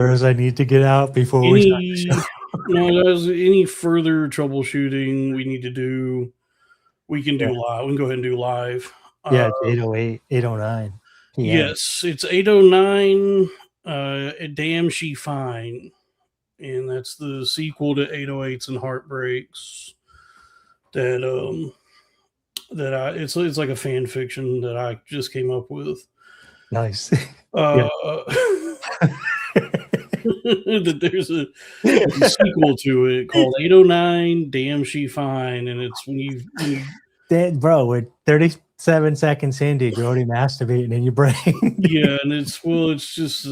I need to get out before we start the show? There's any further troubleshooting we need to do, we can do live. We can go ahead and do live. Yeah, it's 8:08, 8:09. Yes, it's 8:09. Damn She Fine. And that's the sequel to 808s and Heartbreaks. It's like a fan fiction that I just came up with. Nice. That there's a sequel to it called 809 Damn She Fine, and it's when you bro, with 37 seconds into, you're already masturbating in your brain. Yeah, and it's just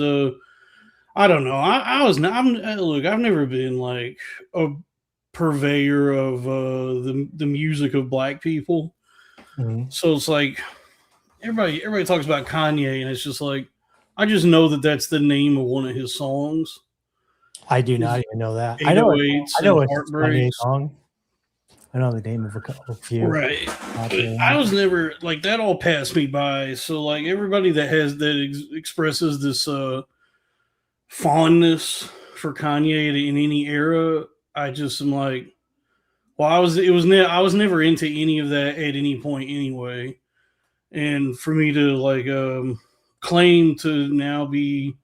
I don't know. I've never been like a purveyor of the music of black people. Mm-hmm. So it's like everybody talks about Kanye, and it's just like I just know that that's the name of one of his songs. I do not even know that. 808s I know and Heartbreaks. Song. I know the name of a few. Right. I was never like that. All passed me by. So like everybody that expresses this fondness for Kanye in any era, I just am like, well, I was never into any of that at any point anyway. And for me to like claim to now be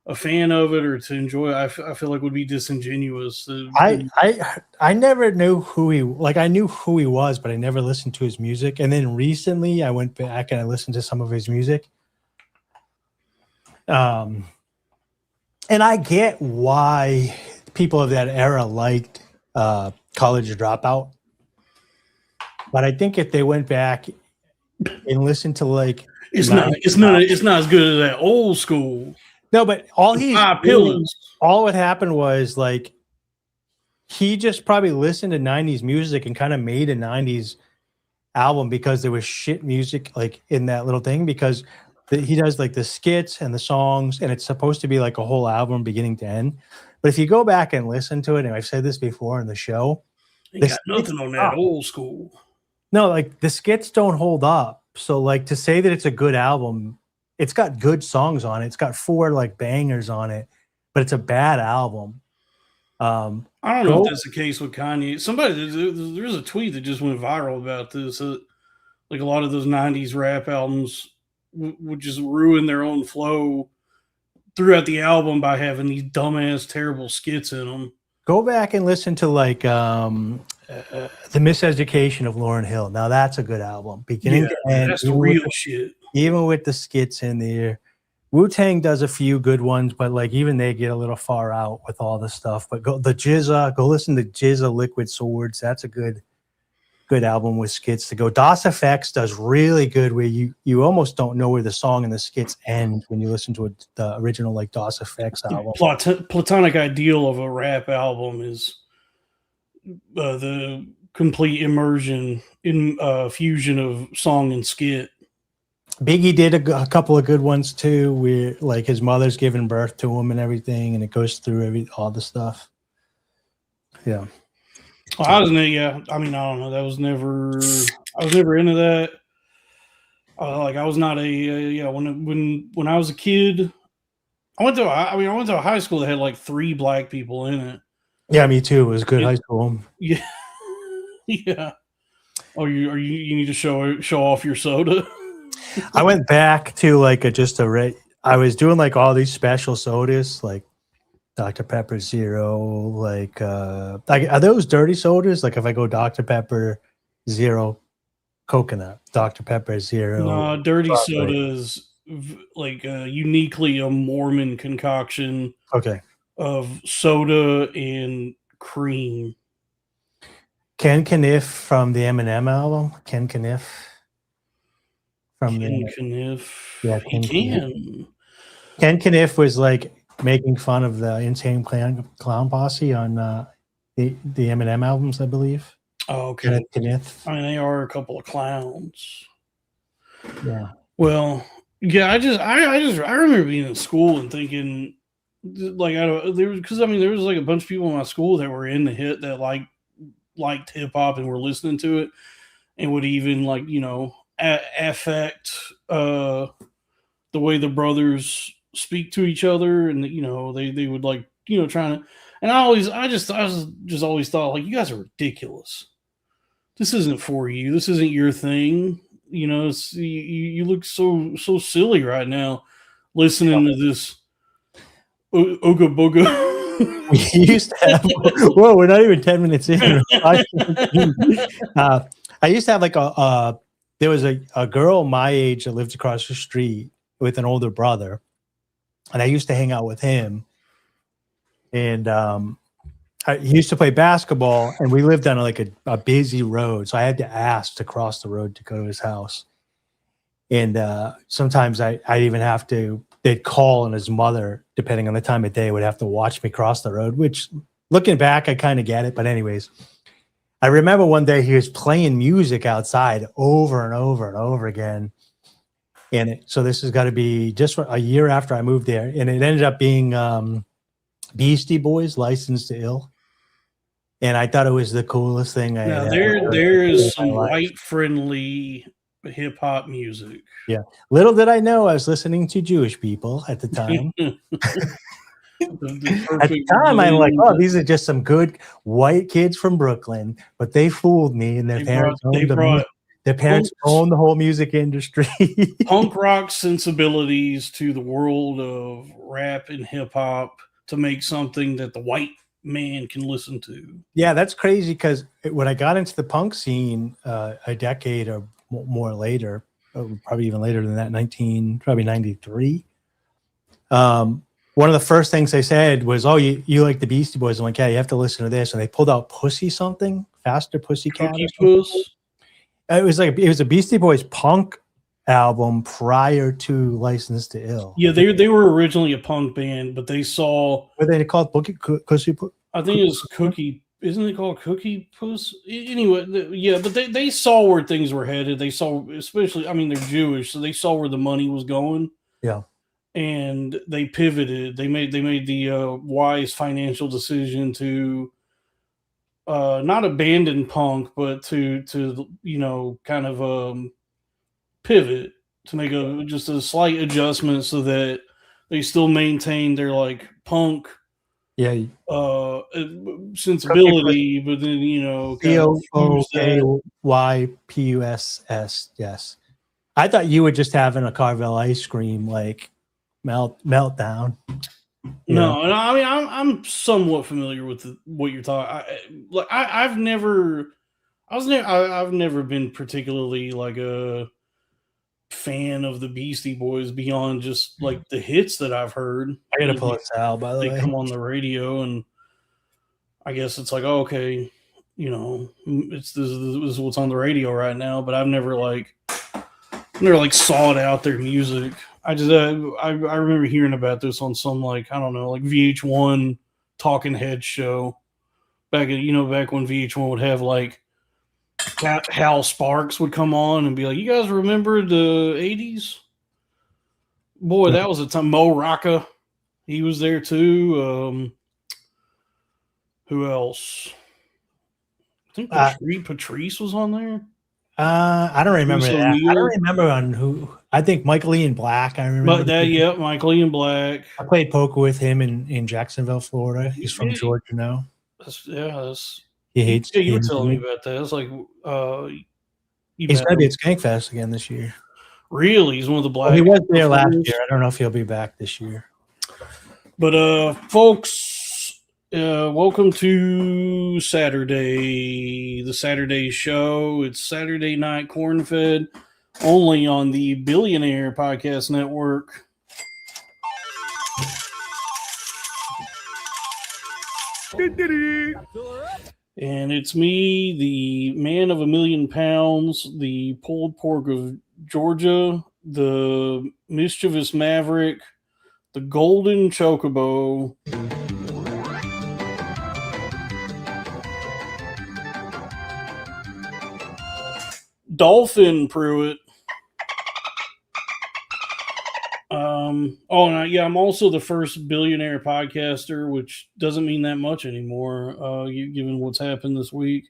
a fan of it or to enjoy it, I feel like would be disingenuous. I never knew who I knew who he was, but I never listened to his music. And then recently I went back and I listened to some of his music. And I get why people of that era liked College Dropout. But I think if they went back and listened to like it's not as good as that old school. No, but all what happened was like he just probably listened to 90s music and kind of made a 90s album because there was shit music like in that little thing, because he does like the skits and the songs, and it's supposed to be like a whole album beginning to end. But if you go back and listen to it, and I've said this before in the show, ain't got nothing on that old school. No, like the skits don't hold up. So like to say that it's a good album, it's got good songs on it. It's got 4 like bangers on it, but it's a bad album. I don't know if that's the case with Kanye. There's a tweet that just went viral about this. Like a lot of those 90s rap albums would just ruin their own flow throughout the album by having these dumbass, terrible skits in them. Go back and listen to like The Miseducation of Lauryn Hill. Now that's a good album. Beginning to end. That's the real shit. Even with the skits in there. Wu-Tang does a few good ones, but like even they get a little far out with all the stuff. But go listen to Jizza Liquid Swords. That's a good album with skits to go. DOS Effects does really good where you almost don't know where the song and the skits end when you listen to the original like DOS Effects album. The platonic ideal of a rap album is the complete immersion in fusion of song and skit. Biggie did a couple of good ones too, where like his mother's giving birth to him and everything, and it goes through all the stuff. Yeah. Well, I don't know. I was never into that. Like I was not when I was a kid, I went to a high school that had like 3 black people in it. Yeah, me too. It was good high school. Yeah. Yeah. Oh, you need to show off your soda. I went back to like I was doing like all these special sodas, like Dr. Pepper Zero, like are those dirty sodas? Like if I go Dr. Pepper Zero coconut, Dr. Pepper Zero. No, dirty soda is like uniquely a Mormon concoction. Okay. Of soda and cream. Ken Kaniff from the Eminem album. Ken Kaniff. Kaniff. Yeah, Ken Kaniff was like making fun of the Insane Clown Posse on the Eminem albums, I believe. Oh, okay. Kaniff. I mean, they are a couple of clowns. Yeah. Well, yeah. I remember being in school and thinking, like, there was like a bunch of people in my school that were in the hit that liked hip hop and were listening to it, and would even like affect the way the brothers speak to each other, and they would like trying to. And I just always thought, like, you guys are ridiculous. This isn't for you. This isn't your thing. You look so silly right now, listening to this Ooga Booga. We used to have. Whoa, we're not even 10 minutes in. I used to have like there was a girl my age that lived across the street with an older brother, and I used to hang out with him. And he used to play basketball, and we lived on like a busy road, so I had to ask to cross the road to go to his house. And sometimes I'd even have to. They'd call, and his mother, depending on the time of day, would have to watch me cross the road. Which, looking back, I kind of get it. But anyways, I remember one day he was playing music outside over and over and over again. And so this has got to be just a year after I moved there, and it ended up being Beastie Boys, Licensed to Ill. And I thought it was the coolest thing I had ever heard. There is some white-friendly hip-hop music. Yeah. Little did I know I was listening to Jewish people at the time. At the time, I'm like, oh, these are just some good white kids from Brooklyn. But they fooled me, and their parents owned the whole music industry. Punk rock sensibilities to the world of rap and hip-hop to make something that the white man can listen to. Yeah, that's crazy, because when I got into the punk scene a decade or more later, probably even later than that, 93. One of the first things they said was, "Oh, you like the Beastie Boys?" I'm like, "Yeah, you have to listen to this." And they pulled out Pussy something, Faster Pussycat. Cookie Puss. It was a Beastie Boys punk album prior to Licensed to Ill. Yeah, they were originally a punk band, but they saw. What they called Pussy? I think it was Cookie. Isn't it called Cookie Puss? Anyway, but they saw where things were headed. They saw, especially, I mean, they're Jewish, so they saw where the money was going. Yeah. And they pivoted. They made the wise financial decision to not abandon punk, but to kind of pivot, to make just a slight adjustment so that they still maintain their like punk sensibility, but then COOKYPUSS. Yes, I thought you were just having a Carvel ice cream like meltdown. No, and I mean I'm somewhat familiar with what you're talking. I've never been particularly like a fan of the Beastie Boys beyond just like the hits that I've heard. I gotta pull this out, by the way. They come on the radio, and I guess it's like, oh, okay, this is what's on the radio right now. But I've never sought out their music. I remember hearing about this on some like VH1 talking head show back when VH1 would have like Hal Sparks would come on and be like, "You guys remember the 80s? Boy, that was a time." Mo Rocca, he was there too. Who else? I think Patrice was on there. I don't remember that. I don't remember on who. I think Michael Ian Black. I remember Michael Ian Black. I played poker with him in Jacksonville, Florida. He's from Georgia now. He hates. Yeah, you were telling me about that. It's like he's going to be at Skankfest again this year. Really, he's one of the black. Well, he was there last year. I don't know if he'll be back this year. But folks, welcome to Saturday, the Saturday show. It's Saturday night Cornfed, only on the Billionaire Podcast Network. And it's me, the man of 1,000,000 pounds, the pulled pork of Georgia, the mischievous maverick, the golden chocobo. Dalton Pruitt. I'm also the first billionaire podcaster, which doesn't mean that much anymore, given what's happened this week.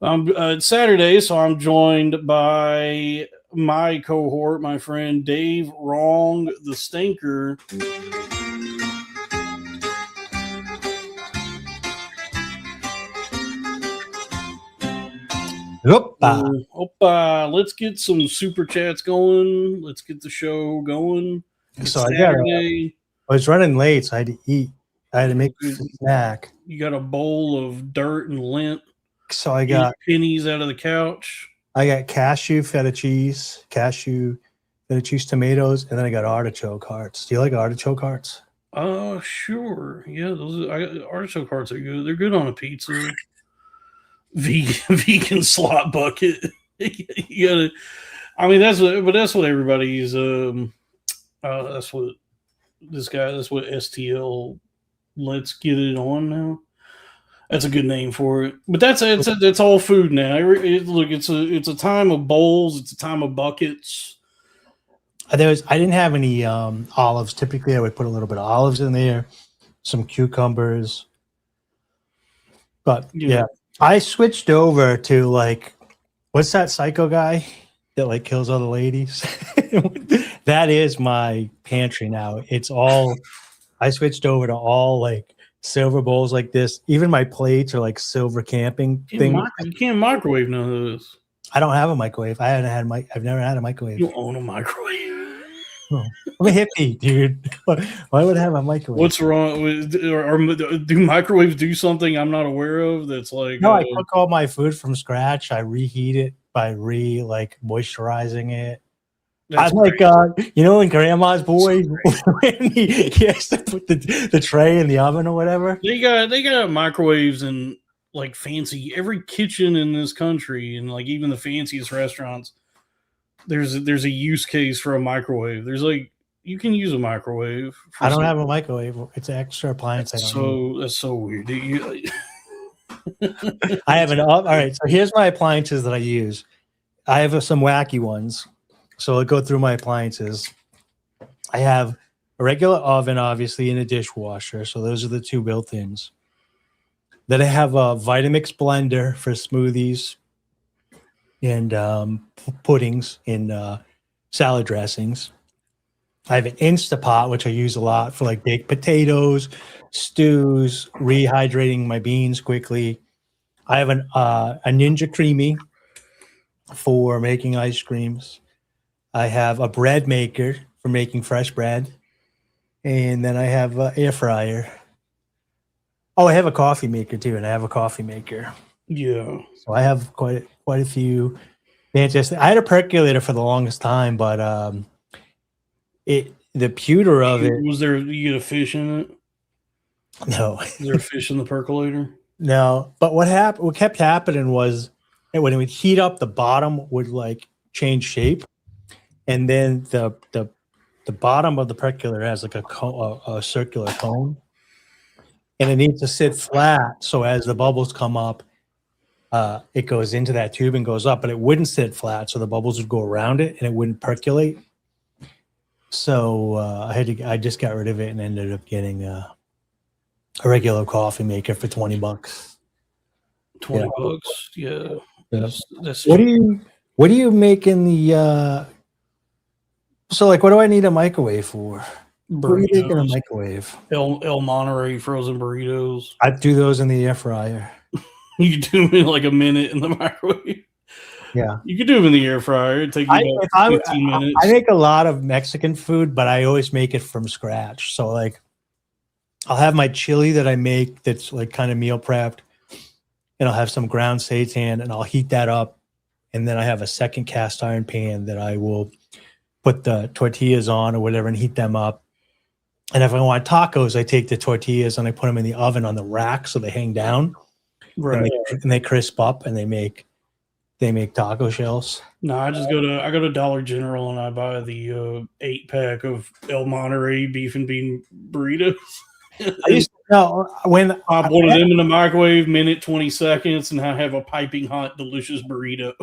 It's Saturday, so I'm joined by my cohort, my friend Dave Wrong, the Stinker. Opa. Let's get some super chats going. Let's get the show going. It's so Saturday. I was running late, so I had to eat. I had to make a snack. You got a bowl of dirt and lint. So I got pennies out of the couch. I got cashew feta cheese, tomatoes, and then I got artichoke hearts. Do you like artichoke hearts? Sure. Yeah, artichoke hearts are good. They're good on a pizza. Vegan slot bucket. You gotta. I mean, that's what everybody's. That's what this guy. That's what STL. Let's get it on now. That's a good name for it. But that's all food now. Look, it's a time of bowls. It's a time of buckets. I didn't have any olives. Typically, I would put a little bit of olives in there, some cucumbers. But yeah, I switched over to like, what's that psycho guy that like kills all the ladies? That is my pantry now. It's all. I switched over to all like silver bowls like this. Even my plates are like silver camping thing. You can't microwave none of this. I don't have a microwave. I've never had a microwave. You own a microwave. Oh, I'm a hippie, dude. Why would I have a microwave? What's wrong with do microwaves do something I'm not aware of? That's like no, I cook all my food from scratch. I reheat it by moisturizing it. I'm like, in Grandma's Boys, when he has to put the tray in the oven or whatever. They got microwaves in like every kitchen in this country, and like even the fanciest restaurants. There's a use case for a microwave. There's like you can use a microwave. I don't have a microwave. It's an extra appliance. That's so weird. I have all right. So here's my appliances that I use. I have some wacky ones. So I'll go through my appliances. I have a regular oven, obviously, and a dishwasher. So those are the two built-ins. Then I have a Vitamix blender for smoothies and puddings and salad dressings. I have an Instapot, which I use a lot for like baked potatoes, stews, rehydrating my beans quickly. I have a Ninja Creamy for making ice creams. I have a bread maker for making fresh bread. And then I have an air fryer. Oh, I have a coffee maker too, and I have a coffee maker. Yeah. So I have quite a few fantastic. I had a percolator for the longest time, but the pewter of it. Was there you get a fish in it? No. Is there a fish in the percolator? No. But what kept happening was when it would heat up, the bottom would like change shape. And then the bottom of the percolator has like a circular cone, and it needs to sit flat. So as the bubbles come up, it goes into that tube and goes up, but it wouldn't sit flat. So the bubbles would go around it and it wouldn't percolate. So I just got rid of it and ended up getting a regular coffee maker for $20. $20, yeah. That's what do you make in the? So, like, what do I need a microwave for? What do you make in a microwave? El Monterey frozen burritos. I do those in the air fryer. You do them in like a minute in the microwave. Yeah. You could do them in the air fryer. It'd take you about 15 minutes. I make a lot of Mexican food, but I always make it from scratch. So, like, I'll have my chili that I make that's, like, kind of meal prepped, and I'll have some ground seitan, and I'll heat that up. And then I have a second cast iron pan that I will put the tortillas on or whatever and heat them up. And if I want tacos, I take the tortillas and I put them in the oven on the rack so they hang down. Right. And they crisp up and they make taco shells. No, I go to Dollar General and I buy the 8-pack of El Monterey beef and bean burritos. When I put them in the microwave, minute 20 seconds, and I have a piping hot, delicious burrito.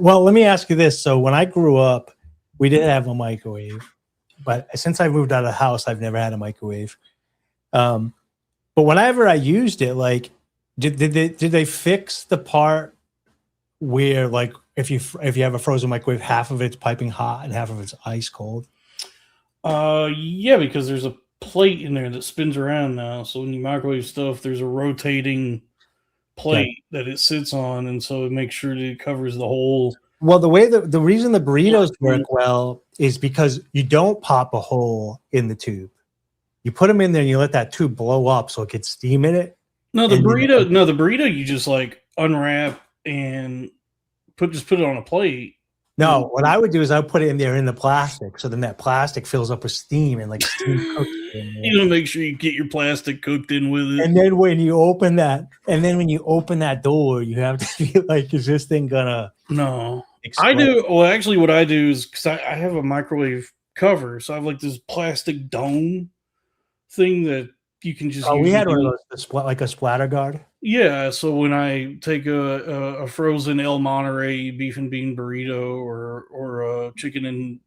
Well, let me ask you this. So when I grew up, we did have a microwave, but since I moved out of the house, I've never had a microwave. But whenever I used it, like, did they fix the part where, like, if you have a frozen microwave, half of it's piping hot and half of it's ice cold? Yeah, because there's a plate in there that spins around now. So when you microwave stuff, there's a rotating plate that it sits on, and so it makes sure that it covers the whole. Well, the reason the burritos work well is because you don't pop a hole in the tube. You put them in there and you let that tube blow up so it gets steam in it. No, the burrito you just like unwrap and put it on a plate. No, what I would do is I would put it in there in the plastic, so then that plastic fills up with steam and like steam cooks it in there. You gotta make sure you get your plastic cooked in with it. And then when you open that door, you have to be like, is this thing gonna? No, explode? I do. Well, actually, what I do is because I have a microwave cover, so I have like this plastic dome thing that you can just. Oh, we had one of those, like a splatter guard. Yeah, so when I take a frozen El Monterey beef and bean burrito or a chicken and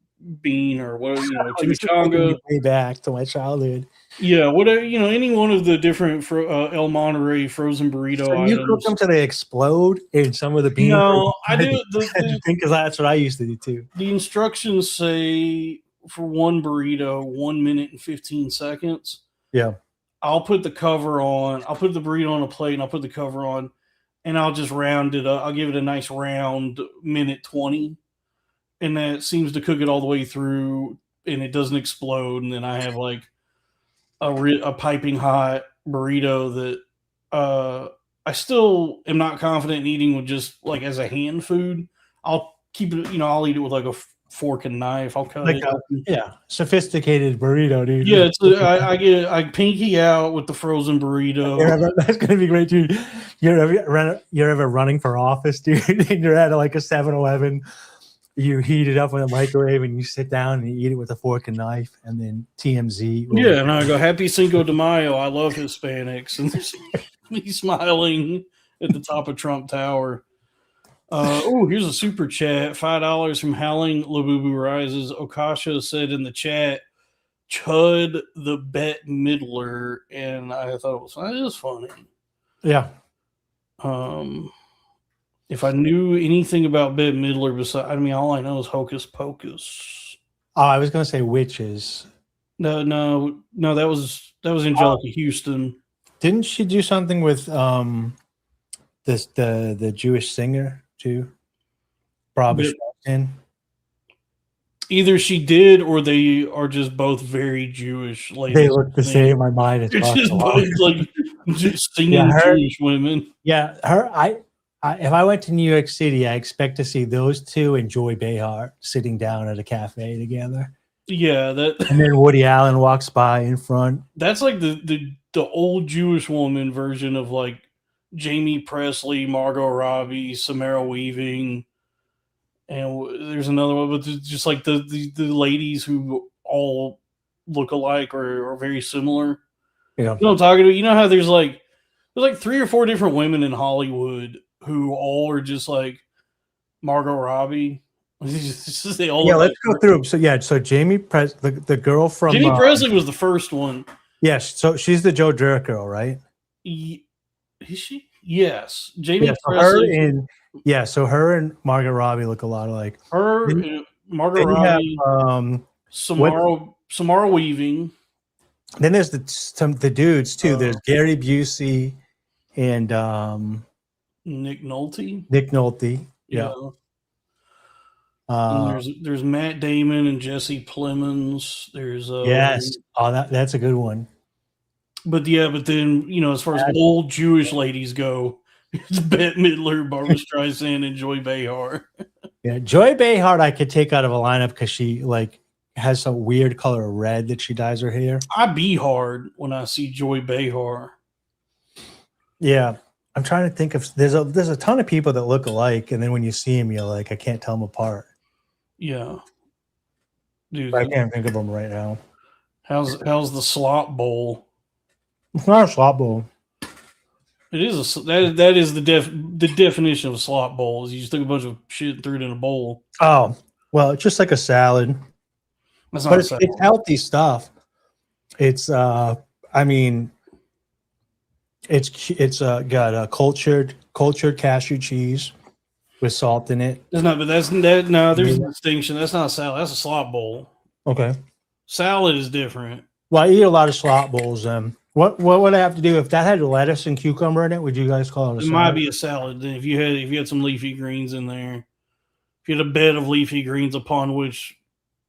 bean or whatever, chimichanga. Way back to my childhood. Yeah, whatever, any one of the different El Monterey frozen burrito items. You cook them till they explode in some of the beans. No, I do. Because that's what I used to do too. The instructions say for one burrito, 1 minute and 15 seconds. Yeah. I'll put the cover on. I'll put the burrito on a plate and I'll put the cover on and I'll just round it up. I'll give it a nice round minute 20. And that seems to cook it all the way through and it doesn't explode. And then I have like a piping hot burrito that I still am not confident in eating with just like as a hand food. I'll keep it, I'll eat it with like a fork and knife. I'll cut it. Sophisticated burrito, dude. Yeah, I pinky out with the frozen burrito. That's gonna be great, dude. You're ever running for office, dude, and you're at like a 7-Eleven. You heat it up in a microwave and you sit down and you eat it with a fork and knife, and then TMZ. Yeah, and I go, Happy Cinco de Mayo. I love Hispanics, and there's me smiling at the top of Trump Tower. Here's a super chat. $5 from Howling Labubu Rises. Okasha said in the chat, Chud the Bette Midler, and I thought it was funny. Yeah. If I knew anything about Bette Midler, all I know is Hocus Pocus. Oh, I was gonna say witches. No, that was Angelica Houston. Didn't she do something with the Jewish singer too? Probably. Either she did, or they are just both very Jewish ladies. They look the same. My mind is just both like just singing Jewish women. Yeah, if I went to New York City, I expect to see those two and Joy Behar sitting down at a cafe together. Yeah, and then Woody Allen walks by in front. That's like the old Jewish woman version of like Jamie Presley, Margot Robbie, Samara Weaving, and there's another one, but just like the ladies who all look alike or are very similar. Yeah. You know what I'm talking about? You know how there's like 3 or 4 different women in Hollywood who all are just like Margot Robbie. They all let's go through them. So Jamie Presley, the girl from Jamie Presley was the first one. Yes, so she's the Joe Dirt girl, right? Is she? Yes, Jamie Presley. So her and Margot Robbie look a lot alike. Margot Robbie, Samara Weaving. Then there's the dudes too. There's Gary Busey and Nick Nolte. Yeah. And there's Matt Damon and Jesse Plemons. There's yes. That's a good one. But then as far as old Jewish ladies go, it's Bette Midler, Barbara Streisand, and Joy Behar. Yeah, Joy Behar I could take out of a lineup because she like has some weird color of red that she dyes her hair. I be hard when I see Joy Behar. Yeah. I'm trying to think of there's a ton of people that look alike, and then when you see them, you're like, I can't tell them apart. Yeah, dude, I can't think of them right now. How's the Slop Bowl? It's not a slop bowl. It is that is the definition of a slop bowl. Is you just took a bunch of shit and threw it in a bowl. Oh well, it's just like a salad. That's not it's healthy stuff. It's got a cultured cashew cheese. with salt in it. There's not, but that's that. No, there's a distinction. That's not a salad. That's a slop bowl. Okay. Salad is different. Well, I eat a lot of slop bowls. What would I have to do if that had lettuce and cucumber in it? Would you guys call it a salad? It might be a salad. Then if you had some leafy greens in there, if you had a bed of leafy greens upon which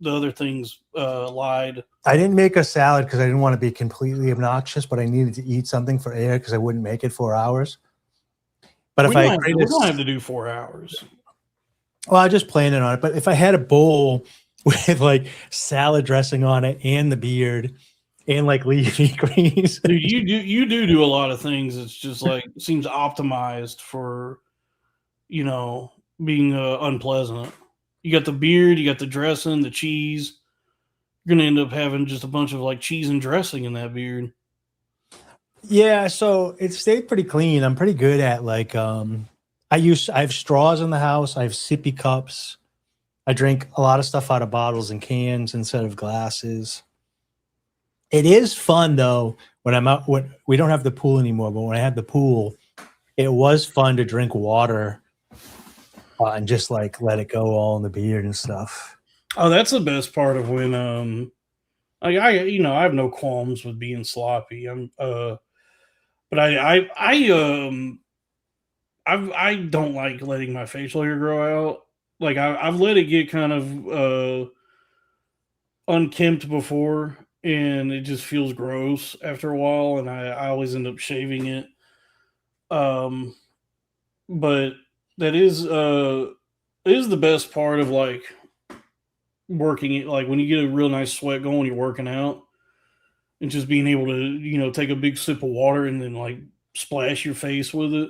the other things lied. I didn't make a salad because I didn't want to be completely obnoxious, but I needed to eat something for air because I wouldn't make it 4 hours. But we don't have to do 4 hours. Well, I just planned it on it. But if I had a bowl with like salad dressing on it and the beard and like leafy greens, dude, you do a lot of things. It's just like seems optimized for, being unpleasant. You got the beard, you got the dressing, the cheese. You're gonna end up having just a bunch of like cheese and dressing in that beard. Yeah, so it stayed pretty clean. I'm pretty good at like I have straws in the house. I have sippy cups. I drink a lot of stuff out of bottles and cans instead of glasses. It is fun though when I'm out. We don't have the pool anymore, but when I had the pool, it was fun to drink water and just like let it go all in the beard and stuff. Oh, that's the best part of when I have no qualms with being sloppy. But I don't like letting my facial hair grow out. Like I've let it get kind of unkempt before, and it just feels gross after a while, and I always end up shaving it. But that is the best part of like working it. Like when you get a real nice sweat going, you're working out, and just being able to take a big sip of water and then like splash your face with it.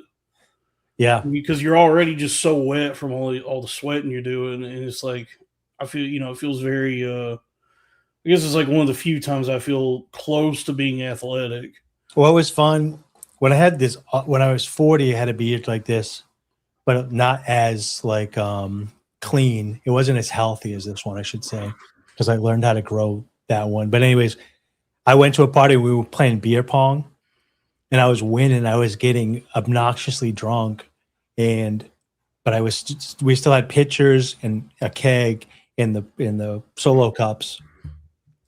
Yeah, because you're already just so wet from all the sweating you're doing, and it's like I feel it feels very. I guess it's like one of the few times I feel close to being athletic. Well, it was fun when I had this. When I was 40, I had a beard like this, but not as like clean. It wasn't as healthy as this one, I should say, because I learned how to grow that one. But anyways, I went to a party. We were playing beer pong, and I was winning. I was getting obnoxiously drunk, but we still had pitchers and a keg in the solo cups.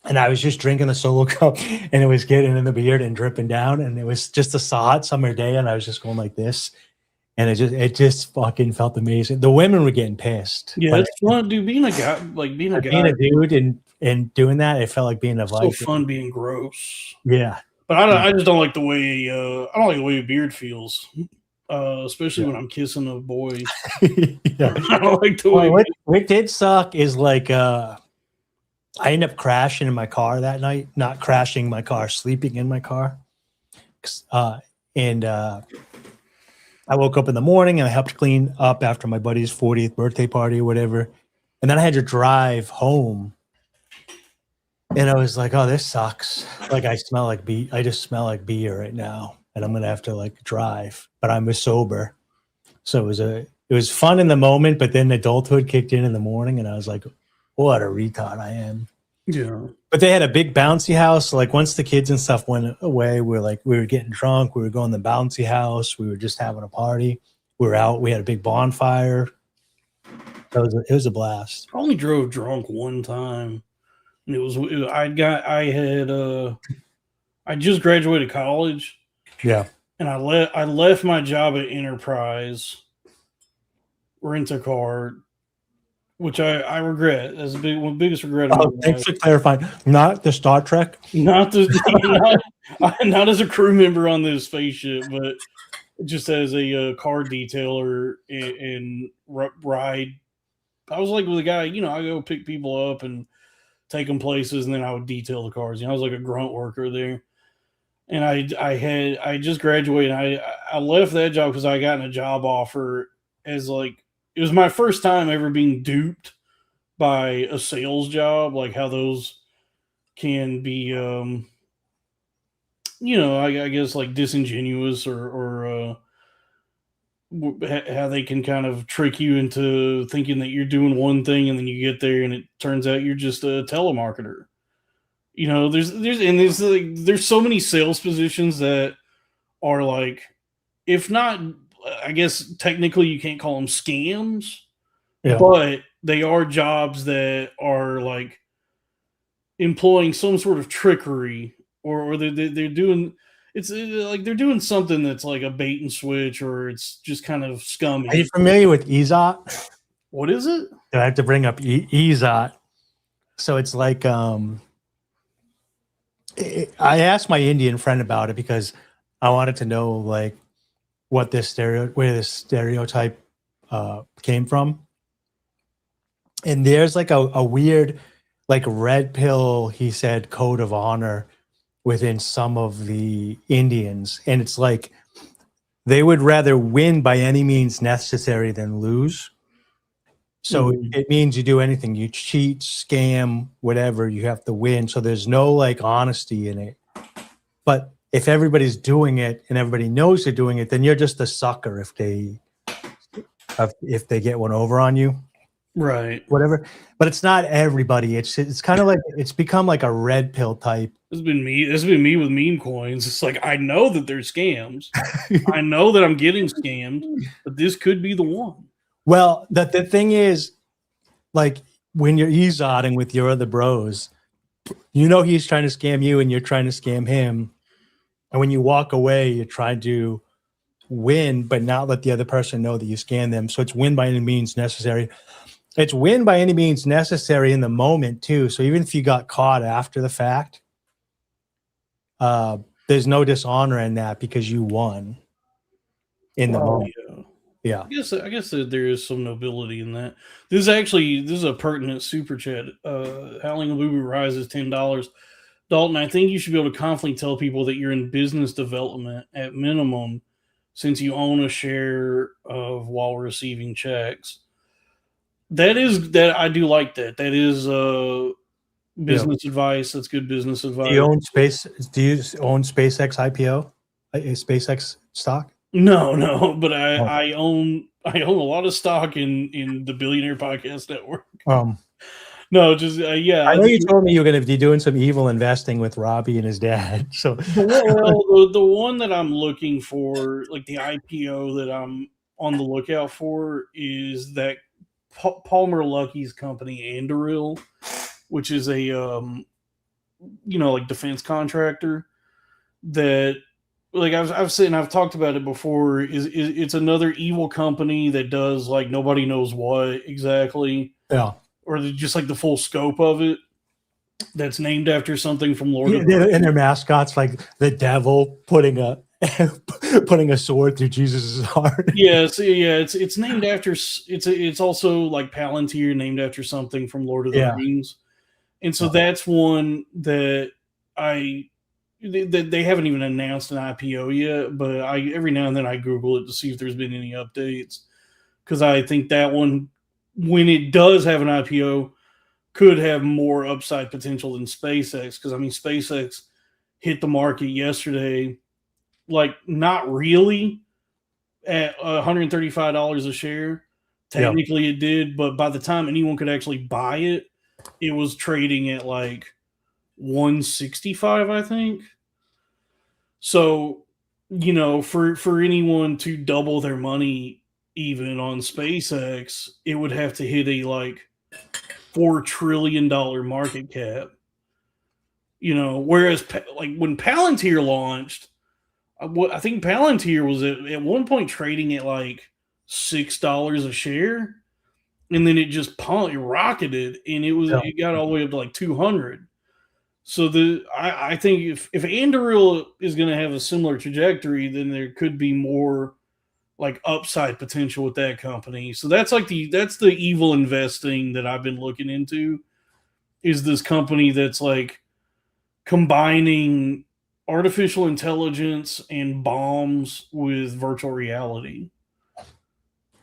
And I was just drinking the solo cup, and it was getting in the beard and dripping down. And it was just a hot summer day, and I was just going like this, and it just fucking felt amazing. The women were getting pissed. Yeah, it's fun, dude. Being a guy, being a dude, and doing that, it felt like being a Viking. So fun being gross. Yeah, but I just don't like the way I don't like the way a beard feels, especially when I'm kissing a boy. Yeah. I don't like the way. What did suck is like I ended up crashing in my car that night. Not crashing my car, sleeping in my car. And I woke up in the morning and I helped clean up after my buddy's 40th birthday party or whatever. And then I had to drive home. And I was like, oh, this sucks. Like I just smell like beer right now. And I'm going to have to like drive, but I'm sober. So it was fun in the moment, but then adulthood kicked in the morning and I was like, what a retard I am. Yeah. But they had a big bouncy house. So like once the kids and stuff went away, we were getting drunk. We were going to the bouncy house. We were just having a party. We were out. We had a big bonfire. It was a blast. I only drove drunk one time. And I just graduated college. Yeah. And I left my job at Enterprise, rent a car, which I regret. That's the biggest regret of my life. Thanks for clarifying. Not the Star Trek. Not as a crew member on this spaceship, but just as a car detailer and ride. I was like with a guy, I go pick people up and take them places, and then I would detail the cars. I was like a grunt worker there. And I just graduated. I left that job because I got a job offer as like, it was my first time ever being duped by a sales job, like how those can be, I guess like disingenuous or how they can kind of trick you into thinking that you're doing one thing and then you get there and it turns out you're just a telemarketer. There's so many sales positions that are like, if not, I guess technically you can't call them scams, Yeah. but they are jobs that are like employing some sort of trickery, or they're doing it's like they're doing something that's like a bait and switch, or it's just kind of scummy. Are you familiar with EZOT? What is it? I have to bring up EZOT. So it's like I asked my Indian friend about it because I wanted to know like where this stereotype came from. And there's like a weird, like red pill, he said, code of honor within some of the Indians. And it's like they would rather win by any means necessary than lose. So it means you do anything, you cheat, scam, whatever, you have to win. So there's no like honesty in it. But if everybody's doing it and everybody knows they're doing it, then you're just a sucker if they get one over on you. Right. Whatever. But it's not everybody. It's kind of like it's become like a red pill type. This has been me. This has been me with meme coins. It's like I know that there's scams. I know that I'm getting scammed, but this could be the one. Well, the thing is, like when you're EZOTing with your other bros, you know he's trying to scam you and you're trying to scam him. And when you walk away, you're trying to win, but not let the other person know that you scam them. So it's win by any means necessary. It's win by any means necessary in the moment too. So even if you got caught after the fact, there's no dishonor in that because you won in the moment. Yeah. I guess that there is some nobility in that. This is a pertinent super chat. Howling a Boo Boo rises $10. Dalton, I think you should be able to confidently tell people that you're in business development at minimum, since you own a share of while receiving checks. That I do like that. That is business advice. That's good business advice. Do you own SpaceX IPO? SpaceX stock? No, but I own a lot of stock in the Billionaire Podcast Network. No, just yeah. I know you told me you were going to be doing some evil investing with Robbie and his dad. So the one that I'm looking for, like the IPO that I'm on the lookout for, is that Palmer Lucky's company Anduril, which is a like defense contractor that. Like I've said, and I've talked about it before, it's another evil company that does like nobody knows what exactly. Yeah. Or just like the full scope of it. That's named after something from Lord of the Rings. And their mascot's like the devil putting a sword through Jesus' heart. Yeah, so it's named after it's also like Palantir, named after something from Lord of the Rings. And so that's one that they haven't even announced an IPO yet, but every now and then I Google it to see if there's been any updates, because I think that one, when it does have an IPO, could have more upside potential than SpaceX. Because I mean, SpaceX hit the market yesterday, like not really at $135 a share. Technically, it did, but by the time anyone could actually buy it, it was trading at like 165, I think. So, for anyone to double their money even on SpaceX, it would have to hit a like $4 trillion market cap. Whereas like when Palantir launched, I think Palantir was at one point trading at like $6 a share, and then it just rocketed, and it got all the way up to like 200. So I think if Anduril is going to have a similar trajectory, then there could be more like upside potential with that company. So that's the evil investing that I've been looking into, is this company that's like combining artificial intelligence and bombs with virtual reality.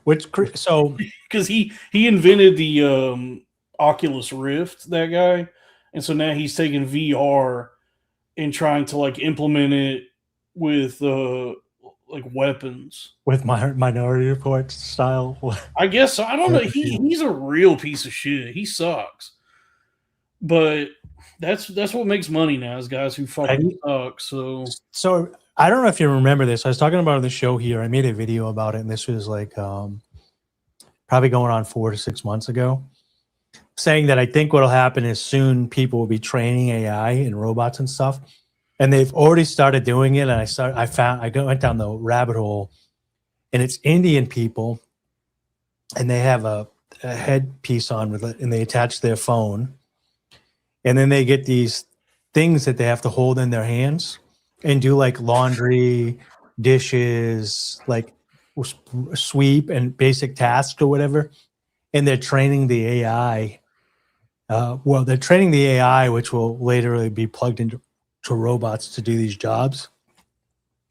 Because he invented the Oculus Rift, that guy. And so now he's taking VR and trying to like implement it with like weapons. With Minority Report style. I guess so. I don't know. He's a real piece of shit. He sucks. But That's what makes money now is guys who fucking suck. So I don't know if you remember this. I was talking about it on the show here. I made a video about it, and this was like probably going on 4 to 6 months ago, saying that I think what'll happen is soon people will be training AI and robots and stuff, and they've already started doing it. And I went down the rabbit hole, and it's Indian people, and they have a headpiece on with it, and they attach their phone, and then they get these things that they have to hold in their hands and do like laundry, dishes, like sweep and basic tasks or whatever. And they're training the AI. They're training the AI, which will later be plugged into robots to do these jobs.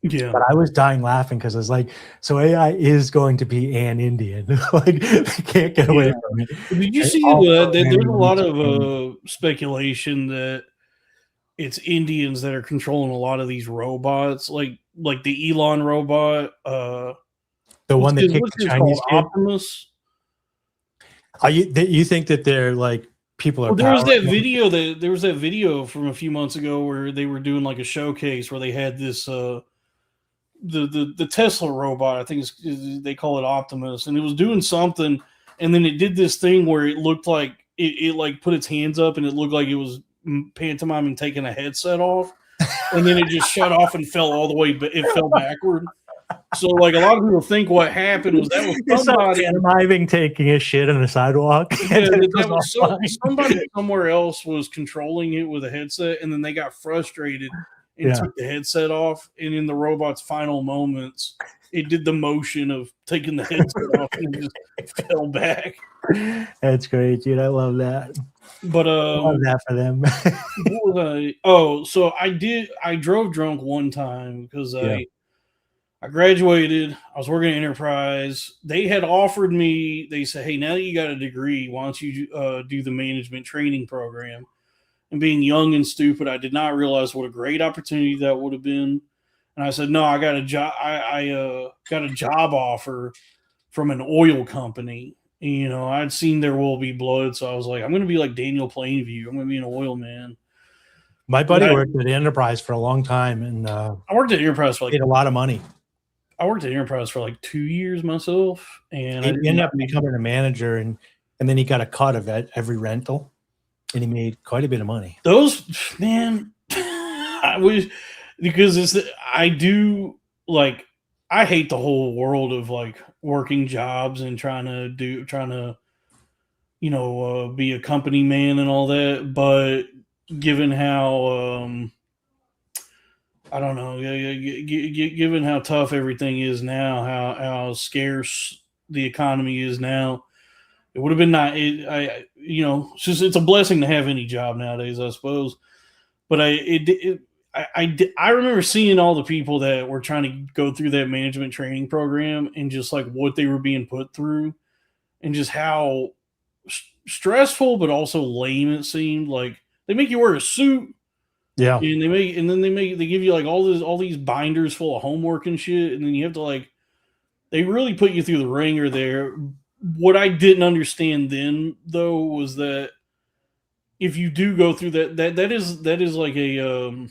Yeah. But I was dying laughing because I was like, so AI is going to be an Indian. Like, they can't get away from it. Did you see that? There's a lot of speculation that it's Indians that are controlling a lot of these robots, like the Elon robot. The one that kicked the Chinese kid? Optimus. You think that they're like people are? Well, there was that video from a few months ago where they were doing like a showcase where they had this the Tesla robot. I think they call it Optimus, and it was doing something, and then it did this thing where it looked like it like put its hands up, and it looked like it was pantomiming taking a headset off, and then it just shut off and fell all the way, but it fell backward. So, like, a lot of people think what happened was that was somebody pantomiming taking a shit on the sidewalk. Yeah, somebody somewhere else was controlling it with a headset, and then they got frustrated and took the headset off. And in the robot's final moments, it did the motion of taking the headset off and just fell back. That's great, dude. I love that. But I love that for them. So I drove drunk one time because I graduated. I was working at Enterprise. They had offered me, they said, hey, now that you got a degree, why don't you do the management training program? And being young and stupid, I did not realize what a great opportunity that would have been. And I said, no, I got a job. I got a job offer from an oil company. And, you know, I'd seen There Will Be Blood. So I was like, I'm going to be like Daniel Plainview. I'm going to be an oil man. My buddy worked at Enterprise for a long time. And I worked at Enterprise for made a lot of money. I worked at Enterprise for like 2 years myself, and he ended up becoming a manager, and then he got a cut of every rental, and he made quite a bit of money. Those, man, I wish, because I hate the whole world of like working jobs and trying to be a company man and all that, but given how I don't know. Given how tough everything is now, how scarce the economy is now, it would have been it's a blessing to have any job nowadays, I suppose. But I remember seeing all the people that were trying to go through that management training program and just like what they were being put through, and just how stressful but also lame it seemed. Like they make you wear a suit. Yeah, and they give you like all these binders full of homework and shit, and then you have to they really put you through the ringer there. What I didn't understand then though was that if you do go through that is like a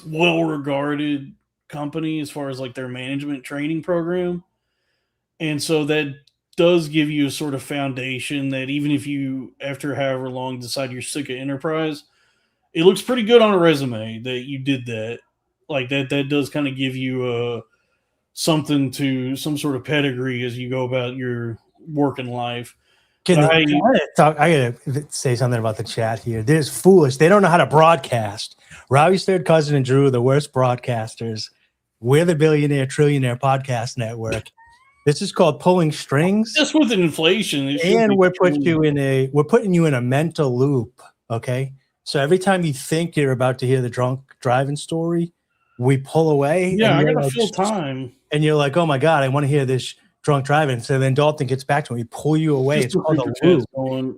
well regarded company as far as like their management training program, and so that does give you a sort of foundation that even if you after however long decide you're sick of Enterprise, it looks pretty good on a resume that you did that. Like that does kind of give you some sort of pedigree as you go about your working life. I gotta say something about the chat here. This is foolish. They don't know how to broadcast. Robbie's third cousin and Drew are the worst broadcasters. We're the Billionaire Trillionaire Podcast Network. This is called pulling strings. Just with inflation, and we're putting you in a mental loop. Okay. So every time you think you're about to hear the drunk driving story, we pull away. Yeah, I gotta fill time. And you're like, oh my God, I want to hear this drunk driving. So then Dalton gets back to me, we pull you away. It's called a loop.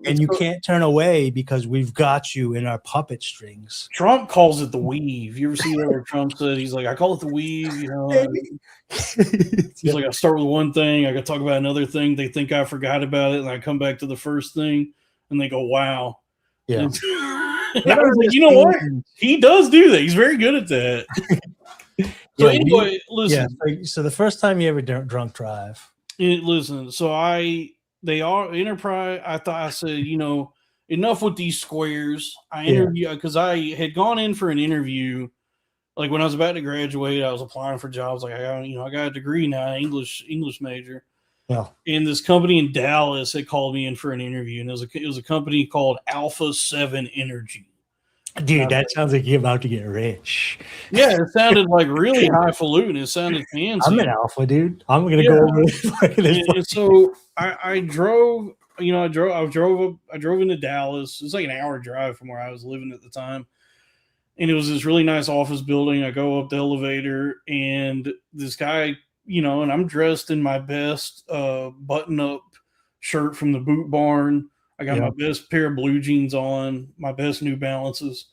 And you can't turn away because we've got you in our puppet strings. Trump calls it the weave. You ever see that where Trump said, he's like, I call it the weave, you know. He's like, I start with one thing, I gotta talk about another thing. They think I forgot about it, and I come back to the first thing, and they go, wow. Yeah. And I was like, you know what? He does do that. He's very good at that. So anyway, listen. Yeah, so the first time you ever drunk drive. Listen, so they are Enterprise. I said, enough with these squares. I interviewed because I had gone in for an interview. Like when I was about to graduate, I was applying for jobs. Like I got a degree now, English major. Yeah. And this company in Dallas had called me in for an interview, and it was a company called Alpha 7 Energy. Dude, that sounds like you're about to get rich. Yeah, it sounded like really highfalutin. It sounded fancy. I'm an alpha, dude. I'm gonna go over this. And so I drove. I drove into Dallas. It was like an hour drive from where I was living at the time. And it was this really nice office building. I go up the elevator, and this guy, and I'm dressed in my best button-up shirt from the Boot Barn. I got my best pair of blue jeans on, my best New Balances.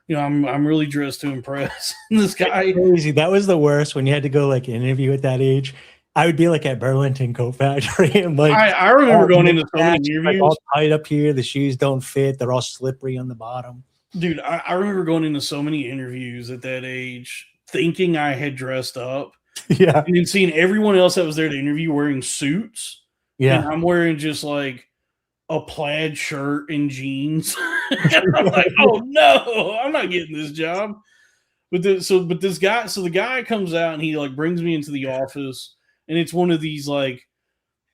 I'm really dressed to impress. And this guy, crazy. That was the worst when you had to go like interview at that age. I would be like at Burlington Coat Factory, and like I remember going into so many interviews, like all tight up here. The shoes don't fit; they're all slippery on the bottom. Dude, I remember going into so many interviews at that age, thinking I had dressed up. Yeah, and then seeing everyone else that was there to interview wearing suits. Yeah, and I'm wearing just like a plaid shirt and jeans. And I'm like, oh no, I'm not getting this job. But the guy comes out and he like brings me into the office, and it's one of these like,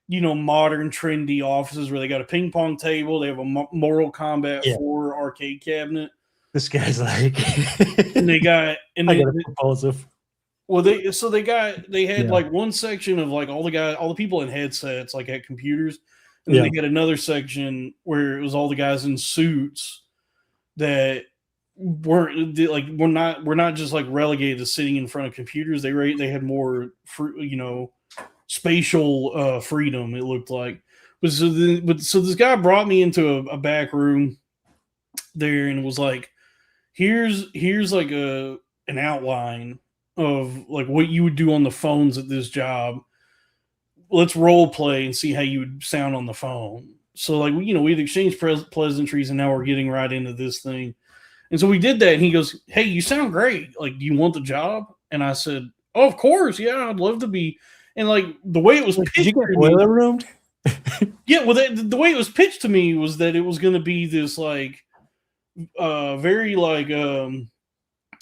modern trendy offices where they got a ping pong table, they have a Mortal Kombat 4 arcade cabinet. This guy's like, and they got propulsive. Well, they had like one section of like all the people in headsets like at computers, and then they had another section where it was all the guys in suits that we're not just like relegated to sitting in front of computers. They had more spatial freedom, it looked like. But so this guy brought me into a back room there and was like, here's like an outline of like what you would do on the phones at this job. Let's role play and see how you would sound on the phone. So like, we'd exchanged pleasantries, and now we're getting right into this thing. And so we did that, and he goes, "Hey, you sound great. Like, do you want the job?" And I said, "Oh, of course. Yeah, I'd love to be." And like the way it was pitched, did you get boiler roomed? Yeah, well, the way it was pitched to me was that it was going to be this like, very like,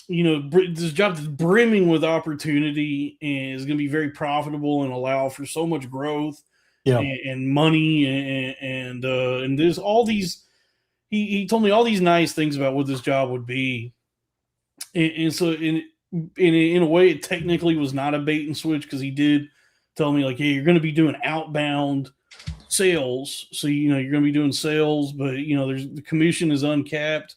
this job that's brimming with opportunity and is going to be very profitable and allow for so much growth, and money and there's all these. He told me all these nice things about what this job would be, and so in a way, it technically was not a bait and switch, because he did tell me like, "Hey, you're going to be doing outbound sales, so you're going to be doing sales, but the commission is uncapped,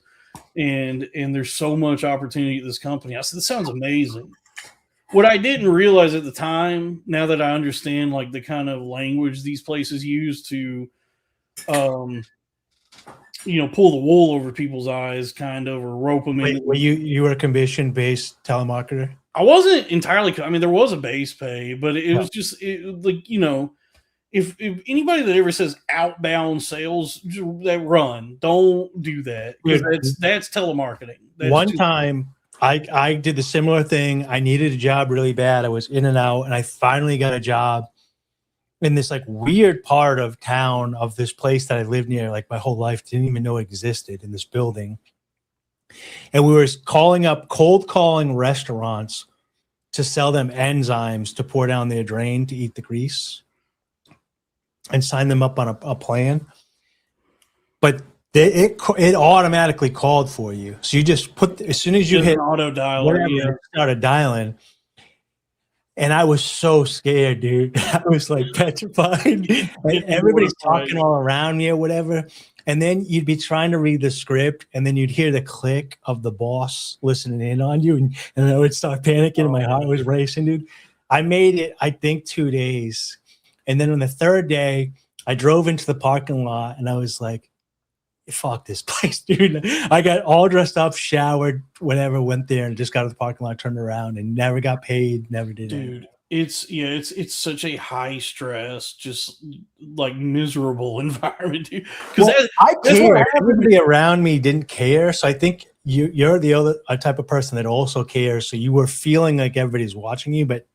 and there's so much opportunity at this company." I said, "This sounds amazing." What I didn't realize at the time, now that I understand like the kind of language these places use to, pull the wool over people's eyes, kind of, or rope them in. Were you were a commission-based telemarketer? I wasn't entirely. I mean, there was a base pay, but it was just if anybody that ever says outbound sales, that run, don't do that, because that's telemarketing. One time, I did the similar thing. I needed a job really bad. I was in and out, and I finally got a job in this like weird part of town of this place that I lived near like my whole life, didn't even know existed, in this building. And we were cold calling restaurants to sell them enzymes to pour down their drain to eat the grease and sign them up on a plan. But it automatically called for you. So you just as soon as you hit auto dialer, started dialing. And I was so scared, dude. I was like petrified. Like, everybody's talking all around me or whatever. And then you'd be trying to read the script, and then you'd hear the click of the boss listening in on you. And I would start panicking, and my heart was racing, dude. I made it, I think, 2 days. And then on the third day, I drove into the parking lot, and I was like, fuck this place, dude. I got all dressed up, showered, whatever, went there and just got to the parking lot, turned around, and never got paid, never did dude. it. it's such a high stress, just like miserable environment, dude. Because I care. Everybody around me didn't care, so I think you're the other type of person that also cares. So you were feeling like everybody's watching you, but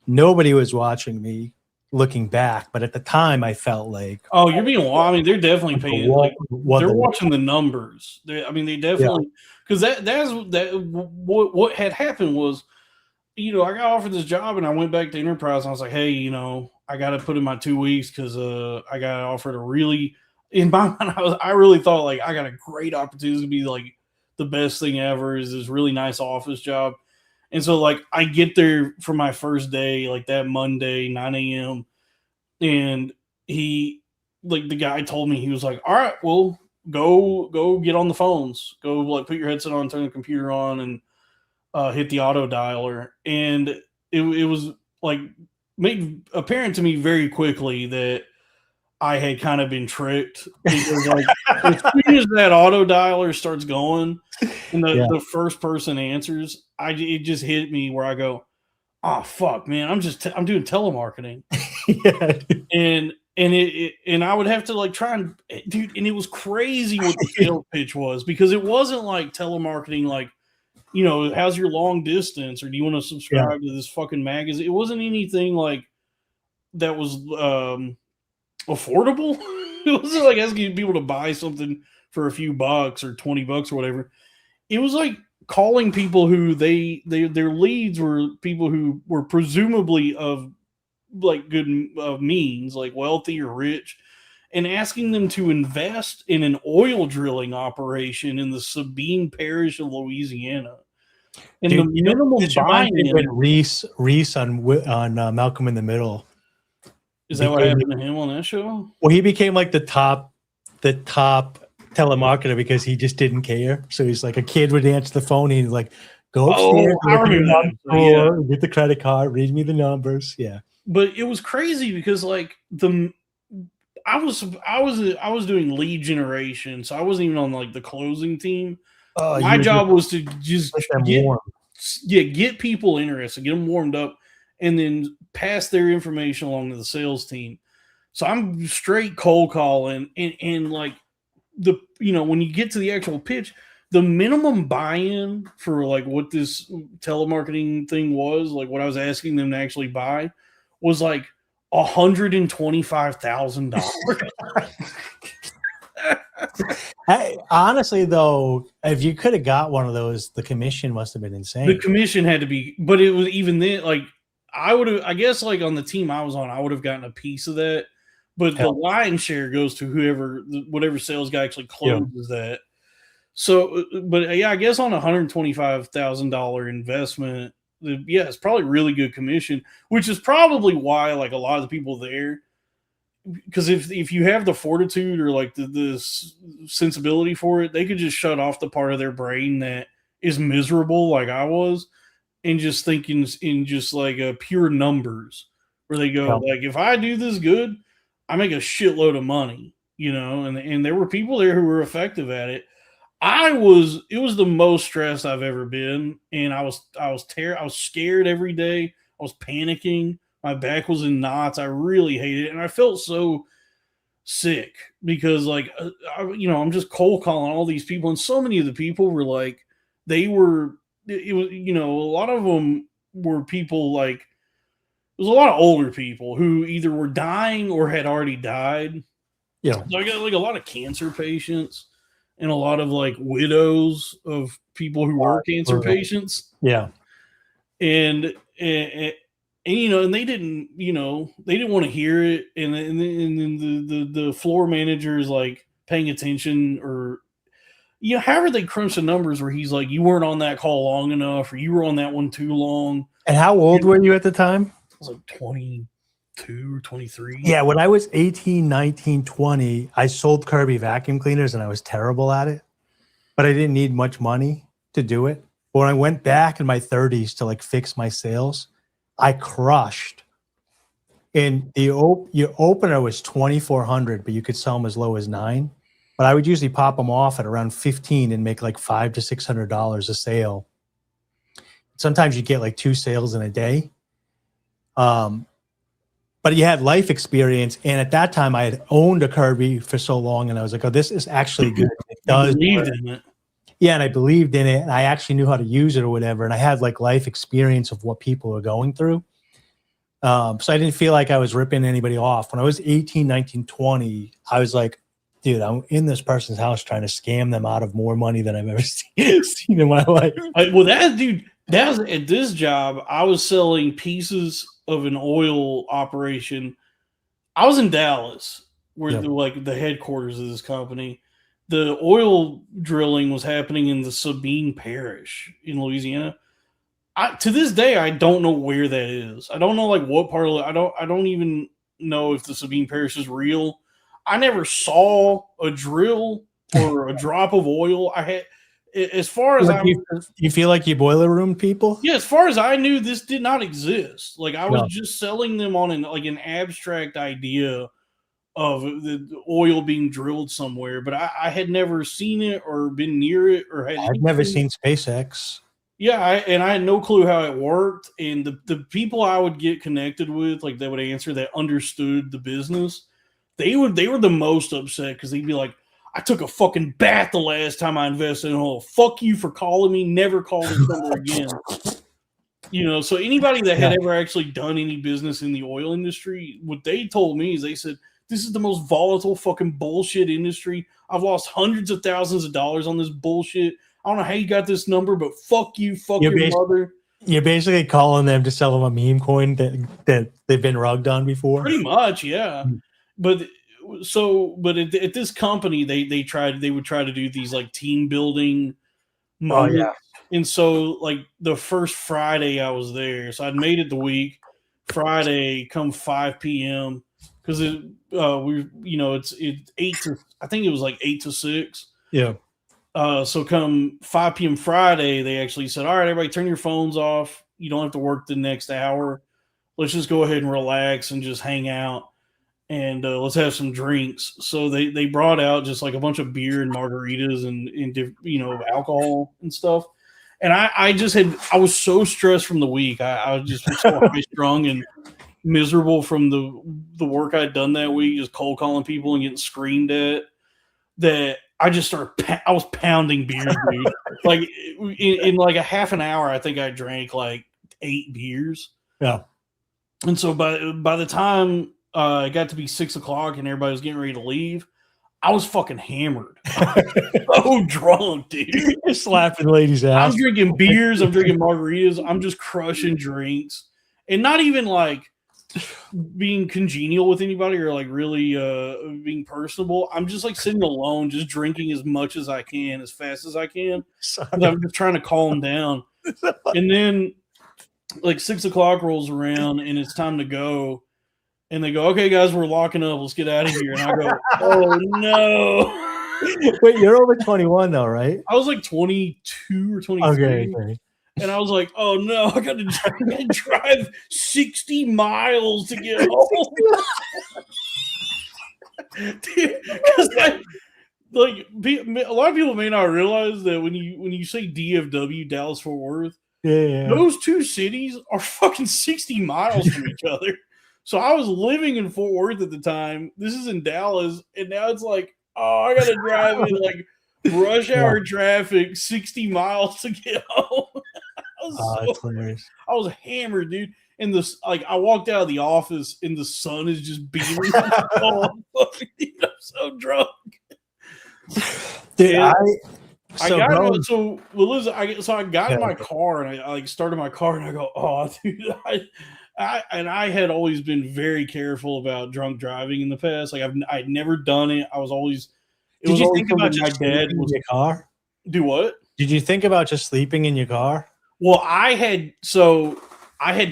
nobody was watching me. Looking back, but at the time, I felt like, oh, you're being. I mean, they're definitely paying. Like they're watching the numbers. They definitely because that's what had happened was, I got offered this job and I went back to Enterprise and I was like, hey, I got to put in my 2 weeks because I got offered a really, in my mind, I really thought like I got a great opportunity to be like the best thing ever. Is this really nice office job. And so, like, I get there for my first day, like that Monday, 9 a.m. And the guy told me, he was like, all right, well, go get on the phones. Go, like, put your headset on, turn the computer on, and hit the auto dialer. And it was, like, made apparent to me very quickly that I had kind of been tricked because, like, as soon as that auto dialer starts going and the first person answers, it just hit me where I go, oh fuck, man, I'm doing telemarketing. And I would have to like try and dude, and it was crazy what the sales pitch was because it wasn't like telemarketing, like, how's your long distance or do you want to subscribe to this fucking magazine? It wasn't anything like that was affordable. It wasn't like asking people to buy something for a few bucks or $20 or whatever. It was like calling people who their leads were people who were presumably of like good means, like wealthy or rich, and asking them to invest in an oil drilling operation in the Sabine Parish of Louisiana. And the minimum buy-in. Reese on Malcolm in the Middle. Is that what happened to him on that show? Well, he became like the top telemarketer because he just didn't care. So he's like, a kid would answer the phone and he'd like, go upstairs, get the credit card, read me the numbers. Yeah. But it was crazy because like I was doing lead generation, so I wasn't even on like the closing team. My job was to just get people interested, get them warmed up, and then pass their information along to the sales team. So I'm straight cold calling and like when you get to the actual pitch, the minimum buy-in for like what this telemarketing thing was, like what I was asking them to actually buy, was like $125,000. Honestly, though, if you could have got one of those, the commission must have been insane. The commission had to be, but it was even then. Like I guess, like on the team I was on, I would have gotten a piece of that. But the lion's share goes to whatever sales guy actually closes that. So, but yeah, I guess on $125,000 investment, it's probably really good commission, which is probably why like a lot of the people there, because if you have the fortitude or like the sensibility for it, they could just shut off the part of their brain that is miserable, like I was, and just thinking in just like pure numbers, where they go like, if I do this good, I make a shitload of money, and there were people there who were effective at it. It was the most stressed I've ever been, and I was scared every day. I was panicking. My back was in knots. I really hated it, and I felt so sick because, like, I'm just cold calling all these people, and so many of the people were like, a lot of them were people like, there was a lot of older people who either were dying or had already died. Yeah, so I got like a lot of cancer patients. And a lot of like widows of people who were cancer patients. Yeah. And they didn't want to hear it. And then the floor manager is like paying attention, or, however they crunch the numbers where he's like, you weren't on that call long enough, or you were on that one too long. And how old were you at the time? I was like 22 or 23. Yeah, when I was 18, 19, 20, I sold Kirby vacuum cleaners and I was terrible at it, but I didn't need much money to do it. But when I went back in my 30s to like fix my sales, I crushed. And your opener was $2,400, but you could sell them as low as $9. But I would usually pop them off at around 15 and make like $500 to $600 a sale. Sometimes you get like 2 sales in a day. But he had life experience, and at that time, I had owned a Kirby for so long, and I was like, "Oh, this is actually good." It does believed in it. Yeah, and I believed in it, and I actually knew how to use it or whatever, and I had like life experience of what people are going through. So I didn't feel like I was ripping anybody off. When I was 18, 19, 20, I was like, dude, I'm in this person's house trying to scam them out of more money than I've ever seen in my life. That was at this job. I was selling pieces of an oil operation. I was in Dallas, where the headquarters of this company. The oil drilling was happening in the Sabine Parish in Louisiana. To this day, I don't know where that is. I don't know like what part of I don't even know if the Sabine Parish is real. I never saw a drill or a drop of oil. I had, as far as you feel like you boiler room people? Yeah, as far as I knew, this did not exist. Like I was just selling them on an abstract idea of the oil being drilled somewhere, but I had never seen it or been near it or had. I've never seen SpaceX. Yeah, I had no clue how it worked, and the people I would get connected with, like they would answer that understood the business, they were the most upset because they'd be like, I took a fucking bath the last time I invested in oil. Fuck you for calling me. Never call this number again. You know, so anybody that had ever actually done any business in the oil industry, what they told me is they said, this is the most volatile fucking bullshit industry. I've lost hundreds of thousands of dollars on this bullshit. I don't know how you got this number, but fuck you, fuck your mother. You're basically calling them to sell them a meme coin that they've been rugged on before. Pretty much, yeah. But at this company, they would try to do these like team building moments. Oh, yeah. And so like the first Friday I was there, so I'd made it the week. Friday, come 5 p.m. because it's 8 to, I think it was like 8 to 6. Yeah. So come 5 p.m. Friday, they actually said, all right, everybody turn your phones off. You don't have to work the next hour. Let's just go ahead and relax and just hang out. And let's have some drinks. So they brought out just like a bunch of beer and margaritas and alcohol and stuff. And I was so stressed from the week. I was just so high strung and miserable from the work I'd done that week, just cold calling people and getting screamed at, that I just started. I was pounding beer, dude. Like in like a half an hour, I think I drank like 8 beers. Yeah. And so by the time it got to be 6 o'clock and everybody was getting ready to leave, I was fucking hammered. So drunk, dude. You're slapping ladies' ass. I'm drinking beers. I'm drinking margaritas. I'm just crushing drinks, and not even like being congenial with anybody or like really being personable. I'm just like sitting alone, just drinking as much as I can, as fast as I can. I'm just trying to calm down. And then like 6 o'clock rolls around and it's time to go. And they go, okay, guys, we're locking up. Let's get out of here. And I go, oh no. Wait, you're over 21 though, right? I was like 22 or 23. Okay. And I was like, oh no, I got to drive 60 miles to get home. Because a lot of people may not realize that when you say DFW, Dallas Fort Worth, those two cities are fucking 60 miles from each other. So I was living in Fort Worth at the time. This is in Dallas, and now it's like, oh, I got to drive in like rush hour traffic 60 miles to get home. I was hammered, dude. And I walked out of the office and the sun is just beaming. I'm so drunk. Dude, I got in my car and I like started my car and I go, oh, dude, I had always been very careful about drunk driving in the past. Like I'd never done it. I was always. Did you think about just sleeping in your car? Do what? Did you think about just sleeping in your car? Well, I had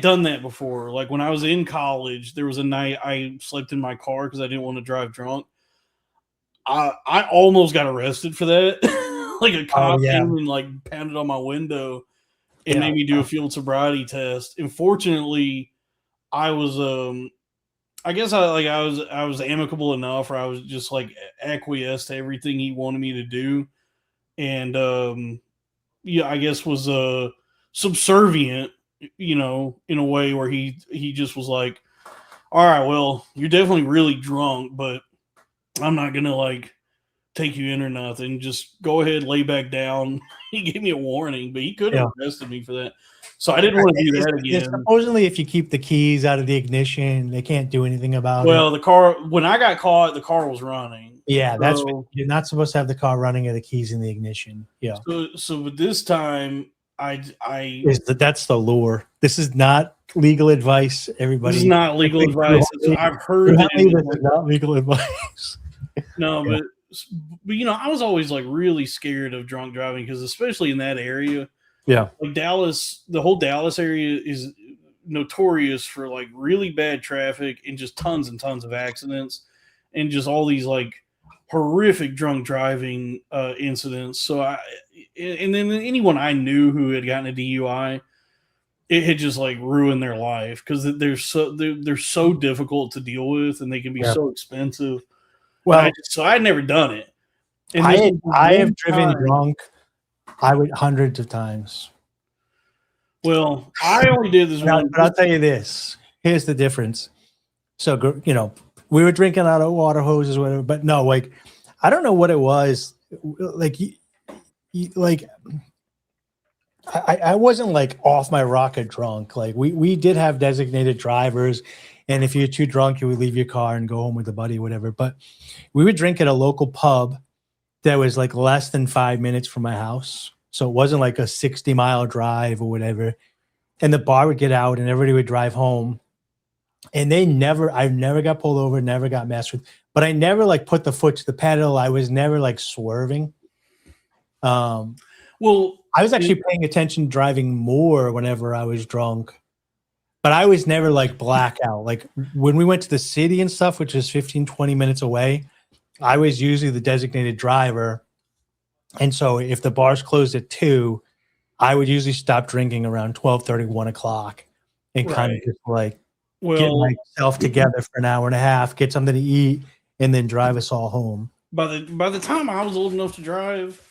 done that before. Like when I was in college, there was a night I slept in my car because I didn't want to drive drunk. I almost got arrested for that. Like a cop came and like pounded on my window and made me do a field sobriety test. And fortunately, I was I guess I was amicable enough, or I was just like acquiesced to everything he wanted me to do, and I guess was subservient in a way where he just was like, all right, well, you're definitely really drunk, but I'm not going to like take you in or nothing. Just go ahead, lay back down. He gave me a warning, but he could have arrested me for that. So I didn't want to do that again. Supposedly, if you keep the keys out of the ignition, they can't do anything about it. Well, the car, when I got caught, the car was running. Yeah, that's you're not supposed to have the car running or the keys in the ignition. Yeah. So with this time, that's the lure. This is not legal advice, everybody. This is not legal advice. I've heard that this is not legal advice. No, but I was always like really scared of drunk driving because especially in that area. Yeah. Like Dallas, the whole Dallas area is notorious for like really bad traffic and just tons and tons of accidents and just all these like horrific drunk driving incidents. So and then anyone I knew who had gotten a DUI, it had just like ruined their life because they're so difficult to deal with and they can be so expensive. Well, so I'd never done it. And I have driven drunk. I would hundreds of times. Well, I only did this one. But I'll tell you this. Here's the difference. So, we were drinking out of water hoses or whatever, but no, like, I don't know what it was. Like, I wasn't like off my rocker drunk. Like we did have designated drivers. And if you're too drunk, you would leave your car and go home with a buddy or whatever. But we would drink at a local pub that was like less than 5 minutes from my house. So it wasn't like a 60-mile drive or whatever. And the bar would get out and everybody would drive home. And I never got pulled over, never got messed with. But I never like put the foot to the pedal. I was never like swerving. Well, I was actually paying attention driving more whenever I was drunk. But I was never like blackout. Like when we went to the city and stuff, which is 15, 20 minutes away, I was usually the designated driver. And so if the bars closed at 2, I would usually stop drinking around 12:30, 1 o'clock and kind of just like get myself together for an hour and a half, get something to eat, and then drive us all home. By the time I was old enough to drive,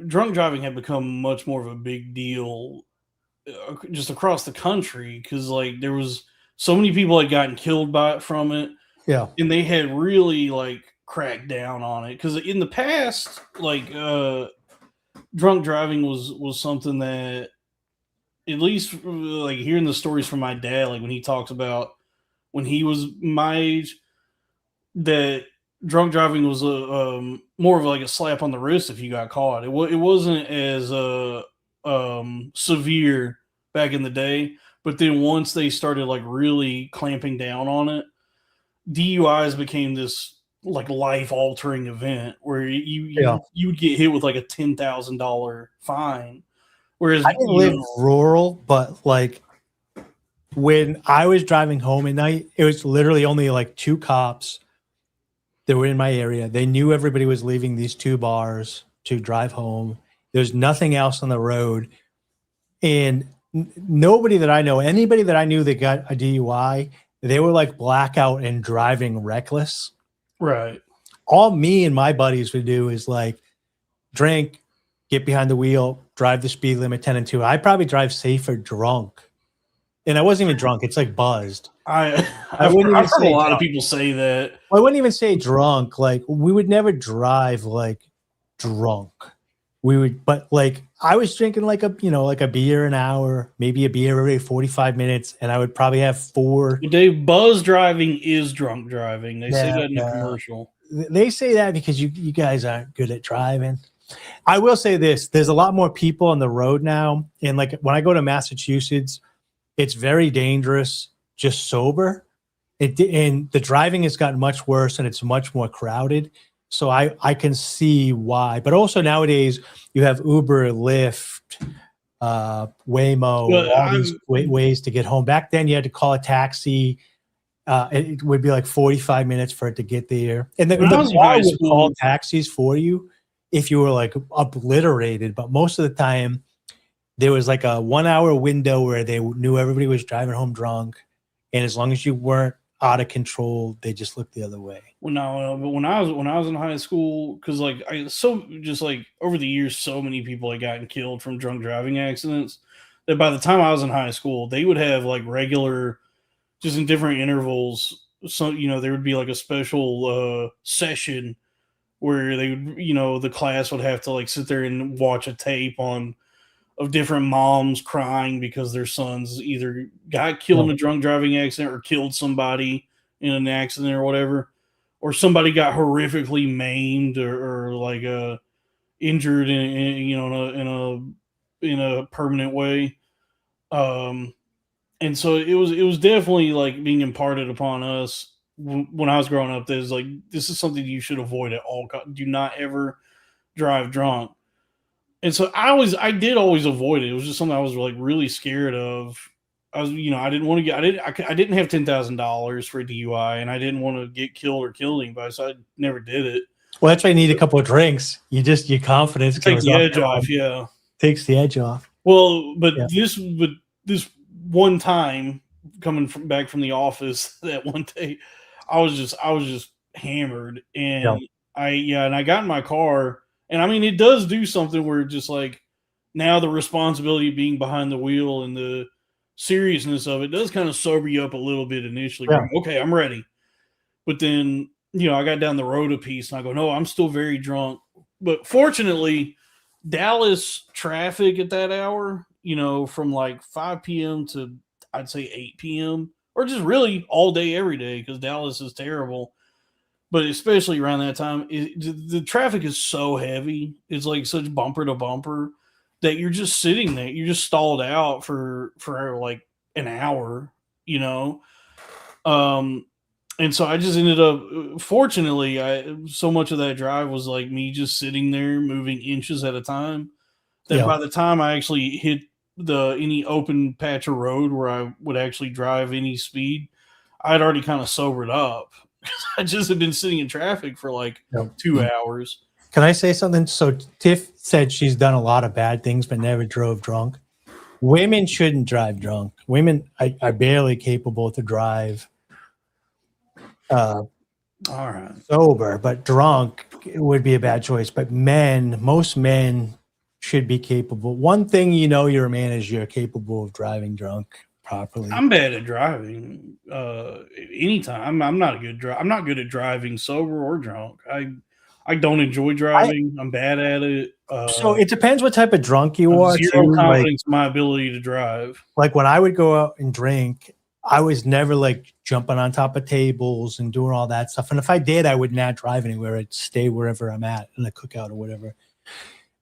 drunk driving had become much more of a big deal just across the country because like there was so many people had gotten killed from it. Yeah. And they had really like cracked down on it because in the past, like drunk driving was something that at least like hearing the stories from my dad, like when he talks about when he was my age, that drunk driving was more of like a slap on the wrist if you got caught. It wasn't as severe back in the day, but then once they started like really clamping down on it, DUIs became this like life altering event where you would get hit with like a $10,000 fine. Whereas I didn't live rural, but like when I was driving home at night, it was literally only like 2 cops that were in my area. They knew everybody was leaving these 2 bars to drive home. There's nothing else on the road. And nobody that I know, anybody that I knew that got a DUI, they were like blackout and driving reckless. Right. All me and my buddies would do is like drink, get behind the wheel, drive the speed limit 10 and 2. I probably drive safer drunk. And I wasn't even drunk. It's like buzzed. I've heard a lot of people say that. I wouldn't even say drunk. Like we would never drive like drunk. We would, but like I was drinking like a beer an hour, maybe a beer every 45 minutes, and I would probably have 4. Dave, buzz driving is drunk driving. They say that in the commercial. They say that because you guys aren't good at driving. I will say this: there's a lot more people on the road now, and like when I go to Massachusetts, it's very dangerous just sober. And the driving has gotten much worse, and it's much more crowded. So I can see why. But also nowadays you have Uber, Lyft, Waymo, all these ways to get home. Back then you had to call a taxi. It would be like 45 minutes for it to get there. And the bar would call taxis for you if you were like obliterated. But most of the time there was like a 1 hour window where they knew everybody was driving home drunk. And as long as you weren't out of control, they just look the other way. Well, no, but when I was in high school, because like just like over the years, so many people had gotten killed from drunk driving accidents that by the time I was in high school, they would have like regular, just in different intervals. So there would be like a special session where they would, the class would have to like sit there and watch a tape of different moms crying because their sons either got killed in a drunk driving accident or killed somebody in an accident or whatever, or somebody got horrifically maimed or like injured in a permanent way. And so it was definitely like being imparted upon us when I was growing up. There's like, this is something you should avoid at all costs. Do not ever drive drunk. And so I did always avoid it. It was just something I was like really scared of. I didn't want to get, I didn't have $10,000 for a DUI, and I didn't want to get killed or kill anybody, so I never did it. Well, that's why you need a couple of drinks. Your confidence takes the edge off. Yeah, takes the edge off. Well, but this one time coming back from the office that one day, I was just hammered, and I got in my car. And I mean, it does do something where just like now the responsibility of being behind the wheel and the seriousness of it does kind of sober you up a little bit initially. Yeah. Okay, I'm ready. But then, I got down the road a piece and I go, no, I'm still very drunk. But fortunately, Dallas traffic at that hour, from like 5 p.m. to I'd say 8 p.m. or just really all day, every day, because Dallas is terrible. But especially around that time, the traffic is so heavy. It's like such bumper to bumper that you're just sitting there. You're just stalled out for like an hour, And so I just ended up, fortunately, so much of that drive was like me just sitting there moving inches at a time that by the time I actually hit any open patch of road where I would actually drive any speed, I'd already kind of sobered up. I just had been sitting in traffic for like 2 hours. Can I say something? So Tiff said she's done a lot of bad things, but never drove drunk. Women shouldn't drive drunk. Women are barely capable to drive all right, sober, but drunk would be a bad choice. But most men should be capable. One thing you're a man is you're capable of driving drunk properly. I'm bad at driving. Anytime I'm not good at driving sober or drunk. I don't enjoy driving. I'm bad at it. So it depends what type of drunk you are. Zero confidence in my ability to drive. Like when I would go out and drink, I was never like jumping on top of tables and doing all that stuff. And if I did, I would not drive anywhere. I'd stay wherever I'm at in the cookout or whatever.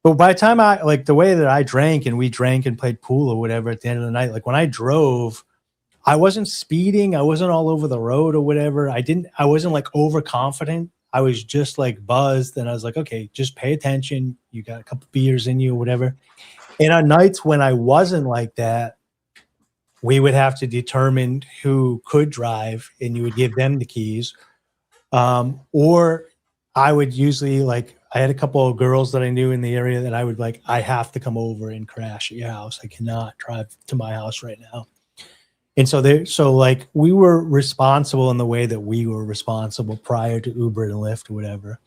But by the time the way that I drank and we drank and played pool or whatever at the end of the night, like when I drove, I wasn't speeding. I wasn't all over the road or whatever. I wasn't like overconfident. I was just like buzzed. And I was like, okay, just pay attention. You got a couple beers in you or whatever. And on nights when I wasn't like that, we would have to determine who could drive and you would give them the keys. Or I would usually I had a couple of girls that I knew in the area that I would I have to come over and crash at your house. I cannot drive to my house right now. And so we were responsible in the way that we were responsible prior to Uber and Lyft or whatever.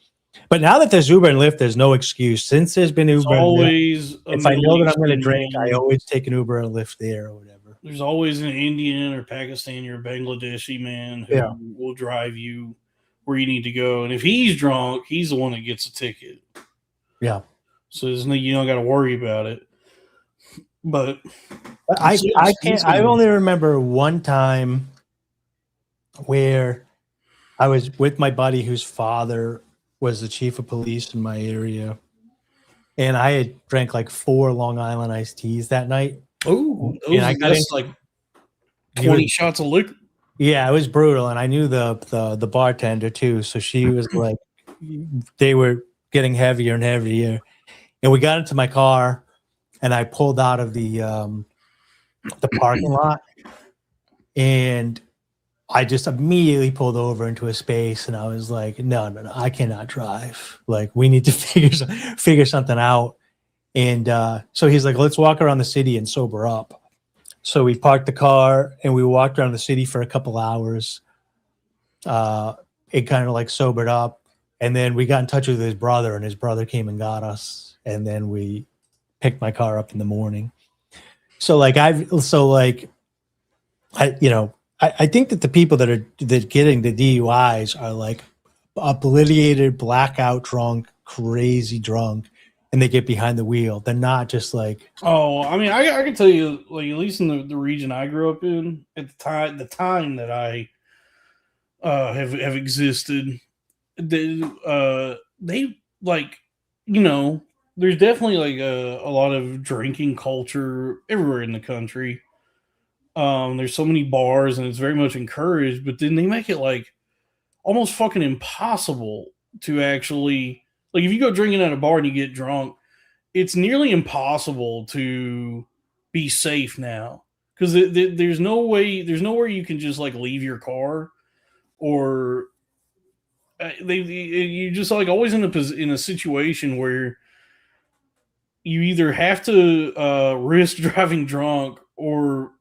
But now that there's Uber and Lyft, there's no excuse. Since there's been Uber and Lyft, if I know that I'm going to drink, I always take an Uber and Lyft there or whatever. There's always an Indian or Pakistani or Bangladeshi man who will drive you where you need to go. And if he's drunk, he's the one that gets a ticket. Yeah. So you don't got to worry about it. But I can't. I only remember one time where I was with my buddy whose father was the chief of police in my area, and I had drank like 4 Long Island iced teas that night. Oh, that's like 20 shots of liquor. Yeah, it was brutal, and I knew the bartender too. So she was like, they were getting heavier and heavier, and we got into my car. And I pulled out of the parking lot, and I just immediately pulled over into a space, and I was like, no, I cannot drive. Like, we need to figure something out. And so he's like, let's walk around the city and sober up. So we parked the car, and we walked around the city for a couple hours. it kind of like sobered up. And then we got in touch with his brother, and his brother came and got us. And then we picked my car up in the morning. So like I think that the people that getting the DUIs are like obliterated, blackout drunk, crazy drunk, and they get behind the wheel. They're not just like. Oh, I mean, I can tell you, like at least in the region I grew up in at the time that I have existed, they like, there's definitely like a lot of drinking culture everywhere in the country. There's so many bars and it's very much encouraged, but then they make it like almost fucking impossible to actually, like, if you go drinking at a bar and you get drunk, it's nearly impossible to be safe now because there's nowhere you can just like leave your car, or you just like always in a situation where you either have to risk driving drunk or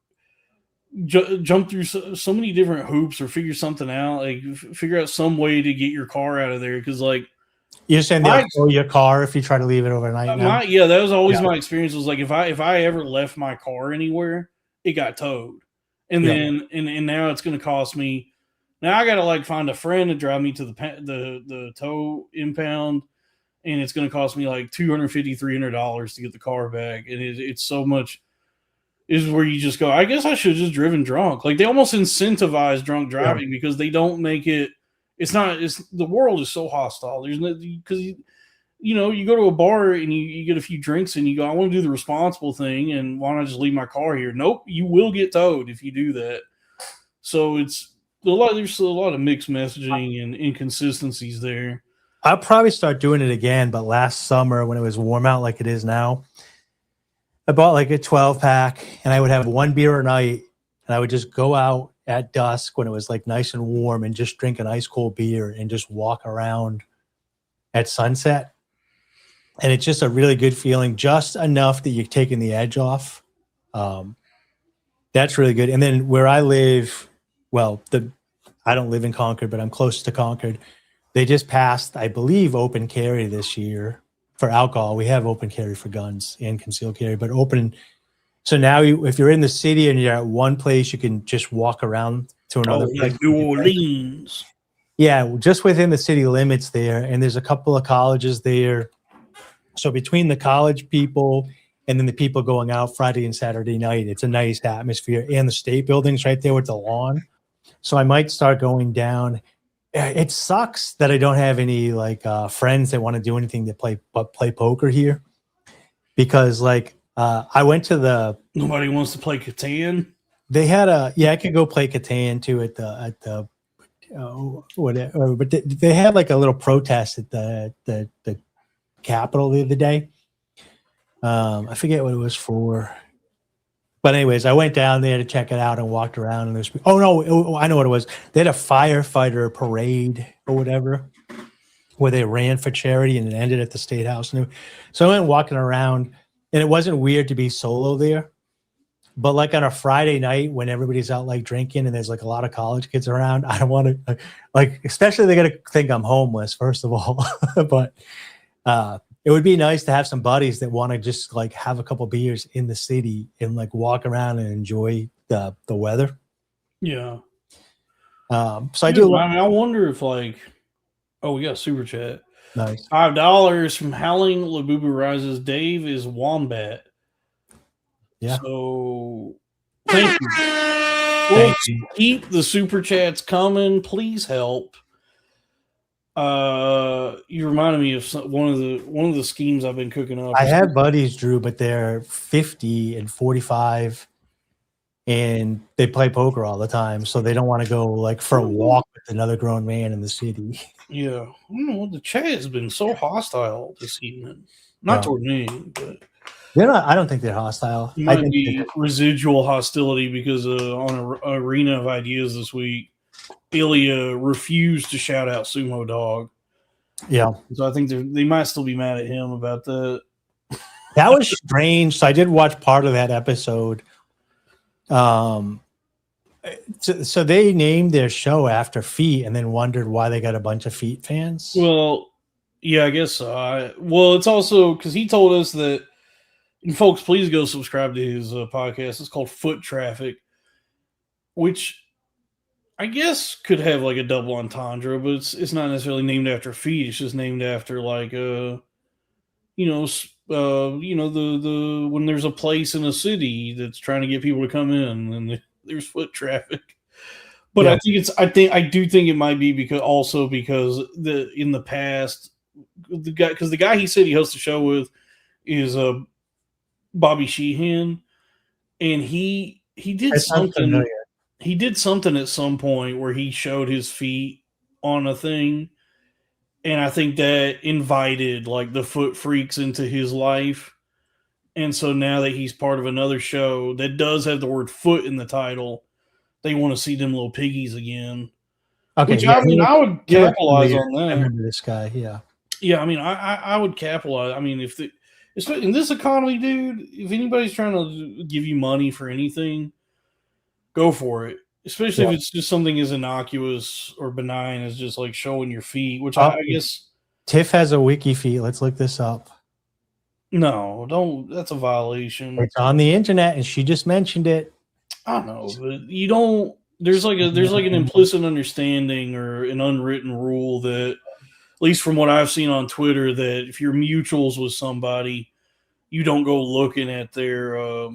jump through so many different hoops or figure something out, like figure out some way to get your car out of there. Because like you're saying they'll tow your car if you try to leave it overnight. That was always my experience. Was like if I ever left my car anywhere, it got towed, and then and now it's going to cost me. Now I got to like find a friend to drive me to the tow impound, and it's going to cost me like $250, $300 to get the car back, and it's so much. Is where you just go, I guess I should have just driven drunk. Like they almost incentivize drunk driving because they don't make it. The world is so hostile. There's no, because you go to a bar and you get a few drinks and you go, I want to do the responsible thing, and why not just leave my car here? Nope, you will get towed if you do that. So there's a lot of mixed messaging and inconsistencies there. I'll probably start doing it again, but last summer when it was warm out like it is now, I bought like a 12-pack, and I would have one beer a night, and I would just go out at dusk when it was like nice and warm and just drink an ice cold beer and just walk around at sunset. And it's just a really good feeling, just enough that you're taking the edge off. That's really good. And then where I live, I don't live in Concord, but I'm close to Concord. They just passed, I believe, open carry this year. For alcohol, we have open carry for guns and concealed carry, but open. So now, if you're in the city and you're at one place, you can just walk around to another place. New Orleans. Yeah, just within the city limits there, and there's a couple of colleges there. So between the college people and then the people going out Friday and Saturday night, it's a nice atmosphere, and the state building's right there with the lawn. So I might start going down. It sucks that I don't have any like friends that want to do anything to play poker here, because like I went to nobody wants to play Catan. They had I could go play Catan too at the whatever, but they had like a little protest at the Capitol the other day. I forget what it was for. But anyways, I went down there to check it out and walked around. And I know what it was. They had a firefighter parade or whatever, where they ran for charity and it ended at the State House. So I went walking around, and it wasn't weird to be solo there. But like on a Friday night when everybody's out like drinking and there's like a lot of college kids around, I don't want to like, especially they're gonna think I'm homeless first of all. But it would be nice to have some buddies that want to just like have a couple beers in the city and like walk around and enjoy the weather. Yeah. So I do. I mean, I wonder if like, we got super chat. Nice. $5 from Howling Labubu Rises. Dave is Wombat. Yeah. So thank you. Keep the super chats coming. Please help. You reminded me of one of the schemes I've been cooking up. I have buddies, Drew, but they're 50 and 45, and they play poker all the time, so they don't want to go like for a walk with another grown man in the city. Yeah, I don't know. The chat has been so hostile this evening. Not toward me, but they're not. I don't think they're hostile. It might be residual hostility because on an Arena of Ideas this week, Ilya refused to shout out Sumo Dog. Yeah. So I think they might still be mad at him about that. That was strange. So I did watch part of that episode. So they named their show after feet, and then wondered why they got a bunch of feet fans. Well, yeah, I guess so. Well, it's also because he told us that. And folks, please go subscribe to his podcast. It's called Foot Traffic, which I guess could have like a double entendre, but it's not necessarily named after feet. It's just named after like the when there's a place in a city that's trying to get people to come in, and there's foot traffic. But yeah. I do think it might be because in the past the guy he said he hosts a show with is Bobby Sheehan, and he did something. He did something at some point where he showed his feet on a thing, and I think that invited like the foot freaks into his life. And so now that he's part of another show that does have the word foot in the title, they want to see them little piggies again. Okay, which, yeah, I would capitalize on that. I remember this guy, yeah. Yeah, I mean, I would capitalize. I mean, in this economy, dude, if anybody's trying to give you money for anything, go for it. Especially if it's just something as innocuous or benign as just like showing your feet, which I guess Tiff has a wiki feet. Let's look this up. No, don't. That's a violation. It's on the internet, and she just mentioned it. I know, but you don't. There's like an implicit understanding or an unwritten rule that, at least from what I've seen on Twitter, that if you're mutuals with somebody, you don't go looking at their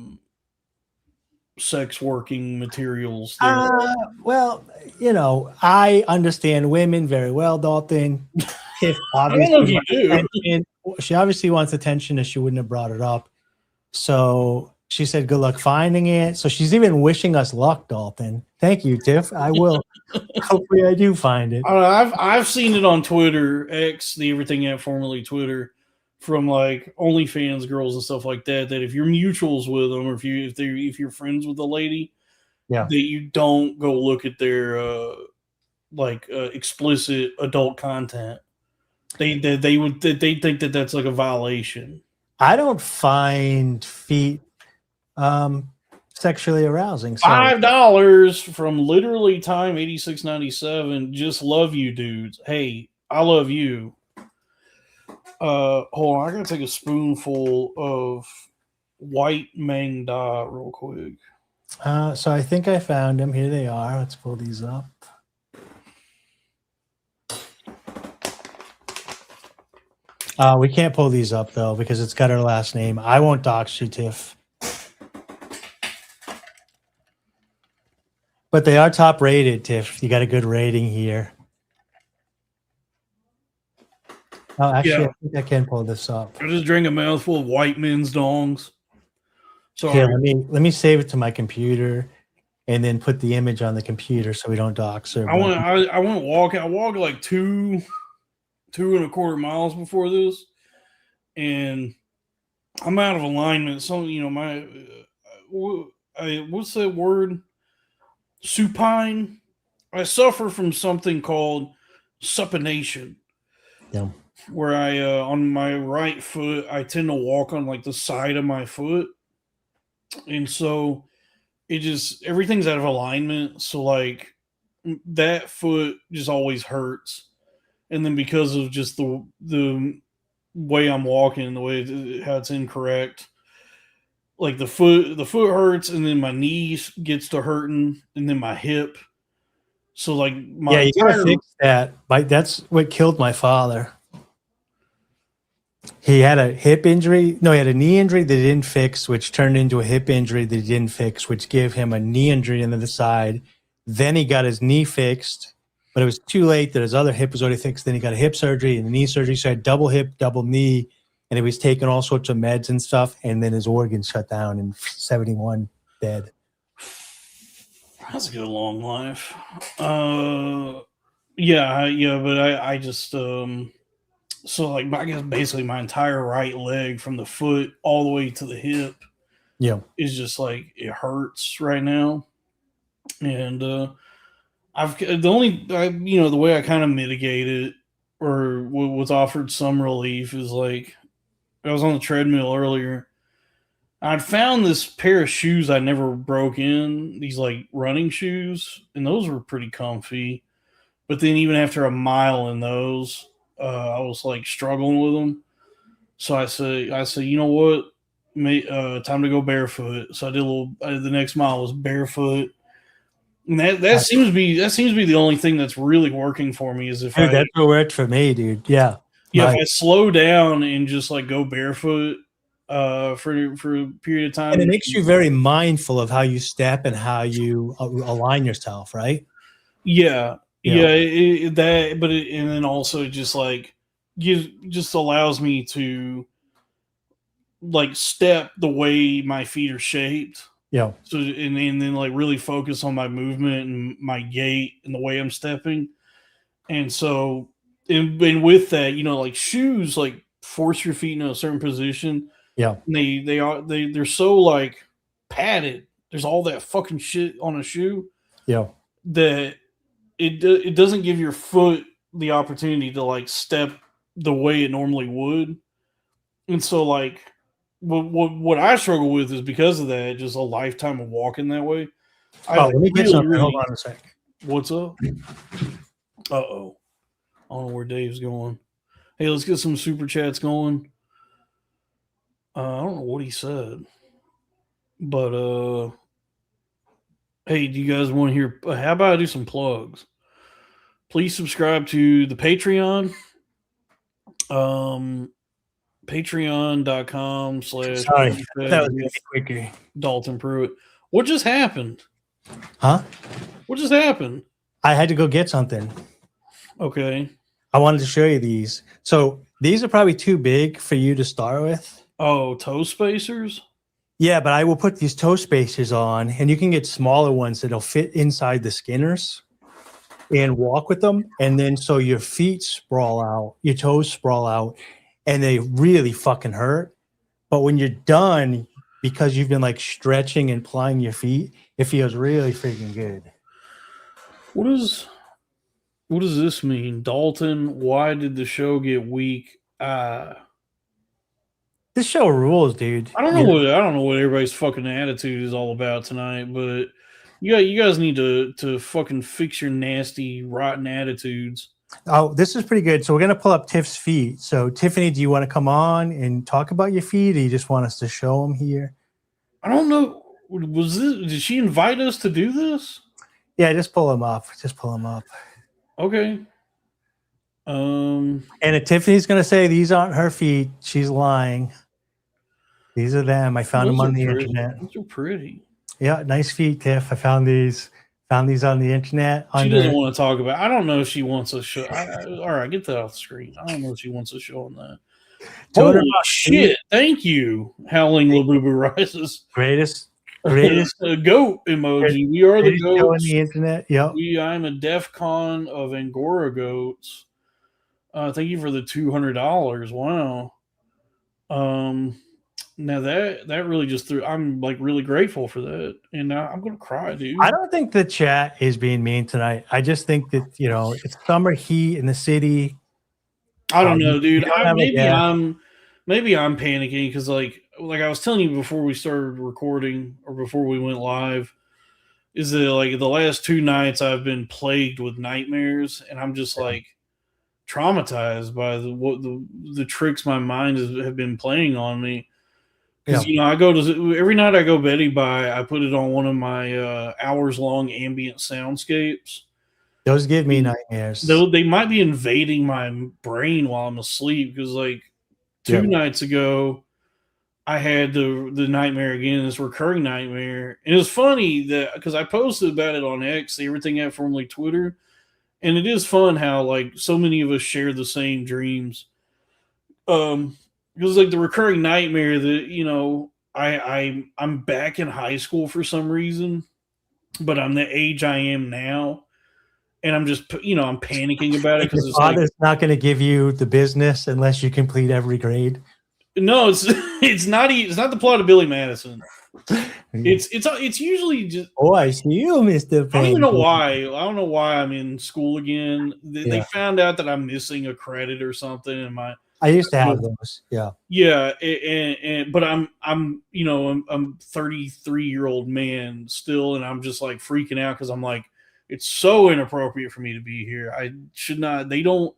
sex working materials. Well, I understand women very well, Dalton. If obviously, I don't know if you do. She obviously wants attention, or she wouldn't have brought it up. So she said, "Good luck finding it." So she's even wishing us luck, Dalton. Thank you, Tiff. I will. Hopefully, I do find it. I've seen it on Twitter, X, the everything app, formerly Twitter, from like OnlyFans girls and stuff like that. That if you're mutuals with them, or if you're friends with a lady, that you don't go look at their explicit adult content. They think that that's like a violation. I don't find feet sexually arousing. So. $5 from literally time 8697. Just love you, dudes. Hey, I love you. Hold on, I gotta take a spoonful of white Mang Da real quick. So I think I found them. Here they are. Let's pull these up. We can't pull these up though because it's got her last name. I won't dox you, Tiff. But they are top rated, Tiff. You got a good rating here. Oh, actually, I think I can pull this up. I just drank a mouthful of white men's dongs. So here, let me save it to my computer, and then put the image on the computer so we don't dox her. I went walking. I walked like 2.25 miles before this, and I'm out of alignment. So what's that word? Supine. I suffer from something called supination. Yeah. Where I on my right foot, I tend to walk on like the side of my foot, and so it just everything's out of alignment. So like that foot just always hurts. And then because of just the way I'm walking, the way how it's incorrect, like the foot hurts, and then my knees gets to hurting, and then my hip. So like you gotta fix that. That's what killed my father. He had a hip injury. No, he had a knee injury that he didn't fix, which turned into a hip injury that he didn't fix, which gave him a knee injury on the other side. Then he got his knee fixed. But it was too late that his other hip was already fixed. Then he got a hip surgery and a knee surgery. So he had double hip, double knee, and he was taking all sorts of meds and stuff. And then his organs shut down in 71, dead. That's a good long life. But I just so like I guess basically my entire right leg from the foot all the way to the hip, is just like it hurts right now, and the way I kind of mitigate it or was offered some relief is like I was on the treadmill earlier I'd found this pair of shoes I never broke in, these like running shoes, and those were pretty comfy. But then even after a mile in those, I was like struggling with them. So I say, you know what? Time to go barefoot. So I did a little. The next mile was barefoot, and that seems to be the only thing that's really working for me. Is if that's what worked for me, dude. Yeah, if I slow down and just like go barefoot for a period of time, and it makes you very mindful of how you step and how you align yourself, right? Yeah. And then also just like just allows me to like step the way my feet are shaped. Yeah. So and then like really focus on my movement and my gait and the way I'm stepping. And so and with that, like shoes like force your feet in a certain position. Yeah. And they're so like padded. There's all that fucking shit on a shoe. Yeah. That it doesn't give your foot the opportunity to like step the way it normally would. And so like what I struggle with is because of that, just a lifetime of walking that way. Let me get something. Hold on a sec. What's up? Uh-oh. I don't know where Dave's going. Hey, let's get some super chats going. I don't know what he said. But hey, do you guys want to hear? How about I do some plugs? Please subscribe to the Patreon. Patreon.com/ Sorry, that was quicker. Dalton Pruitt. What just happened? Huh? What just happened? I had to go get something. Okay. I wanted to show you these. So these are probably too big for you to start with. Oh, toe spacers? Yeah, but I will put these toe spacers on, and you can get smaller ones that'll fit inside the Skinners and walk with them. And then so your feet sprawl out, your toes sprawl out, and they really fucking hurt. But when you're done, because you've been like stretching and plying your feet, it feels really freaking good. What does this mean? Dalton, why did the show get weak? This show rules, dude. I don't know what everybody's fucking attitude is all about tonight, but you guys need to fucking fix your nasty, rotten attitudes. Oh, this is pretty good. So we're gonna pull up Tiff's feet. So Tiffany, do you want to come on and talk about your feet, or you just want us to show them here? I don't know. Did she invite us to do this? Yeah, just pull them up. Okay. And if Tiffany's gonna say these aren't her feet, she's lying. These are them. I found them on the internet. Those are pretty. Yeah, nice feet, Tiff. I found these on the internet. She doesn't want to talk about. I don't know if she wants to show. All right, get that off the screen. I don't know if she wants to show on that. Holy shit! Thank you, Howling Labubu Rises. Greatest goat emoji. We are the goats on the internet. Yep. I'm a DEF CON of Angora goats. Thank you for the $200. Wow. Now that really just threw. I'm like really grateful for that, and I'm gonna cry, dude. I don't think the chat is being mean tonight. I just think that it's summer heat in the city. I don't know, dude. Maybe I'm panicking because like I was telling you before we started recording or before we went live, is that like the last 2 nights I've been plagued with nightmares, and I'm just like traumatized by the tricks my mind have been playing on me. Because I go to every night I go Betty by, I put it on one of my hours long ambient soundscapes. Those give me nightmares. They might be invading my brain while I'm asleep because like 2 nights ago I had the nightmare again, this recurring nightmare. And it was funny that because I posted about it on X, everything at formerly Twitter, and it is fun how like so many of us share the same dreams. Because like the recurring nightmare that I'm back in high school for some reason, but I'm the age I am now, and I'm just I'm panicking about it because your father's not going to give you the business unless you complete every grade. No, it's not the plot of Billy Madison. It's usually just. Oh, I see you, Mr. I don't even know why. I don't know why I'm in school again. They found out that I'm missing a credit or something, and I used to have those. Yeah. Yeah, but I'm 33-year-old man still, and I'm just like freaking out because I'm like, it's so inappropriate for me to be here. I should not. They don't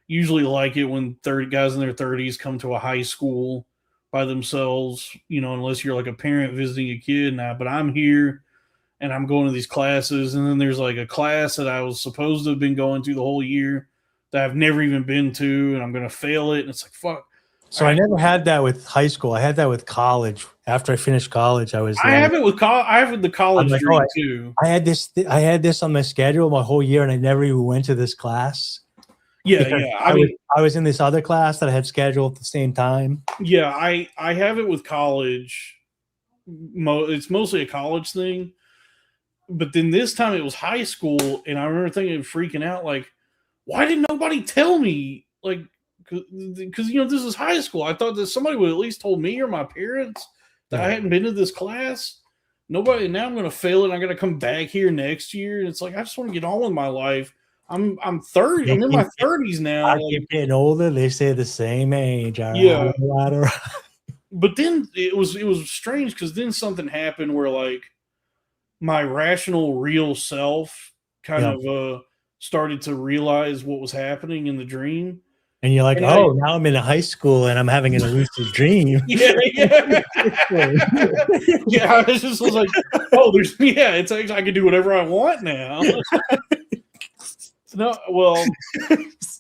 usually like it when 30 guys in their 30s come to a high school by themselves, unless you're like a parent visiting a kid. But I'm here and I'm going to these classes, and then there's like a class that I was supposed to have been going to the whole year that I've never even been to, and I'm going to fail it. And it's like, fuck. So I never had that with high school. I had that with college. After I finished college, I have it with college. I have with the college dream too. I had this on my schedule my whole year, and I never even went to this class. Yeah. I was in this other class that I had scheduled at the same time. Yeah, I have it with college. It's mostly a college thing. But then this time it was high school, and I remember thinking, freaking out, like, why did nobody tell me? Like, because this is high school. I thought that somebody would at least told me or my parents that I hadn't been to this class. Nobody. Now I'm going to fail it. And I'm going to come back here next year. And it's like, I just want to get on with my life. I'm 30. I'm in my 30s now. I keep getting older. They say the same age. Yeah. But then it was strange because then something happened where like my rational, real self kind of started to realize what was happening in the dream. And you're like, now I'm in a high school and I'm having an lucid dream. Yeah. I was like, it's actually, I can do whatever I want now. No, well,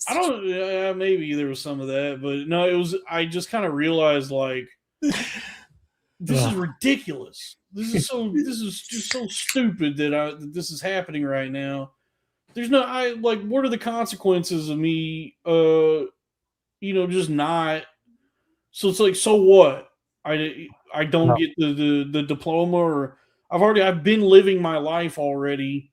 I don't. Maybe there was some of that, but no, it was. I just kind of realized like, this is ridiculous. This is just so stupid that this is happening right now. There's no. What are the consequences of me? Just not. So it's like, so what? I don't get the diploma, or I've been living my life already.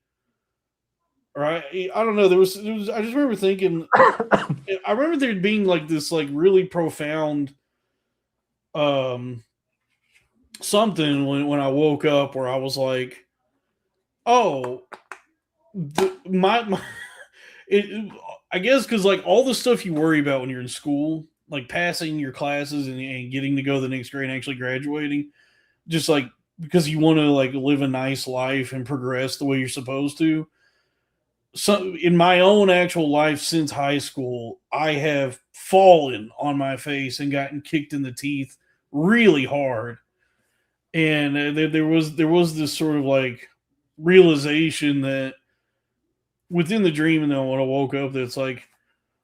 Right, I don't know. There was. I just remember thinking. I remember there being like this, like really profound, something when I woke up where I was like, oh, I guess because like all the stuff you worry about when you're in school, like passing your classes and getting to go to the next grade and actually graduating, just like because you want to like live a nice life and progress the way you're supposed to. So in my own actual life since high school, I have fallen on my face and gotten kicked in the teeth really hard. And there was this sort of like realization that within the dream, and then when I woke up, that's like,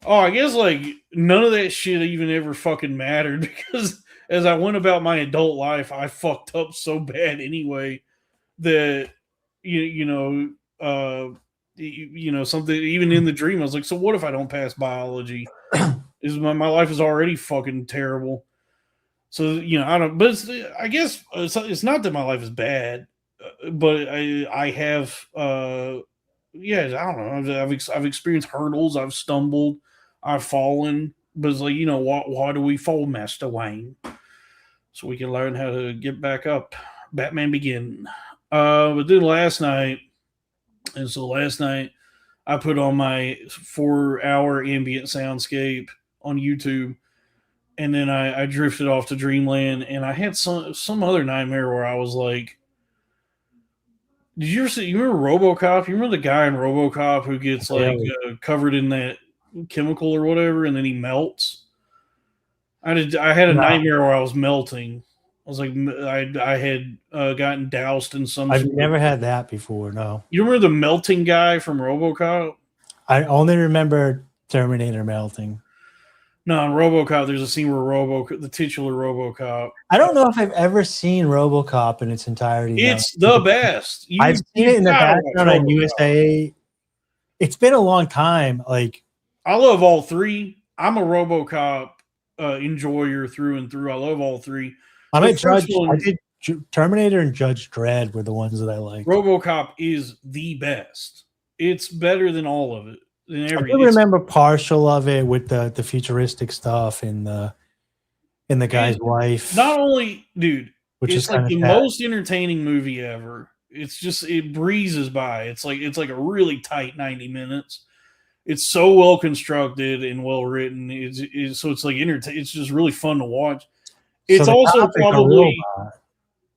oh, I guess like none of that shit even ever fucking mattered, because as I went about my adult life, I fucked up so bad anyway that something even in the dream I was like, so what if I don't pass biology? Is my life is already fucking terrible. So I don't, but I guess it's not that my life is bad, but I have I don't know, I've experienced hurdles, I've stumbled, I've fallen, but it's like, why do we fall, Master Wayne? So we can learn how to get back up. Batman Begin. But then last night I put on my 4-hour ambient soundscape on YouTube, and then I drifted off to dreamland, and I had some other nightmare where I was like, you remember RoboCop? You remember the guy in RoboCop who gets covered in that chemical or whatever, and then he melts? I had a nightmare where I was melting. I was like, I had gotten doused in some. I've never had that before. No. You remember the melting guy from RoboCop? I only remember Terminator melting. No, in RoboCop, there's a scene where the titular RoboCop. I don't know if I've ever seen RoboCop in its entirety. It's the best. I've seen it in the background on USA. It's been a long time. Like, I love all three. I'm a RoboCop enjoyer through and through. I love all three. I did Terminator and Judge Dredd were the ones that I liked. RoboCop is the best. It's better than all of it. I do remember partial of it with the futuristic stuff and the guy's wife. Not only, dude, it's like the most entertaining movie ever. It's just, it breezes by. It's like a really tight 90 minutes. it's so well constructed and well written. So it's like it's just really fun to watch. It's So also probably robot.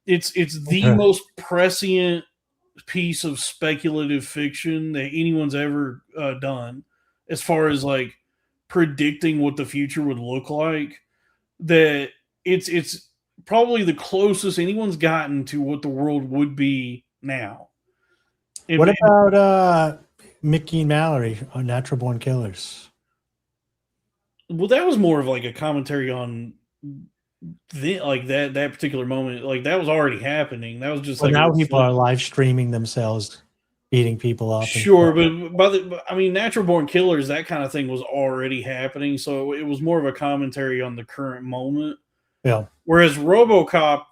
it's the most prescient piece of speculative fiction that anyone's ever done, as far as like predicting what the future would look like. That it's probably the closest anyone's gotten to what the world would be now. What about Mickey and Mallory on Natural Born Killers? Well, that was more of like a commentary on like that particular moment. Like that was already happening. That was just like now people are live streaming themselves beating people up. Sure, but I mean, Natural Born Killers, that kind of thing was already happening, so it was more of a commentary on the current moment. Yeah. Whereas RoboCop,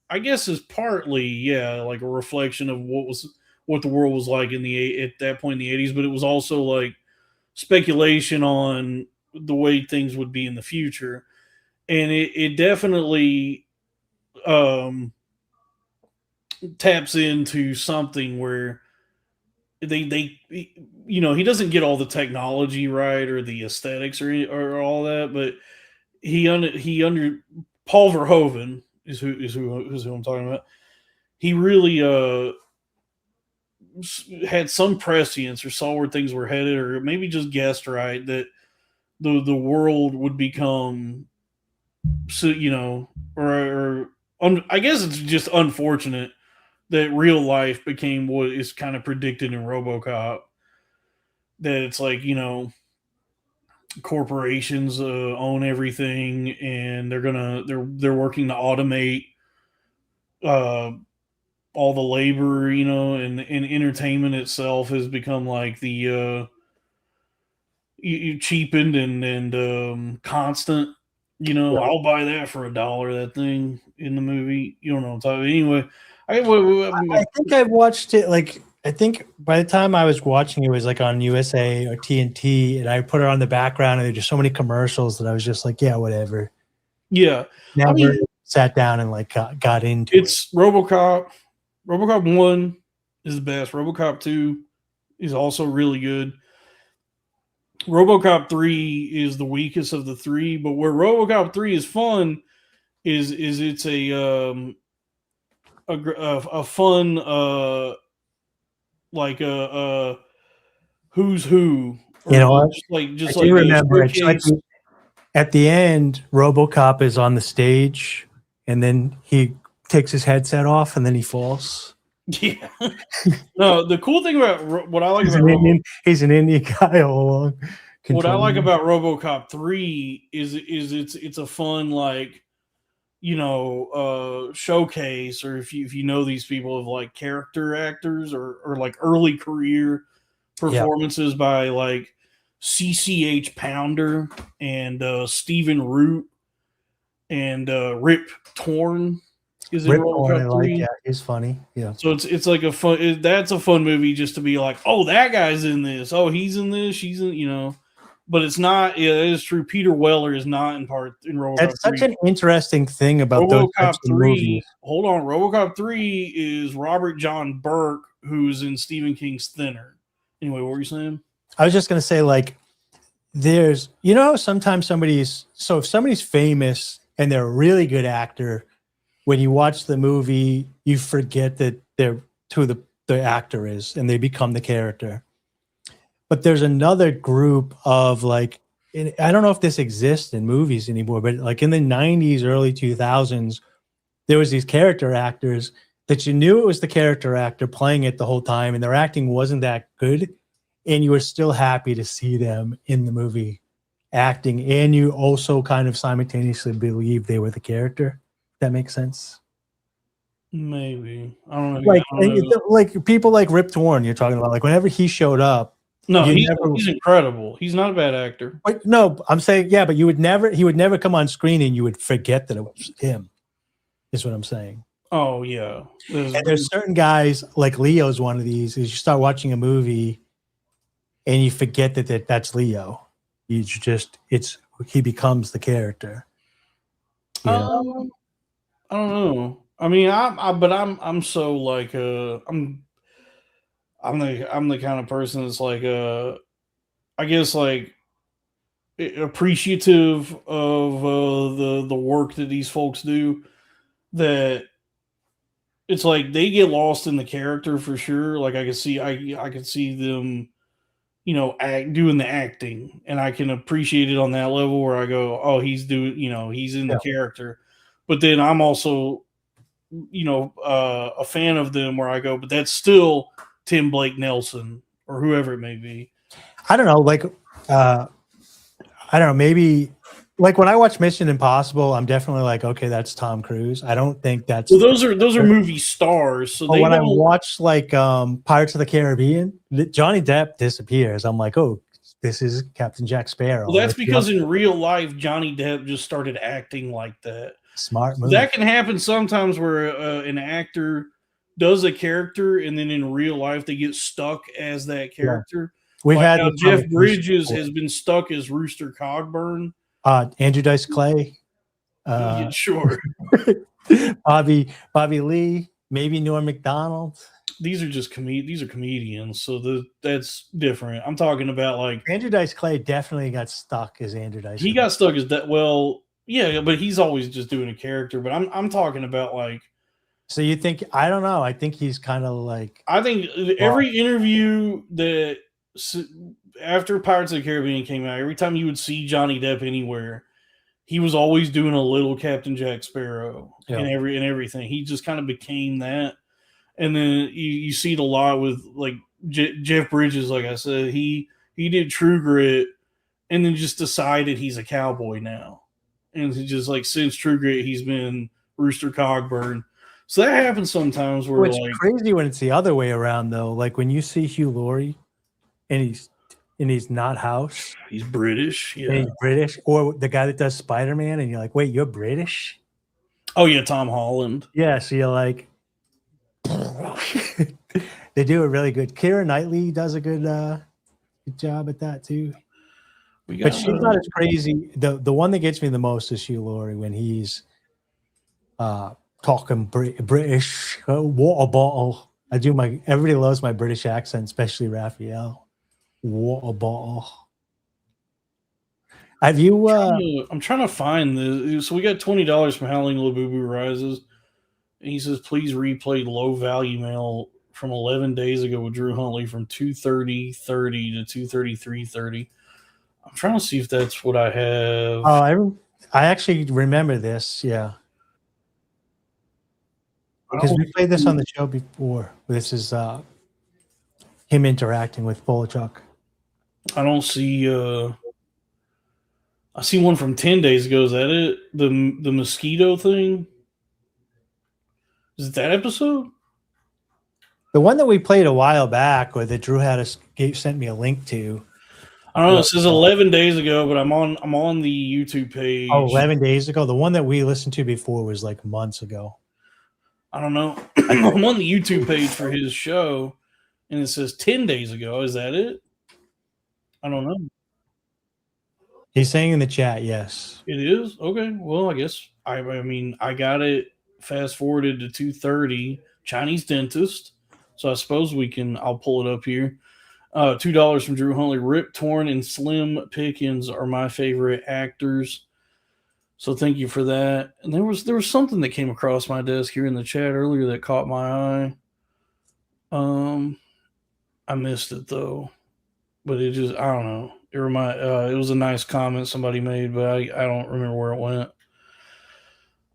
I guess, is partly like a reflection of what the world was like at that point in the 80s, but it was also like speculation on the way things would be in the future, and it definitely taps into something where they he doesn't get all the technology right or the aesthetics or all that, but he under Paul Verhoeven is who I'm talking about. He really had some prescience or saw where things were headed, or maybe just guessed right that the world would become, so I guess it's just unfortunate that real life became what is kind of predicted in RoboCop. That it's like, corporations own everything, and they're working to automate all the labor, and entertainment itself has become like the cheapened and constant. I'll buy that for $1. That thing in the movie, you don't know what I'm talking about. Anyway, I think I watched it. Like, I think by the time I was watching it was like on USA or TNT, and I put it on the background, and there's just so many commercials that I was just like, yeah, whatever. Yeah, never sat down and like got into it. It's RoboCop. RoboCop 1 is the best. RoboCop 2 is also really good. RoboCop 3 is the weakest of the three, but where RoboCop 3 is fun is it's a fun like a who's who. Just I do remember at the end, RoboCop is on the stage, and then he takes his headset off, and then he falls. Yeah. No, the cool thing about what I like he's an Indian guy all along. What I like about RoboCop 3 is it's a fun, like, showcase, or if you know these people, of like character actors or like early career performances by like CCH Pounder and Stephen Root and Rip Torn. Is it RoboCop 3? Yeah, he's funny. Yeah. So it's like that's a fun movie just to be like, oh, that guy's in this. Oh, he's in this. She's in, But it's not. Yeah, it is true. Peter Weller is not in RoboCop. That's such an interesting thing about RoboCop 3. Hold on, RoboCop 3 is Robert John Burke, who's in Stephen King's Thinner. Anyway, what were you saying? I was just gonna say, like, there's, sometimes if somebody's famous and they're a really good actor, when you watch the movie, you forget that they're who the actor is, and they become the character. But there's another group of, like, I don't know if this exists in movies anymore, but like in the 90s, early 2000s, there was these character actors that you knew it was the character actor playing it the whole time, and their acting wasn't that good, and you were still happy to see them in the movie acting, and you also kind of simultaneously believe they were the character. That makes sense. Maybe. I don't know. Like people like Rip Torn, you're talking about. Like, whenever he showed up, no, he's incredible. He's not a bad actor. But no, I'm saying, yeah, but he would never come on screen, and you would forget that it was him. Is what I'm saying. Oh yeah. There's certain guys, like Leo's one of these. Is you start watching a movie, and you forget that that's Leo. He becomes the character. I don't know. I mean, I'm so like I'm the kind of person that's like I guess like appreciative of the work that these folks do. That it's like they get lost in the character for sure. Like I can see them, doing the acting, and I can appreciate it on that level where I go, oh, he's doing, he's in the character. But then I'm also, a fan of them where I go, but that's still Tim Blake Nelson or whoever it may be. I don't know, like, I don't know, maybe like when I watch Mission Impossible, I'm definitely like, okay, that's Tom Cruise. I don't think that's those are movie stars. So when I watch like Pirates of the Caribbean, Johnny Depp disappears. I'm like, oh, this is Captain Jack Sparrow. Well, that's because in real life, Johnny Depp just started acting like that. Smart move. That can happen sometimes where an actor does a character and then in real life they get stuck as that character. We've had Jeff Bridges has been stuck as Rooster Cogburn. Andrew Dice Clay. Sure. Bobby Lee, maybe Norm Macdonald. These are just these are comedians, so that's different. I'm talking about like Andrew Dice Clay definitely got stuck as Andrew Dice. He got stuck as that. Well, yeah, but he's always just doing a character. But I'm talking about like. So you think, I don't know. I think he's kind of like. I think every interview that after Pirates of the Caribbean came out, every time you would see Johnny Depp anywhere, he was always doing a little Captain Jack Sparrow and everything. He just kind of became that. And then you see it a lot with like Jeff Bridges. Like I said, he did True Grit, and then just decided he's a cowboy now. And just like since True Grit, he's been Rooster Cogburn. So that happens sometimes where it's like crazy when it's the other way around though. Like when you see Hugh Laurie and he's not House. He's British. Yeah. He's British. Or the guy that does Spider-Man and you're like, wait, you're British? Oh yeah, Tom Holland. Yeah, so you're like they do a really good. Keira Knightley does a good job at that too. But she's not as crazy. The one that gets me the most is Hugh Laurie when he's talking British water bottle. Everybody loves my British accent, especially Raphael. Water bottle. Have you? I'm trying to find this. So we got $20 from Howling Labubu Rises. And he says, please replay low value mail from 11 days ago with Drew Huntley from 2:30:30 to 2:33:30. I'm trying to see if that's what I have. Oh, I actually remember this. Yeah. Because we played this on the show before. This is him interacting with Polachuk. I don't see. I see one from 10 days ago. Is that it? The mosquito thing? Is it that episode? The one that we played a while back, or that Drew sent me a link to. I don't know. It says 11 days ago, but I'm on the YouTube page. Oh, 11 days ago. The one that we listened to before was like months ago. I don't know. I'm on the YouTube page for his show, and it says 10 days ago. Is that it? I don't know. He's saying in the chat, yes. It is? Okay. Well, I guess I mean I got it fast forwarded to 2:30. Chinese dentist. So I suppose I'll pull it up here. $2 from Drew Huntley. Rip Torn and Slim Pickens are my favorite actors. So thank you for that. And there was something that came across my desk here in the chat earlier that caught my eye. I missed it though. But it just, I don't know. It was a nice comment somebody made, but I don't remember where it went.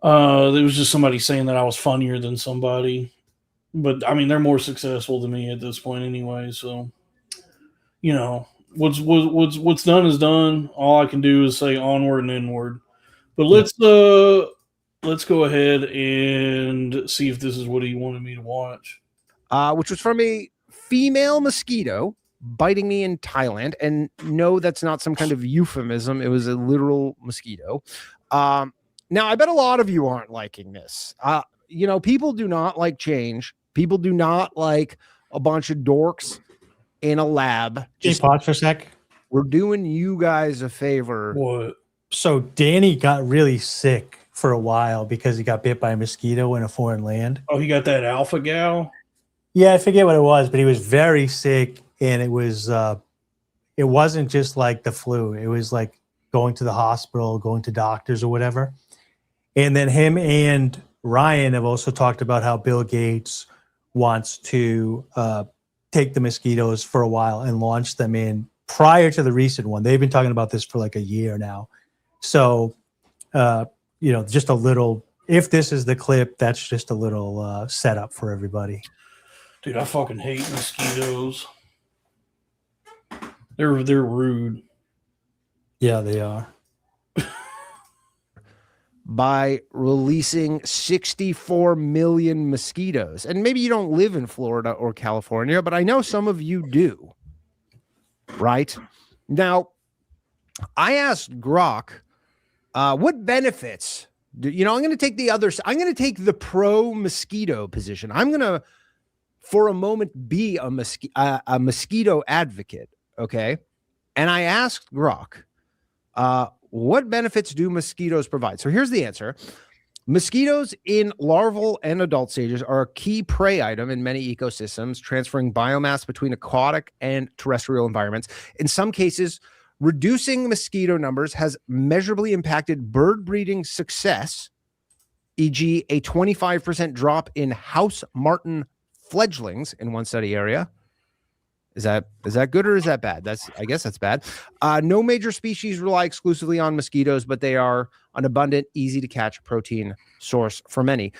There was just somebody saying that I was funnier than somebody. But I mean, they're more successful than me at this point anyway. So, what's done is done. All I can do is say onward and inward. But let's go ahead and see if this is what he wanted me to watch. Which was from a female mosquito biting me in Thailand. And no, that's not some kind of euphemism. It was a literal mosquito. Now, I bet a lot of you aren't liking this. People do not like change. People do not like a bunch of dorks in a lab. Just pause for a sec. We're doing you guys a favor. What? So Danny got really sick for a while because he got bit by a mosquito in a foreign land. Oh, he got that alpha gal? Yeah, I forget what it was, but he was very sick, and it was it wasn't just like the flu. It was like going to the hospital, going to doctors or whatever. And then him and Ryan have also talked about how Bill Gates wants to take the mosquitoes for a while and launch them in prior to the recent one. They've been talking about this for like a year now. So, just a little, if this is the clip, that's just a little setup for everybody. Dude, I fucking hate mosquitoes. They're rude. Yeah, they are. By releasing 64 million mosquitoes. And maybe you don't live in Florida or California, but I know some of you do. Right? Now, I asked Grok, what benefits I'm going to take I'm going to take the pro mosquito position. I'm going to, for a moment, be a mosquito advocate. Okay. And I asked Grok, what benefits do mosquitoes provide? So here's the answer. Mosquitoes in larval and adult stages are a key prey item in many ecosystems, transferring biomass between aquatic and terrestrial environments. In some cases, reducing mosquito numbers has measurably impacted bird breeding success, e.g. a 25% drop in house martin fledglings in one study area. Is that good or is that bad? I guess that's bad. No major species rely exclusively on mosquitoes, but they are an abundant, easy to catch protein source for many.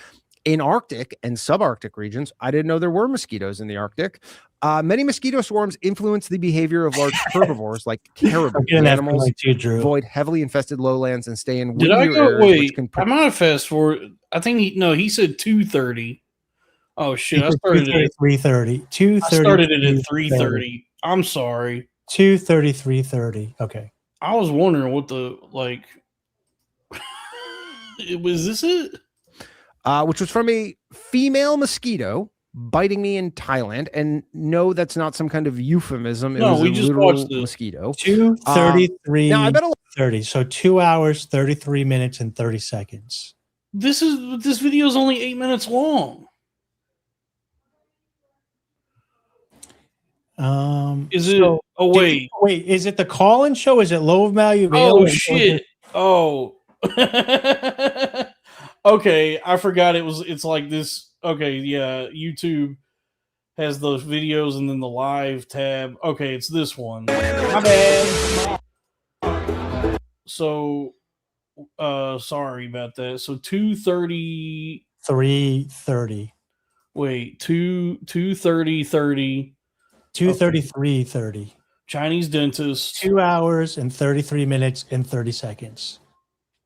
In Arctic and subarctic regions, I didn't know there were mosquitoes in the Arctic. Many mosquito swarms influence the behavior of large herbivores like caribou. Animals avoid heavily infested lowlands and stay in windier areas. Wait, I might have fast forward. I think he said 2:30. Oh shit! I started at 3:30. 2:30. I started it at 3:30. I'm sorry. 2:30, 3:30. Okay. I was wondering what the was this it? Which was from a female mosquito biting me in Thailand, and no, that's not some kind of euphemism. It was we just watched the mosquito. 2:33. Now I bet 30. So 2 hours, 33 minutes, and 30 seconds. This video is only 8 minutes long. Is it? Oh wait, is it the call-in show? Is it low value mail? Oh shit! Oh, okay. I forgot it's like this. Okay, yeah. YouTube has those videos and then the live tab. Okay, it's this one. My bad. So, sorry about that. So 2:30. 3:30. Wait, 2:30. 2:33:30. Chinese dentist. 2 hours and 33 minutes and 30 seconds.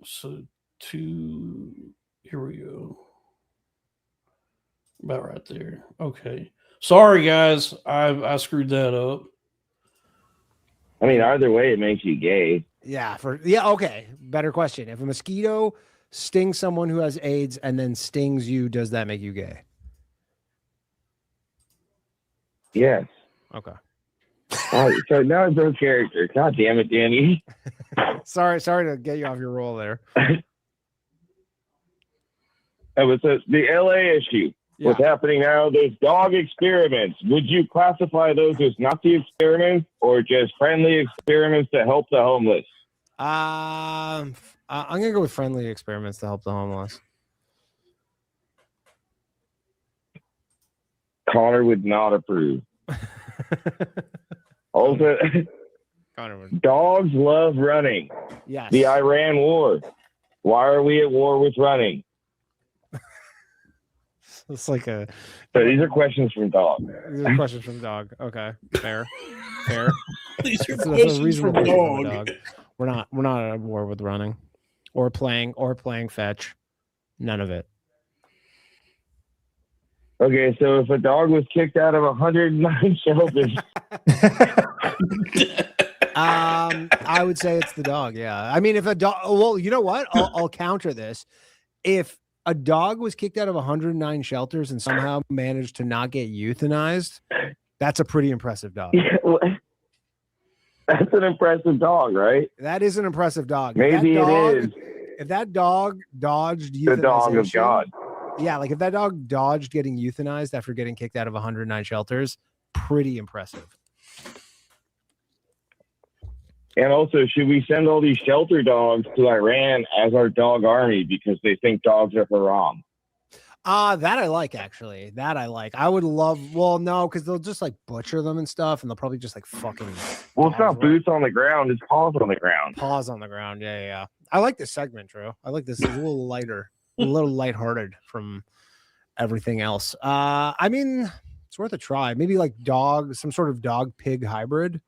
So here we go. About right there. Okay. Sorry guys. I screwed that up. I mean, either way, it makes you gay. Yeah. Okay. Better question. If a mosquito stings someone who has AIDS and then stings you, does that make you gay? Yes. Okay. So now it's no character. God damn it, Danny. Sorry to get you off your roll there. The LA issue. Yeah. What's happening now? There's dog experiments. Would you classify those as Nazi experiments or just friendly experiments to help the homeless? I'm gonna go with friendly experiments to help the homeless. Connor would not approve. Also, dogs love running. Yes. The Iran war. Why are we at war with running? It's like So these are questions from dog. These are questions from dog. Okay, fair. These are questions from dog. We're not at war with running, or playing fetch. None of it. Okay, so if a dog was kicked out of 109 shelters, I would say it's the dog. Yeah, I mean, if a dog, well, you know what? I'll counter this. If a dog was kicked out of 109 shelters and somehow managed to not get euthanized, that's a pretty impressive dog. Yeah, well, that's an impressive dog, right? That is an impressive dog. Maybe it is. If that dog dodged the dog of God. Yeah, like if that dog dodged getting euthanized after getting kicked out of 109 shelters, pretty impressive. And also, should we send all these shelter dogs to Iran as our dog army because they think dogs are haram? That I like, actually. That I like. I would love, well, no, because they'll just like butcher them and stuff, and they'll probably just like fucking. Well, it's not boots on the ground, it's paws on the ground. Paws on the ground. Yeah. I like this segment, Drew. I like this. It's a little lighter, a little lighthearted from everything else. I mean, it's worth a try. Maybe like some sort of dog pig hybrid.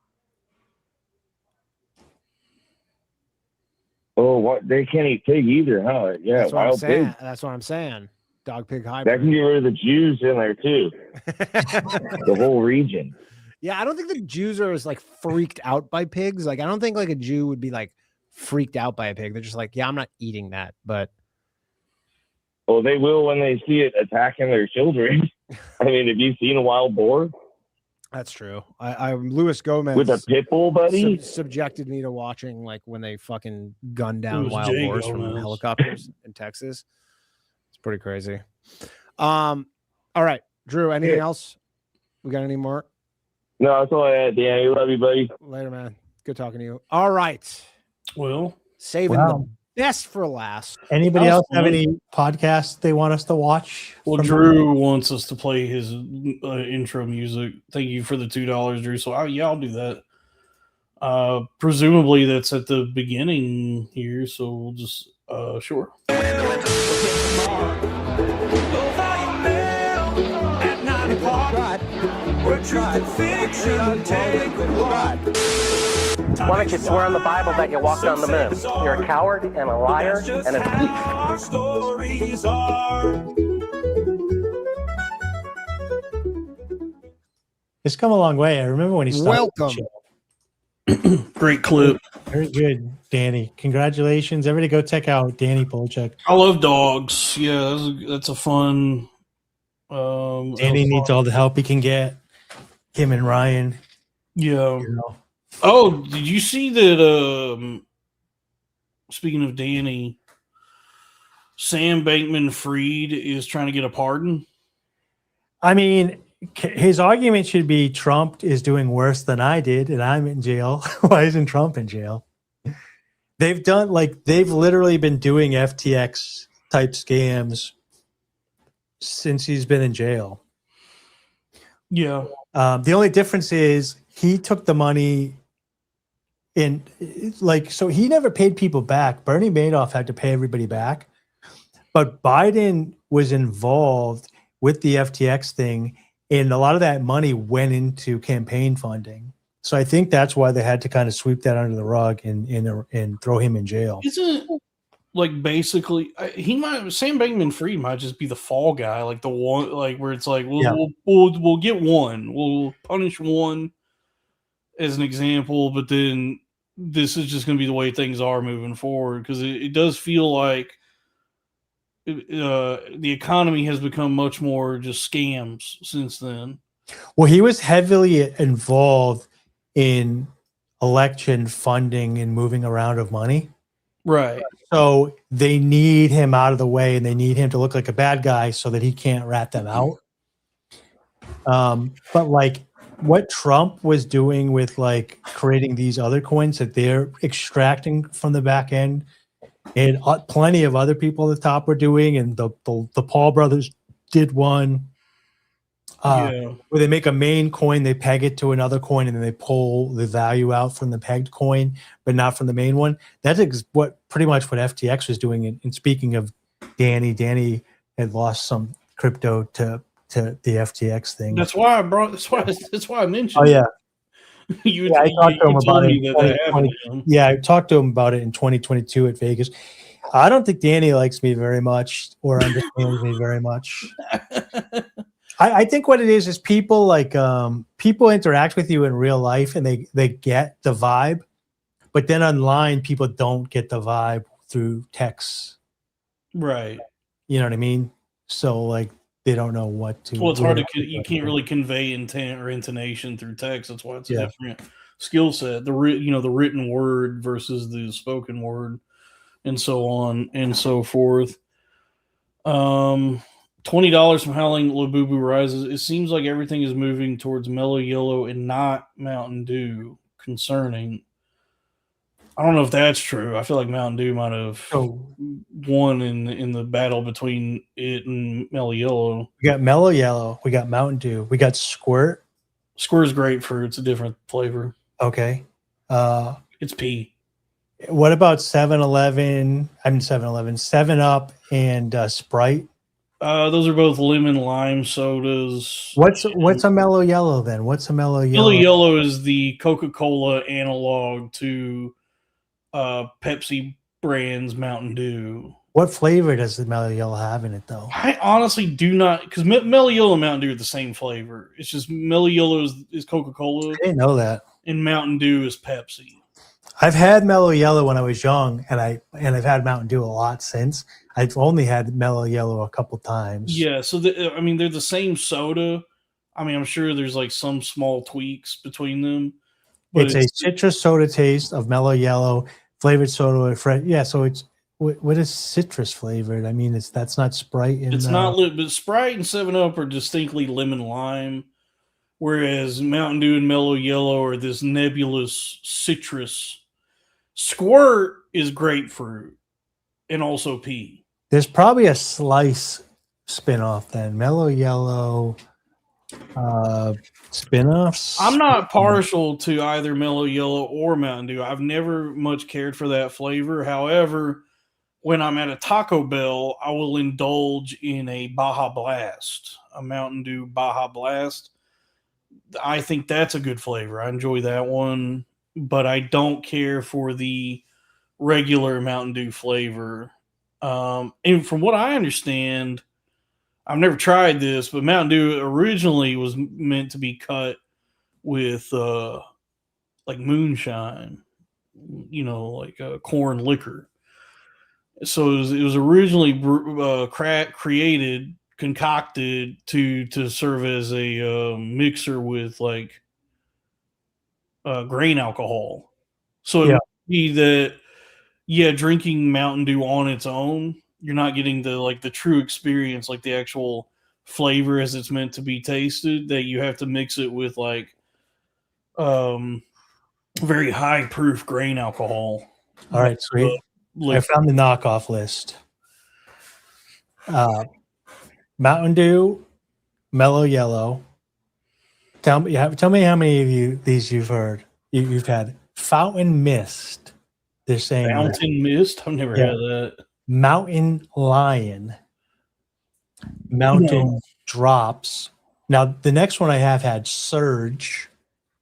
Oh, what? They can't eat pig either, huh? Yeah, That's what I'm wild saying. pig. That's what I'm saying. Dog pig That hybrid. can get rid of the Jews in there too. The whole region. Yeah, I don't think the Jews are as like freaked out by pigs. Like, I don't think like a Jew would be like freaked out by a pig. They're just like, yeah, I'm not eating that. But Well, they will when they see it attacking their children. I mean, have you seen a wild boar that's true. I Luis Gomez with a pit bull, buddy? subjected me to watching like when they fucking gun down was wild Jay boars from Gomez. helicopters in Texas. It's pretty crazy. All right, Drew. Anything else? We got any more? No, that's all I had, Dan. Love you, buddy. Later, man. Good talking to you. All right. Well, Saving Wow. the best for last. Anybody That was else have fun. any podcasts they want us to watch? well, from- Drew wants us to play his intro music. Thank you for the $2, Drew. So I'll do that. Presumably that's at the beginning here. So we'll just sure. Why don't you swear on the Bible that you walked on the moon? You're a coward and a liar and a thief. It's come a long way. I remember when he started. the Welcome. show. Great clip. Very good, Danny. Congratulations. Everybody go check out Danny Polchuk. I love dogs. Yeah, that's a fun. Danny needs all the help he can get. Him and Ryan. Yeah. You know. Oh, did you see that? Speaking of Danny, Sam Bankman-Fried is trying to get a pardon. I mean, his argument should be Trump is doing worse than I did, and I'm in jail. Why isn't Trump in jail? They've literally been doing FTX type scams since he's been in jail. Yeah. The only difference is he took the money in, so he never paid people back. Bernie Madoff had to pay everybody back, but Biden was involved with the FTX thing, and a lot of that money went into campaign funding. So I think that's why they had to kind of sweep that under the rug and throw him in jail. Isn't like basically Sam Bankman-Fried might just be the fall guy, like the one, like where it's like we'll get one, we'll punish one as an example, but then this is just going to be the way things are moving forward, because it does feel like the economy has become much more just scams since then. Well, he was heavily involved in election funding and moving around of money. Right. So they need him out of the way, and they need him to look like a bad guy so that he can't rat them out. But like what Trump was doing with like creating these other coins that they're extracting from the back end, and plenty of other people at the top were doing, and the Paul brothers did one. Where they make a main coin, they peg it to another coin, and then they pull the value out from the pegged coin, but not from the main one. That's pretty much what FTX was doing. And speaking of Danny had lost some crypto to the FTX thing. That's why I mentioned. Oh yeah. I talked to him about it. I talked to him about it in 2022 at Vegas. I don't think Danny likes me very much or understands me very much. I think what it is people people interact with you in real life and they get the vibe, but then online people don't get the vibe through text. Right. You know what I mean? So like they don't know what to. Well, it's hard to you can't really convey intent or intonation through text. That's why it's a different skill set. The written word versus the spoken word, and so on and so forth. $20 from Howling Labubu Rises. It seems like everything is moving towards Mellow Yellow and not Mountain Dew. Concerning. I don't know if that's true. I feel like Mountain Dew might have won in the battle between it and Mellow Yellow. We got Mellow Yellow. We got Mountain Dew. We got Squirt. Squirt's grapefruit. It's a different flavor. Okay. It's pea. What about 7-Eleven? I mean 7-Eleven, 7-Up, and Sprite. Those are both lemon lime sodas. What's a Mellow Yellow then? What's a Mellow Yellow? Mellow Yellow is the Coca-Cola analog to Pepsi brand's Mountain Dew. What flavor does the Mellow Yellow have in it, though? I honestly do not, because Mellow Yellow and Mountain Dew are the same flavor. It's just Mellow Yellow is Coca-Cola. I didn't know that. And Mountain Dew is Pepsi. I've had Mellow Yellow when I was young, and I've had Mountain Dew a lot since. I've only had Mellow Yellow a couple times. Yeah, so they're the same soda. I mean, I'm sure there's like some small tweaks between them. But It's a citrus soda taste of Mellow Yellow, flavored soda with fresh. Yeah, so it's what is citrus flavored? I mean, that's not Sprite. It's not, but Sprite and 7-Up are distinctly lemon lime, whereas Mountain Dew and Mellow Yellow are this nebulous citrus. Squirt is grapefruit and also pea. There's probably a Slice spinoff then. Mellow Yellow spinoffs. I'm not partial to either Mellow Yellow or Mountain Dew. I've never much cared for that flavor. However, when I'm at a Taco Bell, I will indulge in a Baja Blast, a Mountain Dew Baja Blast. I think that's a good flavor. I enjoy that one, but I don't care for the regular Mountain Dew flavor. And from what I understand, I've never tried this, but Mountain Dew originally was meant to be cut with like moonshine, like corn liquor. So it was originally concocted to serve as a mixer with like grain alcohol. So it would be that, drinking Mountain Dew on its own, you're not getting the true experience, like the actual flavor as it's meant to be tasted, that you have to mix it with like very high proof grain alcohol. All right, sweet. I found the knockoff list. Mountain Dew, Mellow Yellow. Tell me how many of these you've heard. You've had Fountain Mist. They're saying Fountain Mist. I've never had that. Mountain Lion, Mountain Drops. Now the next one I have had Surge,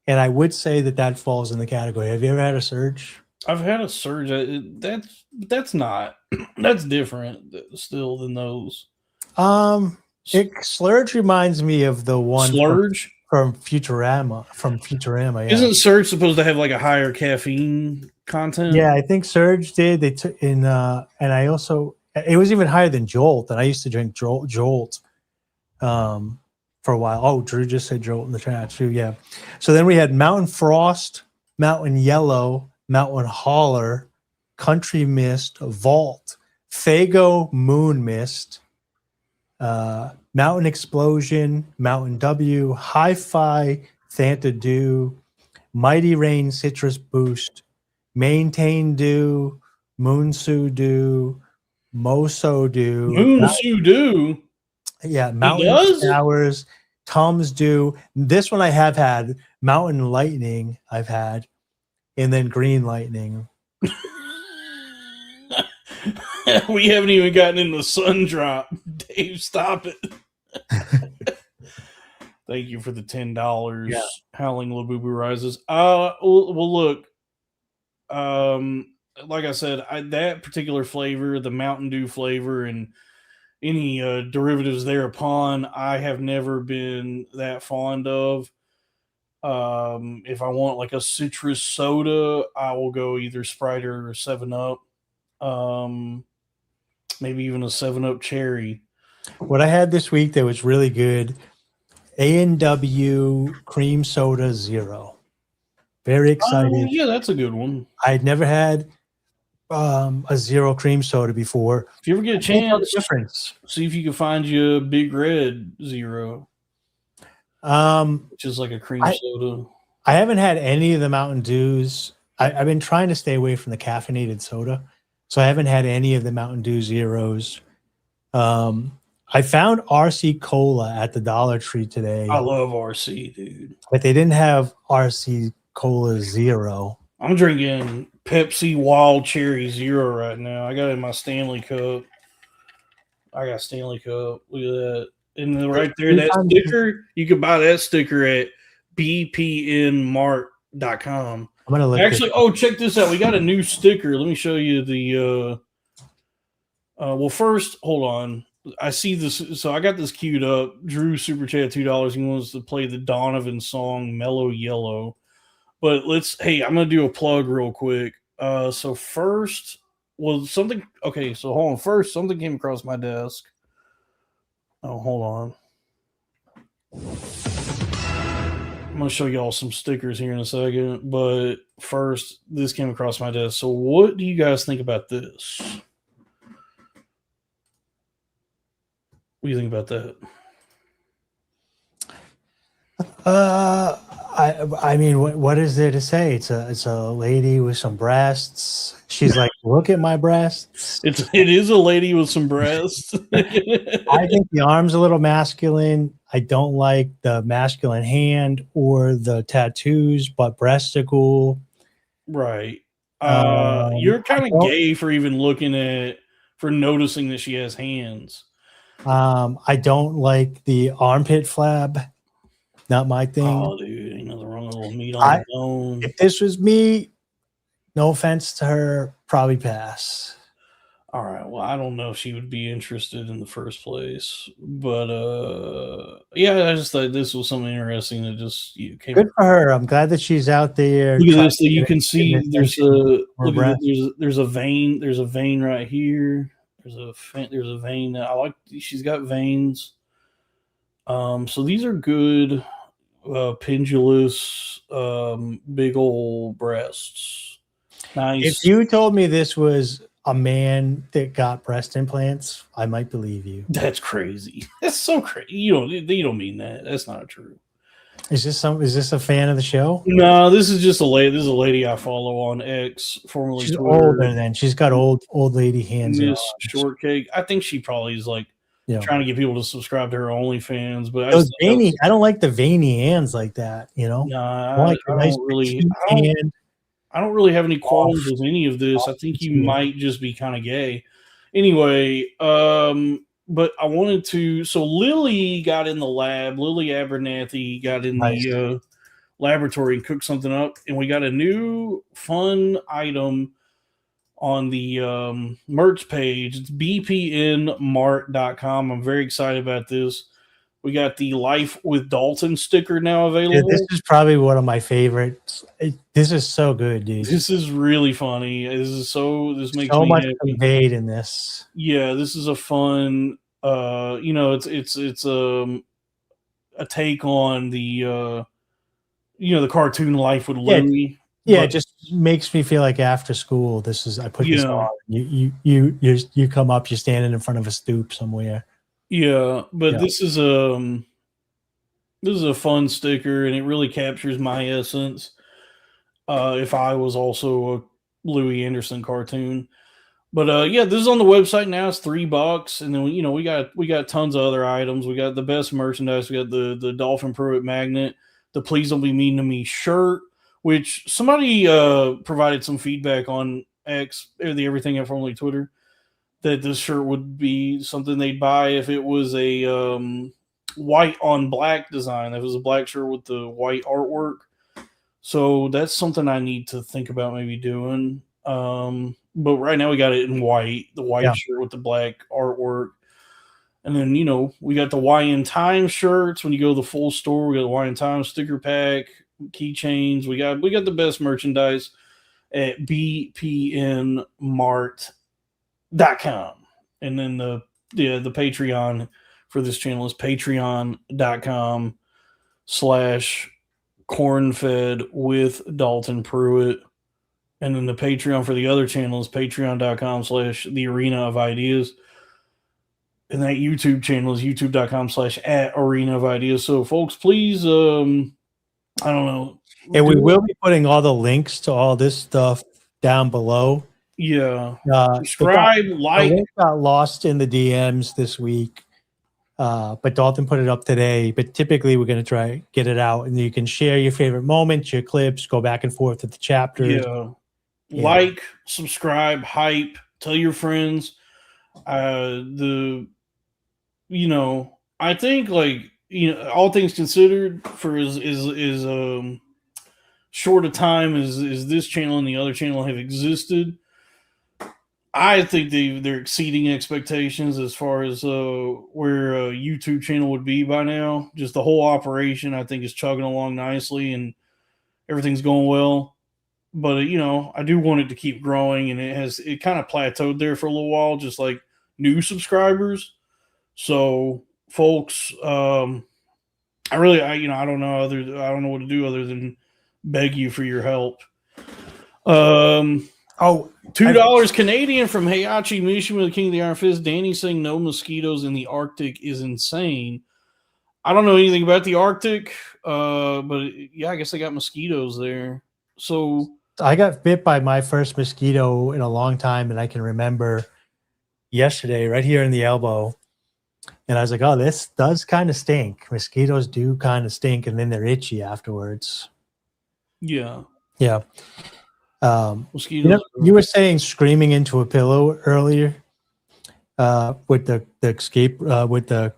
and I would say that falls in the category. Have you ever had a Surge? I've had a Surge. That's not. That's different still than those. Slurge reminds me of the one Slurge from Futurama. Yeah. Isn't Surge supposed to have like a higher caffeine content? Yeah, I think Surge did. They took in, and I also it was even higher than Jolt, and I used to drink Jolt, for a while. Oh, Drew just said Jolt in the chat too. Yeah. So then we had Mountain Frost, Mountain Yellow, Mountain Holler, Country Mist, Vault, Fago Moon Mist, Mountain Explosion, Mountain W, Hi-Fi, Fanta Dew, Mighty Rain Citrus Boost, Maintain Dew, Moonsu Dew, Moso Dew. Moonsu Dew? Yeah, Mountain Showers, Tom's Dew. This one I have had. Mountain Lightning I've had. And then Green Lightning. We haven't even gotten in the sun drop. Dave, stop it. Thank you for the $10. Yeah. Howling Labubu Rises. Well, look. Like I said, that particular flavor, the Mountain Dew flavor, and any derivatives thereupon, I have never been that fond of. If I want like a citrus soda, I will go either Sprite or 7-Up. Maybe even a 7-Up cherry. What I had this week that was really good, A&W Cream Soda Zero. Very excited. Yeah, that's a good one. I'd never had a zero cream soda before. If you ever get a chance, see if you can find you a Big Red Zero. Which is like a cream soda. I haven't had any of the Mountain Dews. I've been trying to stay away from the caffeinated soda, so I haven't had any of the Mountain Dew Zeros. I found RC Cola at the Dollar Tree today. I love RC, dude. But they didn't have RC Cola Zero. I'm drinking Pepsi Wild Cherry Zero right now. I got it in my Stanley Cup. I got Stanley Cup. Look at that. And then right there, that sticker, you can buy that sticker at bpnmart.com. I'm gonna look. Actually, check this out. We got a new sticker. Let me show you the well, first, hold on. I see this. So I got this queued up. Drew Super Chat $2. He wants to play the Donovan song Mellow Yellow. But I'm going to do a plug real quick. So first, something came across my desk. Oh, hold on. I'm going to show y'all some stickers here in a second. But first, this came across my desk. So what do you guys think about this? What do you think about that? I mean, what is there to say? It's a lady with some breasts. She's like, look at my breasts. It is a lady with some breasts. I think the arm's a little masculine. I don't like the masculine hand or the tattoos, but breasts are cool. Right. You're kind of gay for even for noticing that she has hands. I don't like the armpit flab. Not my thing. Oh, dude, ain't nothing wrong with a little meat on the bone. If this was me, no offense to her, probably pass. All right. Well, I don't know if she would be interested in the first place, but yeah, I just thought this was something interesting that just came. Good for her. I'm glad that she's out there. Look at this. So you can see there's a vein. There's a vein right here. There's a vein that I like. She's got veins. So these are good, pendulous, big old breasts. Nice. If you told me this was a man that got breast implants, I might believe you. That's crazy. That's so crazy. You don't mean that. That's not true. Is this a fan of the show? No, this is just a lady. This is a lady I follow on X, formerly She's Twitter. older than she's got old lady hands. Miss Shortcake. I think she probably is like trying to get people to subscribe to her OnlyFans. But I don't like the veiny hands like that. I don't really have any qualms with any of this. I think you might just be kind of gay. Anyway, but I wanted to. So Lily got in the lab. Lily Abernathy got in the laboratory and cooked something up, and we got a new fun item on the merch page. It's bpnmart.com. I'm very excited about this. We got the Life with Dalton sticker now available. Yeah, this is probably one of my favorites. This is so good, dude. This is really funny. This makes so me much happy. conveyed in this. Yeah, this is a fun. It's a take on the the cartoon Life with Louie. Yeah, it just makes me feel like after school. I put this on. You come up. You're standing in front of a stoop somewhere. Yeah, but this is a fun sticker, and it really captures my essence. If I was also a Louis Anderson cartoon, but this is on the website now. It's $3, and then we got tons of other items. We got the best merchandise. We got the Dalton Pruitt magnet, the Please Don't Be Mean to Me shirt, which somebody provided some feedback on X, or the Everything at formerly Twitter, that this shirt would be something they'd buy if it was a white on black design. That was a black shirt with the white artwork. So that's something I need to think about maybe doing. But right now we got it in white, the white shirt with the black artwork. And then, we got the YN Time shirts. When you go to the full store, we got the YN Time sticker pack, keychains. We got the best merchandise at bpnmart.com. And then the Patreon for this channel is patreon.com/cornfed with Dalton Pruitt. And then the Patreon for the other channel is patreon.com/the arena of ideas. And that YouTube channel is youtube.com/@arena of ideas. So folks, please I don't know. And we will be putting all the links to all this stuff down below. Yeah. Subscribe, The link got lost in the DMs this week. But Dalton put it up today. But typically we're going to try to get it out, and you can share your favorite moments, your clips, go back and forth with the chapters. Yeah. Subscribe, hype, tell your friends. I think all things considered, for as short a time as this channel and the other channel have existed, I think they're exceeding expectations as far as where a YouTube channel would be by now. Just the whole operation, I think, is chugging along nicely and everything's going well. But I do want it to keep growing, and it kind of plateaued there for a little while, just like new subscribers. So, folks, I don't know what to do other than beg you for your help. $2 Canadian from Heihachi Mishima, the King of the Iron Fist. Danny saying no mosquitoes in the Arctic is insane. I don't know anything about the Arctic, but yeah, I guess they got mosquitoes there. So I got bit by my first mosquito in a long time, and I can remember yesterday right here in the elbow. And I was like, oh, this does kind of stink. Mosquitoes do kind of stink, and then they're itchy afterwards. Yeah. Yeah. Mosquitoes. You were saying screaming into a pillow earlier with the escape with the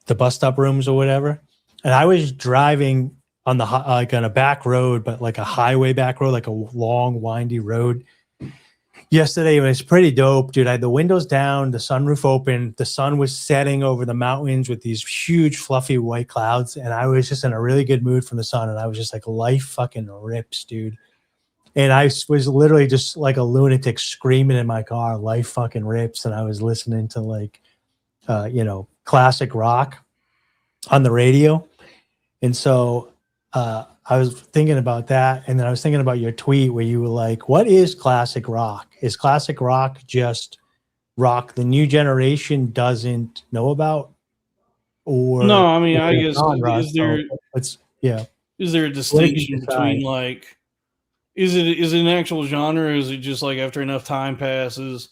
bus stop rooms or whatever. And I was driving on on a back road, but like a highway back road, like a long, windy road. Yesterday, it was pretty dope, dude. I had the windows down, the sunroof open. The sun was setting over the mountains with these huge, fluffy white clouds. And I was just in a really good mood from the sun. And I was just like, life fucking rips, dude. And I was literally just like a lunatic screaming in my car, life fucking rips. And I was listening to classic rock on the radio. And so I was thinking about that. And then I was thinking about your tweet where you were like, what is classic rock? Is classic rock just rock the new generation doesn't know about? Or no, I mean, I guess is there a distinction between like, is it an actual genre, or is it just like after enough time passes,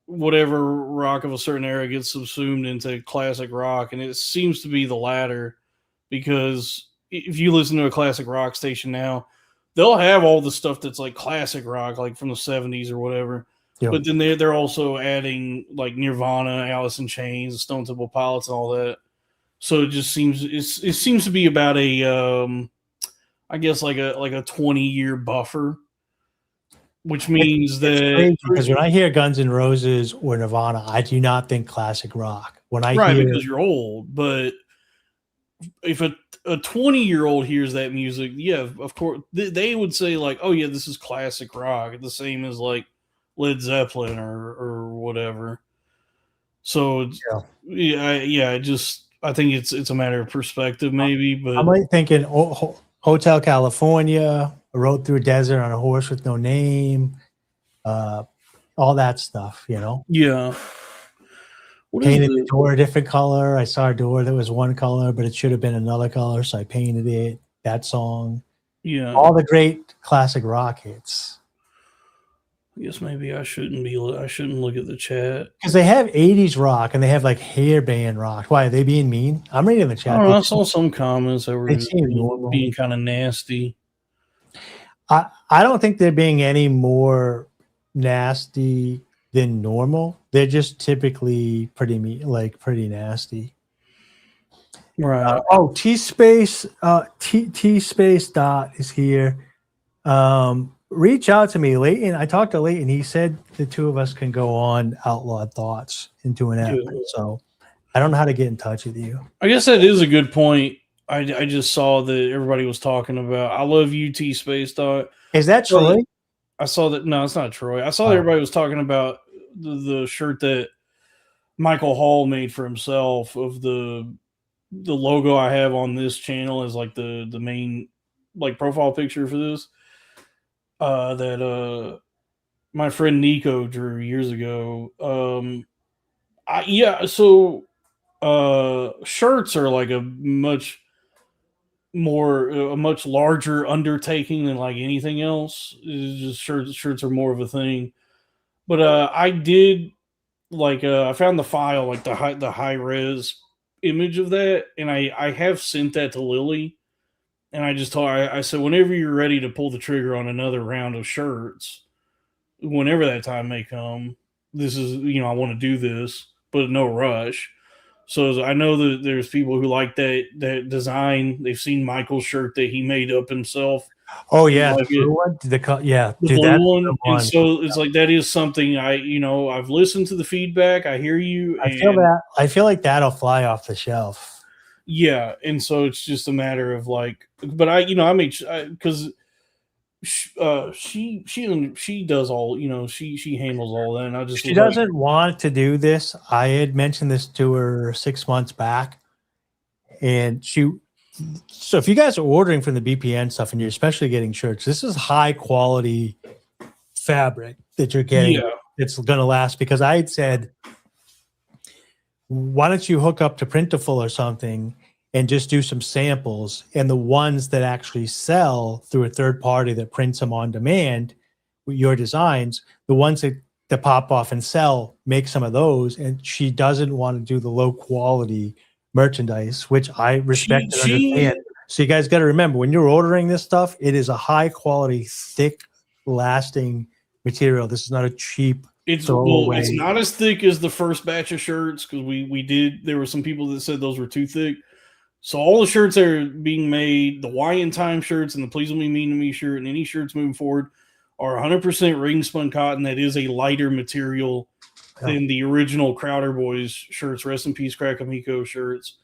whatever rock of a certain era gets subsumed into classic rock? And it seems to be the latter, because if you listen to a classic rock station now, they'll have all the stuff that's like classic rock, like from the 70s or whatever. Yep. But then they're also adding like Nirvana, Alice in Chains, Stone Temple Pilots, and all that. So it just seems it seems to be about a I guess like a 20-year buffer, which means that because when I hear Guns N' Roses or Nirvana, I do not think classic rock. When I hear, because you're old, but if a 20-year-old hears that music, yeah, of course they would say like, oh yeah, this is classic rock, the same as like Led Zeppelin or whatever. So I think it's a matter of perspective, maybe. But I'm like thinking Hotel California, Rode Through a Desert on a Horse with No Name, all that stuff, Yeah. Painted the door a different color. I saw a door that was one color, but it should have been another color, so I painted it. That song. Yeah. All the great classic rock hits. I guess maybe I shouldn't look at the chat. Because they have 80s rock and they have like hair band rock. Why are they being mean? I'm reading the chat. I saw some comments that were being kind of nasty. I don't think they're being any more nasty than normal. They're just typically pretty nasty. Right. T space dot is here. Reach out to me, Leighton. I talked to Leighton. He said the two of us can go on Outlawed Thoughts and do an episode. So I don't know how to get in touch with you. I guess that is a good point. I just saw that everybody was talking about. I love UT Space Dot. Is that Troy? I saw that. No, it's not Troy. I saw that everybody was talking about the shirt that Michael Hall made for himself of the logo I have on this channel as like the main like profile picture for this. That my friend Nico drew years ago. So shirts are like a much a much larger undertaking than like anything else. It's just shirts are more of a thing. But I did like I found the file, like the high res image of that, and I have sent that to Lily, and I just told her, I said, whenever you're ready to pull the trigger on another round of shirts, whenever that time may come, this is, I want to do this, but no rush. So I know that there's people who like that design. They've seen Michael's shirt that he made up himself. Oh yeah, like the blue one. The blue one. And so it's like that is something I've listened to the feedback. I hear you. I feel like that'll fly off the shelf. Yeah, and so it's just a matter of like, but I make because she does all, she handles all that, and I just she doesn't want to do this. I had mentioned this to her 6 months back, and so if you guys are ordering from the BPN stuff and you're especially getting shirts, this is high quality fabric that you're getting. Yeah. It's going to last, because I had said, why don't you hook up to Printful or something and just do some samples, and the ones that actually sell through a third party that prints them on demand with your designs, the ones that pop off and sell, make some of those. And she doesn't want to do the low quality merchandise, which I respect and understand. So you guys got to remember, when you're ordering this stuff, it is a high quality, thick, lasting material. This is not a cheap. It's not as thick as the first batch of shirts, because there were some people that said those were too thick. So all the shirts that are being made, the Why in Time shirts and the Please Don't Be Mean to Me shirt, and any shirts moving forward, are 100% ring spun cotton. That is a lighter material than the original Crowder Boys shirts. Rest in peace, Crack Amico shirts.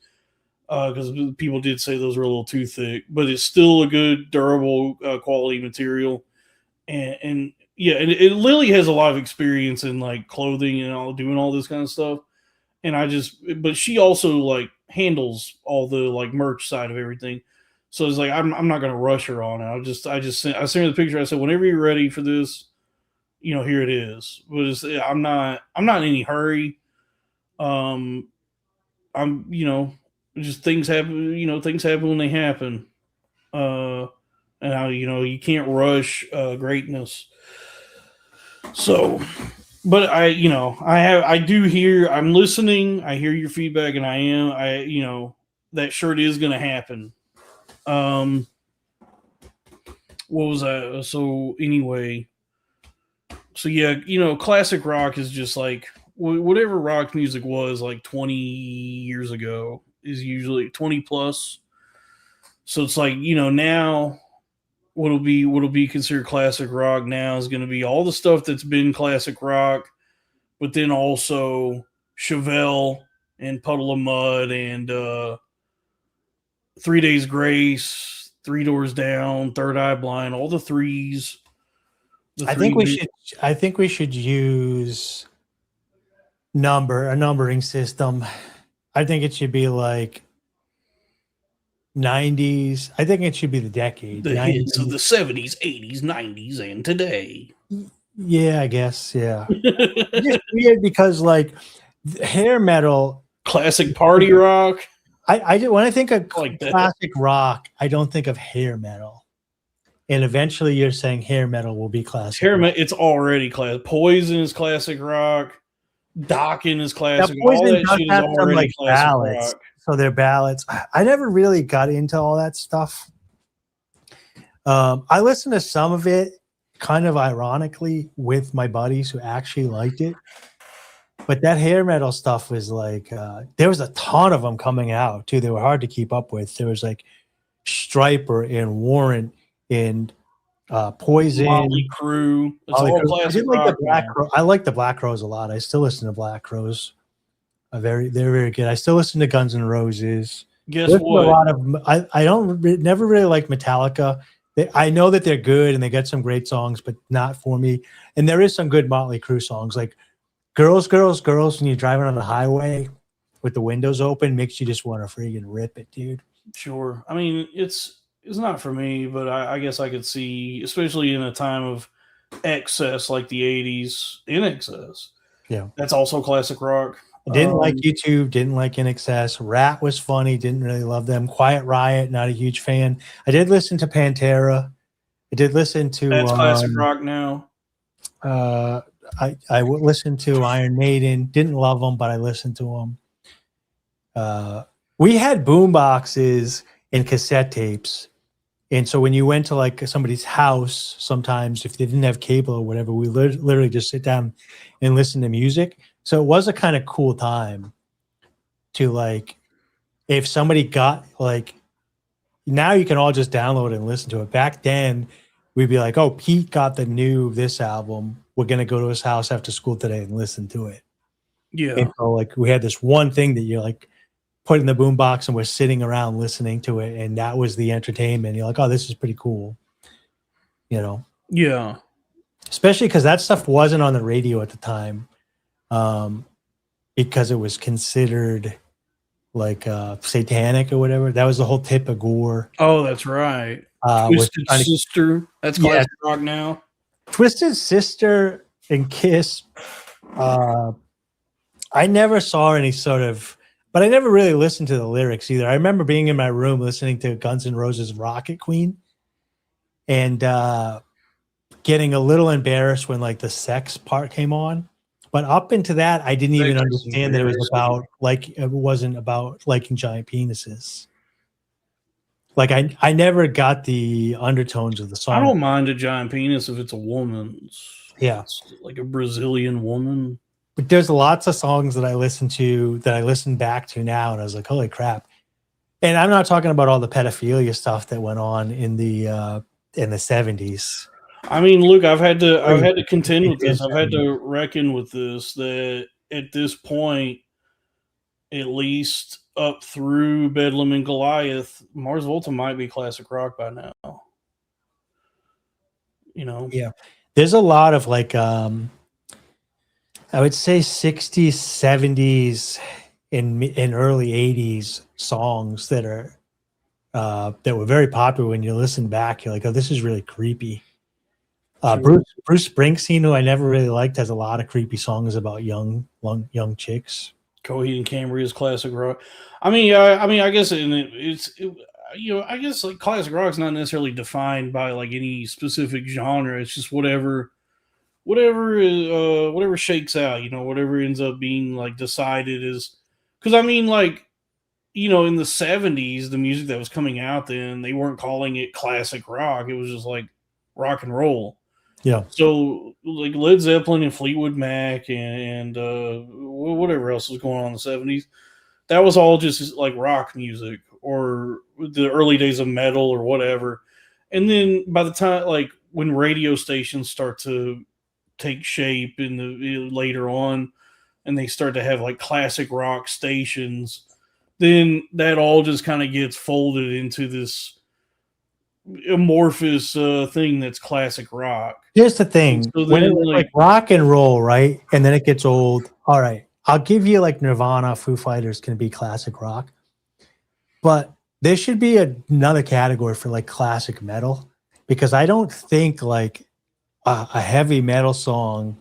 Because people did say those were a little too thick, but it's still a good, durable, quality material. And Lily has a lot of experience in like clothing and doing all this kind of stuff. And but she also like handles all the like merch side of everything. So it's like, I'm not going to rush her on it. I sent her the picture. I said, whenever you're ready for this, here it is. But I'm not in any hurry. Just things happen, things happen when they happen. And you can't rush greatness. So, but I'm listening. I hear your feedback, and that shirt is going to happen. What was that? So anyway, classic rock is just like whatever rock music was like 20 years ago is usually 20 plus. So it's like, now what'll be considered classic rock now is going to be all the stuff that's been classic rock, but then also Chevelle and Puddle of Mud and 3 Days Grace, Three Doors Down, Third Eye Blind, all the threes. I think we should use a numbering system. I think it should be like 90s. I think it should be the decade. The hits of the 70s, 80s, 90s, and today. Yeah, I guess. Yeah. It's just weird because like hair metal, classic party rock. When I think of like classic rock, I don't think of hair metal. And eventually you're saying hair metal will be classic. Hair metal, it's already classic. Poison is classic rock. Dokken is classic. All that shit is already like classic ballads. Rock. So they're ballads. I never really got into all that stuff. I listened to some of it kind of ironically with my buddies who actually liked it. But that hair metal stuff was like, there was a ton of them coming out too. They were hard to keep up with. There was like Striper and Warrant and Poison, Motley Crue. It's all classic rock. I like the Black Crowes a lot. I still listen to Black Crowes. They're very good. I still listen to Guns N' Roses. Guess what? I never really like Metallica. I know that they're good and they get some great songs, but not for me. And there is some good Motley Crue songs, like Girls, Girls, Girls. When you're driving on the highway with the windows open, makes you just want to freaking rip it, dude. Sure. I mean, it's not for me, but I guess I could see, especially in a time of excess like the 80s, in excess. Yeah. That's also classic rock. I didn't like YouTube, didn't like NXS. Rat was funny, didn't really love them. Quiet Riot, not a huge fan. I did listen to Pantera. I did listen to That's classic rock now. I would listen to Iron Maiden. Didn't love them, but I listened to them. We had boom boxes and cassette tapes. And so when you went to like somebody's house, sometimes if they didn't have cable or whatever, we literally just sit down and listen to music. So it was a kind of cool time to like, if somebody got like, now you can all just download it and listen to it. Back then, we'd be like, oh, Pete got the new this album. We're going to go to his house after school today and listen to it. Yeah. And so like we had this one thing that you're like, put in the boombox and we're sitting around listening to it, and that was the entertainment. You're like, oh, this is pretty cool, you know? Yeah. Especially because that stuff wasn't on the radio at the time, because it was considered like satanic or whatever. That was the whole tip of gore. Oh, that's right. Twisted Sister. That's classic rock now. Twisted Sister and Kiss. I never saw any sort of. But I never really listened to the lyrics either. I remember being in my room listening to Guns N' Roses' Rocket Queen and getting a little embarrassed when like the sex part came on. But up into that, I didn't even understand that it was about like, it wasn't about liking giant penises. Like I never got the undertones of the song. I don't mind a giant penis if it's a woman's. Yeah. It's like a Brazilian woman. But there's lots of songs that I listen to that I listen back to now, and I was like, holy crap. And I'm not talking about all the pedophilia stuff that went on in the 70s. I mean, look, I've had to contend with this. I've had to reckon with this, that at this point, at least up through Bedlam and Goliath, Mars Volta might be classic rock by now. You know? Yeah. There's a lot of like I would say 60s, 70s, and early 80s songs that are that were very popular. When you listen back, you're like, oh, this is really creepy. Bruce Springsteen, who I never really liked, has a lot of creepy songs about young chicks. Coheed and Cambria is classic rock. I mean, I guess I guess like classic rock is not necessarily defined by like any specific genre. It's just whatever shakes out, you know, whatever ends up being like decided is, because I mean, like, you know, in the 70s, the music that was coming out then, they weren't calling it classic rock. It was just like rock and roll. Yeah. So like Led Zeppelin and Fleetwood Mac and whatever else was going on in the 70s, that was all just like rock music, or the early days of metal or whatever. And then by the time, like when radio stations start to take shape in the later on, and they start to have like classic rock stations, then that all just kind of gets folded into this amorphous thing that's classic rock. Here's the thing. So when then, it's like rock and roll, right? And then it gets old. All right. I'll give you like Nirvana, Foo Fighters can be classic rock. But there should be another category for like classic metal, because I don't think like a heavy metal song,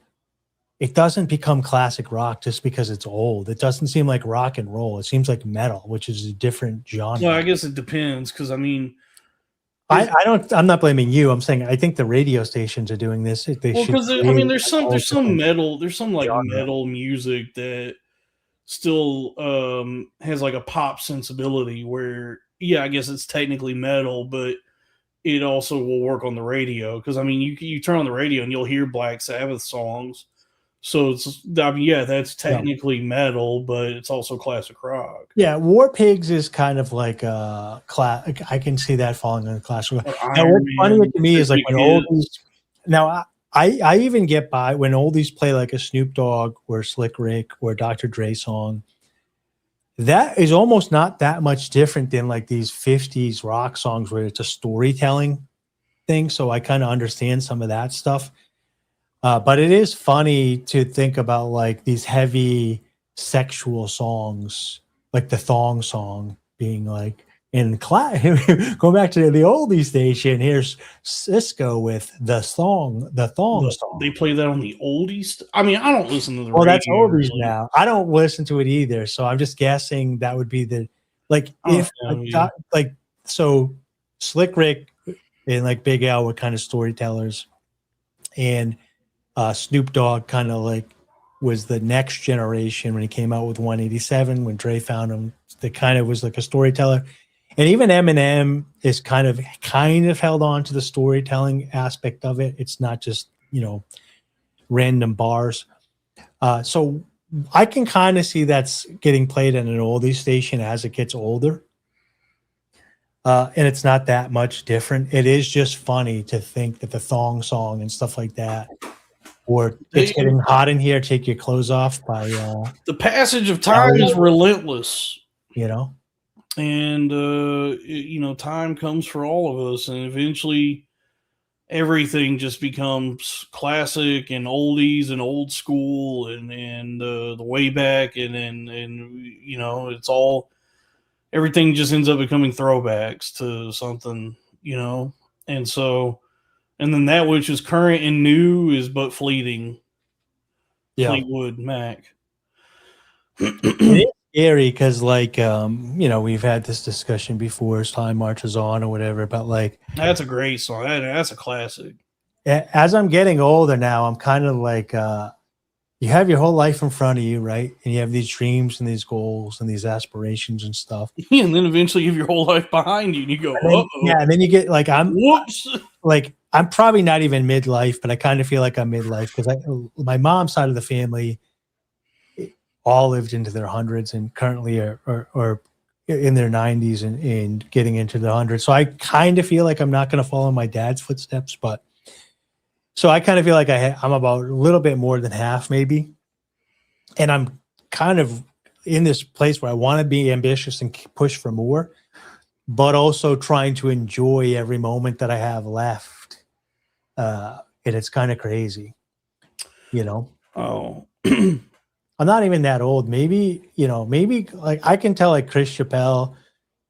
it doesn't become classic rock just because it's old. It doesn't seem like rock and roll. It seems like metal, which is a different genre. Well, I guess it depends, because I mean, I'm not blaming you. I'm saying I think the radio stations are doing this. Because I mean, there's some like metal music that still has like a pop sensibility where, yeah, I guess it's technically metal, but it also will work on the radio. Because I mean, you turn on the radio and you'll hear Black Sabbath songs. So it's, I mean, yeah, that's technically metal, but it's also classic rock. Yeah, War Pigs is kind of like I can see that falling under classic rock. Now, what's funny to me is like when oldies. Now, I even get by when oldies play like a Snoop Dogg or Slick Rick or Dr. Dre song. That is almost not that much different than like these 50s rock songs where it's a storytelling thing. So I kind of understand some of that stuff. But it is funny to think about like these heavy sexual songs, like the thong song being like in going back to the oldie station, here's Cisco with the thong song. They play that on the oldies. I mean, I don't listen to the well, radio. that's oldies really. now. I don't listen to it either, so I'm just guessing that would be the so Slick Rick and like Big Al were kind of storytellers, and Snoop Dogg kind of like was the next generation when he came out with 187 when Dre found him. That kind of was like a storyteller. And even Eminem is kind of held on to the storytelling aspect of it. It's not just, random bars. So I can kind of see that's getting played at an oldie station as it gets older. And it's not that much different. It is just funny to think that the thong song and stuff like that, or it's getting hot in here, take your clothes off by the passage of time is relentless. And time comes for all of us, and eventually everything just becomes classic and oldies and old school and the way back and it's all, everything just ends up becoming throwbacks to something, and so, and then that which is current and new is but fleeting. Fleetwood Mac. It's scary because we've had this discussion before as time marches on or whatever, but that's a great song. That's a classic. As I'm getting older now, I'm kind of like you have your whole life in front of you, right? And you have these dreams and these goals and these aspirations and stuff. And then eventually you have your whole life behind you and you go, and then you get whoops. I'm probably not even midlife, but I kind of feel like I'm midlife because my mom's side of the family all lived into their hundreds and currently are in their 90s and getting into the hundreds. So I kind of feel like I'm not going to follow my dad's footsteps, but so I kind of feel like I'm about a little bit more than half maybe. And I'm kind of in this place where I want to be ambitious and push for more, but also trying to enjoy every moment that I have left. And it's kind of crazy, Oh, I'm not even that old. Maybe like I can tell like Chris Chappelle,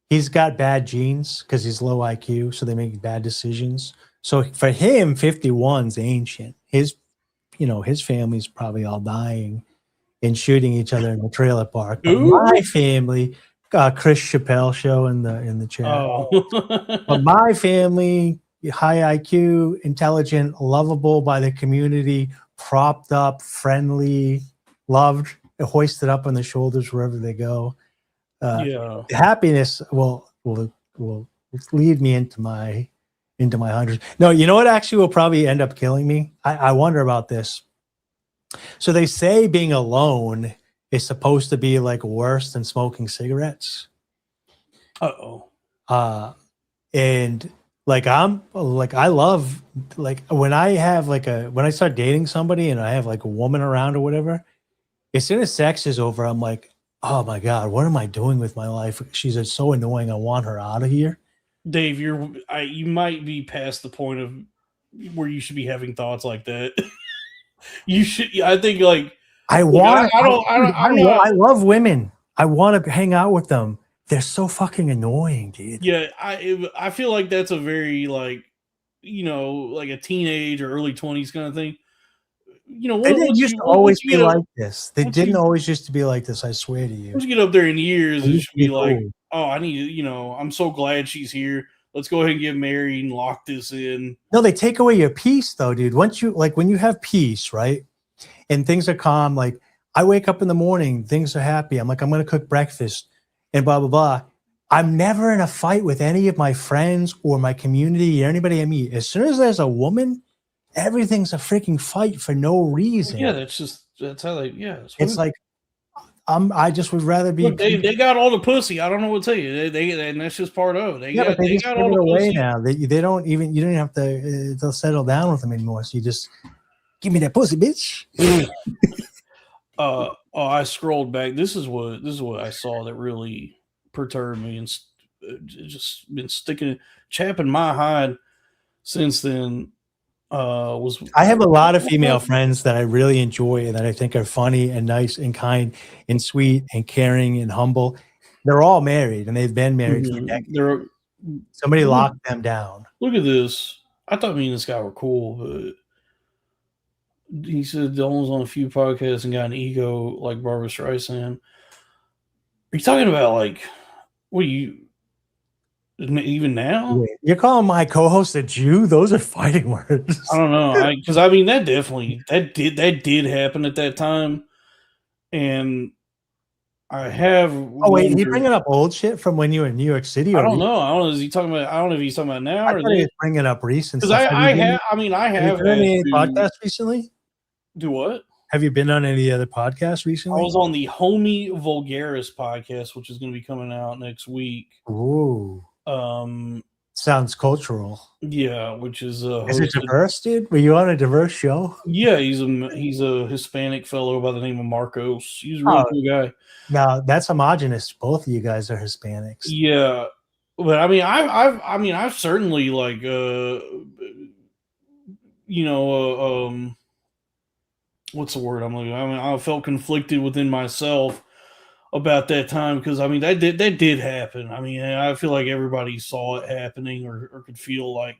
he's got bad genes because he's low IQ. So they make bad decisions. So for him, 51's ancient. His family's probably all dying and shooting each other in the trailer park. But my family, Chris Chappelle show in the chat. Oh. But my family, high IQ, intelligent, lovable by the community, propped up, friendly, loved, hoisted up on the shoulders wherever they go. Happiness will lead me into my hundreds. No, you know what actually will probably end up killing me? I wonder about this. So they say being alone is supposed to be like worse than smoking cigarettes. And I love when I start dating somebody and I have like a woman around or whatever, as soon as sex is over, I'm like, oh my God, what am I doing with my life? She's so annoying. I want her out of here. Dave, you might be past the point of where you should be having thoughts like that. You should. I think I love women. I want to hang out with them. They're so fucking annoying, dude. Yeah, I feel like that's a very like a teenage or early 20s kind of thing. They didn't used to always be like this. They didn't always used to be like this. I swear to you. Once you get up there in years, it should be like, oh, I need, I'm so glad she's here. Let's go ahead and get married and lock this in. No, they take away your peace though, dude. Once you when you have peace, right? And things are calm, like I wake up in the morning, things are happy. I'm like, I'm going to cook breakfast and blah, blah, blah. I'm never in a fight with any of my friends or my community or anybody I meet. As soon as there's a woman, everything's a freaking fight for no reason. Yeah, that's how they, it's like, I just would rather be. Look, they got all the pussy. I don't know what to tell you. They and that's just part of it. They got all the away pussy now. They don't even. You don't even have to. They'll settle down with them anymore. So you just give me that pussy, bitch. I scrolled back. This is what I saw that really perturbed me and just been chapping my hide since then. I have a lot of female friends that I really enjoy and that I think are funny and nice and kind and sweet and caring and humble. They're all married, and they've been married for decades. Somebody locked them down. Look at this. I thought me and this guy were cool, but he said Dylan was on a few podcasts and got an ego like Barbara Streisand. Are you talking about like what are you even now? Wait, you're calling my co-host a Jew? Those are fighting words. I don't know. Because I mean that did happen at that time. And I have wait, are you bringing up old shit from when you were in New York City? I don't know. I don't know. Is he talking about? I don't know if he's talking about now or he's bringing up recent. Because I have done any podcasts recently. Do what? Have you been on any other podcasts recently? I was on the Homie Vulgaris podcast, which is going to be coming out next week. Ooh. Sounds cultural. Yeah, which is it diverse, dude? Were you on a diverse show? Yeah, he's a Hispanic fellow by the name of Marcos. He's a really cool guy. Now that's homogenous. Both of you guys are Hispanics. Yeah, but I mean, I've certainly like what's the word I'm looking? I mean, I felt conflicted within myself about that time because I mean that did happen. I mean, I feel like everybody saw it happening or could feel like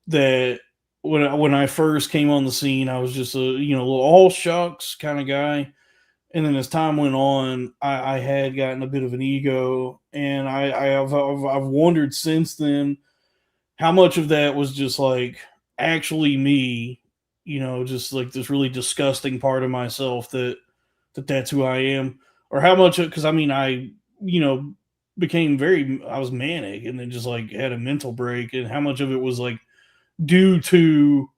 that when I first came on the scene. I was just a little all shucks kind of guy, and then as time went on, I had gotten a bit of an ego, and I've wondered since then how much of that was just like actually me, just like this really disgusting part of myself that's who I am. Or how much, because I mean, I was manic and then just like had a mental break, and how much of it was like due to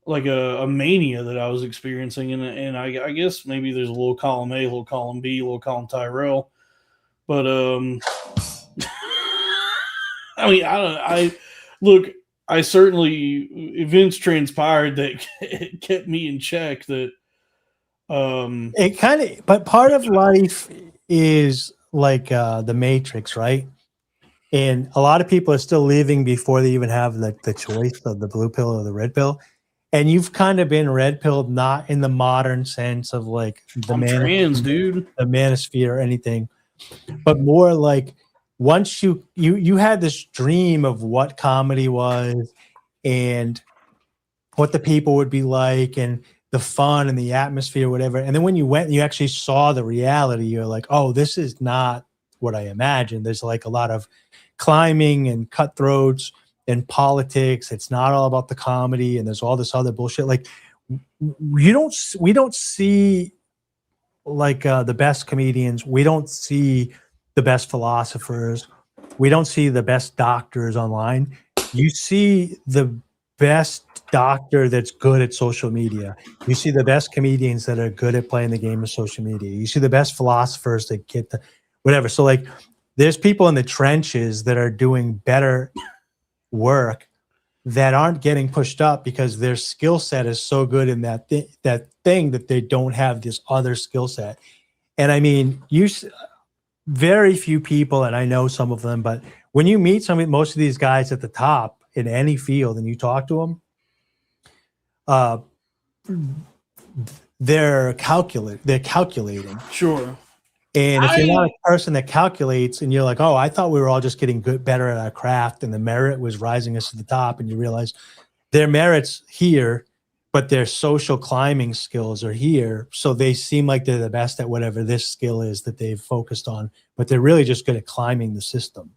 like a mania that I was experiencing. And I guess maybe there's a little column A, a little column B, a little column Tyrell. But, I mean, I certainly, events transpired that kept me in check that, it kind of, but part of life is like the Matrix, right? And a lot of people are still living before they even have the choice of the blue pill or the red pill. And you've kind of been red pilled, not in the modern sense of like the manosphere or anything, but more like once you had this dream of what comedy was and what the people would be like and the fun and the atmosphere, whatever. And then when you went and you actually saw the reality, you're like, oh, this is not what I imagined. There's like a lot of climbing and cutthroats and politics. It's not all about the comedy, and there's all this other bullshit. Like we don't see like the best comedians. We don't see the best philosophers. We don't see the best doctors online. You see the best doctor that's good at social media. You see the best comedians that are good at playing the game of social media. You see the best philosophers that get the whatever. So like there's people in the trenches that are doing better work that aren't getting pushed up because their skill set is so good in that thing that they don't have this other skill set. And I mean, very few people, and I know some of them, but when you meet most of these guys at the top in any field and you talk to them, they're calculating. Sure. And if you're not a person that calculates and you're like, oh, I thought we were all just getting better at our craft and the merit was rising us to the top, and you realize their merit's here, but their social climbing skills are here. So they seem like they're the best at whatever this skill is that they've focused on, but they're really just good at climbing the system.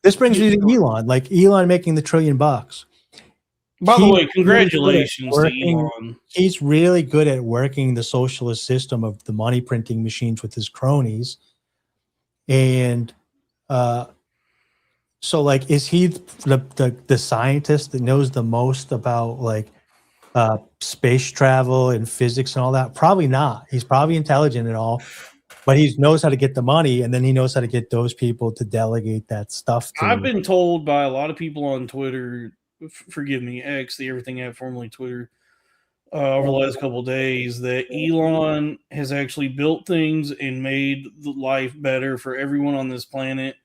This brings me to Elon, like Elon making the $1 trillion. By the way, congratulations to Elon. He's really good at working the socialist system of the money printing machines with his cronies. And so like, is he the scientist that knows the most about like space travel and physics and all that? Probably not. He's probably intelligent and all, but he knows how to get the money, and then he knows how to get those people to delegate that stuff to. I've been told by a lot of people on Twitter, forgive me, X, the everything app, formerly Twitter, over the last couple of days, that Elon has actually built things and made the life better for everyone on this planet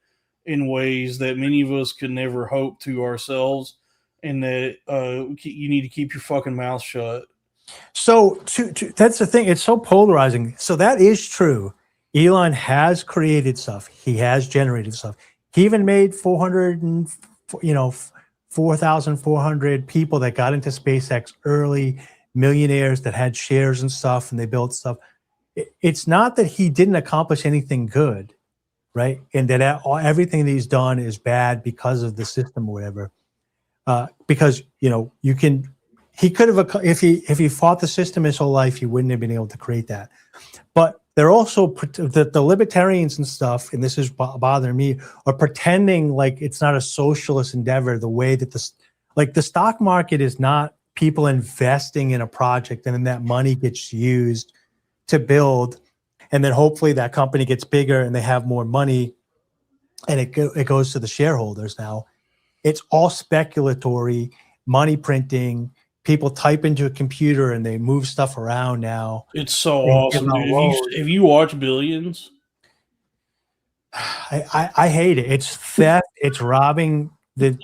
in ways that many of us could never hope to ourselves, and that you need to keep your fucking mouth shut. So that's the thing. It's so polarizing. So that is true. Elon has created stuff. He has generated stuff. He even made 4,400 people that got into SpaceX early, millionaires that had shares and stuff, and they built stuff. It's not that he didn't accomplish anything good, right? And that everything that he's done is bad because of the system or whatever. Because he could have, if he fought the system his whole life, he wouldn't have been able to create that. But they're also the libertarians and stuff, and this is bothering me, are pretending like it's not a socialist endeavor. The way that the stock market is not people investing in a project and then that money gets used to build, and then hopefully that company gets bigger and they have more money, and it goes to the shareholders. Now, it's all speculatory, money printing. People type into a computer and they move stuff around now. It's so awesome, dude. Have you watched Billions? I hate it. It's theft. It's robbing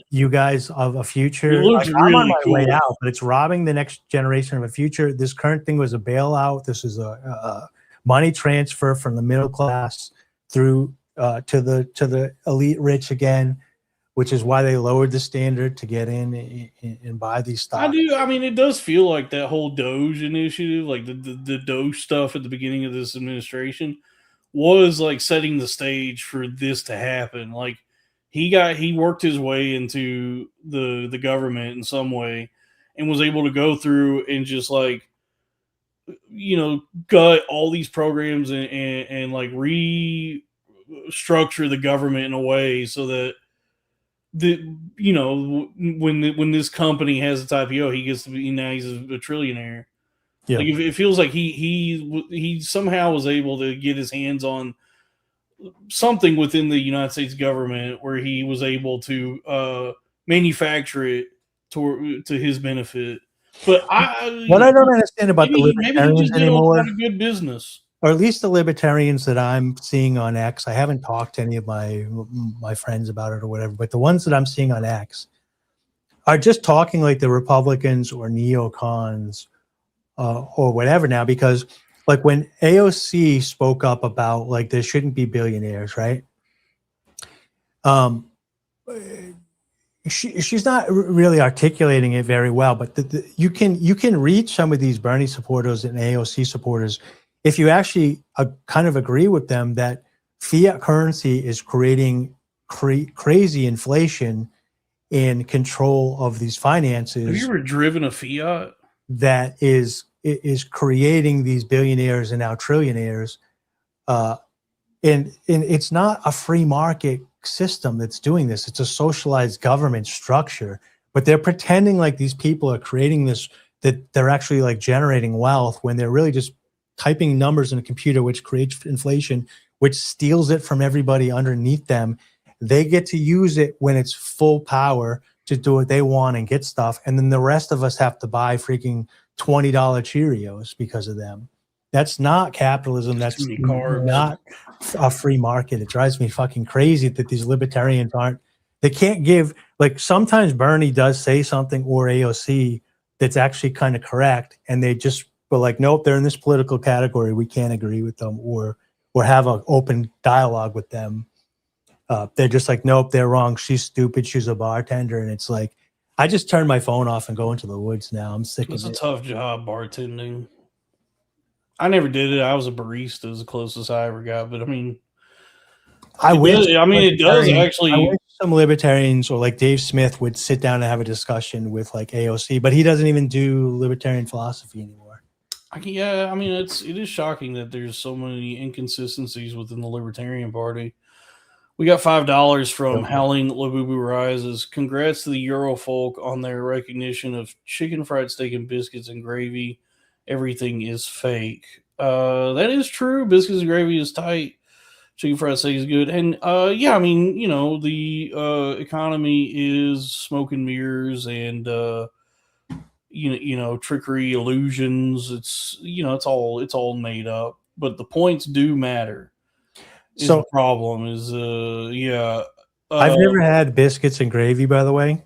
you guys of a future. It looks I'm on my cool. way out, but it's robbing the next generation of a future. This current thing was a bailout. This is a money transfer from the middle class through to the elite rich again, which is why they lowered the standard to get in and buy these stocks. I mean, it does feel like that whole Doge initiative, like the Doge stuff at the beginning of this administration, was like setting the stage for this to happen. Like he worked his way into the government in some way and was able to go through and just like, gut all these programs and like restructure the government in a way so that when this company has its IPO, he gets to be, now he's a trillionaire. Yeah. Like it feels like he somehow was able to get his hands on something within the United States government where he was able to manufacture it to his benefit. But what I don't understand about the libertarians anymore, a good business, or at least the libertarians that I'm seeing on X. I haven't talked to any of my friends about it or whatever, but the ones that I'm seeing on X are just talking like the Republicans or neocons or whatever now, because like when AOC spoke up about like there shouldn't be billionaires, right? She's not really articulating it very well, but you can reach some of these Bernie supporters and AOC supporters if you actually kind of agree with them that fiat currency is creating crazy inflation and control of these finances. Have you ever driven a fiat? That is creating these billionaires and now trillionaires, and it's not a free market system that's doing this. It's a socialized government structure, but they're pretending like these people are creating this, that they're actually like generating wealth when they're really just typing numbers in a computer, which creates inflation, which steals it from everybody underneath them. They get to use it when it's full power to do what they want and get stuff, and then the rest of us have to buy freaking $20 Cheerios because of them. That's not capitalism. That's not a free market. It drives me fucking crazy that these libertarians they can't give, like sometimes Bernie does say something or AOC that's actually kind of correct, and they just were like, nope, they're in this political category. We can't agree with them or have an open dialogue with them. They're just like, nope, they're wrong. She's stupid. She's a bartender. And it's like, I just turn my phone off and go into the woods now. I'm sick of it. It's a tough job, bartending. I never did it. I was a barista, is the closest I ever got. But I mean, it does actually. I wish some libertarians or like Dave Smith would sit down and have a discussion with like AOC, but he doesn't even do libertarian philosophy anymore. It is shocking that there's so many inconsistencies within the Libertarian Party. We got $5 from Howling Labubu Rises. Congrats to the Eurofolk on their recognition of chicken fried steak and biscuits and gravy. Everything is fake. That is true. Biscuits and gravy is tight. Chicken fried steak is good. And the economy is smoke and mirrors and trickery, illusions. It's all made up. But the points do matter. So the problem is I've never had biscuits and gravy, by the way,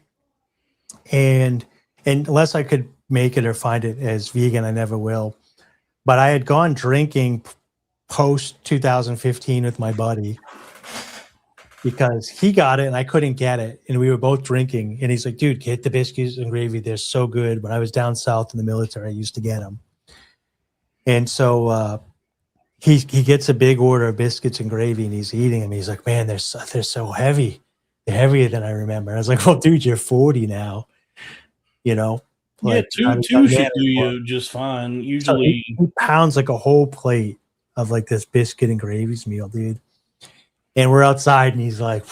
and unless I could make it or find it as vegan, I never will. But I had gone drinking post 2015 with my buddy because he got it and I couldn't get it. And we were both drinking. And he's like, dude, get the biscuits and gravy. They're so good. When I was down south in the military, I used to get them. And so he gets a big order of biscuits and gravy and he's eating them. He's like, man, they're so heavy. They're heavier than I remember. And I was like, well, dude, you're 40 now. You know? Like, two should do you just fine. Usually so he pounds like a whole plate of like this biscuit and gravy's meal, dude. And we're outside and he's like,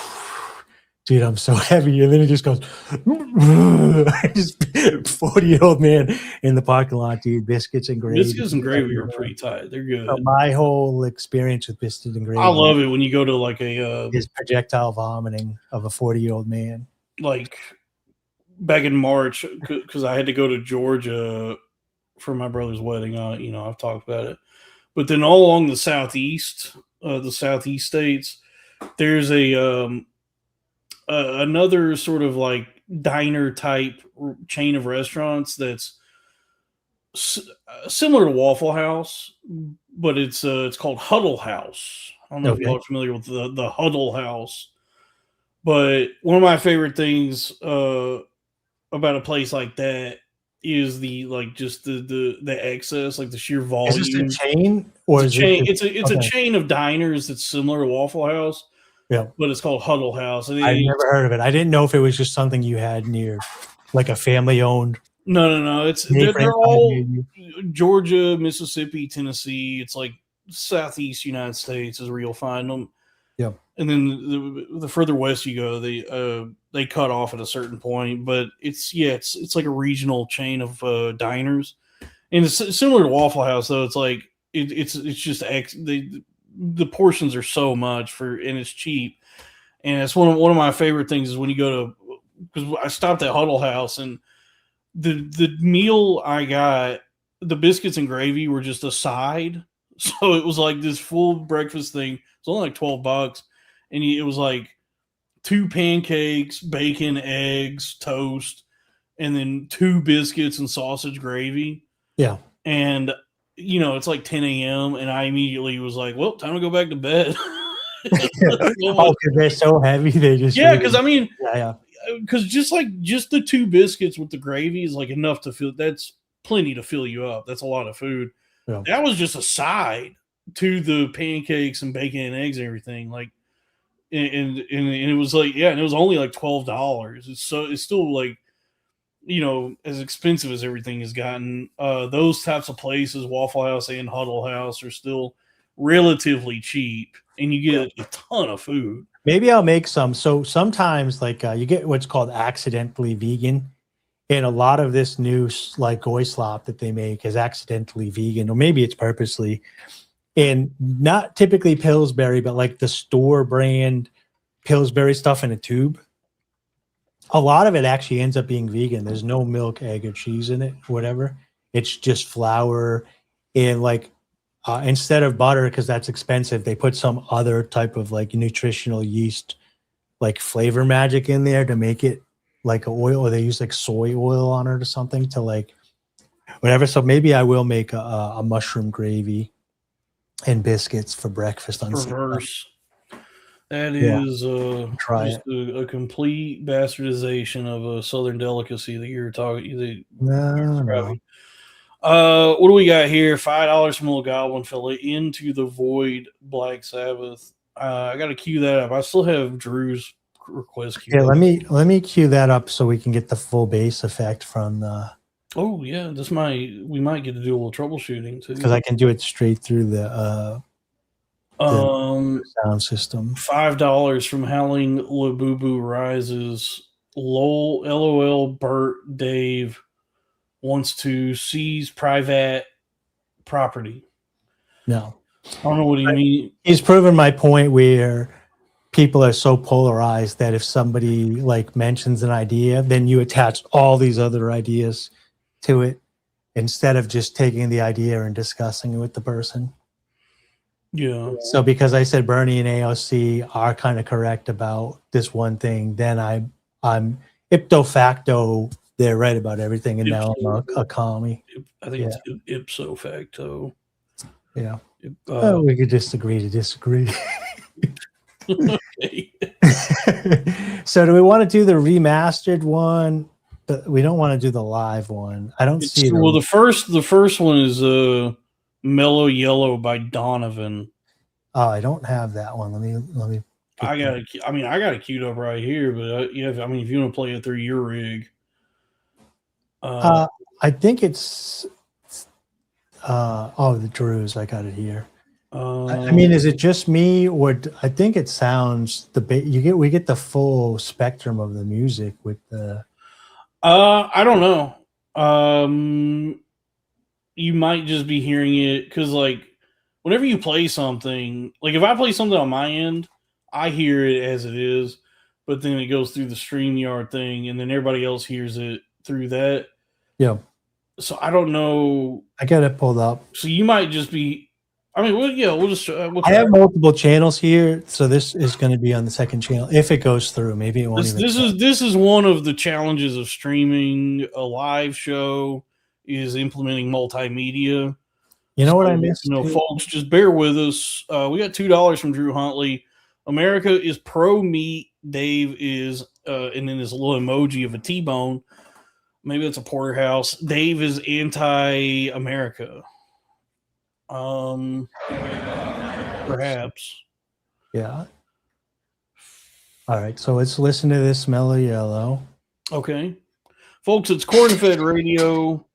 dude, I'm so heavy. And then he just goes, just 40-year-old man in the parking lot, dude. Biscuits and gravy. Biscuits and gravy are pretty tight. They're good. So my whole experience with biscuits and gravy. I love it when you go to like is projectile vomiting of a 40-year-old man. Like back in March, because I had to go to Georgia for my brother's wedding. I've talked about it. But then all along the southeast states, there's another sort of like diner type chain of restaurants that's similar to Waffle House, but it's called Huddle House. I don't know if y'all are familiar with the Huddle House, but one of my favorite things about a place like that is the excess, like the sheer volume. Is this a chain or it's a chain? It's a chain of diners that's similar to Waffle House. Yeah, but it's called Huddle House. I've never heard of it. I didn't know if it was just something you had near, like a family-owned. No. They're all Georgia, Mississippi, Tennessee. It's like southeast United States is where you'll find them. Yeah, and then the further west you go, they cut off at a certain point. But it's like a regional chain of diners, and it's similar to Waffle House. Though it's like it's just the portions are so much and it's cheap. And it's one of my favorite things is when you go to, because I stopped at Huddle House and the meal I got, the biscuits and gravy were just a side. So it was like this full breakfast thing. It's only like $12. And it was like 2 pancakes, bacon, eggs, toast, and then 2 biscuits and sausage gravy. Yeah. And it's like 10 a.m. and I immediately was like, well, time to go back to bed. Because they're so heavy. They just. Yeah, because because just the 2 biscuits with the gravy is like enough to fill. That's plenty to fill you up. That's a lot of food. Yeah. That was just a side to the pancakes and bacon and eggs and everything. Like, and it was like, and it was only like $12. It's still like, as expensive as everything has gotten, those types of places, Waffle House and Huddle House, are still relatively cheap, and you get a ton of food. Maybe I'll make some. So sometimes, like, you get what's called accidentally vegan, and a lot of this new like goy slop that they make is accidentally vegan, or maybe it's purposely, and not typically Pillsbury, but like the store brand Pillsbury stuff in a tube. A lot of it actually ends up being vegan. There's no milk, egg, or cheese in it, whatever. It's just flour and like instead of butter, because that's expensive, they put some other type of like nutritional yeast, like flavor magic in there to make it like an oil, or they use like soy oil on it or something to like whatever. So maybe I will make a mushroom gravy and biscuits for breakfast on Reverse. That is just a complete bastardization of a Southern delicacy that you're talking. No. What do we got here? $5 from Little Goblin Fella, Into the Void, Black Sabbath. I got to cue that up. I still have Drew's request queued. Yeah, let me cue that up so we can get the full bass effect from the. Oh yeah, we might get to do a little troubleshooting too, because I can do it straight through the sound system. $5 from Howling Labubu Rises. LOL Bert Dave wants to seize private property. No. I don't know what he means. He's proven my point where people are so polarized that if somebody like mentions an idea, then you attach all these other ideas to it instead of just taking the idea and discussing it with the person. Yeah. So because I said Bernie and AOC are kind of correct about this one thing, then I'm ipso facto they're right about everything, and now I'm a commie. I think it's ipso facto. Yeah. We could disagree to disagree. Okay. So do we want to do the remastered one? But we don't want to do the live one. I don't see it. Well, the first one is Mellow Yellow by Donovan. Oh, I don't have that one. Let me. I got it queued up right here, but if you want to play it through your rig, I think it's. The Drews. I got it here. I mean, is it just me, or I think it sounds we get the full spectrum of the music with the. I don't know. You might just be hearing it because, like, whenever you play something, like if I play something on my end, I hear it as it is, but then it goes through the StreamYard thing, and then everybody else hears it through that. Yeah. So I don't know. I got it pulled up. So you might just be. I mean, we'll just. I have multiple channels here, so this is going to be on the second channel if it goes through. Maybe it won't. This is one of the challenges of streaming a live show is implementing multimedia. You know what I missed? Folks, just bear with us. We got $2 from Drew Huntley. America is pro meat. Dave is, and then this little emoji of a T-bone. Maybe that's a porterhouse. Dave is anti-America. Perhaps. Yeah. All right. So let's listen to this Mellow Yellow. Okay. Folks, it's Cornfed Radio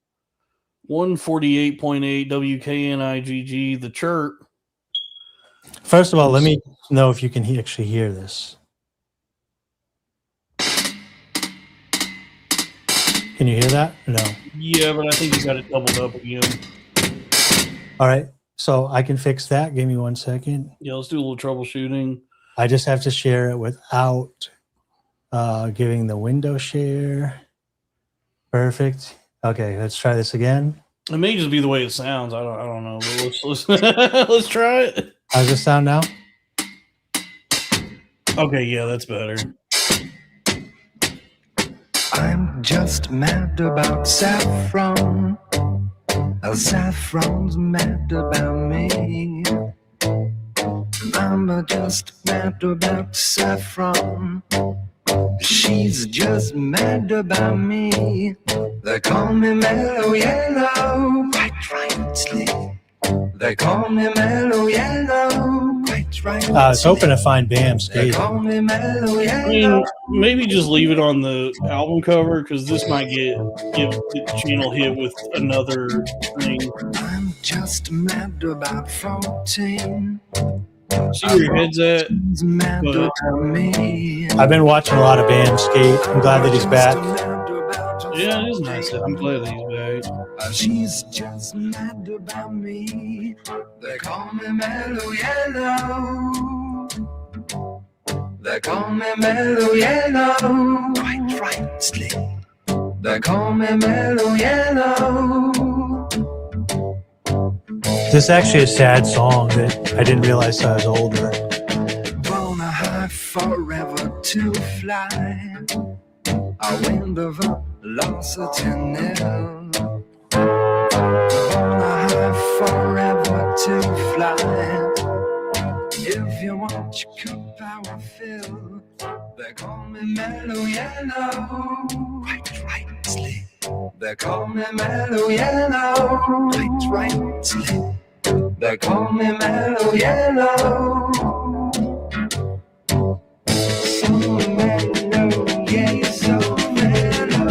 148.8 WKNIGG, the chirp. First of all, let me know if you can actually hear this. Can you hear that? No. Yeah, but I think you got it doubled up again. All right. So I can fix that. Give me 1 second. Yeah, let's do a little troubleshooting. I just have to share it without giving the window share. Perfect. Okay, let's try this again. It may just be the way it sounds. I don't know. But let's let's try it. How's this sound now? Okay, yeah, that's better. I'm just mad about saffron. Saffron's mad about me. I'm just mad about saffron. She's just mad about me. They call me Mellow Yellow, quite rightly. They call me Mellow Yellow, quite rightly. I was hoping to find Bam They Skate. call me Mellow I Yellow. mean, maybe just leave it on the album cover because this might give the channel hit with another thing. I'm just mad about 14. See where your head's at. She's mad But- about me. I've been watching a lot of Bam Skate. I'm glad that he's back. Yeah, it is nice. I'm glad that he's back. She's just mad about me. They call me Mellow Yellow. They call me Mellow Yellow. Quite rightly. They call me Mellow Yellow. This is actually a sad song that I didn't realize I was older. Born a high forever to fly. I win the velocity nil. Born a high forever to fly. If you want your cup, I will fill. They call me Mellow Yellow. Quite rightly. They call me Mellow Yellow. Quite rightly. They call me Mellow Yellow. So mellow, yeah, so mellow.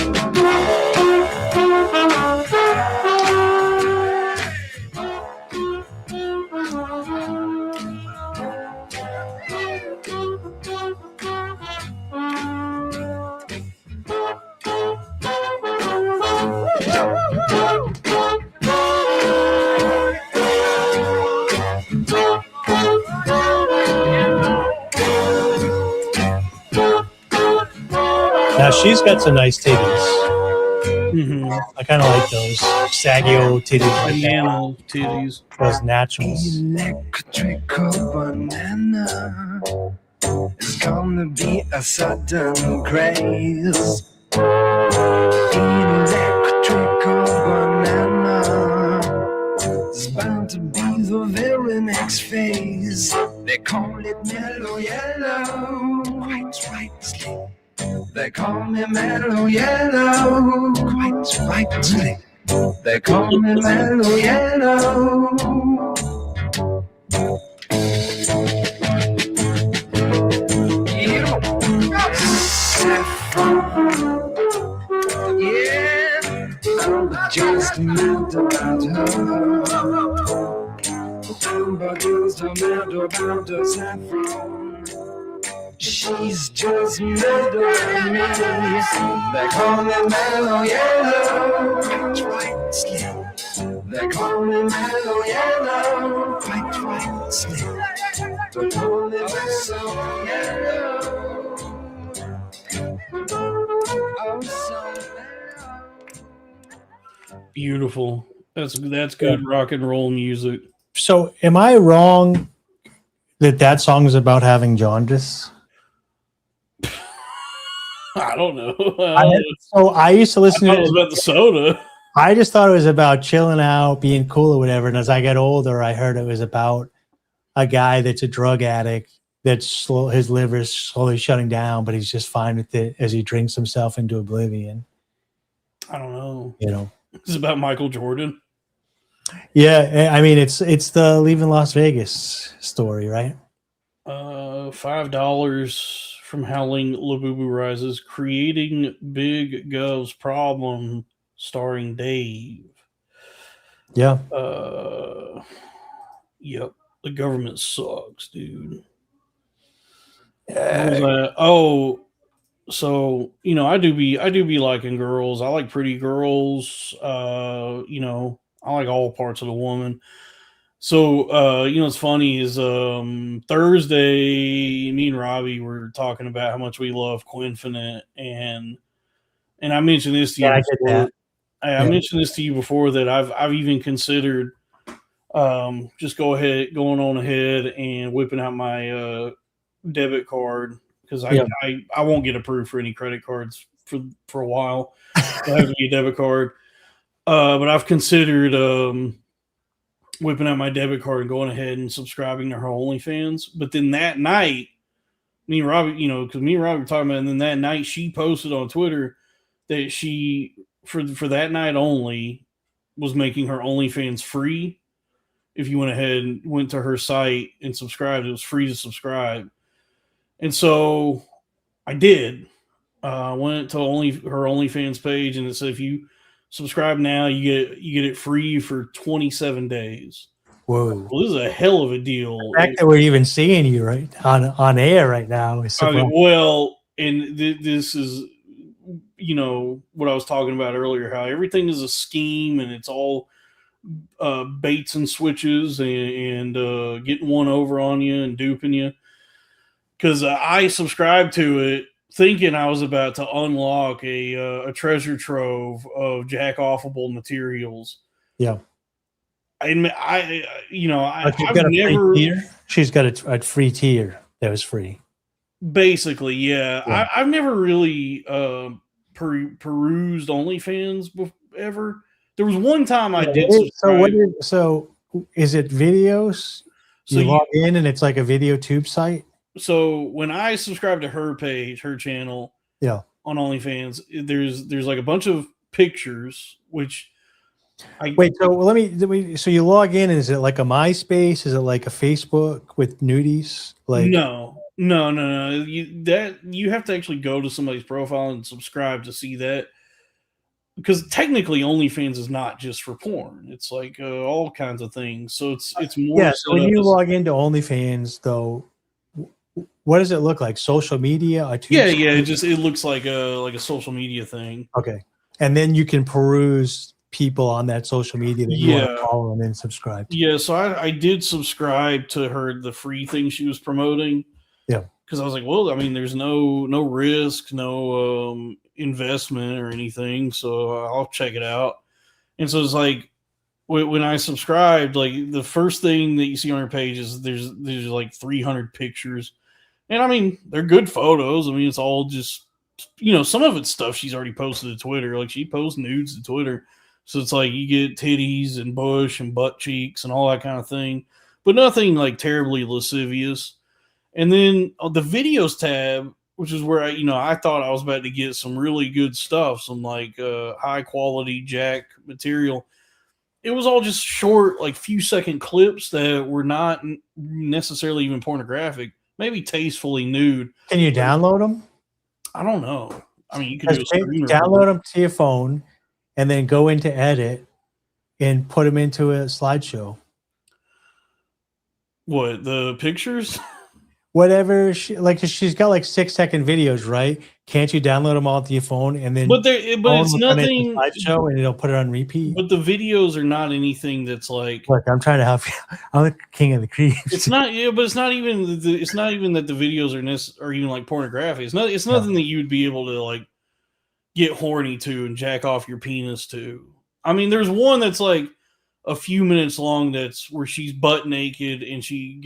Now she's got some nice titties. Mm-hmm. I kind of like those saggy old titties like that. Banana titties. Those naturals. Electrical banana is gonna be a sudden craze. Electrical banana is bound about to be the very next phase. They call it Mellow Yellow. Quite right, Slick. They call me Mellow Yellow. Quite right, Slick. They call me Mellow Yellow. Yeah, I'm just mad about her. I'm just mad about her saffron. She's just mad about me. They call me Mellow Yellow. Quite right, Slim. They call me Mellow Yellow. Quite right, Slim. They call me Mellow Yellow. Oh, so Beautiful. That's good rock and roll music. So, am I wrong that song is about having jaundice? I don't know. I used to listen I to thought it was about the soda. I just thought it was about chilling out, being cool or whatever. And as I got older, I heard it was about a guy that's a drug addict that's his liver's slowly shutting down, but he's just fine with it as he drinks himself into oblivion. I don't know. You know, It's about Michael Jordan. Yeah, I mean it's the Leaving Las Vegas story, right? $5 from Howling Labubu Rises, Creating Big Gov's Problem, starring Dave. Yeah. Yep. The government sucks, dude. Oh, so I do be liking girls. I like pretty girls. I like all parts of the woman. So what's funny is Thursday, me and Robbie were talking about how much we love Quinfinite, and I mentioned this to you. I get that. I mentioned this to you before that I've even considered just going on ahead and whipping out my debit card, because I won't get approved for any credit cards for a while. I have to get a debit card. But I've considered whipping out my debit card and going ahead and subscribing to her OnlyFans. But then that night, me and Robbie, because me and Robbie were talking about it, and then that night she posted on Twitter that she, for that night only, was making her OnlyFans free. If you went ahead and went to her site and subscribed, it was free to subscribe. And so I did. Went to her OnlyFans page, and it said if you subscribe now, you get it free for 27 days. Whoa! Well, this is a hell of a deal. The fact that we're even seeing you right on air right now is and this is what I was talking about earlier, how everything is a scheme and it's all baits and switches and getting one over on you and duping you. Because I subscribed to it thinking I was about to unlock a treasure trove of jack-offable materials. Yeah. I've never. She's got a free tier that was free. Basically, yeah. I've never really perused OnlyFans ever. There was one time I did. So is it videos? So you log in and it's like a video tube site. So when I subscribe to her page, her channel, on OnlyFans, there's like a bunch of pictures, which so you log in, and is it like a MySpace? Is it like a Facebook with nudies? Like no. You have to actually go to somebody's profile and subscribe to see that. Because technically OnlyFans is not just for porn. It's like all kinds of things. So it's more. Yeah, so when you log into OnlyFans though, what does it look like? Social media? It looks like a social media thing. Okay. And then you can peruse people on that social media that you want to follow and then subscribe to. Yeah, so I did subscribe to the free thing she was promoting. Yeah. Because I was like, well, I mean, there's no risk, no investment or anything, so I'll check it out. And so it's like when I subscribed, like the first thing that you see on her page is there's like 300 pictures. And I mean, they're good photos. I mean, it's all just, some of it's stuff she's already posted to Twitter. Like she posts nudes to Twitter. So it's like you get titties and bush and butt cheeks and all that kind of thing, but nothing like terribly lascivious. And then on the videos tab, which is where I thought I was about to get some really good stuff, some like high quality jack material. It was all just short, like few second clips that were not necessarily even pornographic, maybe tastefully nude. Can you download them? I don't know. I mean, you can download them to your phone and then go into edit and put them into a slideshow. What, the pictures? Whatever, she's got like 6-second videos, right? Can't you download them all to your phone and then? But it's nothing. Slideshow and it'll put it on repeat. But the videos are not anything that's like. Look, I'm trying to help you. I'm the king of the creeps. It's not. Yeah, but it's not even. It's not even that the videos are even like pornographic. It's not. It's nothing that you would be able to like get horny to and jack off your penis to. I mean, there's one that's like a few minutes long that's where she's butt naked and she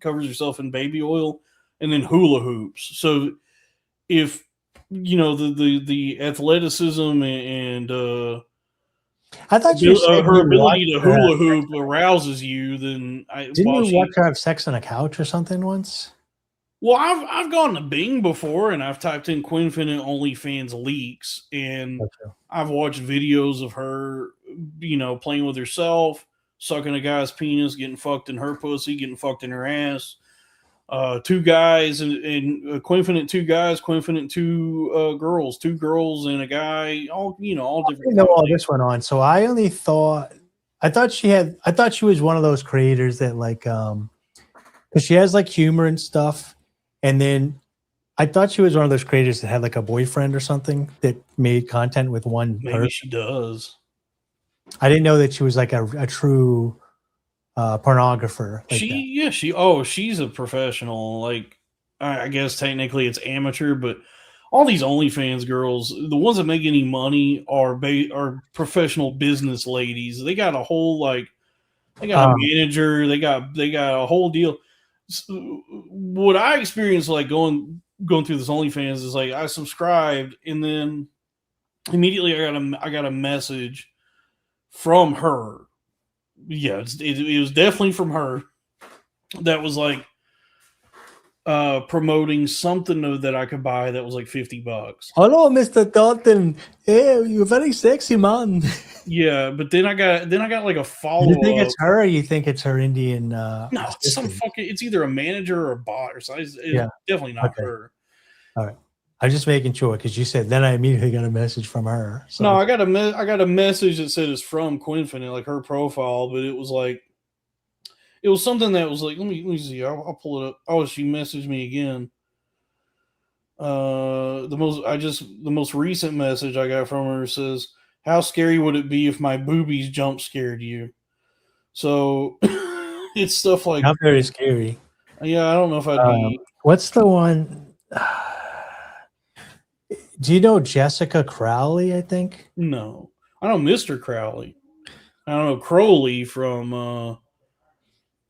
covers herself in baby oil and then hula hoops. So if the athleticism and I thought you said her ability to hula hoop arouses you, then didn't you watch her have sex on a couch or something once? Well, I've gone to Bing before and I've typed in Quinfinite OnlyFans leaks and I've watched videos of her, playing with herself, sucking a guy's penis, getting fucked in her pussy, getting fucked in her ass. 2 guys and Quinfinite 2 guys, Quinfinite 2 girls, 2 girls and a guy, all different. I know all this went on. So I thought she was one of those creators that like, because she has like humor and stuff. And then I thought she was one of those creators that had like a boyfriend or something that made content with one Maybe person. she does. I didn't know that she was like a true pornographer. Like she's a professional. Like I guess technically it's amateur, but all these OnlyFans girls, the ones that make any money are professional business ladies. They got a whole a manager. They got a whole deal. So what I experienced like going through this OnlyFans is like I subscribed and then immediately I got a message from her. Yeah, it was definitely from her that was like promoting something that I could buy that was like $50. Hello, Mr. Dalton. Hey, you're very sexy, man. Yeah, but then I got like a follow-up. You think it's her or you think it's her Indian no, it's it's either a manager or a bot or something. It's definitely not her. All right. I'm just making sure because you said then I immediately got a message from her. So. No, I got a message that said it's from Quinfinite, like her profile, but it was something that was like, let me see, I'll pull it up. Oh, she messaged me again. The most recent message I got from her says, "How scary would it be if my boobies jump scared you?" So it's stuff like not very scary. Yeah, I don't know if I'd be. What's the one? Do you know Jessica Crowley? I think no. I know Mr. Crowley. I don't know Crowley from.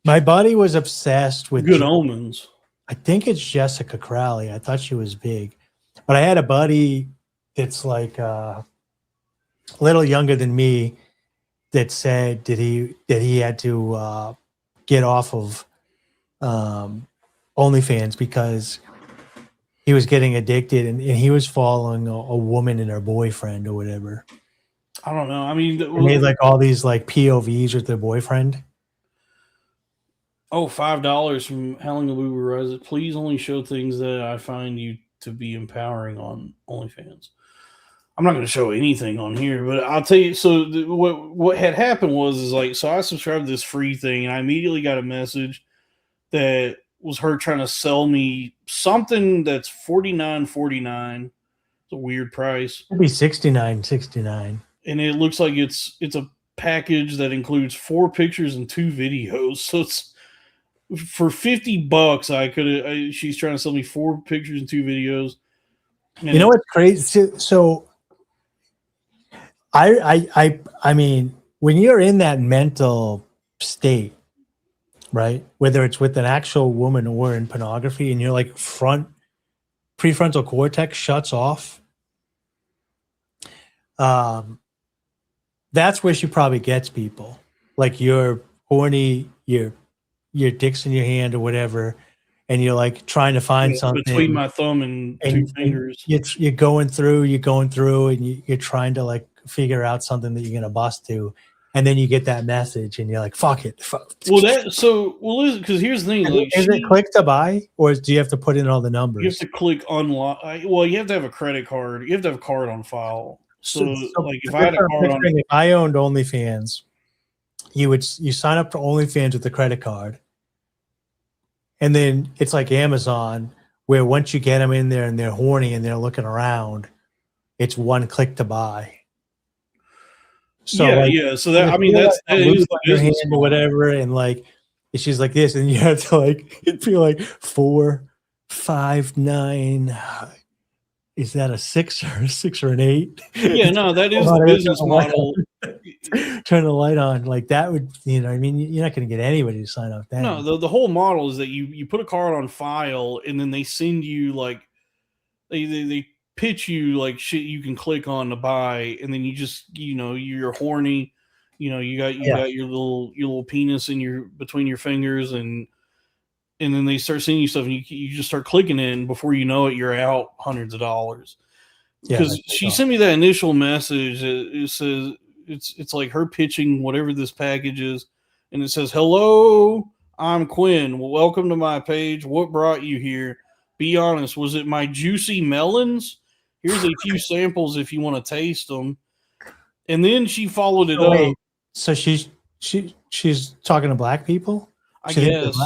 My buddy was obsessed with Good Omens. I think it's Jessica Crowley. I thought she was big, but I had a buddy that's like a little younger than me that said that he had to get off of OnlyFans because he was getting addicted and he was following a woman and her boyfriend or whatever. I don't know. I mean, they made like all these like POVs with their boyfriend. Oh, $5 from Howling the Boo Rise. Please only show things that I find you to be empowering on OnlyFans. I'm not going to show anything on here, but I'll tell you. So what had happened was so I subscribed to this free thing, and I immediately got a message that was her trying to sell me something that's $49.49. It's a weird price. It'd be $69.69, and it looks like it's a package that includes 4 pictures and 2 videos. So it's for $50. She's trying to sell me 4 pictures and 2 videos. And you know what's crazy? So I mean, when you're in that mental state, right? Whether it's with an actual woman or in pornography, and you're like prefrontal cortex shuts off. that's where she probably gets people. Like you're horny, your dick's in your hand or whatever, and you're like trying to find something between my thumb and two fingers. You're going through, and you're trying to like figure out something that you're gonna bust to, and then you get that message, and you're like, "Fuck it." Because here's the thing: is it click to buy, or do you have to put in all the numbers? You have to click unlock. Well, you have to have a credit card. You have to have a card on file. So like, if I had a card on, if I owned OnlyFans, you sign up for OnlyFans with the credit card, and then it's like Amazon, where once you get them in there and they're horny and they're looking around, it's one click to buy. So So that, I mean, that is the business or whatever, and like she's like this, and you have to like it'd be like 4, 5, 9. Is that a 6 or an 8? Yeah, no, that is the business model. Turn the light on, like that would, I mean, you're not going to get anybody to sign up. Then. No, the whole model is that you put a card on file, and then they send you like they pitch you like shit you can click on to buy, and then you just you're horny, you got your little penis in your between your fingers, and then they start sending you stuff, and you just start clicking in. Before you know it, you're out hundreds of dollars. Because she sent me that initial message. It says it's like her pitching whatever this package is, and it says, "Hello, I'm Quinn. Well, welcome to my page. What brought you here? Be honest. Was it my juicy melons? Here's a few samples if you want to taste them." And then she followed it up. So she's talking to black people. I guess.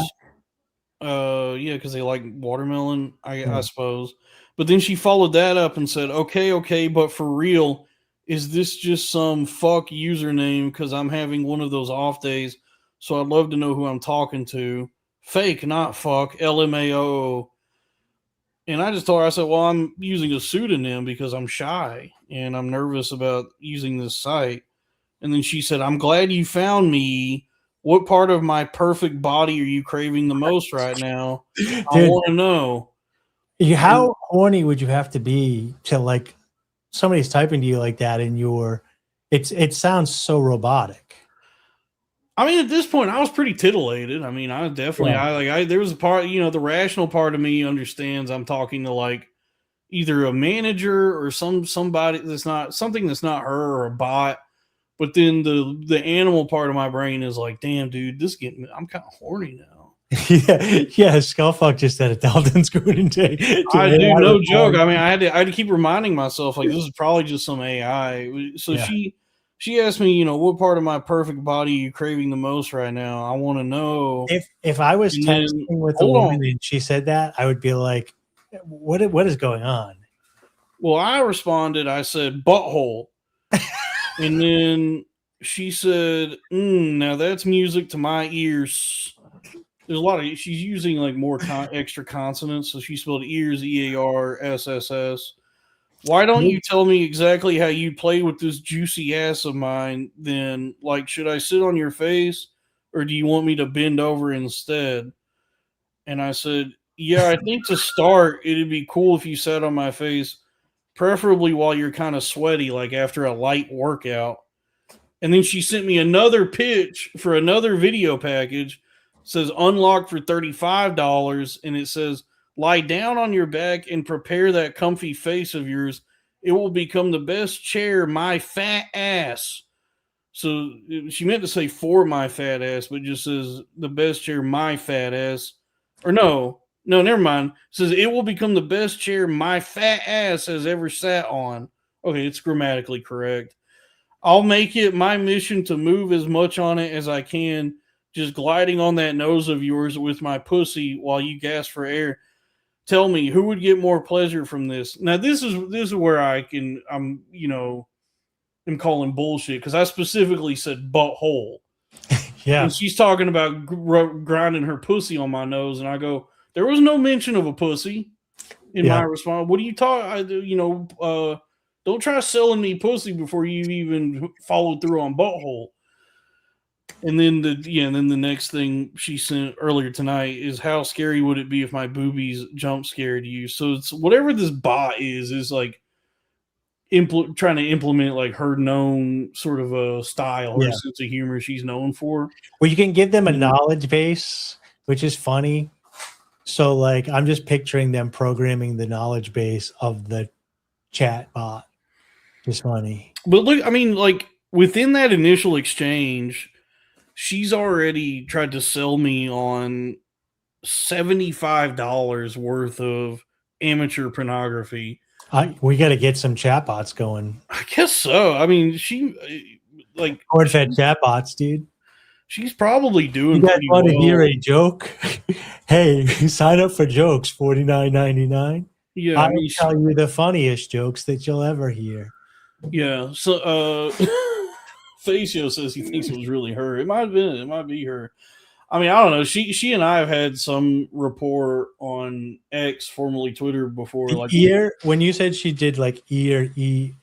Yeah, because they like watermelon, I suppose. But then she followed that up and said, okay, but for real, is this just some fuck username because I'm having one of those off days? So I'd love to know who I'm talking to. Fake, not fuck, LMAO. And I just told her, I said, well, I'm using a pseudonym because I'm shy and I'm nervous about using this site. And then she said, I'm glad you found me. What part of my perfect body are you craving the most right now? I want to know. How horny would you have to be to like somebody's typing to you like that and it sounds so robotic. I mean, at this point, I was pretty titillated. I mean, I definitely, there was a part, the rational part of me understands I'm talking to like either a manager or somebody that's not something that's not her or a bot. But then the animal part of my brain is like, damn, dude, I'm kind of horny now. yeah. Skullfuck just said it. Dalton's going to I do, no joke. I mean, I had to keep reminding myself like this is probably just some AI. So she asked me, what part of my perfect body are you craving the most right now? I want to know. If I was texting with a woman and she said that, I would be like, what is going on? Well, I responded. I said butthole. And then she said, now that's music to my ears. There's a lot of, she's using like more extra consonants. So she spelled ears, EARSSS. Why don't you tell me exactly how you play with this juicy ass of mine? Then, like, should I sit on your face or do you want me to bend over instead? And I said, yeah, I think to start, it'd be cool if you sat on my face. Preferably while you're kind of sweaty, like after a light workout. And then she sent me another pitch for another video package. It says unlocked for $35. And it says, lie down on your back and prepare that comfy face of yours. It will become the best chair, my fat ass. So she meant to say for my fat ass, but it just says the best chair, my fat ass. Or no, never mind. It says it will become the best chair my fat ass has ever sat on. Okay, it's grammatically correct. I'll make it my mission to move as much on it as I can, just gliding on that nose of yours with my pussy while you gasp for air. Tell me, who would get more pleasure from this? Now, this is where I'm calling bullshit because I specifically said butthole. Yeah. And she's talking about grinding her pussy on my nose, and I go, there was no mention of a pussy in my response. What are you talking? Don't try selling me pussy before you even followed through on butthole. And then the next thing she sent earlier tonight is how scary would it be if my boobies jump scared you? So it's whatever this bot is like trying to implement like her known sort of a style or Yeah. sense of humor she's known for. Well, you can give them a knowledge base, which is funny. So, like, I'm just picturing them programming the knowledge base of the chat bot. It's funny. But look, I mean, like within that initial exchange, she's already tried to sell me on $75 worth of amateur pornography. We got to get some chatbots going. I guess so. I mean, she like Cornfed chatbots, dude. She's probably doing. You guys pretty want to well. hear a joke? Hey, sign up for jokes, $49.99. Yeah, I will tell you the funniest jokes that you'll ever hear. Yeah. So, Facio says he thinks it was really her. It might have been. It might be her. I mean, I don't know. She and I have had some rapport on X, formerly Twitter, before. The like ear, when you said she did like EARRR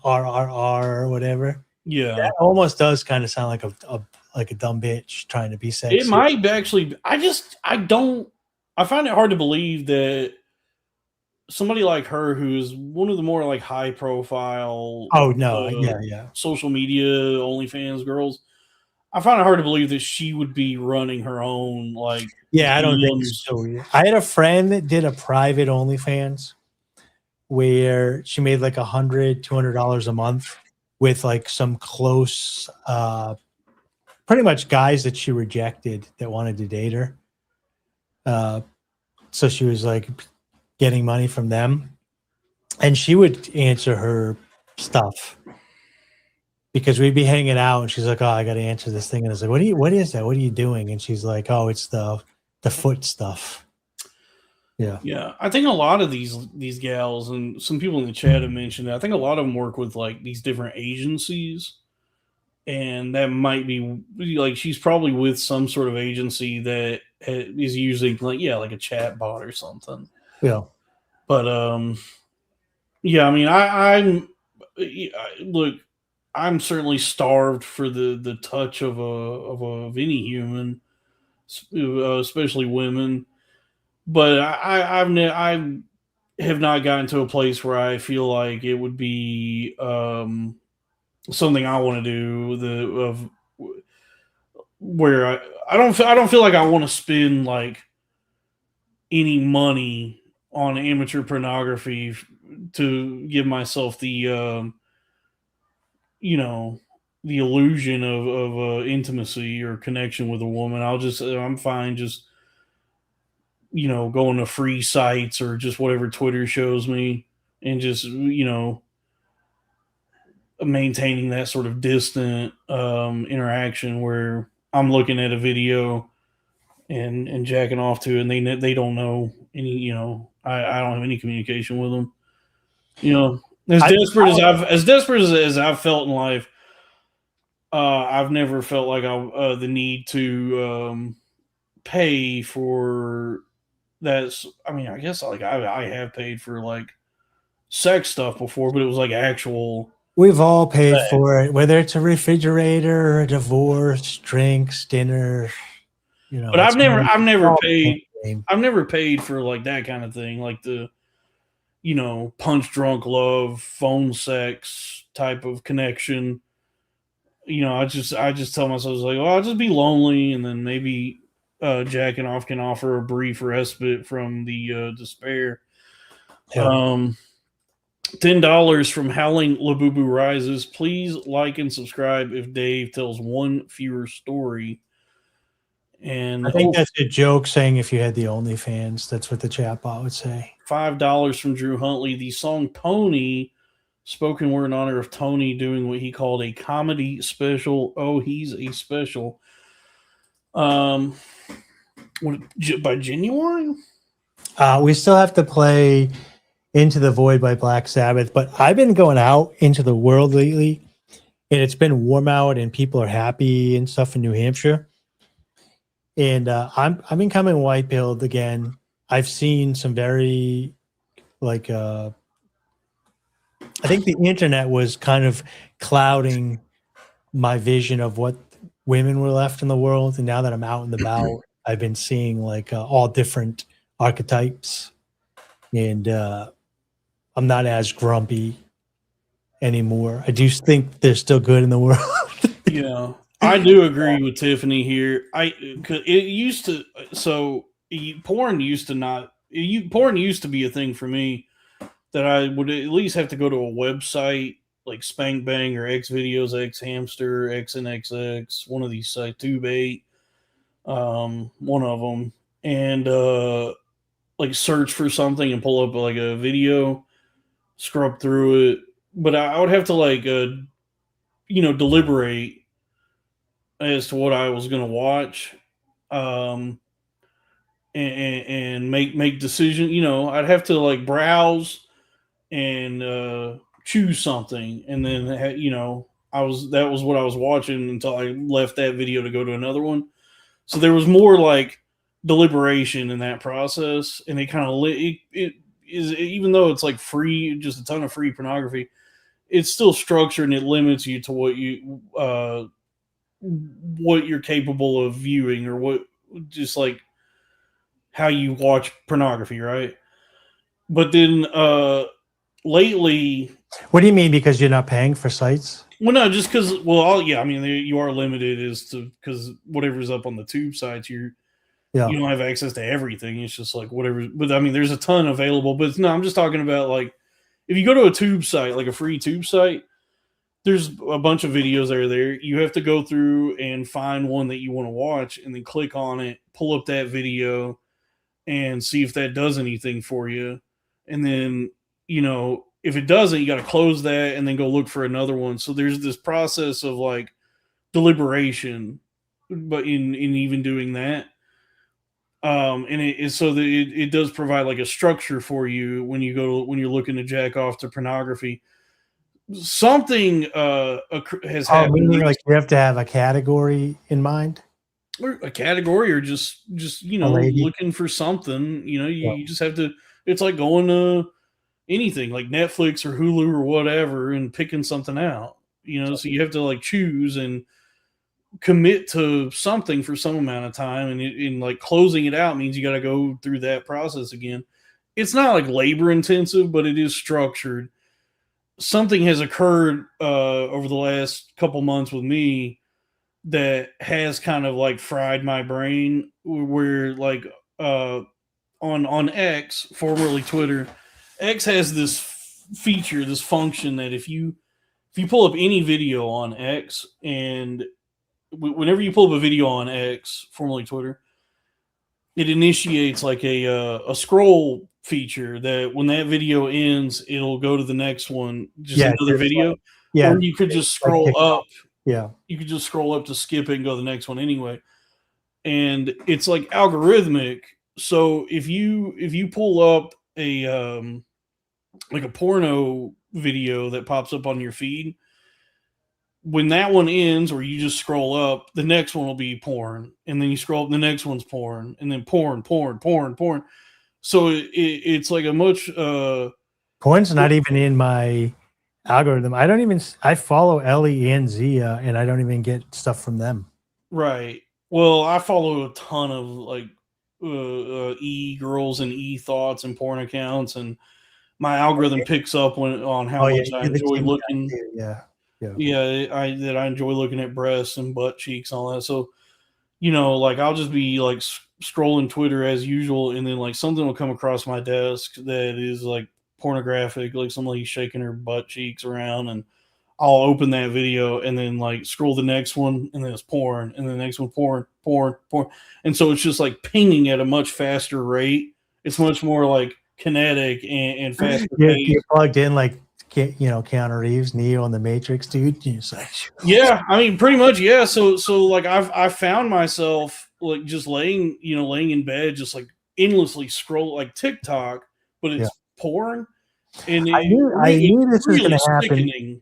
or whatever, yeah, that almost does kind of sound like a dumb bitch trying to be sexy. it might be actually. I find it hard to believe that somebody like her, who's one of the more like high profile. Oh no, yeah. Social media OnlyFans girls. I find it hard to believe that she would be running her own like. Yeah, I don't think so either. I had a friend that did a private OnlyFans where she made like $100-$200 a month with like some close, pretty much guys that she rejected that wanted to date her. So she was like getting money from them, and she would answer her stuff. Because we'd be hanging out, and she's like, "Oh, I got to answer this thing." And I was like, "What is that? What are you doing?" And she's like, "Oh, it's the foot stuff." Yeah, yeah. I think a lot of these gals, and some people in the chat have mentioned it. I think a lot of them work with like these different agencies, and that might be like she's probably with some sort of agency that is usually like like a chat bot or something. Yeah, but yeah. I mean, I'm look. I'm certainly starved for the touch of any human, especially women. But I have not gotten to a place where I feel like it would be something I want to do. Where I don't feel like I want to spend like any money on amateur pornography to give myself the the illusion of intimacy or connection with a woman. I'm fine just, going to free sites or just whatever Twitter shows me and just, maintaining that sort of distant interaction where I'm looking at a video and jacking off to it, and they don't know any, I don't have any communication with them. As desperate as I've felt in life, I've never felt like the need to pay for that. I mean, I guess like I have paid for like sex stuff before, but it was like actual. We've all paid for it, whether it's a refrigerator, or a divorce, drinks, dinner. But I've never paid for like that kind of thing, like the. Punch drunk love, phone sex type of connection. I just tell myself, like, well, I'll just be lonely, and then maybe jacking off can offer a brief respite from the despair. Yeah. $10 from Howling Labubu Rises. Please like and subscribe if Dave tells one fewer story. And I think that's a joke saying if you had the OnlyFans, that's what the chatbot would say. $5 from Drew Huntley. The song Pony, spoken word in honor of Tony doing what he called a comedy special. Oh, he's a special. By Genuine? We still have to play Into the Void by Black Sabbath, but I've been going out into the world lately, and it's been warm out, and people are happy and stuff in New Hampshire. And I'm becoming white-pilled again. I've seen some very, like, I think the internet was kind of clouding my vision of what women were left in the world. And now that I'm out and about, I've been seeing like all different archetypes. And I'm not as grumpy anymore. I do think they're still good in the world. Yeah, I do agree with Tiffany here. Cause it used to, porn used to be a thing for me that I would at least have to go to a website like Spank Bang or X Videos, X Hamster, XNXX, one of these sites, Tube8, one of them, and like search for something and pull up like a video, scrub through it. But I would have to like, deliberate as to what I was going to watch, and make decision. I'd have to like browse and choose something, and then that was what I was watching until I left that video to go to another one. So there was more like deliberation in that process, and it kind of it is, even though it's like free, just a ton of free pornography, it's still structured and it limits you to what you're capable of viewing, or what, just like how you watch pornography, right? But then lately, what do you mean? Because you're not paying for sites? Well, no, just because. I mean, you are limited as to, because whatever's up on the tube sites, you don't have access to everything. It's just like whatever. But I mean, there's a ton available. But no, I'm just talking about like if you go to a tube site, like a free tube site, there's a bunch of videos that are there. You have to go through and find one that you want to watch, and then click on it, pull up that video, and see if that does anything for you. And then, if it doesn't, you got to close that and then go look for another one. So there's this process of like deliberation, but in even doing that, and it does provide like a structure for you when you're looking to jack off to pornography. Something has happened. Meaning like you have to have a category in mind, or a category, or just looking for something. You just have to. It's like going to anything like Netflix or Hulu or whatever and picking something out. So you have to like choose and commit to something for some amount of time, and in like closing it out means you got to go through that process again. It's not like labor intensive, but it is structured. Something has occurred over the last couple months with me that has kind of like fried my brain, where like on X, formerly Twitter, X has this feature, this function that if you pull up any video on X, and whenever you pull up a video on X, formerly Twitter, it initiates like a scroll feature that when that video ends, it'll go to the next one, just another video. Or you could just scroll up. Yeah. You could just scroll up to skip it and go to the next one anyway. And it's like algorithmic. So if you pull up a like a porno video that pops up on your feed, when that one ends, or you just scroll up, the next one will be porn, and then you scroll up, the next one's porn, and then porn. So it's like a much porn's not even in my algorithm. I follow Ellie and Zia, and I don't even get stuff from them. Right. Well, I follow a ton of like e-girls and e-thoughts and porn accounts, and my algorithm picks up on how much I enjoy looking. I enjoy looking at breasts and butt cheeks and all that. So, like I'll just be like scrolling Twitter as usual, and then like something will come across my desk that is like pornographic, like somebody shaking her butt cheeks around, and I'll open that video and then like scroll the next one, and then it's porn, and the next one porn, and so it's just like pinging at a much faster rate. It's much more like kinetic and faster. You're plugged in like Keanu Reeves, Neo on the Matrix, dude. Yeah, I mean, pretty much, yeah. So like I found myself like just laying in bed, just like endlessly scroll like TikTok, but it's porn. And I knew this was going to happen.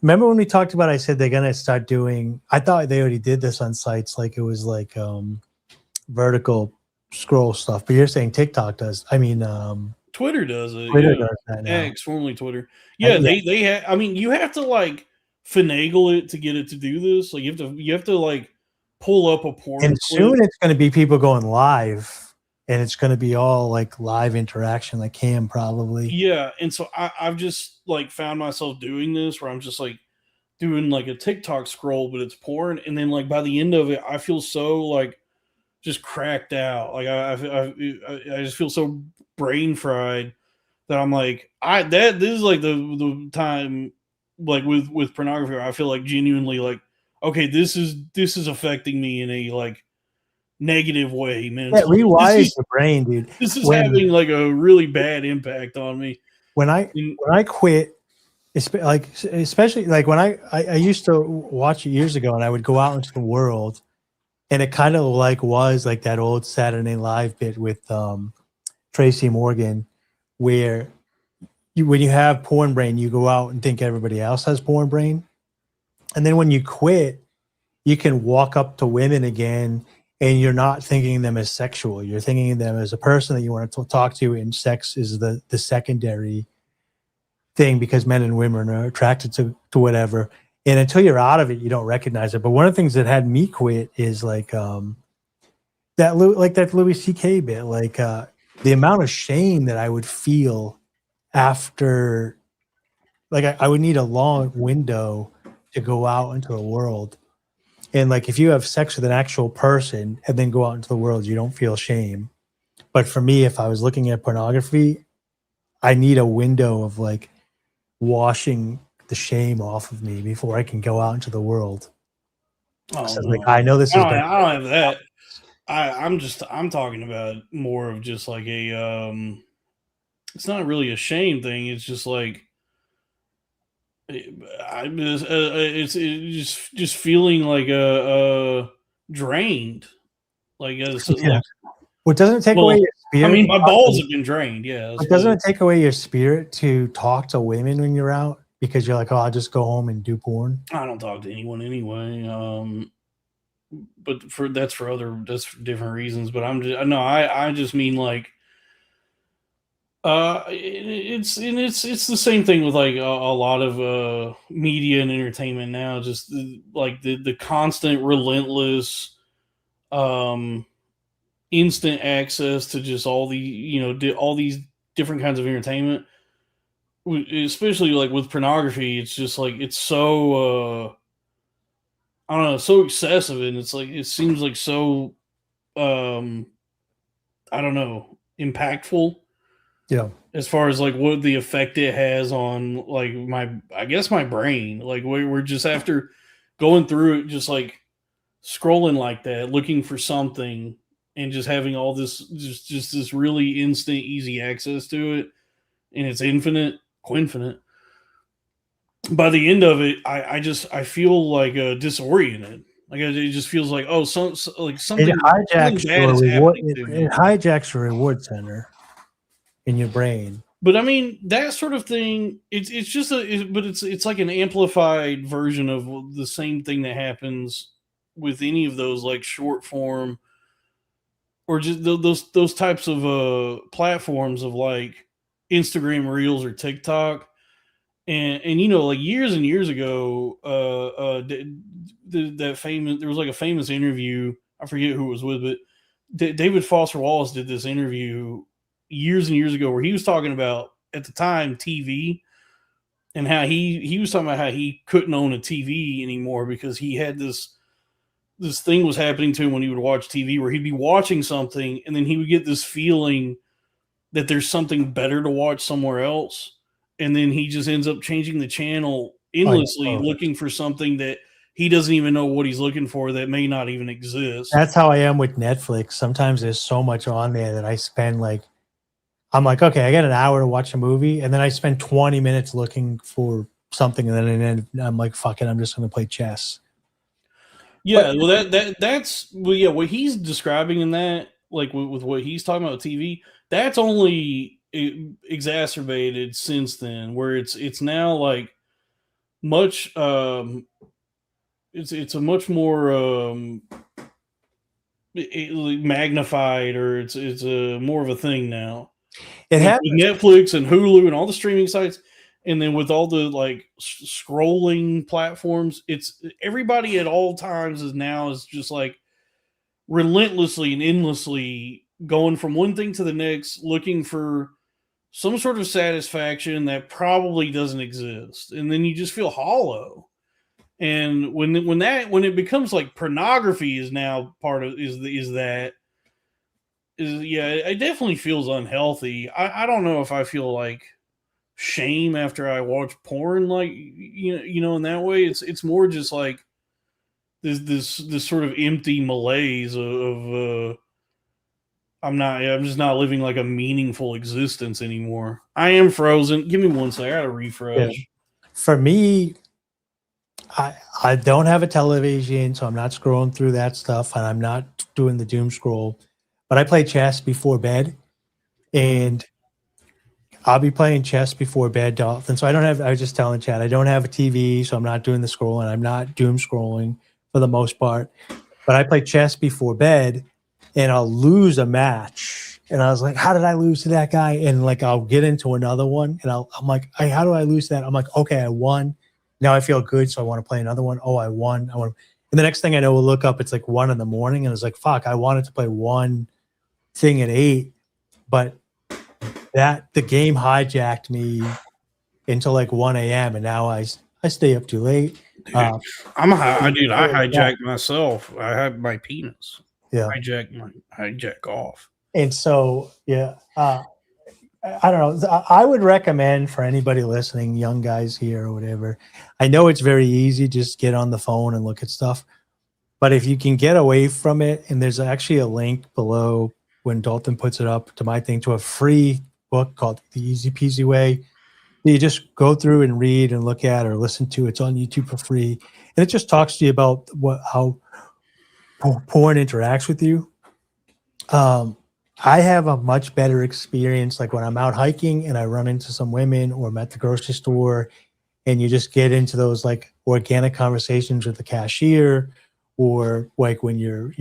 Remember when we talked about? I said they're going to start doing. I thought they already did this on sites, like it was like vertical scroll stuff. But you're saying TikTok does. I mean, Twitter does it. Twitter does that now. X, formerly Twitter. Yeah, they have. I mean, you have to like finagle it to get it to do this. Like you have to like pull up a porn. And soon it's going to be people going live. and it's going to be all like live interaction, like Cam probably. Yeah, and so I've just like found myself doing this where I'm just like doing like a TikTok scroll, but it's porn, and then like by the end of it, I feel so like just cracked out. Like I just feel so brain fried that I'm like this is like the time like with pornography where I feel like genuinely like, okay, this is affecting me in a like negative way, man. Yeah, rewires the brain, dude. This is having like a really bad impact on me. When I quit, especially like when I used to watch it years ago, and I would go out into the world, and it kind of like was like that old Saturday Night Live bit with Tracy Morgan, where when you have porn brain, you go out and think everybody else has porn brain, and then when you quit, you can walk up to women again, and you're not thinking of them as sexual. You're thinking of them as a person that you want to talk to, and sex is the secondary thing because men and women are attracted to whatever. And until you're out of it, you don't recognize it. But one of the things that had me quit is like that Louis C.K. bit, like the amount of shame that I would feel after, like I would need a long window to go out into the world. And like if you have sex with an actual person and then go out into the world, you don't feel shame. But for me, if I was looking at pornography, I need a window of like washing the shame off of me before I can go out into the world. Oh, So no. like I know this is. I don't have that. I'm talking about more of just like a. It's not really a shame thing. It's just like. It's just feeling like drained, like Yeah. Well, doesn't it take away your spirit? I mean, my balls have been drained. Yeah, but doesn't it take away your spirit to talk to women when you're out because you're like, oh, I'll just go home and do porn? I don't talk to anyone anyway. But that's for different reasons. But I just mean like. It's the same thing with like a lot of media and entertainment now. Just like the constant, relentless, instant access to just all the all these different kinds of entertainment. Especially like with pornography, it's just like it's so I don't know, so excessive, and it's like it seems like so I don't know, impactful. Yeah. As far as like what the effect it has on like my brain, like we're just after going through it, just like scrolling like that, looking for something and just having all this, just this really instant, easy access to it. And it's infinite. By the end of it, I feel like disoriented. Like it just feels like, oh, something. It hijacks your reward center in your brain. But I mean, that sort of thing, it's like an amplified version of the same thing that happens with any of those like short form or just those types of platforms of like Instagram Reels or TikTok. And you know, like years and years ago, there was like a famous interview. I forget who it was with, but David Foster Wallace did this interview years and years ago where he was talking about at the time TV and how he was talking about how he couldn't own a TV anymore because he had this thing was happening to him when he would watch TV where he'd be watching something and then he would get this feeling that there's something better to watch somewhere else. And then he just ends up changing the channel endlessly, looking for something that he doesn't even know what he's looking for that may not even exist. That's how I am with Netflix. Sometimes there's so much on there that I spend like, I'm like, okay, I got an hour to watch a movie, and then I spend 20 minutes looking for something, and then I'm like, fuck it, I'm just going to play chess. Yeah, well, that's what he's describing in that, like with what he's talking about with TV, that's only exacerbated since then, where it's now like much it's a much more magnified, or it's a more of a thing now. It happens with Netflix and Hulu and all the streaming sites, and then with all the like scrolling platforms, it's everybody at all times is just like relentlessly and endlessly going from one thing to the next, looking for some sort of satisfaction that probably doesn't exist, and then you just feel hollow. And when it becomes like pornography is now part of it definitely feels unhealthy. I don't know if I feel like shame after I watch porn, like in that way. It's more just like this sort of empty malaise of I'm just not living like a meaningful existence anymore. I am frozen. Give me one second. I gotta refresh. Yeah. For me, I don't have a television, so I'm not scrolling through that stuff, and I'm not doing the doom scroll. But I play chess before bed, and I'll be playing chess before bed, Dalton. So I was just telling Chad, I don't have a TV, so I'm not doing the scrolling. I'm not doom scrolling for the most part. But I play chess before bed, and I'll lose a match. And I was like, how did I lose to that guy? And like, I'll get into another one, and I'm like, hey, how do I lose that? I'm like, okay, I won. Now I feel good, so I want to play another one. Oh, I won. And the next thing I know, we'll look up, it's like 1 a.m, and it's like, fuck, I wanted to play one thing at 8, but the game hijacked me until like 1 a.m. and now I stay up too late. Dude, I hijacked myself. I had my penis. Yeah, hijack off. And so I don't know. I would recommend for anybody listening, young guys here or whatever. I know it's very easy, just get on the phone and look at stuff. But if you can get away from it, and there's actually a link below when Dalton puts it up to my thing to a free book called The Easy Peasy Way. You just go through and read and look at or listen to. It's on YouTube for free. And it just talks to you about how porn interacts with you. I have a much better experience, like when I'm out hiking and I run into some women, or I'm at the grocery store and you just get into those like organic conversations with the cashier, or like when you're,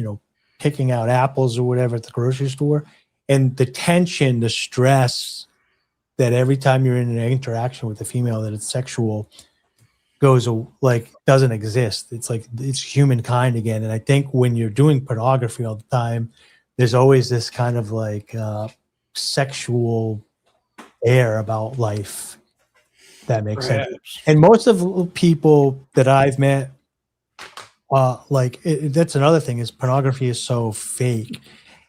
picking out apples or whatever at the grocery store, and the tension, the stress that every time you're in an interaction with a female that it's sexual goes like doesn't exist. It's like it's humankind again. And I think when you're doing pornography all the time, there's always this kind of like sexual air about life. That makes sense. And most of the people that I've met, that's another thing, is pornography is so fake.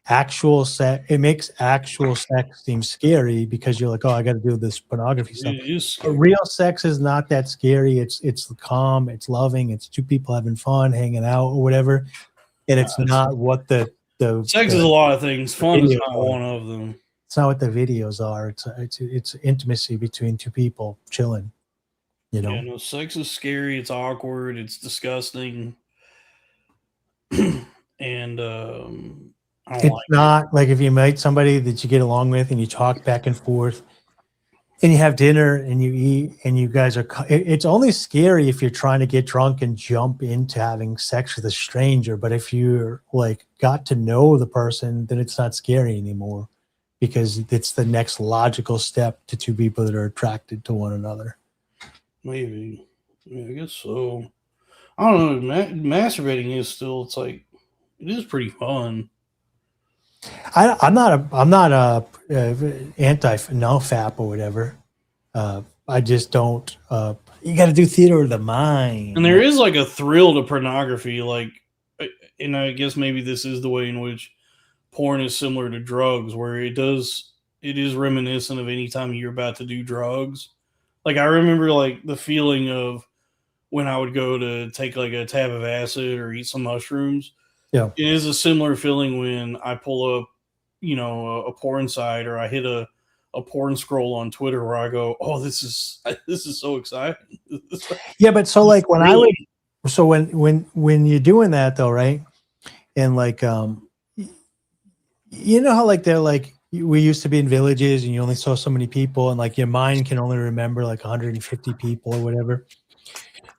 Actual sex, it makes actual sex seem scary because you're like, oh, I got to do this pornography stuff. But real sex is not that scary. It's calm, it's loving, it's two people having fun, hanging out or whatever. And it's not what the sex is a lot of things. Fun is not one of them. It's not what the videos are. It's intimacy between two people chilling. Yeah, no, sex is scary. It's awkward. It's disgusting. And it's not like if you meet somebody that you get along with and you talk back and forth and you have dinner and you eat and you guys are, it's only scary if you're trying to get drunk and jump into having sex with a stranger. But if you're like got to know the person, then it's not scary anymore because it's the next logical step to two people that are attracted to one another. Maybe. Yeah, I guess so. I don't know. Masturbating is still, it's like, it is pretty fun. I'm not a anti-no-fap or whatever. I just don't. You got to do theater of the mind. And there is like a thrill to pornography, like, and I guess maybe this is the way in which porn is similar to drugs, where it is reminiscent of any time you're about to do drugs. Like I remember like the feeling of when I would go to take like a tab of acid or eat some mushrooms. Yeah, it is a similar feeling when I pull up, a porn site, or I hit a porn scroll on Twitter where I go, "Oh, this is so exciting." Yeah, but so like when when you're doing that though, right? And like how like they're like we used to be in villages and you only saw so many people and like your mind can only remember like 150 people or whatever.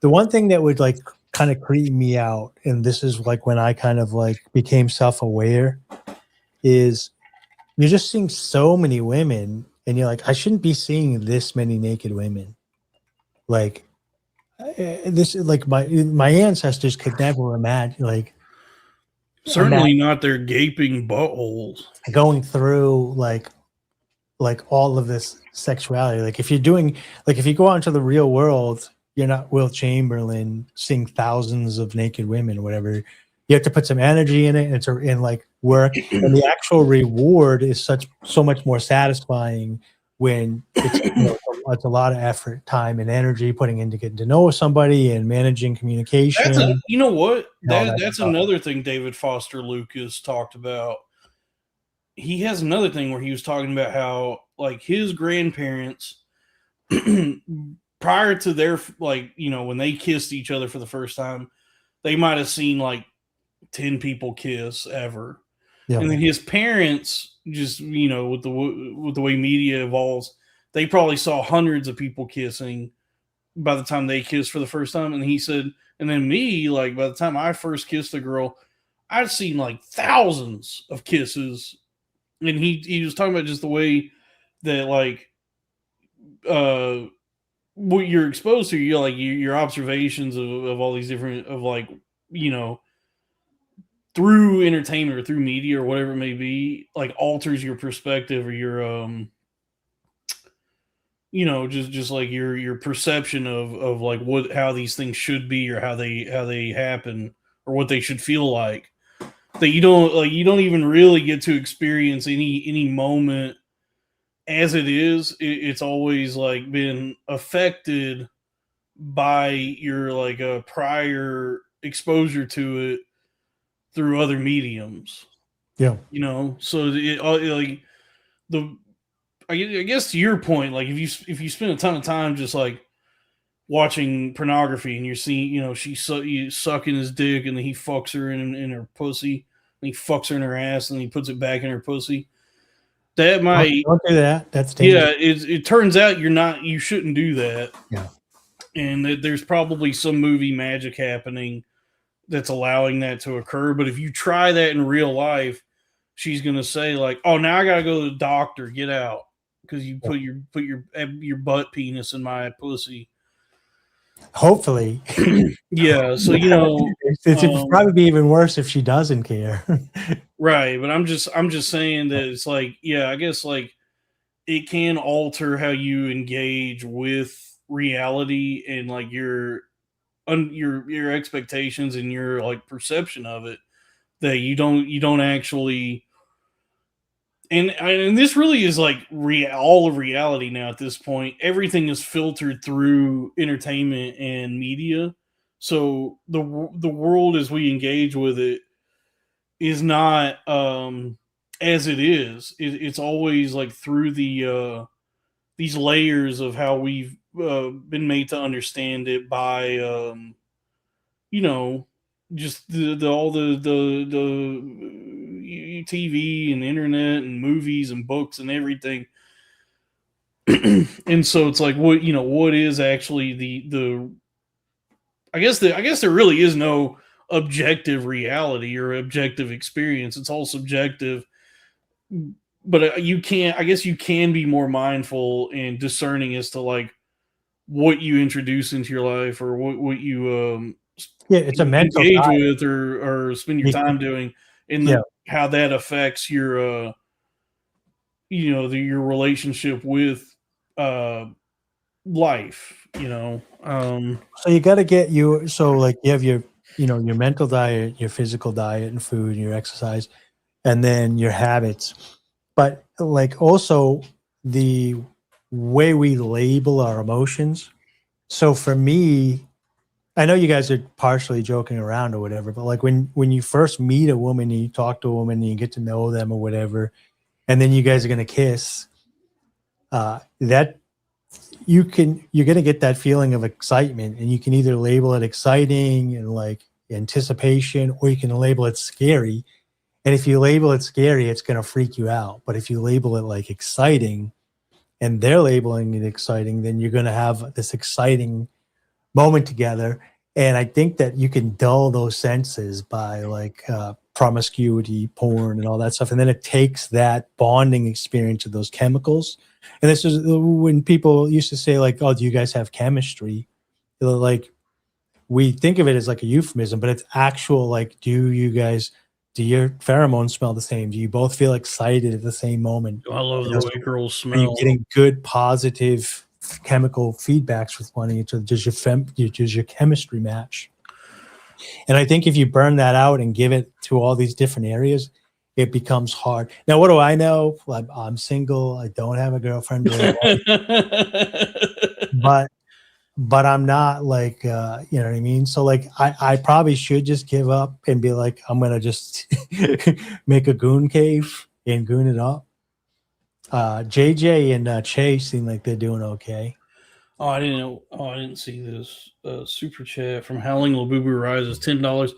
The one thing that would like kind of creep me out, and this is like when I kind of like became self-aware, is you're just seeing so many women and you're like, I shouldn't be seeing this many naked women. Like this, like my ancestors could never imagine, like Certainly not their gaping buttholes. Going through like all of this sexuality. Like if you're doing, like if you go out into the real world, you're not Will Chamberlain seeing thousands of naked women or whatever. You have to put some energy in it, and it's in like work, and the actual reward is so much more satisfying when it's, it's a lot of effort, time, and energy putting into getting to know somebody and managing communication. You know what? That's another thing David Foster Lucas talked about. He has another thing where he was talking about how like his grandparents prior to their when they kissed each other for the first time, they might have seen like 10 people kiss ever. Yeah. And then his parents just, with the way media evolves, they probably saw hundreds of people kissing by the time they kissed for the first time. And he said, and then me, like by the time I first kissed a girl, I'd seen like thousands of kisses. And he was talking about just the way that like what you're exposed to, your observations of all these different through entertainment or through media or whatever it may be, like alters your perspective or your just like your perception of like how these things should be or how they happen or what they should feel like. That you don't even really get to experience any moment as it is. It's always like been affected by your like a prior exposure to it through other mediums. Yeah. So I guess to your point, like if you spend a ton of time just like watching pornography and you're seeing, she's sucking his dick and then he fucks her in her pussy and he fucks her in her ass and he puts it back in her pussy. That might don't do that. That's dangerous. Yeah. It turns out you shouldn't do that. Yeah. And there's probably some movie magic happening that's allowing that to occur. But if you try that in real life, she's going to say like, oh, now I got to go to the doctor, get out. Because you put your butt penis in my pussy. Hopefully. Yeah. So, it'd probably be even worse if she doesn't care. Right. But I'm just saying that it's like, yeah, I guess like it can alter how you engage with reality and like your expectations and your like perception of it, that you don't actually. And this really is like all of reality now at this point. Everything is filtered through entertainment and media. So the world as we engage with it is not as it is. It's always like through these layers of how we've been made to understand it by just all the TV and internet and movies and books and everything. And so it's like what is actually the I guess there really is no objective reality or objective experience. It's all subjective. But you can be more mindful and discerning as to like what you introduce into your life or what you it's a mental engage with or spend your time doing, and how that affects your your relationship with life. So you got to get you have your your mental diet, your physical diet and food, and your exercise, and then your habits. But like also the way we label our emotions. So for me, I know you guys are partially joking around or whatever, but like when you first meet a woman and you talk to a woman and you get to know them or whatever, and then you guys are going to kiss, that you're going to get that feeling of excitement, and you can either label it exciting and like anticipation, or you can label it scary. And if you label it scary, it's going to freak you out. But if you label it like exciting and they're labeling it exciting, then you're going to have this exciting moment together. And I think that you can dull those senses by like promiscuity, porn, and all that stuff. And then it takes that bonding experience of those chemicals. And this is when people used to say like, oh, do you guys have chemistry? Like, we think of it as like a euphemism, but it's actual, like, do you guys do your pheromones smell the same? Do you both feel excited at the same moment? I love the way girls Are you smell. getting good, positive chemical feedbacks with one another? Does your chemistry match? And I think if you burn that out and give it to all these different areas, it becomes hard. Now, what do I know? I'm single. I don't have a girlfriend, but I'm not like, you know what I mean? So like, I probably should just give up and be like, I'm going to just make a goon cave and goon it up. JJ and Chase seem like they're doing okay. Oh, I didn't know. Oh, I didn't see this super chat from Howling Labubu Rises, $10.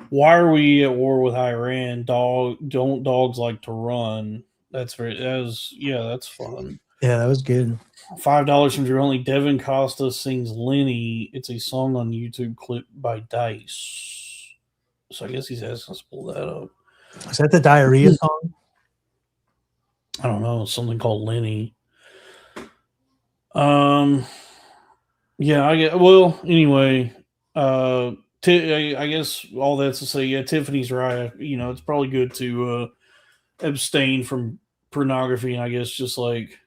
Why are we at war with Iran? Don't dogs like to run? That's fun. Yeah, that was good. $5 from Drew Only. Devin Costa sings Lenny. It's a song on YouTube clip by Dice. So I guess he's asking us to pull that up. Is that the diarrhea song? I don't know. Something called Lenny. Yeah, I get. Well, anyway, I guess all that's to say, yeah, Tiffany's right. You know, it's probably good to abstain from pornography, and I guess just like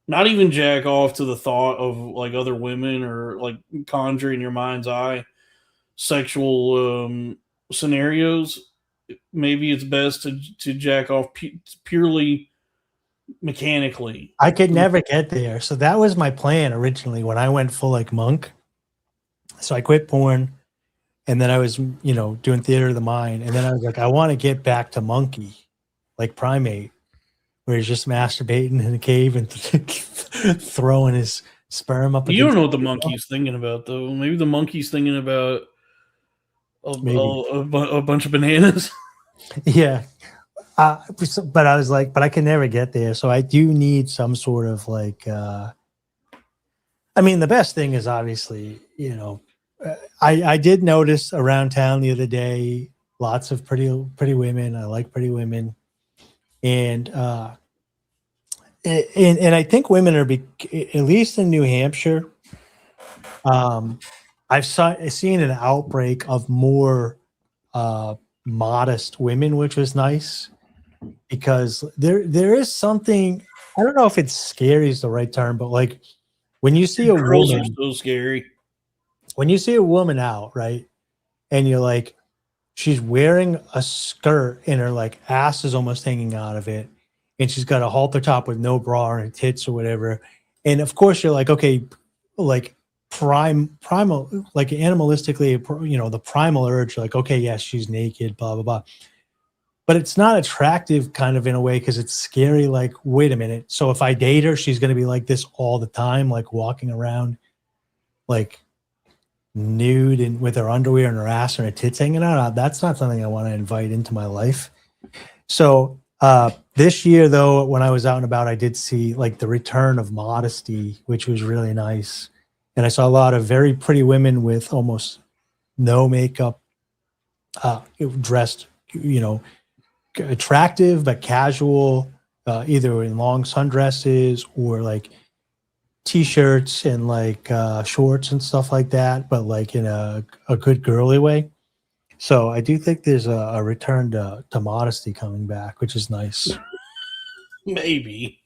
not even jack off to the thought of like other women or like conjure in your mind's eye sexual scenarios. Maybe it's best to jack off purely mechanically. I could never get there. So that was my plan originally when I went full like monk. So I quit porn and then I was, you know, doing theater of the mind. And then I was like, I want to get back to monkey, like primate, where he's just masturbating in a cave and throwing his sperm up. You don't know what the monkey's thinking about, though. Maybe the monkey's thinking about a bunch of bananas. Yeah. But I was like, but I can never get there. So I do need some sort of like, I mean, the best thing is obviously, you know, I did notice around town the other day, lots of pretty women. I like pretty women. And I think women are, at least in New Hampshire, I've seen an outbreak of more modest women, which was nice. Because there is something, I don't know if it's scary is the right term, but like when you see a girls woman, are so scary. When you see a woman out, right, and you're like, she's wearing a skirt and her like ass is almost hanging out of it, and she's got a halter top with no bra on her tits or whatever, and of course you're like, okay, like primal, like animalistically, you know, the primal urge, like, okay, yes, she's naked, blah blah blah. But it's not attractive kind of in a way because it's scary. Like, wait a minute. So if I date her, she's going to be like this all the time, like walking around like nude and with her underwear and her ass and her tits hanging out. That's not something I want to invite into my life. So this year, though, when I was out and about, I did see like the return of modesty, which was really nice. And I saw a lot of very pretty women with almost no makeup, dressed, you know, attractive but casual, either in long sundresses or like t-shirts and like shorts and stuff like that, but like in a good girly way. So I do think there's a return to modesty coming back, which is nice. Maybe.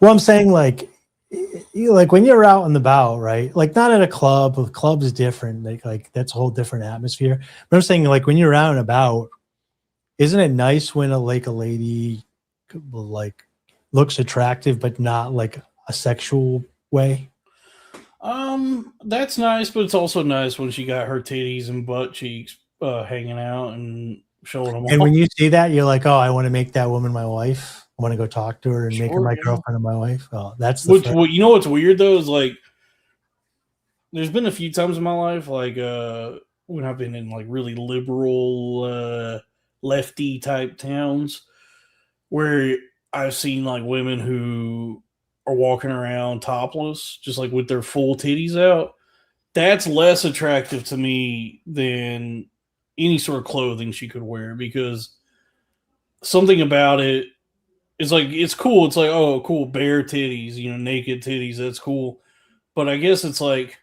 Well, I'm saying like when you're out and about, right? Like not at a club. A club is different. Like that's a whole different atmosphere. But I'm saying like when you're out and about, isn't it nice when a lady like looks attractive, but not like a sexual way? That's nice, but it's also nice when she got her titties and butt cheeks hanging out and showing them. And when you see that, you're like, oh, I want to make that woman my wife. I want to go talk to her and make her my girlfriend and my wife. Oh, that's you know what's weird though is like, there's been a few times in my life like when I've been in like really liberal lefty type towns where I've seen like women who are walking around topless, just like with their full titties out. That's less attractive to me than any sort of clothing she could wear, because something about it is like, it's cool. It's like, oh, cool, bare titties, you know, naked titties. That's cool. But I guess it's like,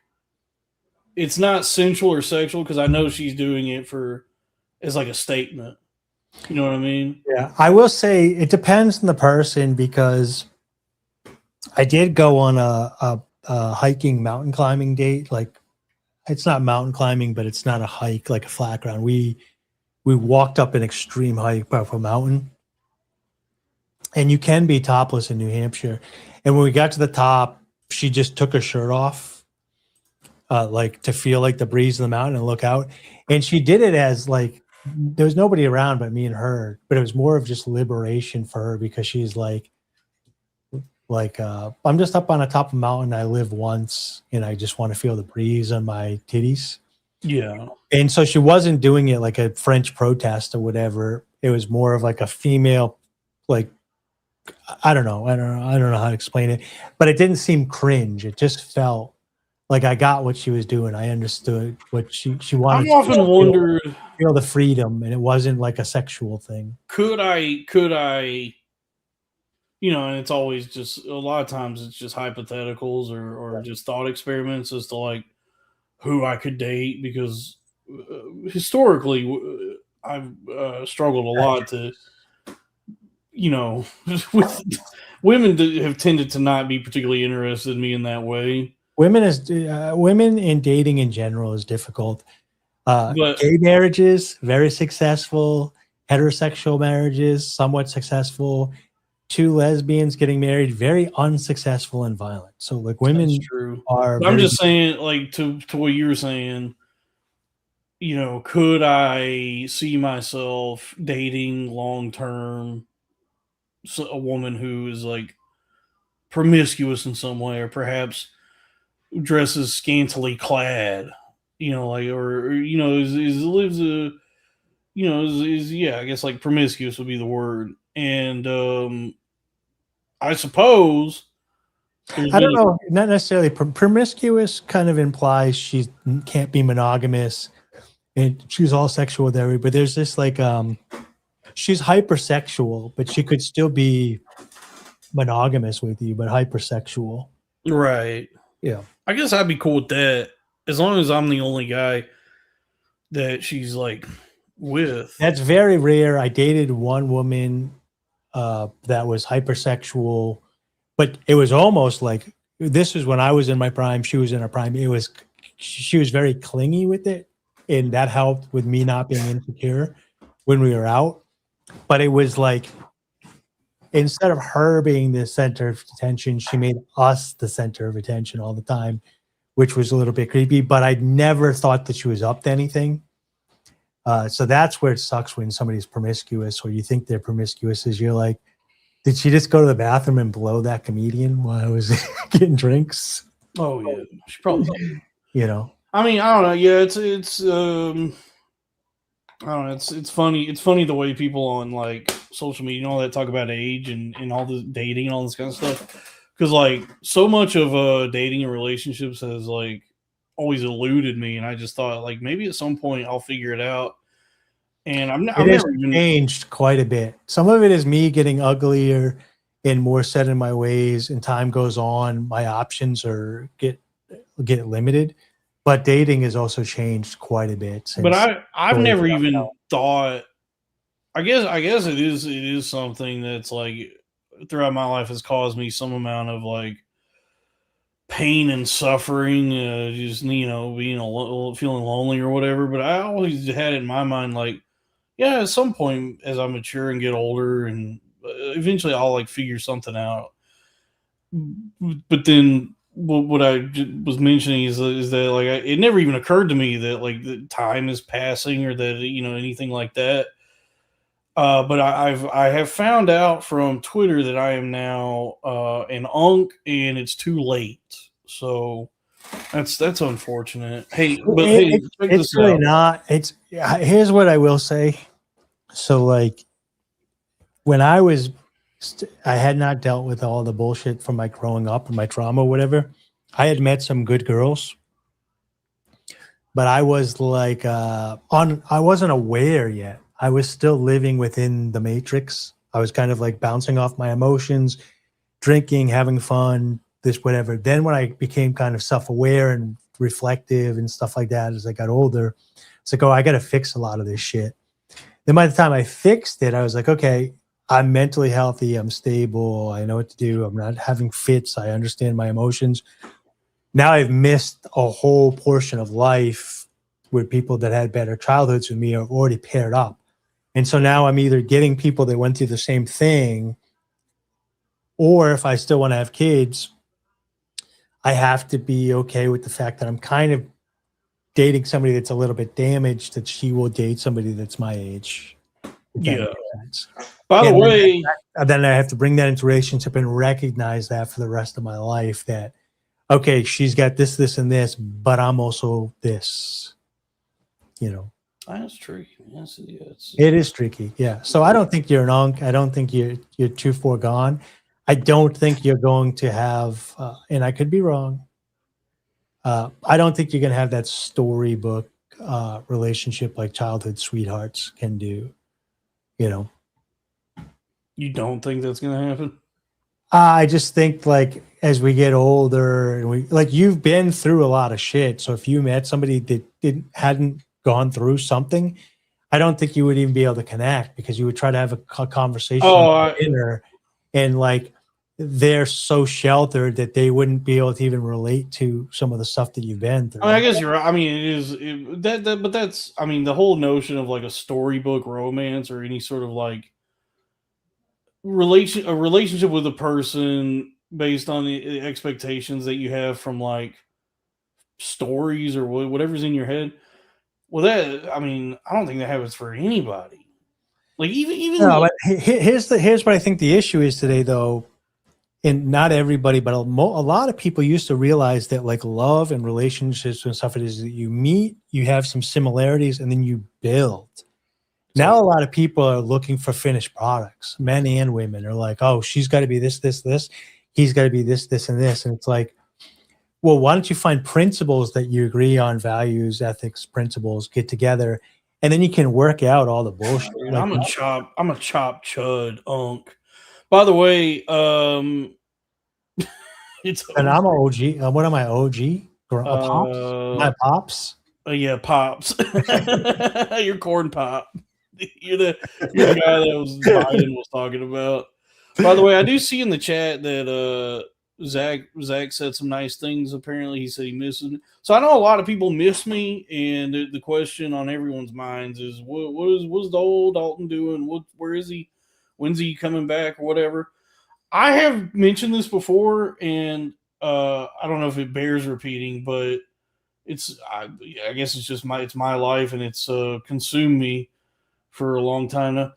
it's not sensual or sexual because I know she's doing it as like a statement. You know what I mean? Yeah, I will say it depends on the person because I did go on a hiking mountain climbing date. Like it's not mountain climbing, but it's not a hike like a flat ground. We walked up an extreme hike up a mountain, and you can be topless in New Hampshire. And when we got to the top, she just took her shirt off, like to feel like the breeze of the mountain and look out. And she did it as like there was nobody around but me and her, but it was more of just liberation for her because she's like I'm just up on the top of a mountain. I live once, and I just want to feel the breeze on my titties. Yeah. And so she wasn't doing it like a French protest or whatever. It was more of like a female, like I don't know how to explain it, but it didn't seem cringe. It just felt like I got what she was doing. I understood what she wanted. I've often wondered, feel the freedom, and it wasn't like a sexual thing. Could I, you know, and it's always just a lot of times it's just hypotheticals or just thought experiments as to like who I could date because historically I've struggled a lot to, you know, with women that have tended to not be particularly interested in me in that way. Women in dating in general is difficult. But gay marriages, very successful. Heterosexual marriages, somewhat successful. 2 lesbians getting married, very unsuccessful and violent. So like women are. I'm just saying, like to what you were saying, you know, could I see myself dating long term a woman who is like promiscuous in some way, or perhaps dresses scantily clad, you know, like or you know, lives a, you know, is yeah, I guess like promiscuous would be the word. And I suppose I don't know, not necessarily promiscuous. Kind of implies she can't be monogamous, and she's all sexual with everybody. But there's this like she's hypersexual, but she could still be monogamous with you, but hypersexual. Right. Yeah. I guess I'd be cool with that as long as I'm the only guy that she's like with. That's very rare. I dated one woman that was hypersexual, but it was almost like this was when I was in my prime. She was in her prime. She was very clingy with it, and that helped with me not being insecure when we were out. But it was like instead of her being the center of attention, she made us the center of attention all the time, which was a little bit creepy. But I never thought that she was up to anything. So that's where it sucks when somebody's promiscuous or you think they're promiscuous is you're like, did she just go to the bathroom and blow that comedian while I was getting drinks? Oh yeah, she probably. You know, I mean, I don't know. Yeah, it's I don't know. It's funny. It's funny the way people on like social media and all that talk about age and all the dating and all this kind of stuff. Because like so much of dating and relationships has like always eluded me, and I just thought like maybe at some point I'll figure it out. And I've never even changed quite a bit. Some of it is me getting uglier and more set in my ways. And time goes on, my options are get limited. But dating has also changed quite a bit. But I've never even thought. I guess it is something that's like throughout my life has caused me some amount of like pain and suffering, just you know being feeling lonely or whatever. But I always had it in my mind like, yeah, at some point as I mature and get older, and eventually I'll like figure something out. But then what I was mentioning is that like it never even occurred to me that like the time is passing or that you know anything like that. But I have found out from Twitter that I am now an unk and it's too late. So that's unfortunate. Hey, but hey, check it's this really out. not. It's here's what I will say. So like when I was, I had not dealt with all the bullshit from my growing up and my trauma, or whatever. I had met some good girls, but I was like I wasn't aware yet. I was still living within the matrix. I was kind of like bouncing off my emotions, drinking, having fun, this, whatever. Then when I became kind of self-aware and reflective and stuff like that, as I got older, it's like, oh, I got to fix a lot of this shit. Then by the time I fixed it, I was like, okay, I'm mentally healthy. I'm stable. I know what to do. I'm not having fits. I understand my emotions. Now I've missed a whole portion of life where people that had better childhoods with me are already paired up. And so now I'm either getting people that went through the same thing, or if I still want to have kids, I have to be okay with the fact that I'm kind of dating somebody that's a little bit damaged, that she will date somebody that's my age. Yeah. By the way, then I have to bring that into relationship and recognize that for the rest of my life that, okay, she's got this, this, and this, but I'm also this, you know. That's tricky. Yes, it is tricky. Yeah. So I don't think you're an unk. I don't think you're too far gone. I don't think you're going to have, and I could be wrong. I don't think you're going to have that storybook relationship like childhood sweethearts can do. You know. You don't think that's going to happen? I just think like as we get older, and you've been through a lot of shit. So if you met somebody that hadn't gone through something, I don't think you would even be able to connect, because you would try to have a conversation dinner, and like they're so sheltered that they wouldn't be able to even relate to some of the stuff that you've been through. I guess you're right. I mean, but that's, I mean, the whole notion of like a storybook romance or any sort of like a relationship with a person based on the expectations that you have from like stories or whatever's in your head. Well, that, I mean, I don't think that happens for anybody. Like even no, but here's what I think the issue is today, though. And not everybody, but a lot of people used to realize that like love and relationships and stuff, it is that you meet, you have some similarities, and then you build. Now a lot of people are looking for finished products. Men and women are like, oh, she's got to be this, this, this. He's got to be this, this, and this. And it's like, well, why don't you find principles that you agree on, values, ethics, principles, get together, and then you can work out all the bullshit. Dude, I'm a chop chud unk. By the way, and I'm an OG. What am I, OG? Pops? My pops? Yeah, pops. You're corn pop. You're the guy that Biden was talking about. By the way, I do see in the chat that Zach said some nice things. Apparently, he said he misses me. So I know a lot of people miss me, and the question on everyone's minds is, what's the old Dalton doing? Where is he? When's he coming back or whatever? I have mentioned this before, and I don't know if it bears repeating, but I guess it's just my life, and it's consumed me for a long time now.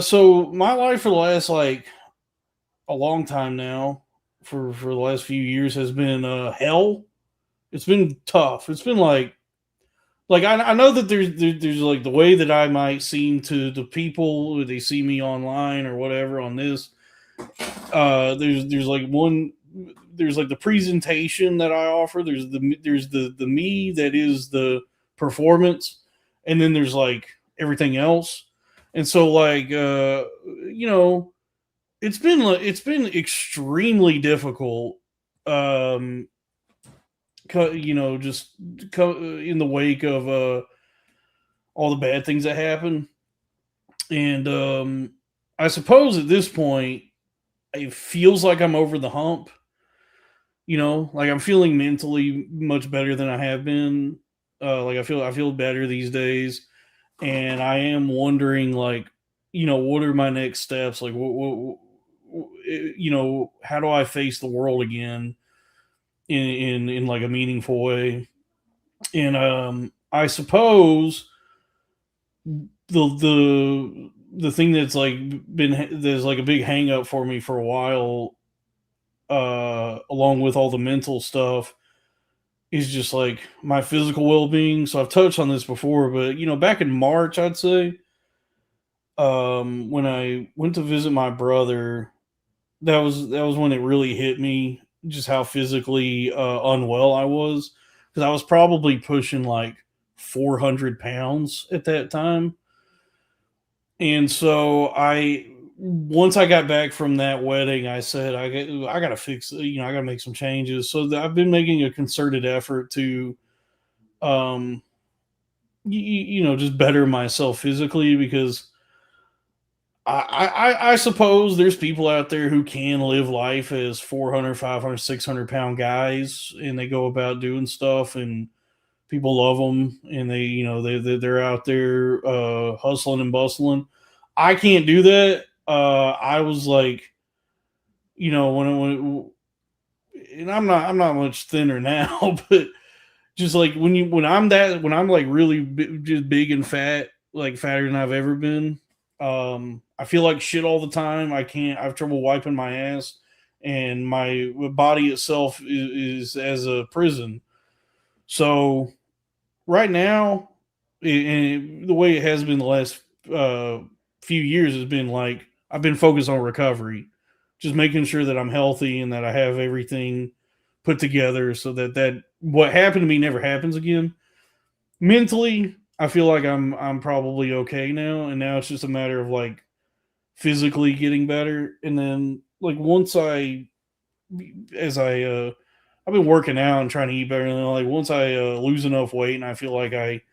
So my life for the last like a long time now, for the last few years, has been hell. It's been tough. It's been like I know that there's like the way that I might seem to the people who they see me online or whatever on this. There's like the presentation that I offer. There's the me that is the performance, and then there's like everything else. And so like you know, it's been extremely difficult. You know, just in the wake of all the bad things that happen. And I suppose at this point, it feels like I'm over the hump. You know, like I'm feeling mentally much better than I have been. Like I feel better these days, and I am wondering, like, you know, what are my next steps? Like, what you know, how do I face the world again in like a meaningful way? And I suppose the thing that's like there's like a big hang up for me for a while, along with all the mental stuff, is just like my physical well-being. So I've touched on this before, but you know, back in March, I'd say, when I went to visit my brother, that was when it really hit me just how physically unwell I was, because I was probably pushing like 400 pounds at that time. And so once I got back from that wedding, I said, I got to fix, you know, I got to make some changes. So I've been making a concerted effort to just better myself physically, because I suppose there's people out there who can live life as 400, 500, 600 pound guys, and they go about doing stuff, and people love them, and they're out there hustling and bustling. I can't do that. I was like, when and I'm not much thinner now, but just like when I'm like really just big and fat, like fatter than I've ever been. I feel like shit all the time. I have trouble wiping my ass, and my body itself is as a prison. So right now, and the way it has been the last few years has been like, I've been focused on recovery, just making sure that I'm healthy and that I have everything put together so that what happened to me never happens again. Mentally, I feel like I'm probably okay now, and now it's just a matter of like physically getting better. And then like I've been working out and trying to eat better, and then like once I lose enough weight and I feel like I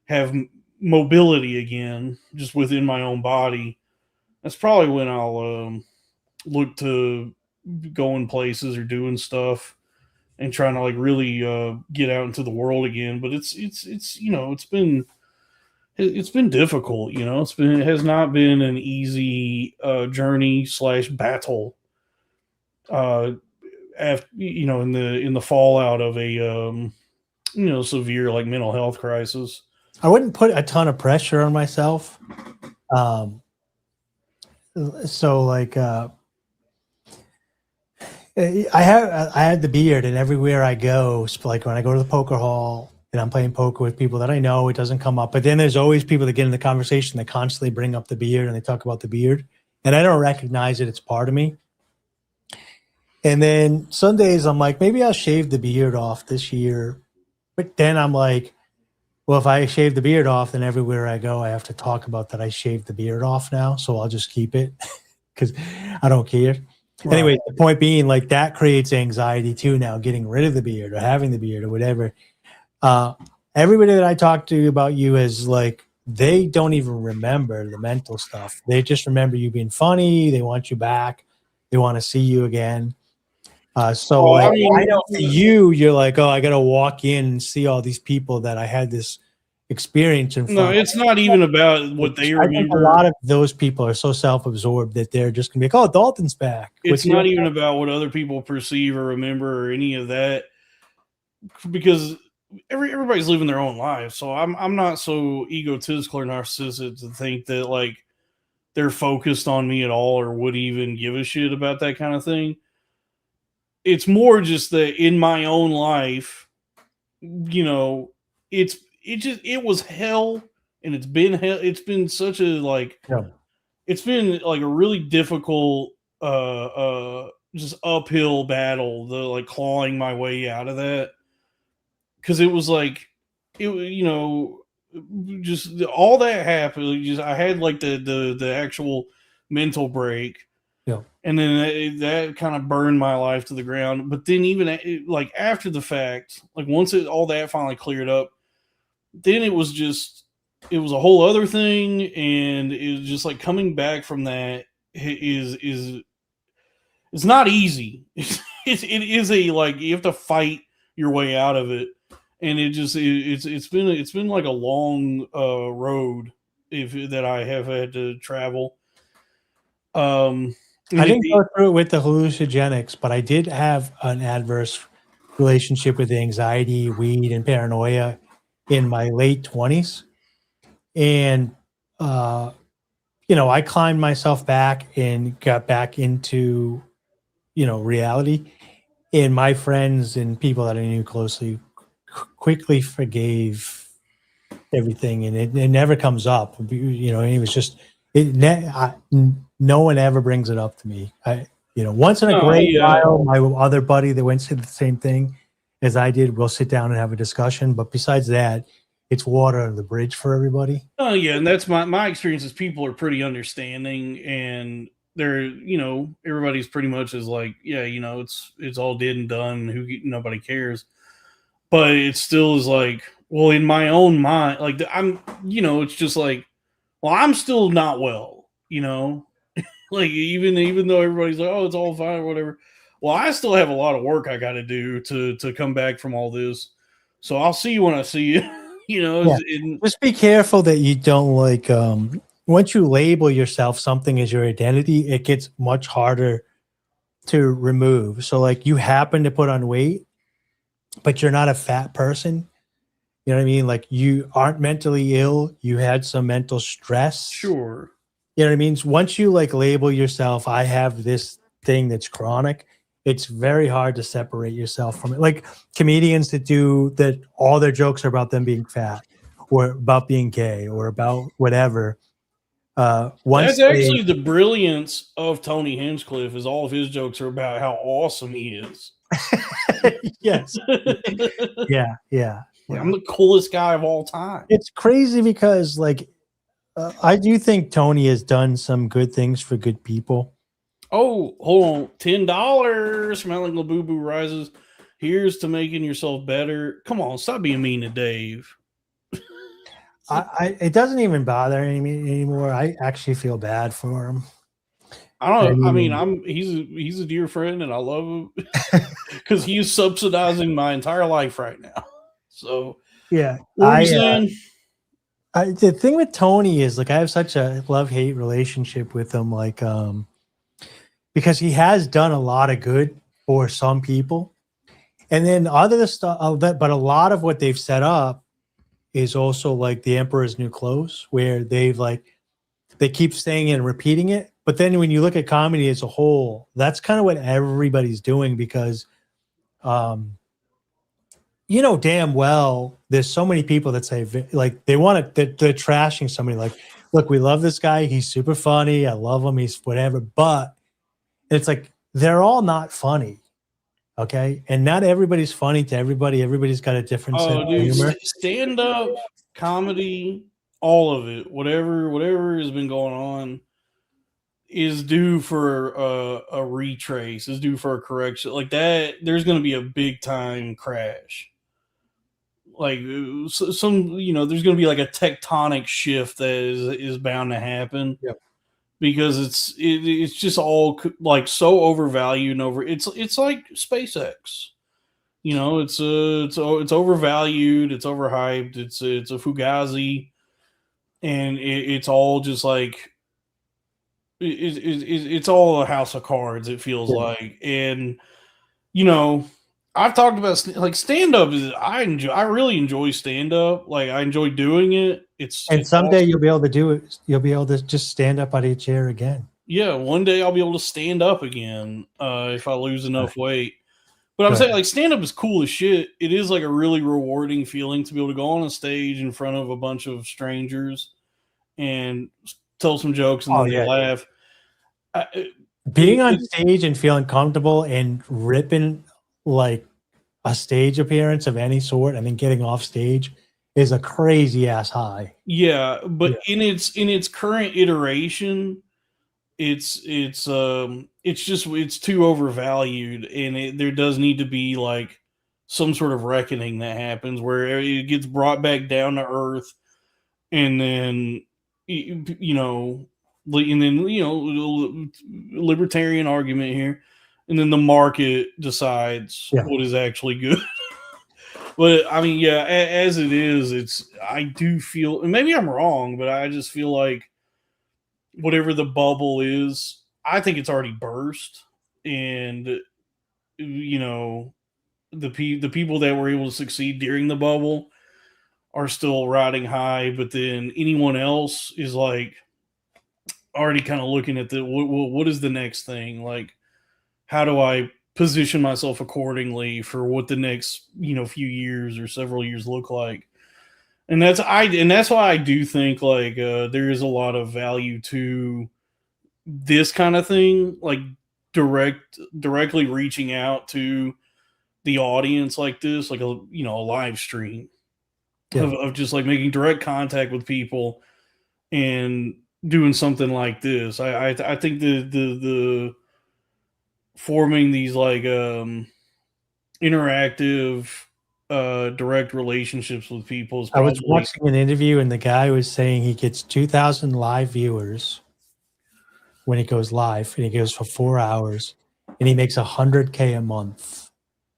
have mobility again just within my own body, that's probably when I'll look to going places or doing stuff and trying to like really get out into the world again. But it's been difficult. It has not been an easy journey / battle. After in the fallout of a severe like mental health crisis. I wouldn't put a ton of pressure on myself. So like I had the beard, and everywhere I go, like when I go to the poker hall and I'm playing poker with people that I know, it doesn't come up. But then there's always people that get in the conversation that constantly bring up the beard, and they talk about the beard, and I don't recognize it. It's part of me. And then some days I'm like, maybe I'll shave the beard off this year. But then I'm like, well, if I shave the beard off, then everywhere I go, I have to talk about that I shaved the beard off now. So I'll just keep it because I don't care. Right. Anyway, the point being, like, that creates anxiety too now, getting rid of the beard or having the beard or whatever. Everybody that I talk to about you is like, they don't even remember the mental stuff. They just remember you being funny. They want you back. They want to see you again. I know for you, you're like, oh, I got to walk in and see all these people that I had this experience in front. No, it's not even about what they remember. I think a lot of those people are so self-absorbed that they're just gonna be like, oh, Dalton's back. It's not even about what other people perceive or remember or any of that, because everybody's living their own life. So I'm not so egotistical or narcissistic to think that like they're focused on me at all or would even give a shit about that kind of thing. It's more just that in my own life, it was hell, and it's been hell. It's been such a it's been like a really difficult just uphill battle, the like clawing my way out of that, because it was like just all that happened. I had like the actual mental break. Yeah. And then that kind of burned my life to the ground. But then even like after the fact, like once all that finally cleared up, then it was a whole other thing. And it was just like coming back from that is it's not easy. It is like you have to fight your way out of it. And it's been like a long road that I have had to travel. I didn't go through it with the hallucinogenics, but I did have an adverse relationship with anxiety, weed, and paranoia in my late 20s. And, I climbed myself back and got back into, reality. And my friends and people that I knew closely quickly forgave everything. And it never comes up, and it was just, no one ever brings it up to me. Once in a great while, my other buddy that went through the same thing as I did, we'll sit down and have a discussion. But besides that, it's water under the bridge for everybody. Oh yeah, and that's my experience. Is people are pretty understanding, and they're everybody's pretty much is like, yeah, it's all dead and done. Nobody cares. But it still is like well, in my own mind, like I'm, it's just like, well, I'm still not well, like even though everybody's like, oh, it's all fine or whatever. Well, I still have a lot of work I got to do to come back from all this. So I'll see you when I see you. Just be careful that you don't like. Once you label yourself something as your identity, it gets much harder to remove. So, like, you happen to put on weight, but you're not a fat person. You know what I mean? Like, you aren't mentally ill. You had some mental stress. Sure. You know what I mean? So once you like label yourself, I have this thing that's chronic, it's very hard to separate yourself from it. Like comedians that do that, all their jokes are about them being fat or about being gay or about whatever. That's actually the brilliance of Tony Hinchcliffe is all of his jokes are about how awesome he is. Yes. Yeah. I'm the coolest guy of all time. It's crazy because like, I do think Tony has done some good things for good people. Oh, hold on. $10 from Alec Labubu rises. Here's to making yourself better. Come on, stop being mean to Dave. It doesn't even bother me anymore. I actually feel bad for him. I don't know. I mean, he's a dear friend and I love him because he's subsidizing my entire life right now. So yeah, what are you saying? The thing with Tony is like I have such a love-hate relationship with him, like because he has done a lot of good for some people, and then other stuff. But a lot of what they've set up is also like the Emperor's New Clothes, where they keep saying it and repeating it. But then when you look at comedy as a whole, that's kind of what everybody's doing because, damn well there's so many people that say like they want to, they're trashing somebody like, look, we love this guy. He's super funny. I love him. He's whatever. But it's like, they're all not funny. Okay. And not everybody's funny to everybody. Everybody's got a different sense of humor. Stand up comedy, all of it, whatever has been going on is due for a retrace, is due for a correction like that. There's going to be a big time crash. Like some, there's going to be like a tectonic shift that is bound to happen. Yep. Because it's just all like so overvalued and it's like SpaceX. It's overvalued, it's overhyped, it's a fugazi, and it's all just like it's all a house of cards. It feels like, and I've talked about like stand up. I really enjoy stand up. Like I enjoy doing it. It's someday awesome. You'll be able to do it. You'll be able to just stand up out of your chair again. Yeah, one day I'll be able to stand up again if I lose enough weight. But I'm saying like stand up is cool as shit. It is like a really rewarding feeling to be able to go on a stage in front of a bunch of strangers and tell some jokes and then laugh. Being on stage and feeling comfortable and ripping like a stage appearance of any sort and then getting off stage is a crazy ass high. Yeah, but in its current iteration, it's too overvalued, and there does need to be like some sort of reckoning that happens where it gets brought back down to earth, and then libertarian argument here, and then the market decides what is actually good. But I mean, as it is, I do feel, and maybe I'm wrong, but I just feel like whatever the bubble is, I think it's already burst, and the people that were able to succeed during the bubble are still riding high, but then anyone else is like already kind of looking at what is the next thing? Like, how do I position myself accordingly for what the next few years or several years look like? And that's why I do think like there is a lot of value to this kind of thing, like directly reaching out to the audience like this, like a live stream of just like making direct contact with people and doing something like this. I think the forming these like interactive direct relationships with people. Is I was probably, watching an interview and the guy was saying he gets 2,000 live viewers when he goes live, and he goes for 4 hours, and he makes $100K a month.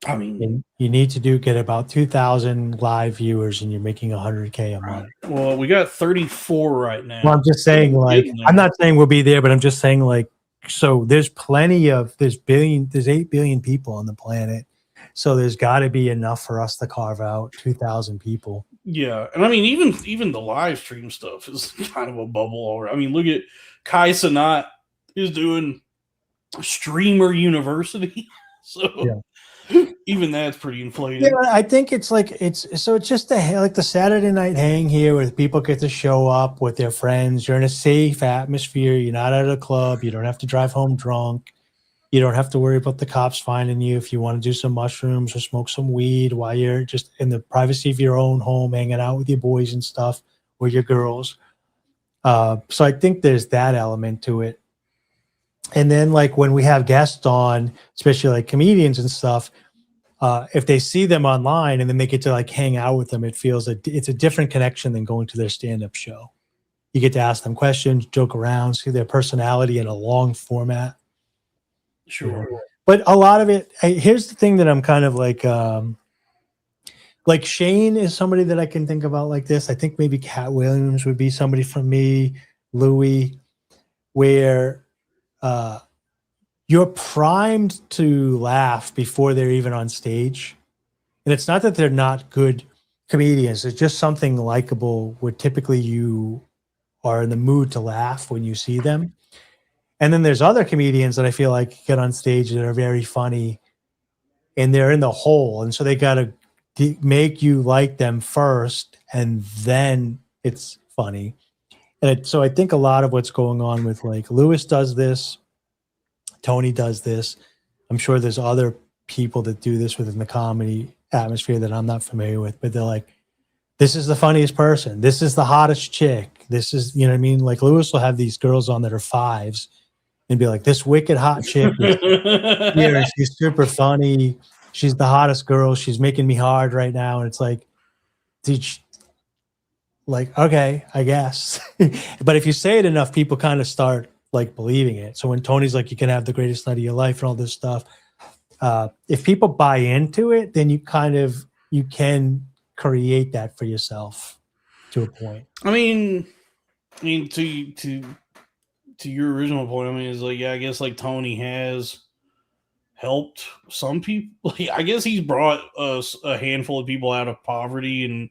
I mean, And you need to get about 2,000 live viewers, and you're making $100K a month. well, we got 34 right now. Well, I'm just saying, like, I'm not saying we'll be there, but I'm just saying, like, so there's 8 billion people on the planet. So there's got to be enough for us to carve out 2,000 people. Yeah, and I mean, even the live stream stuff is kind of a bubble already. I mean, look at Kai Cenat is doing Streamer University, so even that's pretty inflated. Yeah, I think it's just like the Saturday night hang here where people get to show up with their friends. You're in a safe atmosphere. You're not at a club. You don't have to drive home drunk. You don't have to worry about the cops finding you if you want to do some mushrooms or smoke some weed while you're just in the privacy of your own home, hanging out with your boys and stuff, or your girls. So I think there's that element to it. And then, like, when we have guests on, especially like comedians and stuff, if they see them online and then they get to like hang out with them, it feels like it's a different connection than going to their stand-up show. You get to ask them questions, joke around, see their personality in a long format. Sure. But a lot of it, here's the thing that I'm kind of like Shane is somebody that I can think about like this. I think maybe Cat Williams would be somebody from me, Louis, where you're primed to laugh before they're even on stage. And it's not that they're not good comedians. It's just something likable where typically you are in the mood to laugh when you see them. And then there's other comedians that I feel like get on stage that are very funny and they're in the hole. And so they got to make you like them first and then it's funny. And so I think a lot of what's going on with, like, Lewis does this, Tony does this. I'm sure there's other people that do this within the comedy atmosphere that I'm not familiar with, but they're like, this is the funniest person. This is the hottest chick. This is, you know what I mean? Like, Lewis will have these girls on that are fives and be like, this wicked hot chick is here. She's super funny. She's the hottest girl. She's making me hard right now. And it's like, like, okay, I guess. But if you say it enough, people kind of start like believing it. So when Tony's like, you can have the greatest night of your life and all this stuff, if people buy into it, then you can create that for yourself to a point. I mean, to your original point, I mean, it's like, yeah, I guess like Tony has helped some people. I guess he's brought us a handful of people out of poverty and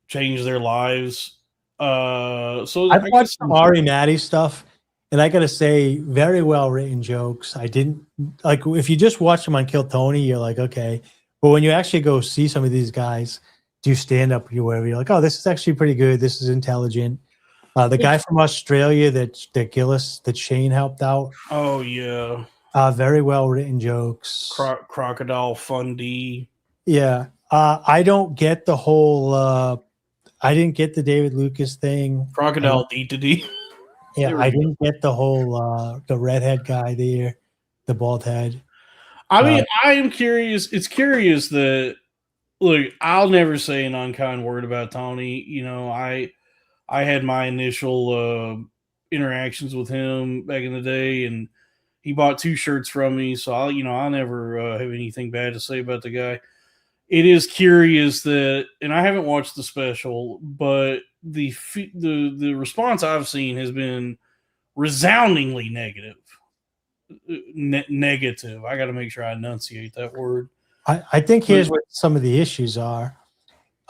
changed their lives. So I've watched some Ari Matty stuff, and I gotta say, very well written jokes. I didn't like, if you just watch them on Kill Tony, you're like, okay. But when you actually go see some of these guys do stand up or wherever, you're like, oh, this is actually pretty good. This is intelligent. The guy from Australia that Gillis, that Shane helped out. Oh yeah. Very well written jokes. Crocodile Fundy. Yeah. I don't get the whole I didn't get the David Lucas thing. Crocodile D. Yeah, I didn't get the whole the redhead guy there, the bald head. I mean, I am curious. It's curious that, look, I'll never say an unkind word about Tony. You know, I had my initial interactions with him back in the day, and he bought 2 shirts from me, so I'll never have anything bad to say about the guy. It is curious that, and I haven't watched the special, but the response I've seen has been resoundingly negative. Negative. I got to make sure I enunciate that word. I think here's what some of the issues are.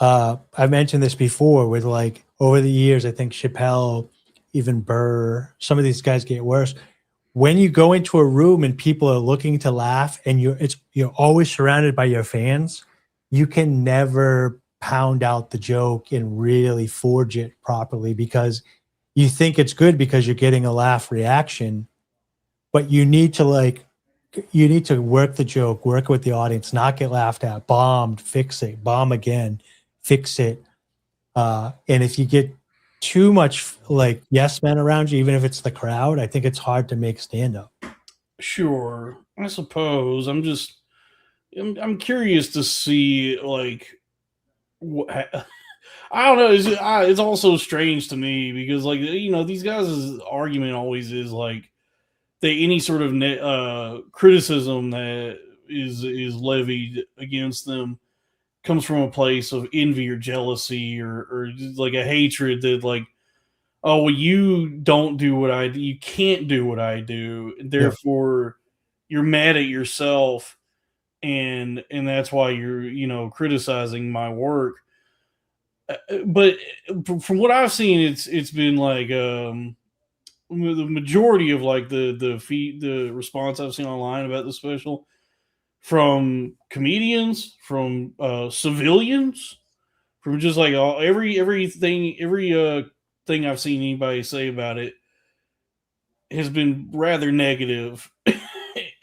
I mentioned this before with, like, over the years, I think Chappelle, even Burr, some of these guys get worse. When you go into a room and people are looking to laugh and you're always surrounded by your fans, you can never pound out the joke and really forge it properly because you think it's good because you're getting a laugh reaction, but you need to work the joke, work with the audience, not get laughed at, bombed, fix it, bomb again, fix it. And if you get too much like yes men around you, even if it's the crowd, I think it's hard to make stand up. Sure. I suppose I'm just, I'm curious to see like I don't know. It's also strange to me because like these guys' argument always is like any sort of criticism that is levied against them comes from a place of envy or jealousy or like a hatred that like, oh, well, you don't do what I do, you can't do what I do, therefore you're mad at yourself, and that's why you're criticizing my work. But from what I've seen, it's been like the majority of like the response I've seen online about the special from comedians, from civilians, from just like everything thing I've seen anybody say about it has been rather negative.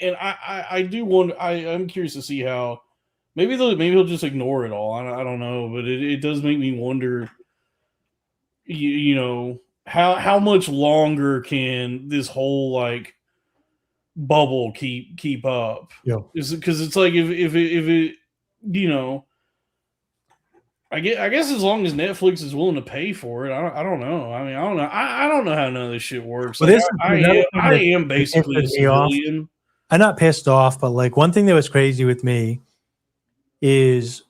And I do wonder. I'm curious to see how maybe he'll just ignore it all. I don't know, but it does make me wonder. How much longer can this whole like bubble keep up? Yeah, because it's like if it I guess as long as Netflix is willing to pay for it, I don't know. I mean, I don't know. I don't know how none of this shit works. Well, like, I am basically a civilian. I'm not pissed off, but like one thing that was crazy with me is,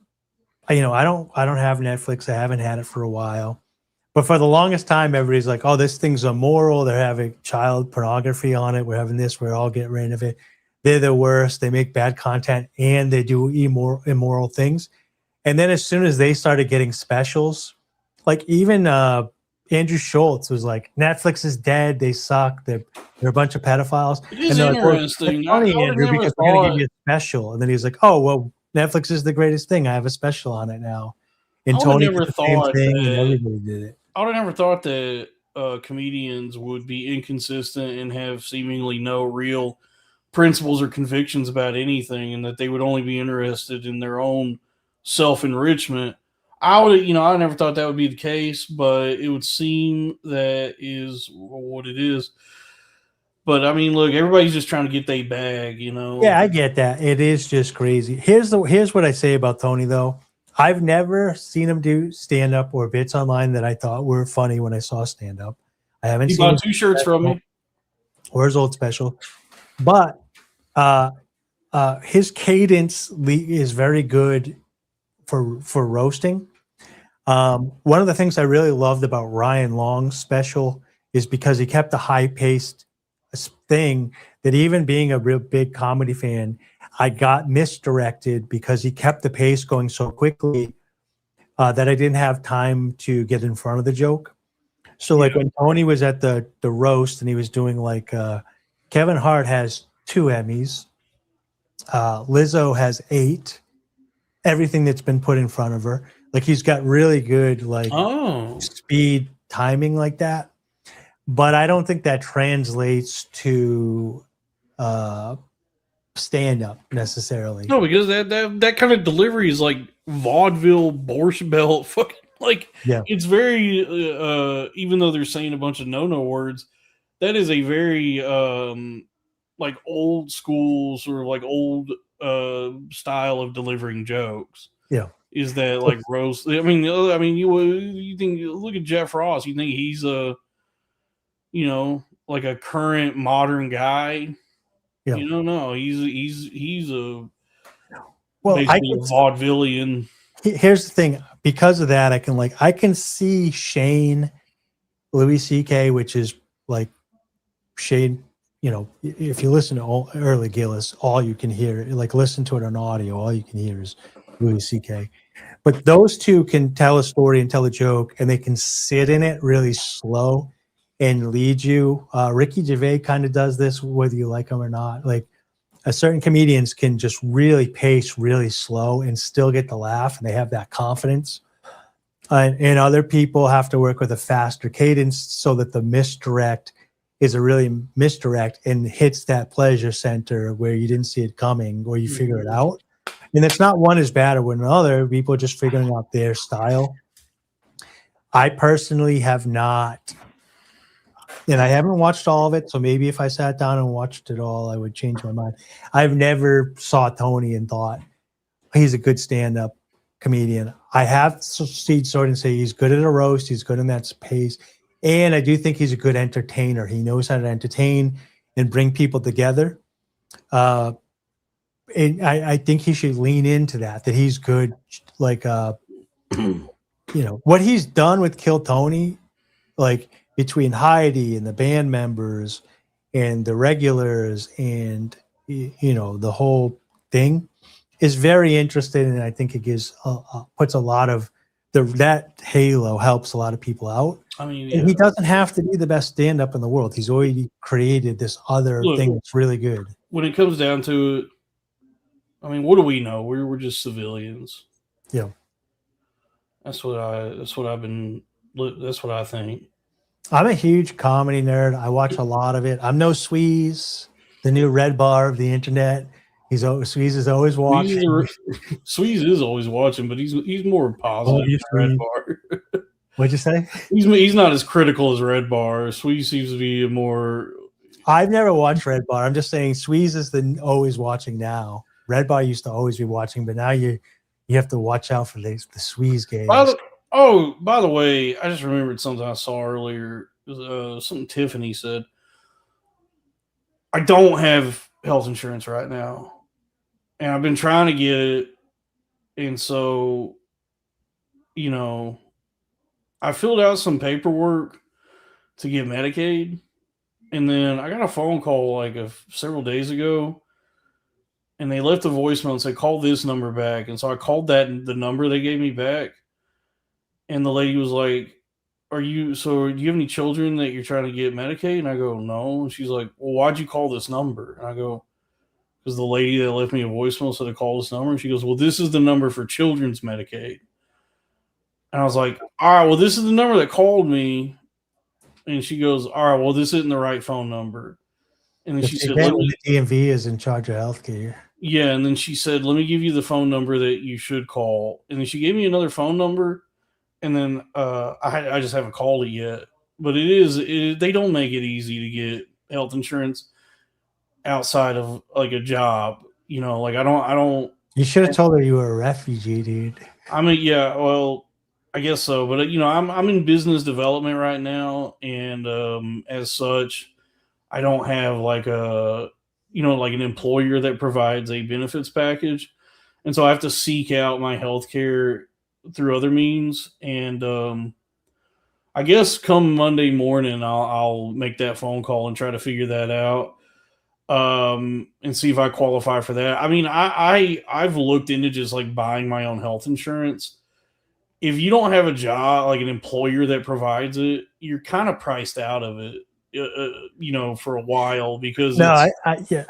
I don't have Netflix. I haven't had it for a while, but for the longest time, everybody's like, "Oh, this thing's immoral. They're having child pornography on it. We're having this. We're all getting rid of it. They're the worst. They make bad content and they do immoral things." And then as soon as they started getting specials, like even Andrew Schultz was like, "Netflix is dead. They suck. They're a bunch of pedophiles." It is and interesting. Like, funny, Andrew, because we're going to give you a special. And then he's like, "Oh, well, Netflix is the greatest thing. I have a special on it now." And Tony did the same thing, and everybody did it. I would have never thought that comedians would be inconsistent and have seemingly no real principles or convictions about anything, and that they would only be interested in their own self-enrichment. I never thought that would be the case, but it would seem that is what it is. But I mean, look, everybody's just trying to get their bag, Yeah, I get that. It is just crazy. Here's what I say about Tony, though. I've never seen him do stand-up or bits online that I thought were funny when I saw stand-up. I haven't seen. He bought 2 shirts from me. Or his old special. But his cadence is very good for roasting. One of the things I really loved about Ryan Long's special is because he kept a high-paced thing that even being a real big comedy fan, I got misdirected because he kept the pace going so quickly that I didn't have time to get in front of the joke. So like when Tony was at the roast and he was doing like Kevin Hart has 2 Emmys, Lizzo has 8, everything that's been put in front of her. Like he's got really good like speed timing like that. But I don't think that translates to stand-up necessarily. No, because that kind of delivery is like vaudeville Borscht Belt fucking like it's very even though they're saying a bunch of no words, that is a very like old school sort of like old style of delivering jokes. Yeah. Is that like roast? I mean you think, look at Jeff Ross, you think he's like a current modern guy? Yeah. No, he's a basically a vaudevillian. Here's the thing, because of that, I can see Shane, Louis C.K., which is like Shane. If you listen to early Gillis, all you can hear, like listen to it on audio, all you can hear is Louis C.K. But those two can tell a story and tell a joke, and they can sit in it really slow and lead you. Ricky Gervais kind of does this, whether you like him or not. Like certain comedians can just really pace really slow and still get the laugh, and they have that confidence. And other people have to work with a faster cadence so that the misdirect is a really misdirect and hits that pleasure center where you didn't see it coming or you figure it out. And it's not one is bad or another. People are just figuring out their style. I personally have not, and I haven't watched all of it, so maybe if I sat down and watched it all, I would change my mind. I've never saw Tony and thought, he's a good stand-up comedian. I have seen sort and say he's good at a roast. He's good in that space. And I do think he's a good entertainer. He knows how to entertain and bring people together. And I think he should lean into that he's good. Like, what he's done with Kill Tony, like between Heidi and the band members and the regulars and, the whole thing is very interesting. And I think it gives, puts a lot of that halo helps a lot of people out. I mean, and he doesn't have to be the best stand-up in the world. He's already created this other thing that's really good. When it comes down to it, I mean, what do we know? We're just civilians. Yeah. That's what I think. I'm a huge comedy nerd. I watch a lot of it. I'm no Squeeze, the new red bar of the internet. Squeeze is always watching. Squeeze is always watching, but he's more positive than Red Bar. What'd you say? He's not as critical as Red Bar. Squeeze seems to be more. I've never watched Red Bar. I'm just saying Squeeze is the always watching now. Red Bar used to always be watching, but now you have to watch out for the Squeeze games. By the way, I just remembered something I saw earlier. Something Tiffany said. I don't have health insurance right now, and I've been trying to get it, and so, I filled out some paperwork to get Medicaid, and then I got a phone call several days ago, and they left a voicemail and said, call this number back. And so I called the number they gave me back, and the lady was like, do you have any children that you're trying to get Medicaid? And I go, no. And she's like, well, why'd you call this number? And I go, because the lady that left me a voicemail said to call this number. And she goes, well, this is the number for children's Medicaid. And I was like, all right, well, this is the number that called me. And she goes, all right, well, this isn't the right phone number. And then she said, the DMV is in charge of healthcare. Yeah. And then she said, let me give you the phone number that you should call. And then she gave me another phone number. And then I just haven't called it yet. But they don't make it easy to get health insurance outside of a job. I don't. You should have told her you were a refugee, dude. I mean, yeah, well, I guess so. But I'm in business development right now, and as such, I don't have an employer that provides a benefits package, and so I have to seek out my health care through other means. And I guess come Monday morning, I'll make that phone call and try to figure that out, and see if I qualify for that. I mean, I've looked into just buying my own health insurance. If you don't have a job, an employer that provides it, you're kind of priced out of it, for a while because. No,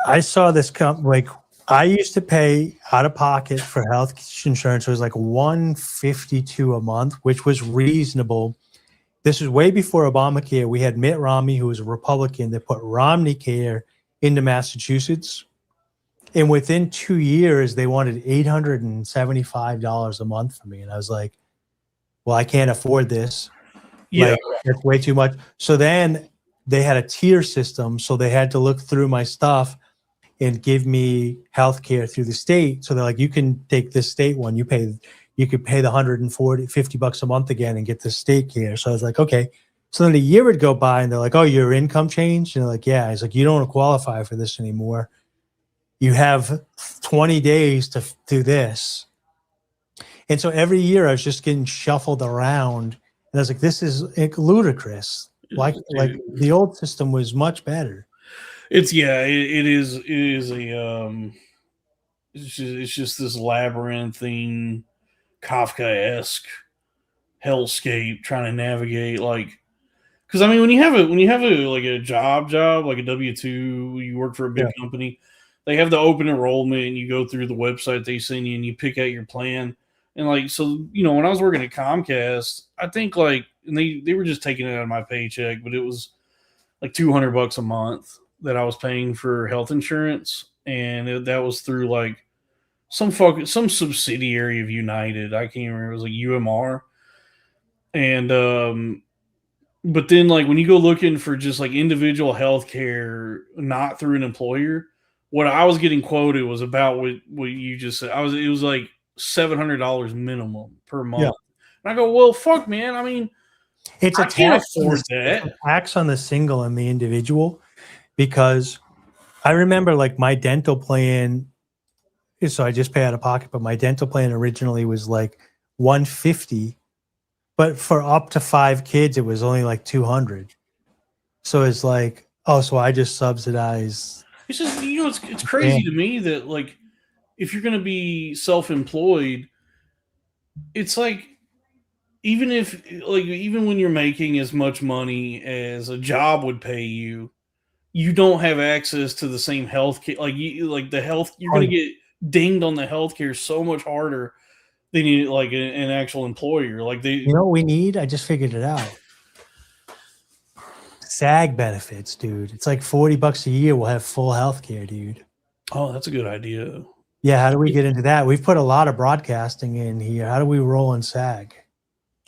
I saw this I used to pay out of pocket for health insurance. It was $152 a month, which was reasonable. This was way before Obamacare. We had Mitt Romney, who was a Republican, that put Romney Care into Massachusetts. And within 2 years, they wanted $875 a month for me. And I was like, well, I can't afford this. Yeah. That's way too much. So then they had a tier system. So they had to look through my stuff and give me health care through the state. So they're like, you can take this state one. You could pay the $150 a month again and get the state care. So I was like, okay. So then a year would go by and they're like, oh, your income changed? And they're like, yeah. He's like, you don't qualify for this anymore. You have 20 days to do this. And so every year I was just getting shuffled around. And I was like, this is ludicrous. Like the old system was much better. It's just this labyrinthine, Kafkaesque hellscape trying to navigate because I mean when you have a job like a W-2, you work for a big company, they have the open enrollment and you go through the website they send you and you pick out your plan. And so when I was working at Comcast, I think and they were just taking it out of my paycheck, but it was $200 a month that I was paying for health insurance, and that was through some subsidiary of United. I can't remember. It was UMR, and but then when you go looking for just individual health care, not through an employer, what I was getting quoted was about what you just said. It was like $700 minimum per month. Yeah. And I go, well, fuck, man. I mean, It's I a can't tax afford it's that. a tax on the single and the individual, because I remember like my dental plan. So I just pay out of pocket, but my dental plan originally was like $150, but for up to 5 kids, it was only like $200. So it's like, oh, so I just subsidize. It's just, it's crazy to me that like, if you're going to be self-employed, it's like, even when you're making as much money as a job would pay you, you don't have access to the same health care. You're going to get dinged on the healthcare so much harder than you like an actual employer. Like you know what we need? I just figured it out. SAG benefits, dude. It's like $40 a year. We'll have full healthcare, dude. Oh, that's a good idea. Yeah, how do we get into that? We've put a lot of broadcasting in here. How do we roll in SAG?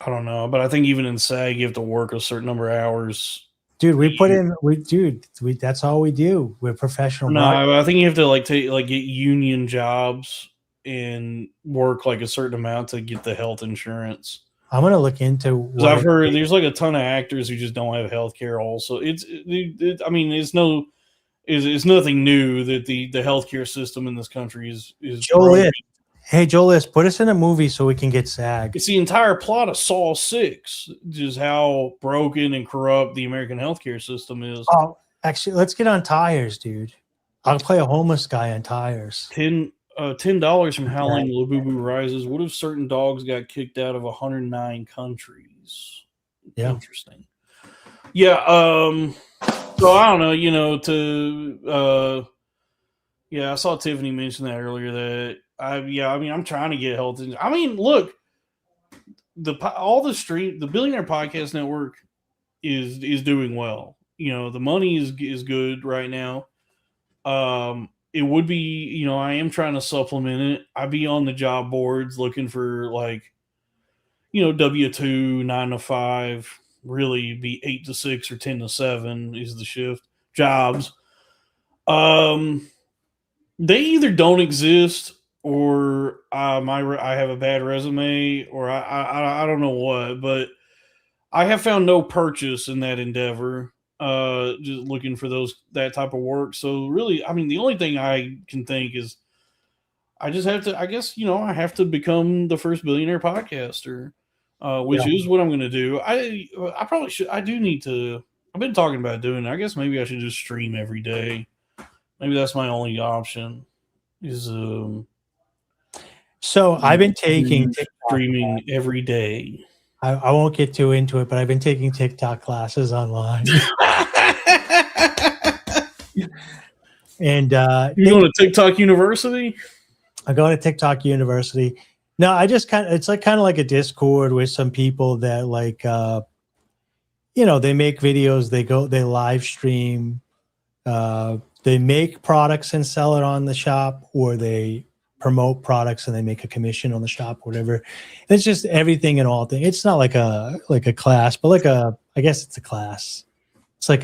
I don't know, but I think even in SAG you have to work a certain number of hours. Dude, that's all we do. We're professional. No, I think you have to get union jobs and work like a certain amount to get the health insurance. I'm gonna look into. I've heard there's like a ton of actors who just don't have health care. Also, it's nothing new that the healthcare system in this country is. Hey, Joel, put us in a movie so we can get SAG. It's the entire plot of Saw 6, just how broken and corrupt the American healthcare system is. Oh, actually, let's get on tires, dude. I'll play a homeless guy on tires. $10 from Howling Labubu Rises. What if certain dogs got kicked out of 109 countries? Yeah. Interesting. Yeah. So I don't know, I saw Tiffany mention that earlier that I'm trying to get health insurance. I mean, look, the Billionaire Podcast Network is doing well. The money is good right now. It would be, I am trying to supplement it. I'd be on the job boards looking for W-2, 9 to 5, really be 8 to 6 or 10 to 7 is the shift jobs. They either don't exist or I have a bad resume, or I don't know what, but I have found no purchase in that endeavor. Just looking for that type of work. So really, I mean, the only thing I can think is I just have to, I guess, I have to become the first billionaire podcaster, which is what I'm going to do. I probably should. I do need to. I've been talking about doing it. I guess maybe I should just stream every day. Maybe that's my only option. So I've been taking streaming every day. I won't get too into it, but I've been taking TikTok classes online. And you going to TikTok University? I go to TikTok University. No, I just it's like kind of like a Discord with some people that they make videos, they live stream, they make products and sell it on the shop, or they promote products and they make a commission on the shop, whatever. It's just everything and all things. It's not like a class, but I guess it's a class. It's like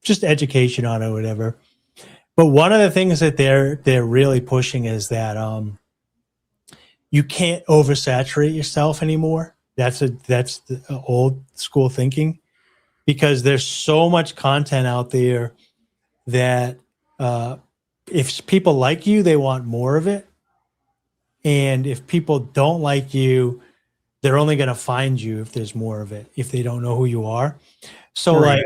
just education on it or whatever. But one of the things that they're really pushing is that you can't oversaturate yourself anymore. That's the old school thinking, because there's so much content out there that if people like you, they want more of it. And if people don't like you, they're only going to find you if there's more of it, if they don't know who you are. So right.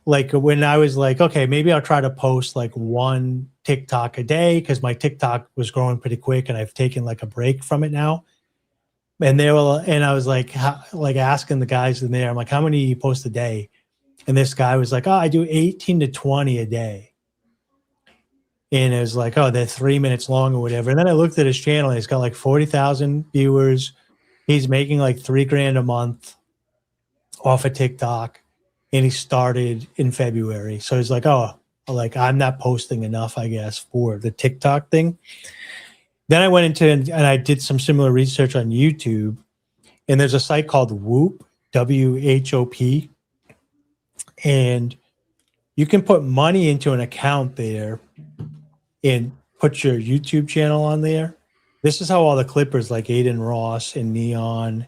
like when I was like, okay, maybe I'll try to post like one TikTok a day, because my TikTok was growing pretty quick and I've taken like a break from it now. And I was like asking the guys in there, I'm like, how many do you post a day? And this guy was like, oh, I do 18 to 20 a day. And it was like, oh, they're 3 minutes long or whatever. And then I looked at his channel and he's got like 40,000 viewers. He's making like $3,000 a month off of TikTok. And he started in February. So he's like, oh, I'm not posting enough, I guess, for the TikTok thing. Then I went into and I did some similar research on YouTube. And there's a site called Whoop, WHOP. And you can put money into an account there. and put your YouTube channel on there. This is how all the clippers like Aiden Ross and Neon.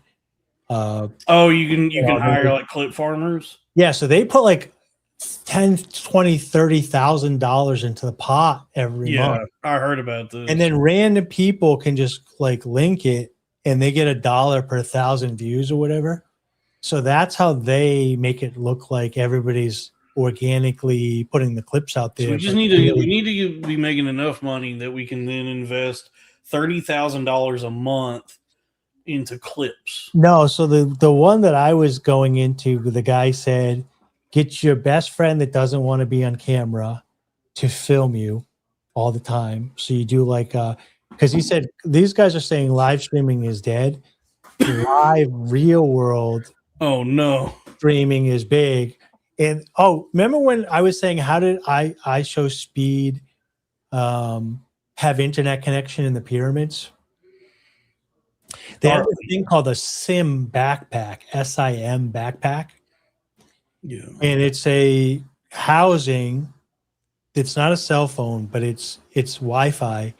You can hire like clip farmers. Yeah, so they put like $10,000, $20,000, $30,000 into the pot every month. I heard about this. And then random people can just like link it, and they get $1 per 1,000 views or whatever. So that's how they make it look like everybody's organically putting the clips out there. So we need to be making enough money that we can then invest $30,000 a month into clips. No, so the one that I was going into, the guy said, get your best friend that doesn't want to be on camera to film you all the time. So you do like because he said these guys are saying live streaming is dead. Live real world streaming is big. And remember when I was saying how did I show speed have internet connection in the pyramids? They have a thing called a SIM backpack, SIM backpack. Yeah. And it's a housing. It's not a cell phone, but it's Wi-Fi,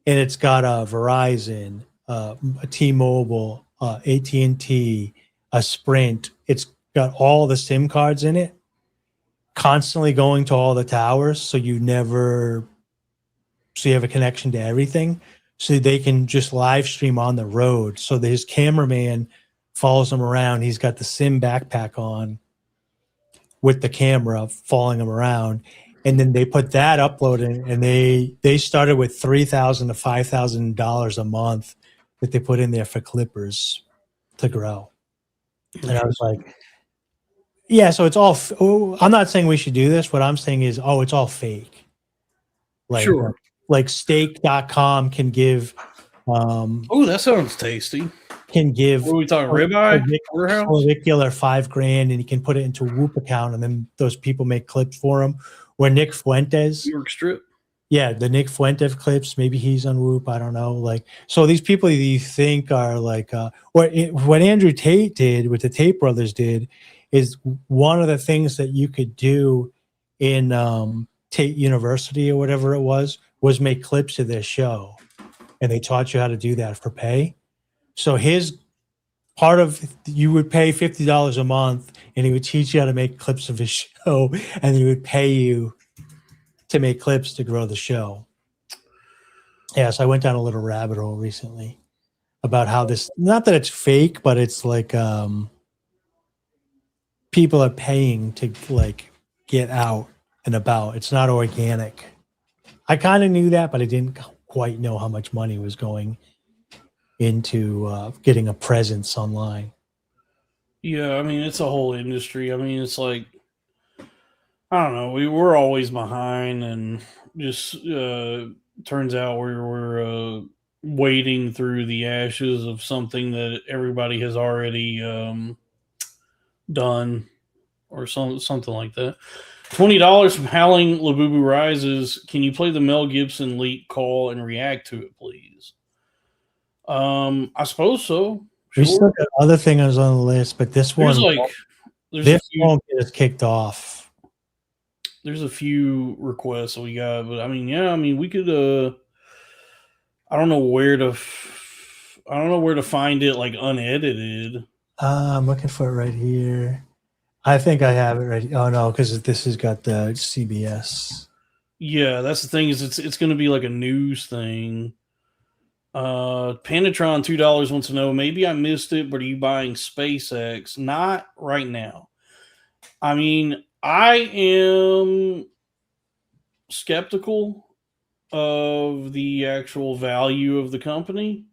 and it's got a Verizon, a T-Mobile, AT&T, a Sprint. It's got all the SIM cards in it, constantly going to all the towers, so you have a connection to everything. So they can just live stream on the road. So his cameraman follows him around. He's got the SIM backpack on with the camera following him around. And then they put that upload in, and they started with $3,000 to $5,000 a month that they put in there for clippers to grow. And I was like, yeah, so it's all, I'm not saying we should do this. What I'm saying is, it's all fake. Like, sure. Like steak.com can give that sounds tasty. Can give what are we talking ribeye? Curricular $5,000, and he can put it into a Whoop account, and then those people make clips for him. Where Nick Fuentes, New York Strip. Yeah, the Nick Fuentes clips, maybe he's on Whoop, I don't know. Like, so these people that you think are like what Andrew Tate did, what the Tate brothers did, is one of the things that you could do in Tate University or whatever it was make clips of their show, and they taught you how to do that for pay. So his part of, you would pay $50 a month, and he would teach you how to make clips of his show, and he would pay you to make clips to grow the show. Yeah, so I went down a little rabbit hole recently about how this, not that it's fake, but it's like people are paying to like get out and about. It's not organic. I kind of knew that, but I didn't quite know how much money was going into getting a presence online. Yeah, I mean, it's a whole industry. I mean, it's like, I don't know, we're always behind, and just turns out we're wading through the ashes of something that everybody has already done, or something like that. $20 from Howling Labubu Rises. Can you play the Mel Gibson leak call and react to it, please? I suppose so. We still got other things on the list, but this one won't get us kicked off. There's a few requests we got, but I mean, we could. I don't know where to find it like unedited. I'm looking for it right here. I think I have it right. Oh no, because this has got the CBS. Yeah, that's the thing, is it's going to be like a news thing. Panatron $2 wants to know, maybe I missed it, but are you buying SpaceX? Not right now. I mean, I am skeptical of the actual value of the company,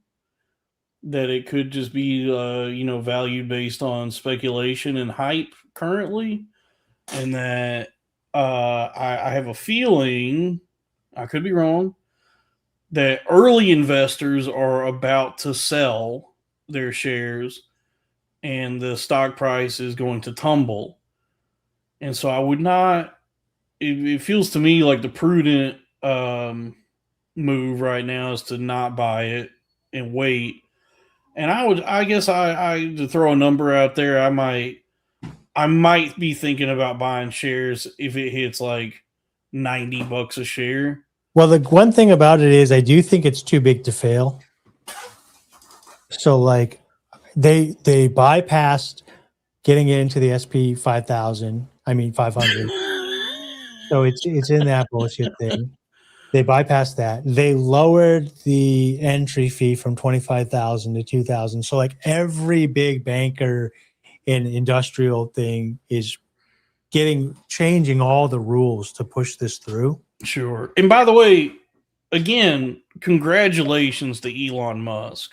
that it could just be valued based on speculation and hype currently, and that I have a feeling, I could be wrong, that early investors are about to sell their shares and the stock price is going to tumble. And so I would not, it feels to me like the prudent move right now is to not buy it and wait. And I guess to throw a number out there, I might be thinking about buying shares if it hits like $90 a share. Well, the one thing about it is I do think it's too big to fail. So like they bypassed getting it into the SP 5,000. I mean 500. So it's in that bullshit thing. They bypassed that. They lowered the entry fee from 25,000 to 2,000. So like every big banker and industrial thing is changing all the rules to push this through. Sure. And by the way, again, congratulations to Elon Musk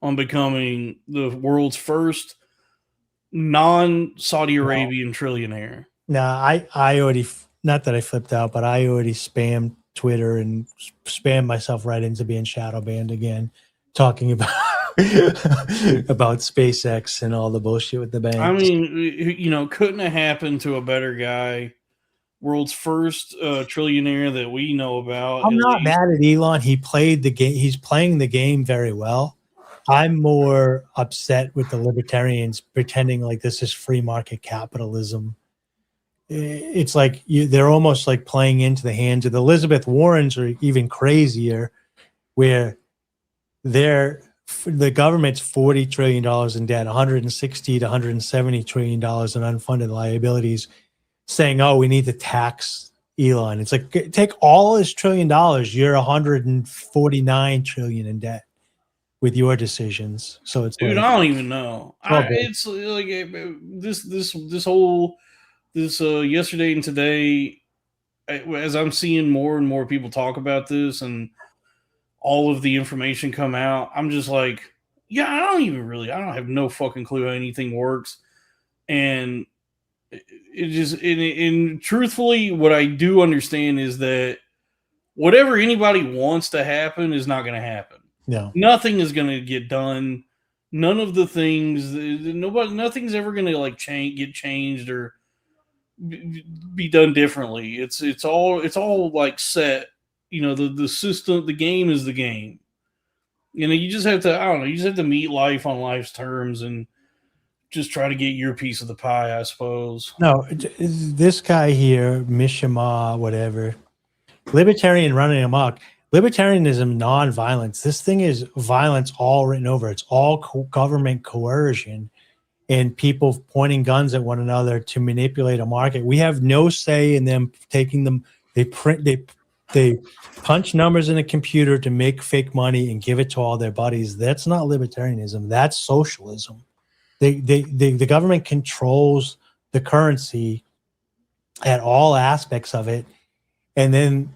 on becoming the world's first non-Saudi Arabian trillionaire. Now, I already, not that I flipped out, but I already spammed Twitter and spammed myself right into being shadow banned again, talking about about SpaceX and all the bullshit with the banks. I mean, couldn't have happened to a better guy. World's first trillionaire that we know about. I'm not mad at Elon. He played the game. He's playing the game very well. I'm more upset with the libertarians pretending like this is free market capitalism. It's like they're almost like playing into the hands of the Elizabeth Warrens, or even crazier, where the government's $40 trillion in debt, $160 to $170 trillion in unfunded liabilities, saying, "Oh, we need to tax Elon." It's like, take all his $1 trillion, you're $149 trillion in debt with your decisions. So it's dude, like, I don't even know. It's like this whole yesterday and today, as I'm seeing more and more people talk about this and all of the information come out, I'm just like, yeah, I don't have no fucking clue how anything works. And it just, and truthfully, what I do understand is that whatever anybody wants to happen is not going to happen. No, nothing is going to get done. None of the things, nothing's ever going to like get changed or be done differently. It's all like set. The system, the game is the game. You just have to, I don't know, you just have to meet life on life's terms and just try to get your piece of the pie, I suppose. No, this guy here, Mishima, whatever, libertarian running amok. Libertarianism, non-violence. This thing is violence all written over. It's all government coercion and people pointing guns at one another to manipulate a market. We have no say in them taking them. They punch numbers in a computer to make fake money and give it to all their buddies. That's not libertarianism. That's socialism. The government controls the currency at all aspects of it, and then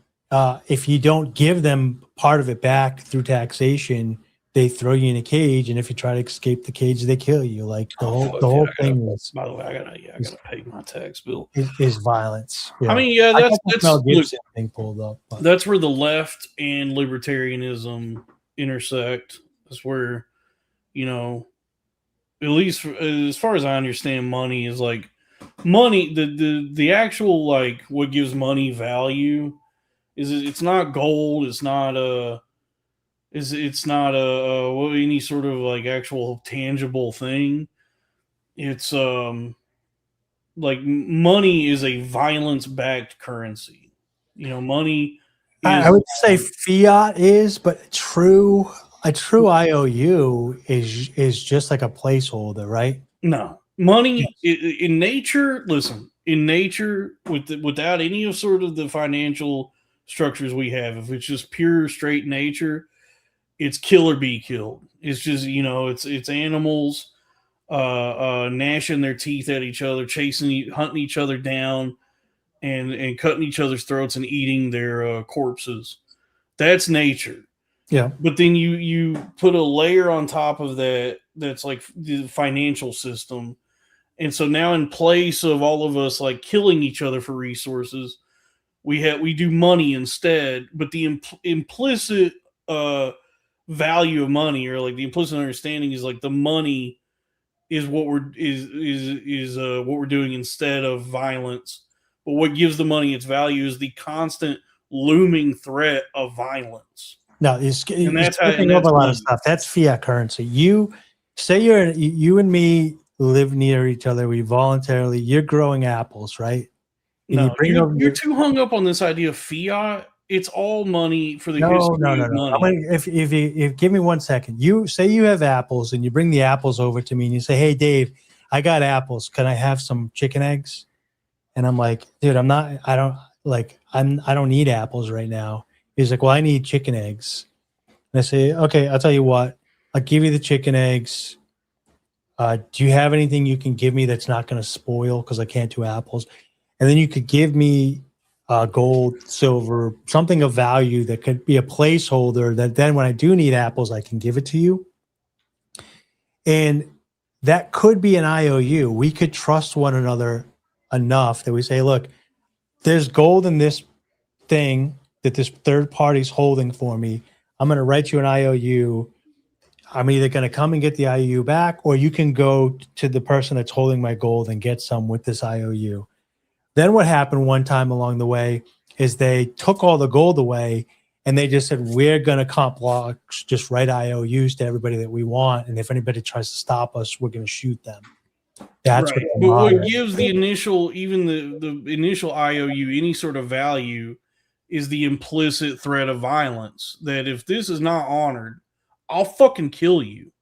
if you don't give them part of it back through taxation, they throw you in a cage, and if you try to escape the cage, they kill you. Like the whole thing is. By the way, I gotta pay my tax bill. Is violence. Yeah. I mean, yeah, that's thing pulled up. But. That's where the left and libertarianism intersect. That's where, at least as far as I understand, money is like money. The actual like what gives money value is it's not gold. It's not any sort of like actual tangible thing. It's like money is a violence-backed currency. Money. I would say fiat is, but a true IOU is just like a placeholder, right? No, money in nature. Listen, in nature, without any of sort of the financial structures we have, if it's just pure straight nature, it's kill or be killed. It's just it's animals gnashing their teeth at each other, hunting each other down, and cutting each other's throats and eating their corpses. That's nature. Yeah. But then you put a layer on top of that that's like the financial system. And so now in place of all of us like killing each other for resources, we do money instead. But the implicit value of money, or like the implicit understanding, is like the money is what we're what we're doing instead of violence. But what gives the money its value is the constant looming threat of violence. No, that's skipping over a lot of stuff. That's fiat currency. You say you and me live near each other. We you're growing apples, right? And No, you're too hung up on this idea of fiat. it's all money for the No. history of money. If you give me 1 second, you say you have apples and you bring the apples over to me and you say, "Hey, Dave, I got apples. Can I have some chicken eggs?" And I'm like, "Dude, I don't need apples right now." He's like, "Well, I need chicken eggs." And I say, "Okay, I'll tell you what. I'll give you the chicken eggs. Do you have anything you can give me that's not going to spoil because I can't do apples? And then you could give me gold, silver, something of value that could be a placeholder that then when I do need apples, I can give it to you." And that could be an IOU. We could trust one another enough that we say, "Look, there's gold in this thing that this third party's holding for me. I'm going to write you an IOU. I'm either going to come and get the IOU back, or you can go to the person that's holding my gold and get some with this IOU." Then what happened one time along the way is they took all the gold away and they just said, "We're going to comp blocks, just write IOUs to everybody that we want. And if anybody tries to stop us, we're going to shoot them." That's right. But what gives the initial, even the initial IOU, any sort of value is the implicit threat of violence. That if this is not honored, I'll fucking kill you.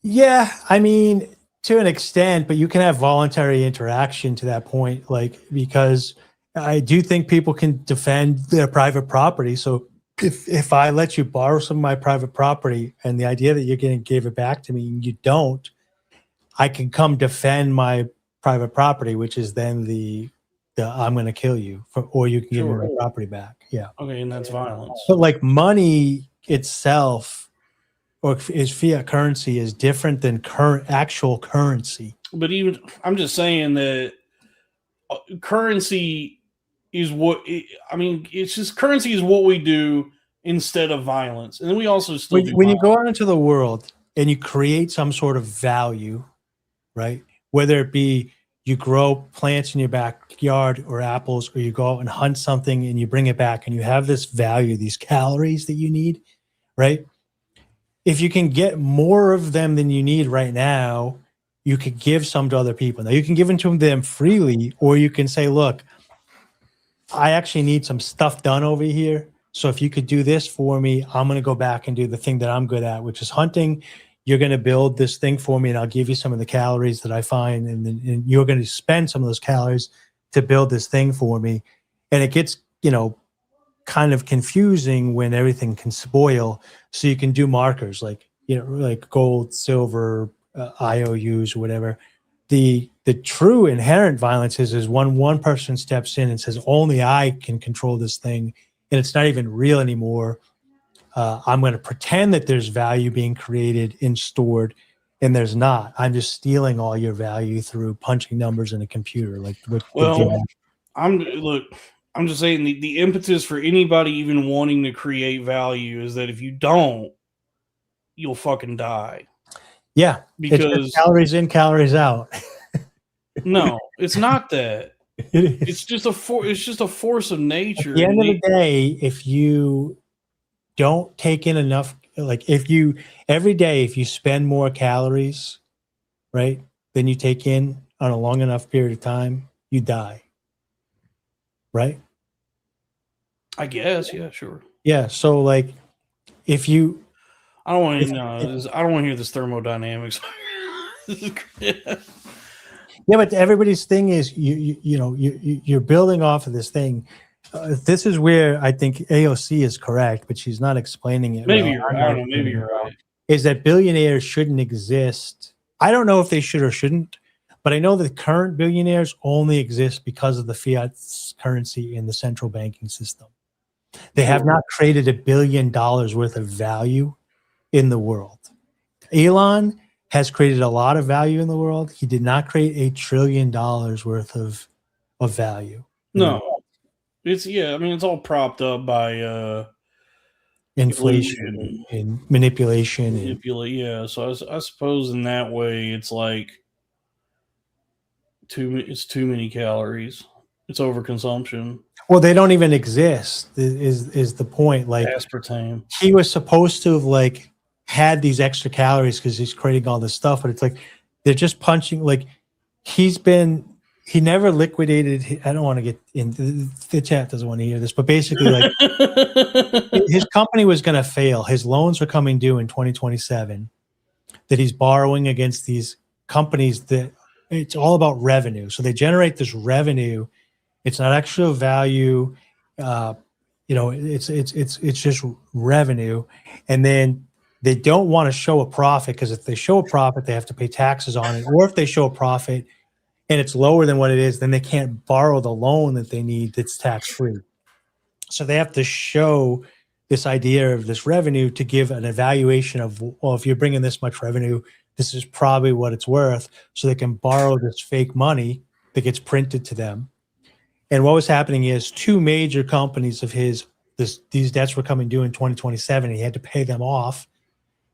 Yeah, I mean, to an extent, but you can have voluntary interaction to that point, like, because I do think people can defend their private property. So if I let you borrow some of my private property and the idea that you're going to give it back to me and you don't, I can come defend my private property, which is then the I'm going to kill you, or you can give me my property back. Yeah. Okay, and that's violence. But like money itself, or is fiat currency, is different than actual currency. But even I'm just saying that currency is it's just currency is what we do instead of violence. And then we also still when you go out into the world and you create some sort of value, right? Whether it be you grow plants in your backyard or apples, or you go out and hunt something and you bring it back and you have this value, these calories that you need, right? If you can get more of them than you need right now, you could give some to other people. Now you can give them to them freely, or you can say, "Look, I actually need some stuff done over here. So if you could do this for me, I'm going to go back and do the thing that I'm good at, which is hunting. You're going to build this thing for me and I'll give you some of the calories that I find. And you're going to spend some of those calories to build this thing for me." And it gets, kind of confusing when everything can spoil. So you can do markers like gold, silver, IOUs or whatever. The true inherent violence is when one person steps in and says, "Only I can control this thing, and it's not even real anymore. I'm going to pretend that there's value being created and stored, and there's not. I'm just stealing all your value through punching numbers in a computer." I'm just saying the impetus for anybody even wanting to create value is that if you don't, you'll fucking die. Yeah, because calories in, calories out. No, it's not that. It's just a force of nature. At the end of the day, if you don't take in enough, like every day, if you spend more calories, right, than you take in on a long enough period of time, you die. Right? I guess, yeah, sure. Yeah, so like if you I don't want to hear this thermodynamics. Yeah, but everybody's thing is you're building off of this thing. This is where I think AOC is correct, but she's not explaining it. Maybe you're right. I don't know. Maybe you're right. Is that billionaires shouldn't exist? I don't know if they should or shouldn't, but I know that current billionaires only exist because of the fiat currency in the central banking system. They have not created $1 billion worth of value in the world. Elon has created a lot of value in the world. He did not create $1 trillion worth of value. No, it's all propped up by inflation and manipulation. Yeah, so I suppose in that way, it's like it's too many calories. It's overconsumption. Well, they don't even exist. Is the point? Like aspartame. He was supposed to have had these extra calories because he's creating all this stuff, but it's like they're just punching. Like he's been he never liquidated. I don't want to get into the chat doesn't want to hear this, but basically, like his company was going to fail. His loans were coming due in 2027. That he's borrowing against these companies that it's all about revenue. So they generate this revenue. It's not actual value. It's just revenue, and then they don't want to show a profit because if they show a profit, they have to pay taxes on it. Or if they show a profit and it's lower than what it is, then they can't borrow the loan that they need that's tax free. So they have to show this idea of this revenue to give an evaluation of, well, if you're bringing this much revenue, this is probably what it's worth. So they can borrow this fake money that gets printed to them. And what was happening is two major companies of his, these debts were coming due in 2027. And he had to pay them off.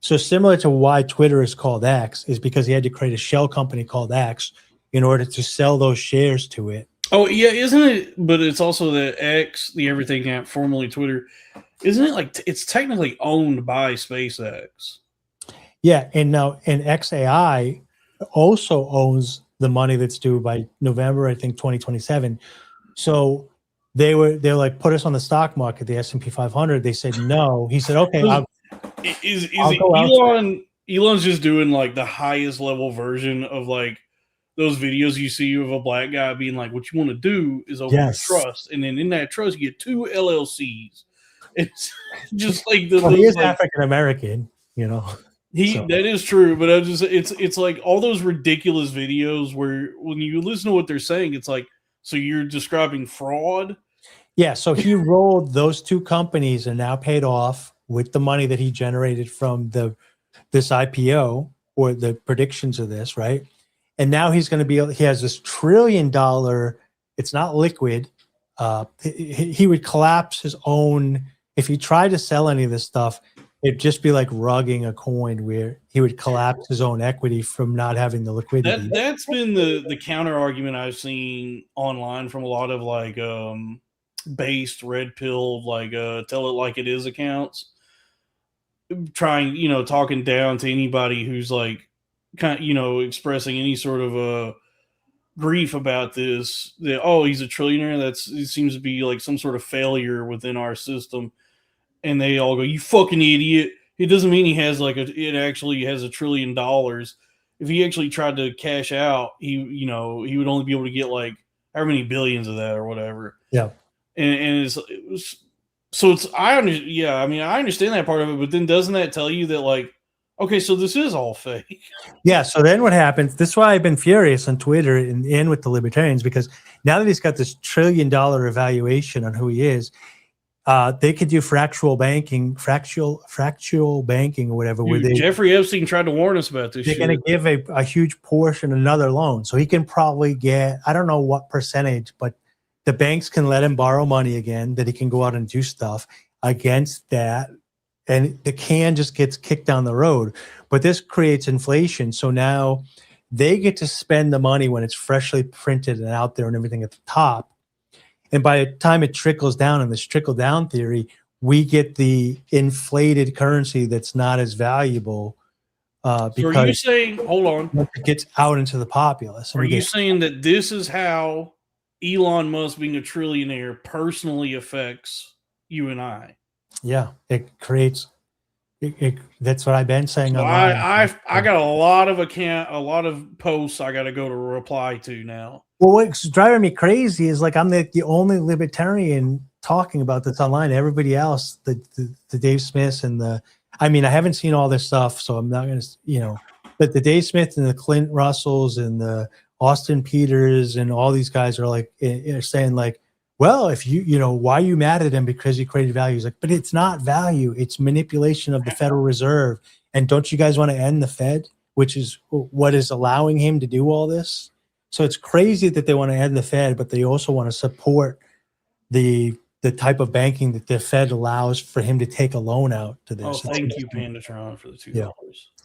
So similar to why Twitter is called X is because he had to create a shell company called X in order to sell those shares to it. Oh, yeah, isn't it? But it's also the X, the everything app, formerly Twitter. Isn't it like it's technically owned by SpaceX? Yeah, and now and XAI also owns the money that's due by November, I think, 2027. So they're like, put us on the stock market, the S&P 500. They said no. He said, okay. Elon's just doing like the highest level version of like those videos you see of a black guy being like, what you want to do is open a trust. And then in that trust, you get 2 LLCs. It's just like he is like, African-American, you know. That is true, but it's like all those ridiculous videos where when you listen to what they're saying, it's like, so you're describing fraud? Yeah, so he rolled those two companies and now paid off with the money that he generated from this IPO or the predictions of this, right? And now he's going to be, he has this $1 trillion, it's not liquid. He would collapse his own, if he tried to sell any of this stuff, it'd just be like rugging a coin where he would collapse his own equity from not having the liquidity. That's been the counter argument I've seen online from a lot of like based red pill, like tell it like it is accounts. Trying, talking down to anybody who's like kind of, expressing any sort of grief about this, that, oh, he's a trillionaire. It seems to be like some sort of failure within our system. And they all go, you fucking idiot. It doesn't mean he has it actually has $1 trillion. If he actually tried to cash out, he would only be able to get like how many billions of that or whatever. Yeah. And I understand that part of it, but then doesn't that tell you that like, okay, so this is all fake? Yeah. So then what happens? This is why I've been furious on Twitter and with the libertarians, because now that he's got this $1 trillion evaluation on who he is, they could do fractional banking or whatever. Dude, Jeffrey Epstein tried to warn us about this. They're going to give a huge portion another loan, so he can probably get, I don't know what percentage, but the banks can let him borrow money again, that he can go out and do stuff against that, and the can just gets kicked down the road. But this creates inflation, so now they get to spend the money when it's freshly printed and out there and everything at the top. And by the time it trickles down in this trickle-down theory, we get the inflated currency that's not as valuable because so are you saying, hold on, it gets out into the populace. Are you saying that this is how Elon Musk being a trillionaire personally affects you and I? Yeah, it creates. That's what I've been saying. So I got a lot of posts I got to go to reply to now. Well, what's driving me crazy is like I'm the only libertarian talking about this online. Everybody else, the Dave Smiths and I haven't seen all this stuff, so I'm not going to, but the Dave Smith and the Clint Russells and the Austin Peters and all these guys are saying like, well, if why are you mad at him because he created value? He's like, but it's not value. It's manipulation of the Federal Reserve. And don't you guys want to end the Fed, which is what is allowing him to do all this? So it's crazy that they want to end the Fed, but they also want to support the type of banking that the Fed allows for him to take a loan out to this. Oh, thank you, Pandatron, for the $2. Yeah.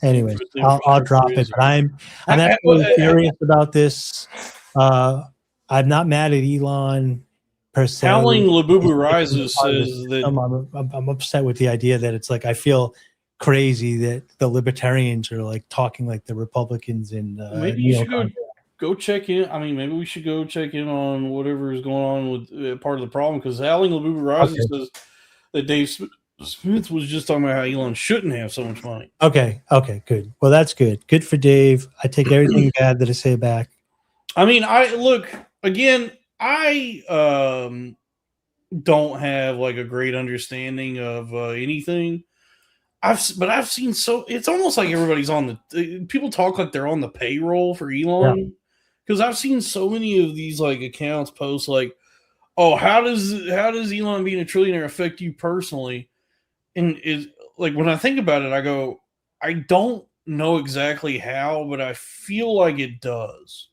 Anyways, I'll drop it. But I'm actually curious about this. I'm not mad at Elon per se. Howling Labubu Rises says that I'm upset with the idea that it's like I feel crazy that the libertarians are like talking like the Republicans in maybe you should go go check in. I mean, maybe we should go check in on whatever is going on with part of the problem, because Aling Labubu says that Dave Smith was just talking about how Elon shouldn't have so much money. Okay, good. Well, that's good. Good for Dave. I take everything bad that I say back. I mean, I don't have like a great understanding of anything. I've seen it's almost like everybody's on people talk like they're on the payroll for Elon, because I've seen so many of these like accounts post like, oh, how does Elon being a trillionaire affect you personally? And is like, when I think about it, I go, I don't know exactly how, but I feel like it does.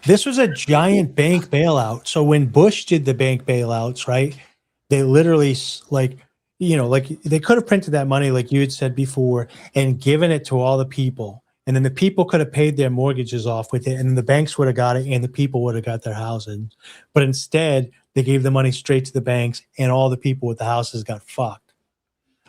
This was a giant bank bailout. So when Bush did the bank bailouts, right, they literally like they could have printed that money, like you had said before, and given it to all the people. And then the people could have paid their mortgages off with it, and then the banks would have got it, and the people would have got their houses. But instead, they gave the money straight to the banks, and all the people with the houses got fucked.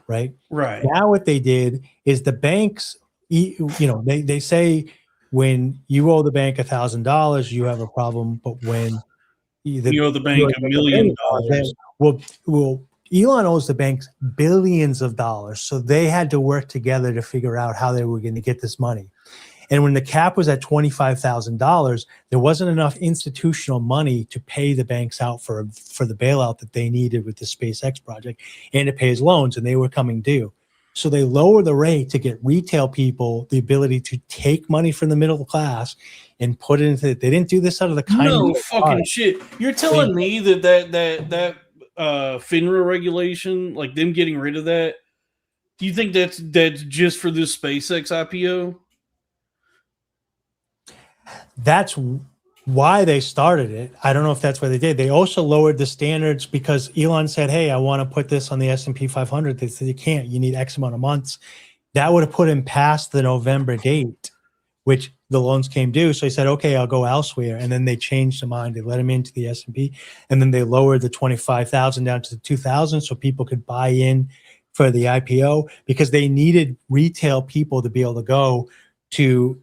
Right. Now what they did is the banks, they say when you owe the bank $1,000, you have a problem. But when you owe the bank $1 million, well, Elon owes the banks billions of dollars. So they had to work together to figure out how they were going to get this money. And when the cap was at $25,000, there wasn't enough institutional money to pay the banks out for the bailout that they needed with the SpaceX project and to pay his loans, and they were coming due. So they lowered the rate to get retail people the ability to take money from the middle class and put it into it. They didn't do this out of the kind of fucking shit. You're telling me that FINRA regulation, like them getting rid of that, do you think that's just for this SpaceX IPO? That's why they started it. I don't know if that's what they did. They also lowered the standards because Elon said, hey, I want to put this on the S&P 500. They said, you can't. You need X amount of months. That would have put him past the November date, which the loans came due. So he said, okay, I'll go elsewhere. And then they changed their mind. They let him into the S&P. And then they lowered the 25,000 down to 2,000 so people could buy in for the IPO, because they needed retail people to be able to go to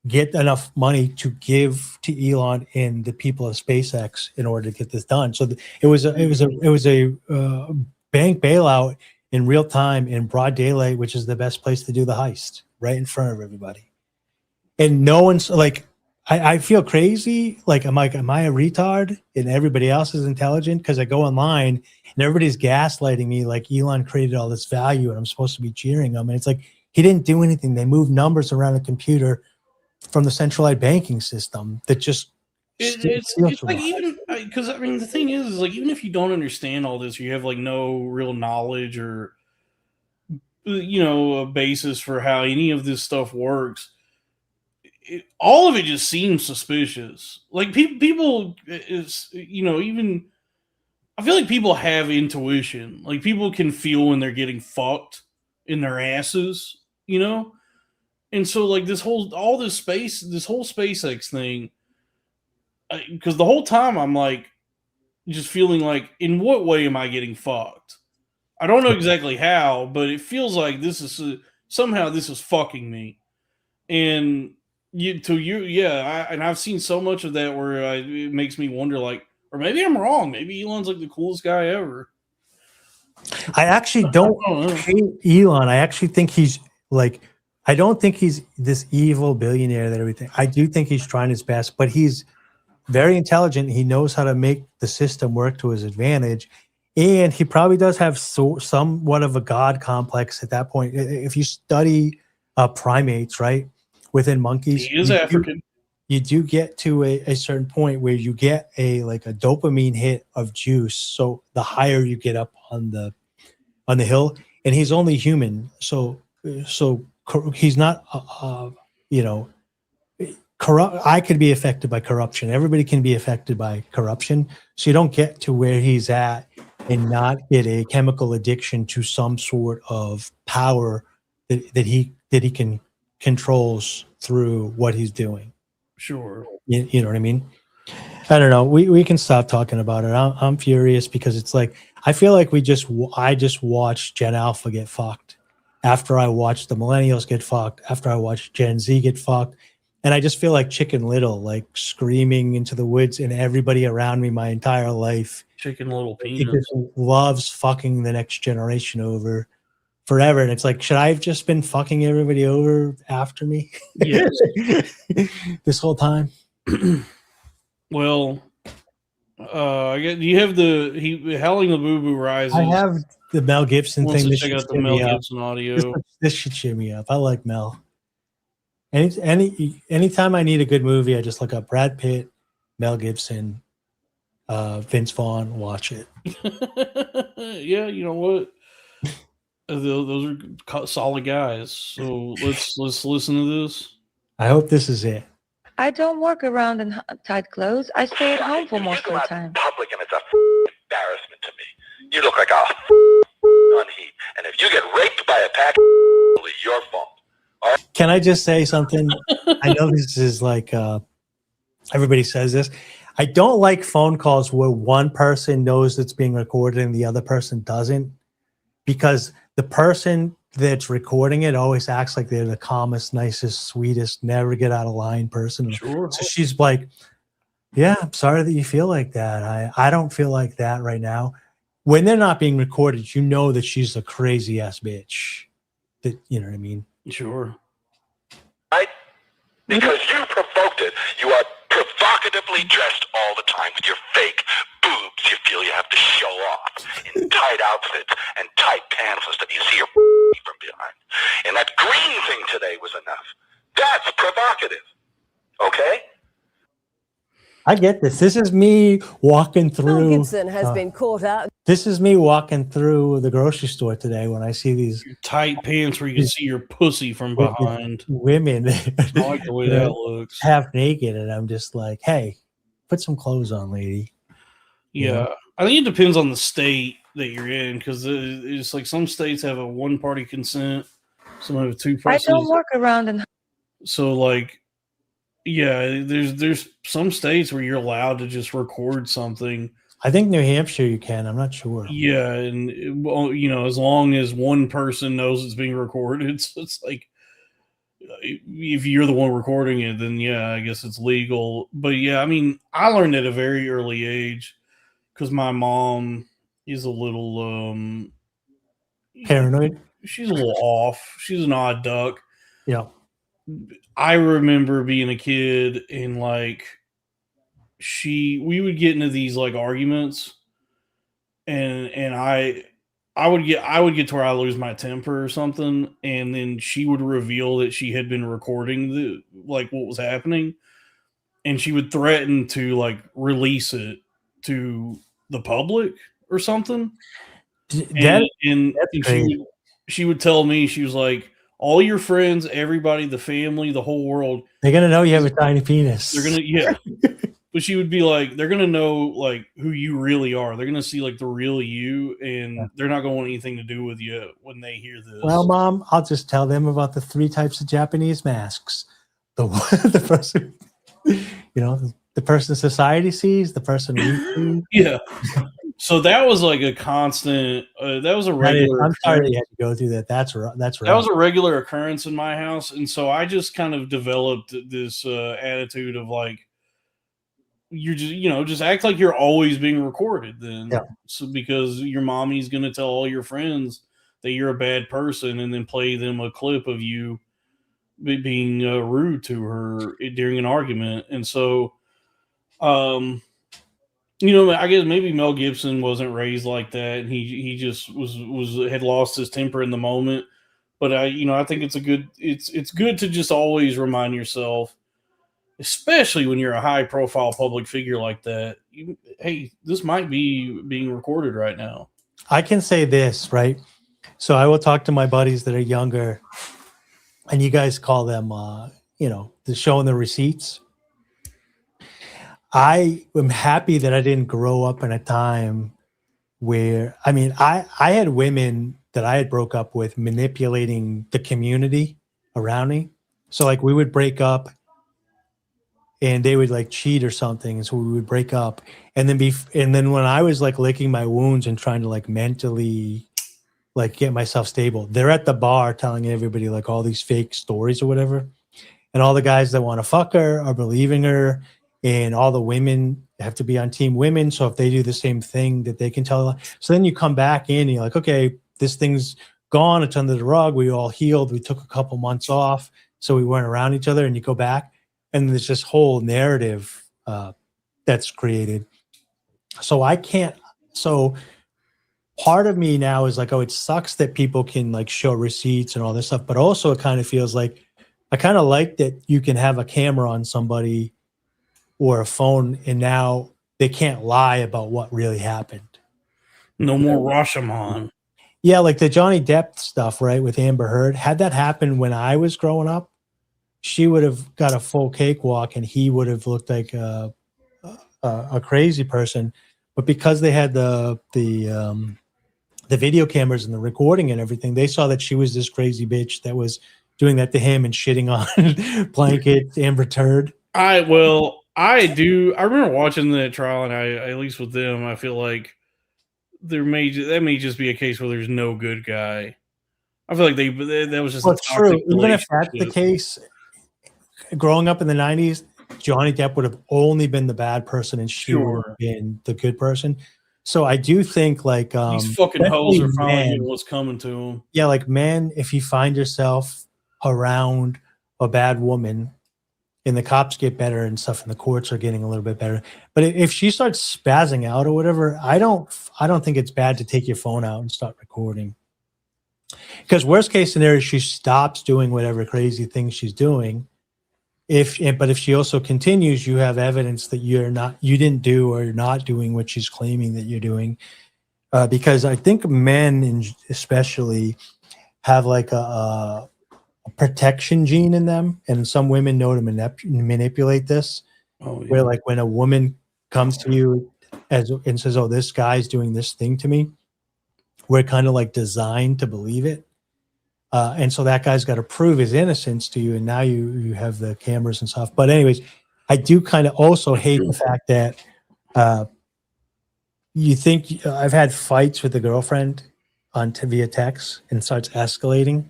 get enough money to give to Elon and the people of SpaceX in order to get this done. So it was a bank bailout in real time in broad daylight, which is the best place to do the heist, right in front of everybody. And no one's like, I feel crazy. Like, am I a retard? And everybody else is intelligent because I go online and everybody's gaslighting me like Elon created all this value and I'm supposed to be cheering him. And it's like, he didn't do anything. They moved numbers around a computer from the centralized banking system that just it's like, even because I mean the thing is like, even if you don't understand all this, or you have like no real knowledge or a basis for how any of this stuff works, all of it just seems suspicious. Like people is even I feel like people have intuition. Like people can feel when they're getting fucked in their asses, And so, like, this whole SpaceX thing, because the whole time I'm like, just feeling like, in what way am I getting fucked? I don't know exactly how, but it feels like this is somehow this is fucking me. And I've seen so much of that where it makes me wonder, like, or maybe I'm wrong. Maybe Elon's like the coolest guy ever. I actually don't hate Elon. I actually think he's like. I don't think he's this evil billionaire that everything. I do think he's trying his best, but he's very intelligent. He knows how to make the system work to his advantage. And he probably does have somewhat of a God complex at that point. If you study primates, right, within monkeys. He is African. You do get to a certain point where you get a dopamine hit of juice. So the higher you get up on the hill, and he's only human. So he's not, corrupt. I could be affected by corruption. Everybody can be affected by corruption. So you don't get to where he's at and not get a chemical addiction to some sort of power that he can controls through what he's doing. Sure. You know what I mean? I don't know. We can stop talking about it. I'm furious because it's like, I feel like I just watched Gen Alpha get fucked. After I watched the millennials get fucked, after I watched Gen Z get fucked, And I just feel like Chicken Little, like screaming into the woods, and everybody around me my entire life. Chicken Little It penis. just loves fucking the next generation over forever. And it's like, should I have just been fucking everybody over after me? Yes. This whole time? Well, I get. You have the Howling the Boo Boo Rises. I have the Mel Gibson Wants thing. to This check should out the cheer Mel me up. Gibson audio. This should cheer me up. I like Mel. Anytime I need a good movie, I just look up Brad Pitt, Mel Gibson, Vince Vaughn. Watch it. Yeah, you know what? Those are solid guys. So let's listen to this. I hope this is it. I don't work around in tight clothes. I stay at home for most of the time. Public, and it's a embarrassment to me. You look like a unheat, and if you get raped by a pack, it's your fault. Can I just say something? I know this is like everybody says this. I don't like phone calls where one person knows it's being recorded and the other person doesn't, because the person that's recording it always acts like they're the calmest, nicest, sweetest, never get out of line person. Sure. So she's like, yeah, I'm sorry that you feel like that. I don't feel like that right now. When they're not being recorded, you know that she's a crazy ass bitch. That, you know what I mean? Sure. Right? Because you provoked it. You are provocatively dressed all the time with your fake boobs. You feel you have to show off in tight outfits and tight pants and stuff. You see your from behind. And that green thing today was enough. That's provocative. Okay? I get this. This is me walking through. Mel Gibson has been caught out. This is me walking through the grocery store today when I see these Tight pants where you can see your pussy from behind. women I like the way that looks. half naked, and I'm just like, hey, put some clothes on, lady. Yeah. I think it depends on the state that you're in, because it's like some states have a one-party consent, some have a I two-person. don't work around in. So, like, yeah, there's some states where you're allowed to just record something. I think New Hampshire you can. I'm not sure. Yeah, and well, you know, as long as one person knows it's being recorded, it's like if you're the one recording it, then yeah, I guess it's legal. But yeah, I mean, I learned at a very early age because my mom is a little Paranoid. She's a little off. She's an odd duck. Yeah. I remember being a kid and like we would get into these like arguments and I would get to where I lose my temper or something, and then she would reveal that she had been recording what was happening, and she would threaten to like release it to the public or something. She would tell me, she was like, all your friends, everybody, the family, the whole world, they're gonna know you have a tiny penis. They're gonna, yeah. But she would be like, they're gonna know like who you really are. They're gonna see like the real you, and they're not gonna want anything to do with you when they hear this. Well, Mom, I'll just tell them about the 3 types of Japanese masks. The person, the person society sees, the person we see. Yeah. So that was like a constant. That was a regular. I'm sorry you had to go through that. That's right. That was a regular occurrence in my house, and so I just kind of developed this attitude of like, you're just act like you're always being recorded. Then, so because your mommy's going to tell all your friends that you're a bad person, and then play them a clip of you being rude to her during an argument, and so, I guess maybe Mel Gibson wasn't raised like that, and he just had lost his temper in the moment. But I think it's good to just always remind yourself, especially when you're a high profile public figure like that, hey, this might be being recorded right now. I can say this, right? So I will talk to my buddies that are younger, and you guys call them, the showing the receipts. I am happy that I didn't grow up in a time where, I had women that I had broke up with manipulating the community around me. So like we would break up and they would like cheat or something. So we would break up, and then when I was like licking my wounds and trying to like mentally like get myself stable, they're at the bar telling everybody like all these fake stories or whatever. and all the guys that want to fuck her are believing her, and all the women have to be on team women. So if they do the same thing, that they can tell. So then you come back in and you're like, okay, this thing's gone. It's under the rug. We all healed. We took a couple months off, so we weren't around each other. And you go back, and there's this whole narrative that's created. So I can't. So part of me now is like, oh, it sucks that people can like show receipts and all this stuff, but also it kind of feels like I kind of like that you can have a camera on somebody or a phone, and now they can't lie about what really happened. No more Rashomon. Yeah, like the Johnny Depp stuff, right, with Amber Heard. Had that happened when I was growing up, she would have got a full cakewalk, and he would have looked like a crazy person. But because they had the video cameras and the recording and everything, they saw that she was this crazy bitch that was doing that to him and shitting on blankets, Amber Turd. I remember watching the trial, and I, at least with them, I feel like that may just be a case where there's no good guy. I feel like that was just true. Even if that's the case, growing up in the 90s, Johnny Depp would have only been the bad person, and she would have been the good person. So I do think like these fucking hoes are finally getting what's coming to them. Yeah, like man, if you find yourself around a bad woman, and the cops get better and stuff, and the courts are getting a little bit better. But if she starts spazzing out or whatever, I don't think it's bad to take your phone out and start recording. Because worst case scenario, she stops doing whatever crazy thing she's doing. But if she also continues, you have evidence that you didn't do or you're not doing what she's claiming that you're doing. Because I think men especially have like a protection gene in them, and some women know to manipulate this. Oh, yeah. Where like when a woman comes to you and says, "Oh, this guy's doing this thing to me," we're kind of like designed to believe it, and so that guy's got to prove his innocence to you, and now you have the cameras and stuff. But anyways, I do kind of also hate the fact that you think I've had fights with a girlfriend via text, and it starts escalating.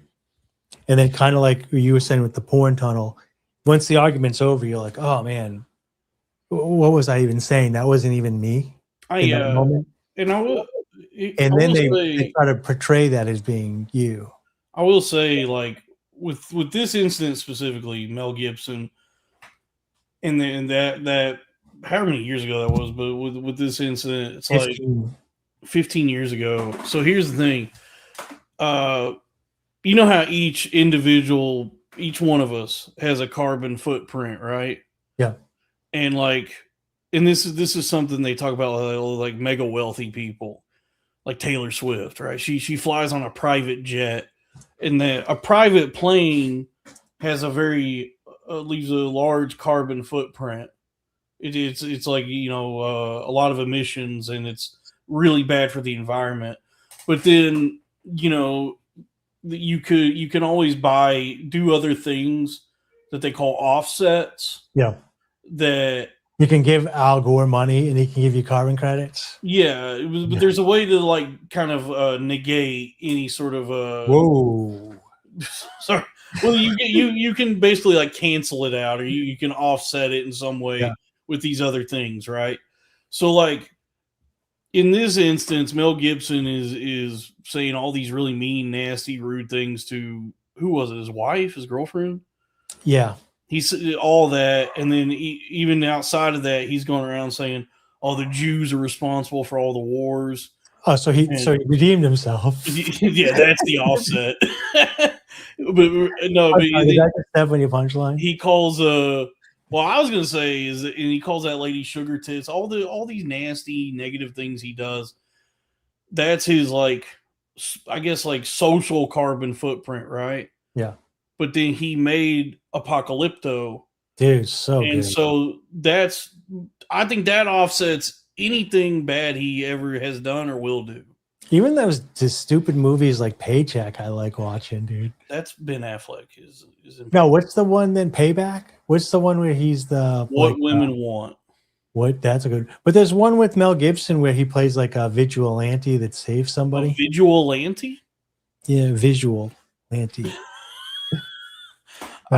And then kind of like you were saying with the porn tunnel, once the argument's over, you're like, oh man, what was I even saying? That wasn't even me. And then they try to portray that as being you. I will say, like with this incident specifically, Mel Gibson, and that however many years ago that was, but with this incident, it's 15. Like 15 years ago. So here's the thing. You know how each one of us has a carbon footprint, right? Yeah. And this is something they talk about like mega wealthy people, like Taylor Swift, right? She flies on a private jet, and a private plane has leaves a large carbon footprint. It's like, you know, a lot of emissions, and it's really bad for the environment. But then, you know, you can always do other things that they call offsets. Yeah. That you can give Al Gore money and he can give you carbon credits. Yeah. But there's a way to like kind of negate any sort of whoa. Sorry. Well, you can basically like cancel it out, or you can offset it in some way with these other things, right? So like in this instance, Mel Gibson is saying all these really mean, nasty, rude things to, who was it? His wife, his girlfriend? Yeah. He's all that. And then even outside of that, he's going around saying, oh, the Jews are responsible for all the wars. Oh, so he redeemed himself. Yeah, that's the offset. Did I just step on your punchline? He calls well, I was gonna say and he calls that lady sugar tits. All these nasty, negative things he does. That's his like, I guess like social carbon footprint, right? Yeah. But then he made Apocalypto, dude. So and good. So I think that offsets anything bad he ever has done or will do. Even those just stupid movies like Paycheck, I like watching, dude. That's Ben Affleck. No, what's the one then? Payback? What's the one where he's the What Women Want? What? That's a good. But there's one with Mel Gibson where he plays like a vigilante that saves somebody. A vigilante? Yeah, vigilante. For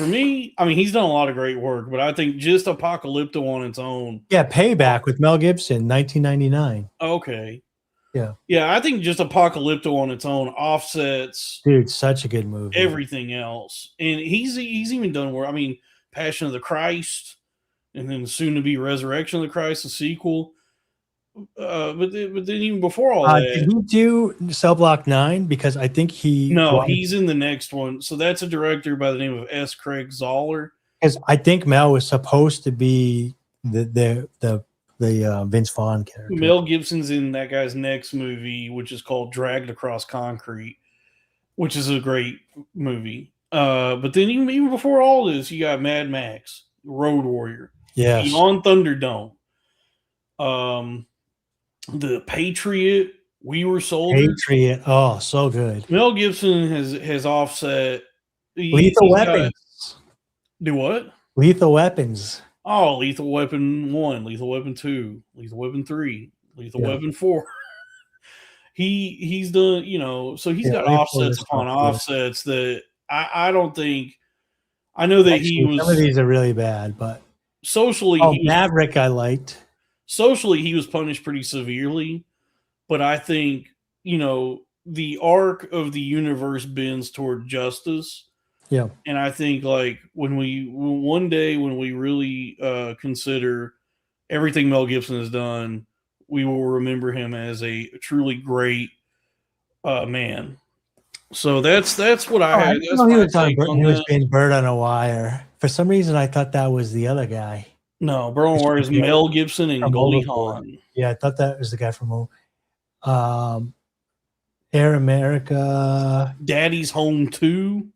me, I mean, he's done a lot of great work, but I think just Apocalypto on its own. Yeah, Payback with Mel Gibson, 1999. Okay. Yeah. Yeah, I think just Apocalypto on its own offsets. Dude, such a good movie. Everything else. And he's even done work. I mean, Passion of the Christ, and then soon to be Resurrection of the Christ, the sequel. But then even before all that, did he do Cell Block 9? Because I think he's in the next one. So that's a director by the name of S. Craig Zoller. Because I think Mel was supposed to be the Vince Vaughn character. Mel Gibson's in that guy's next movie, which is called Dragged Across Concrete, which is a great movie. But then even before all this, you got Mad Max, Road Warrior, Beyond Thunderdome, The Patriot, We Were Soldiers. Patriot, oh, so good. Mel Gibson has offset Lethal Weapons. Do what? Lethal Weapons. Oh, Lethal Weapon 1, Lethal Weapon 2, Lethal Weapon 3, Lethal Weapon 4. He's done, so he's got offsets upon offsets that I don't think. I know that he was. Some of these are really bad, but socially, Maverick I liked. Socially, he was punished pretty severely, but I think the arc of the universe bends toward justice. Yeah, and I think like when we really consider everything Mel Gibson has done, we will remember him as a truly great man. So that's what I had. He was being Bird on a Wire. For some reason, I thought that was the other guy. No, Bird on a Wire is Mel Gibson and Goldie Hawn. Yeah, I thought that was the guy from Air America. Daddy's Home 2.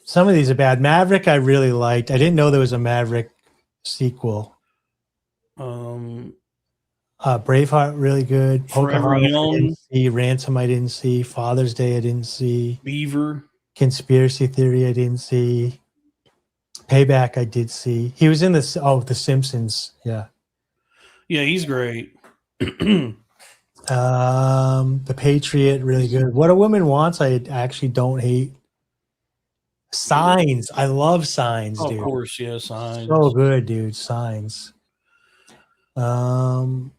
Some of these are bad. Maverick I really liked. I didn't know there was a Maverick sequel. Braveheart really good. Pocahontas I didn't see. Ransom I didn't see. Father's Day I didn't see. Beaver. Conspiracy Theory I didn't see. Payback I did see. He was in The Simpsons. Yeah. Yeah, he's great. The Patriot really good. What a Woman Wants I actually don't hate. Signs. I love Signs, dude. Of course, yeah, Signs. So good, dude. Signs. The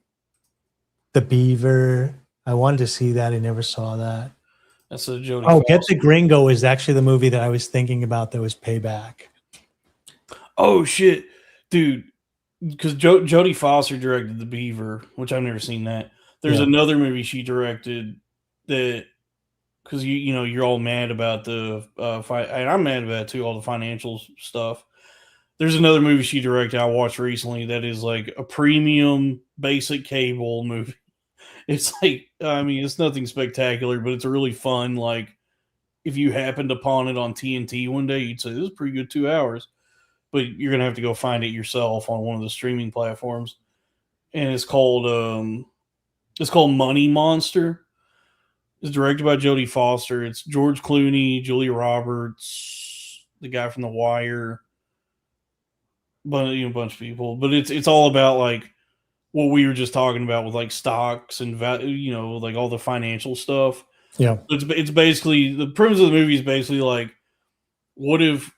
Beaver. I wanted to see that. I never saw that. That's a Jodie Foster. Get Foster. the Gringo is actually the movie that I was thinking about that was Payback. Oh, shit. Dude, because Jodie Foster directed The Beaver, which I've never seen that. There's another movie she directed that, because you're all mad about the and I'm mad about it too, all the financial stuff. There's another movie she directed I watched recently that is like a premium basic cable movie. It's like, I mean, it's nothing spectacular, but it's a really fun, like, if you happened upon it on TNT one day, you'd say, this is a pretty good 2 hours. But you're going to have to go find it yourself on one of the streaming platforms. And it's called Money Monster. It's directed by Jodie Foster. It's George Clooney, Julia Roberts, the guy from The Wire, but a bunch of people. But it's all about like what we were just talking about with like stocks and like all the financial stuff. Yeah, it's basically the premise of the movie is basically like, what if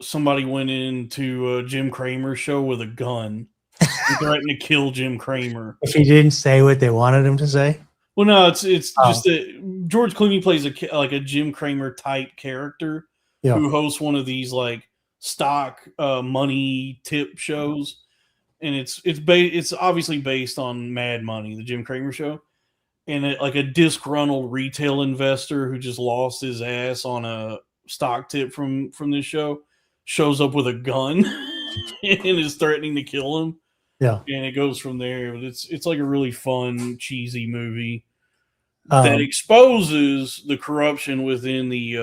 somebody went into a Jim Cramer show with a gun and threatened to kill Jim Cramer if he didn't say what they wanted him to say? Well, no, it's just that George Clooney plays a Jim Cramer type character who hosts one of these like stock money tip shows, and it's obviously based on Mad Money, the Jim Cramer show, and like a disgruntled retail investor who just lost his ass on a stock tip from this show shows up with a gun and is threatening to kill him. Yeah, and it goes from there. But it's like a really fun, cheesy movie that exposes the corruption within the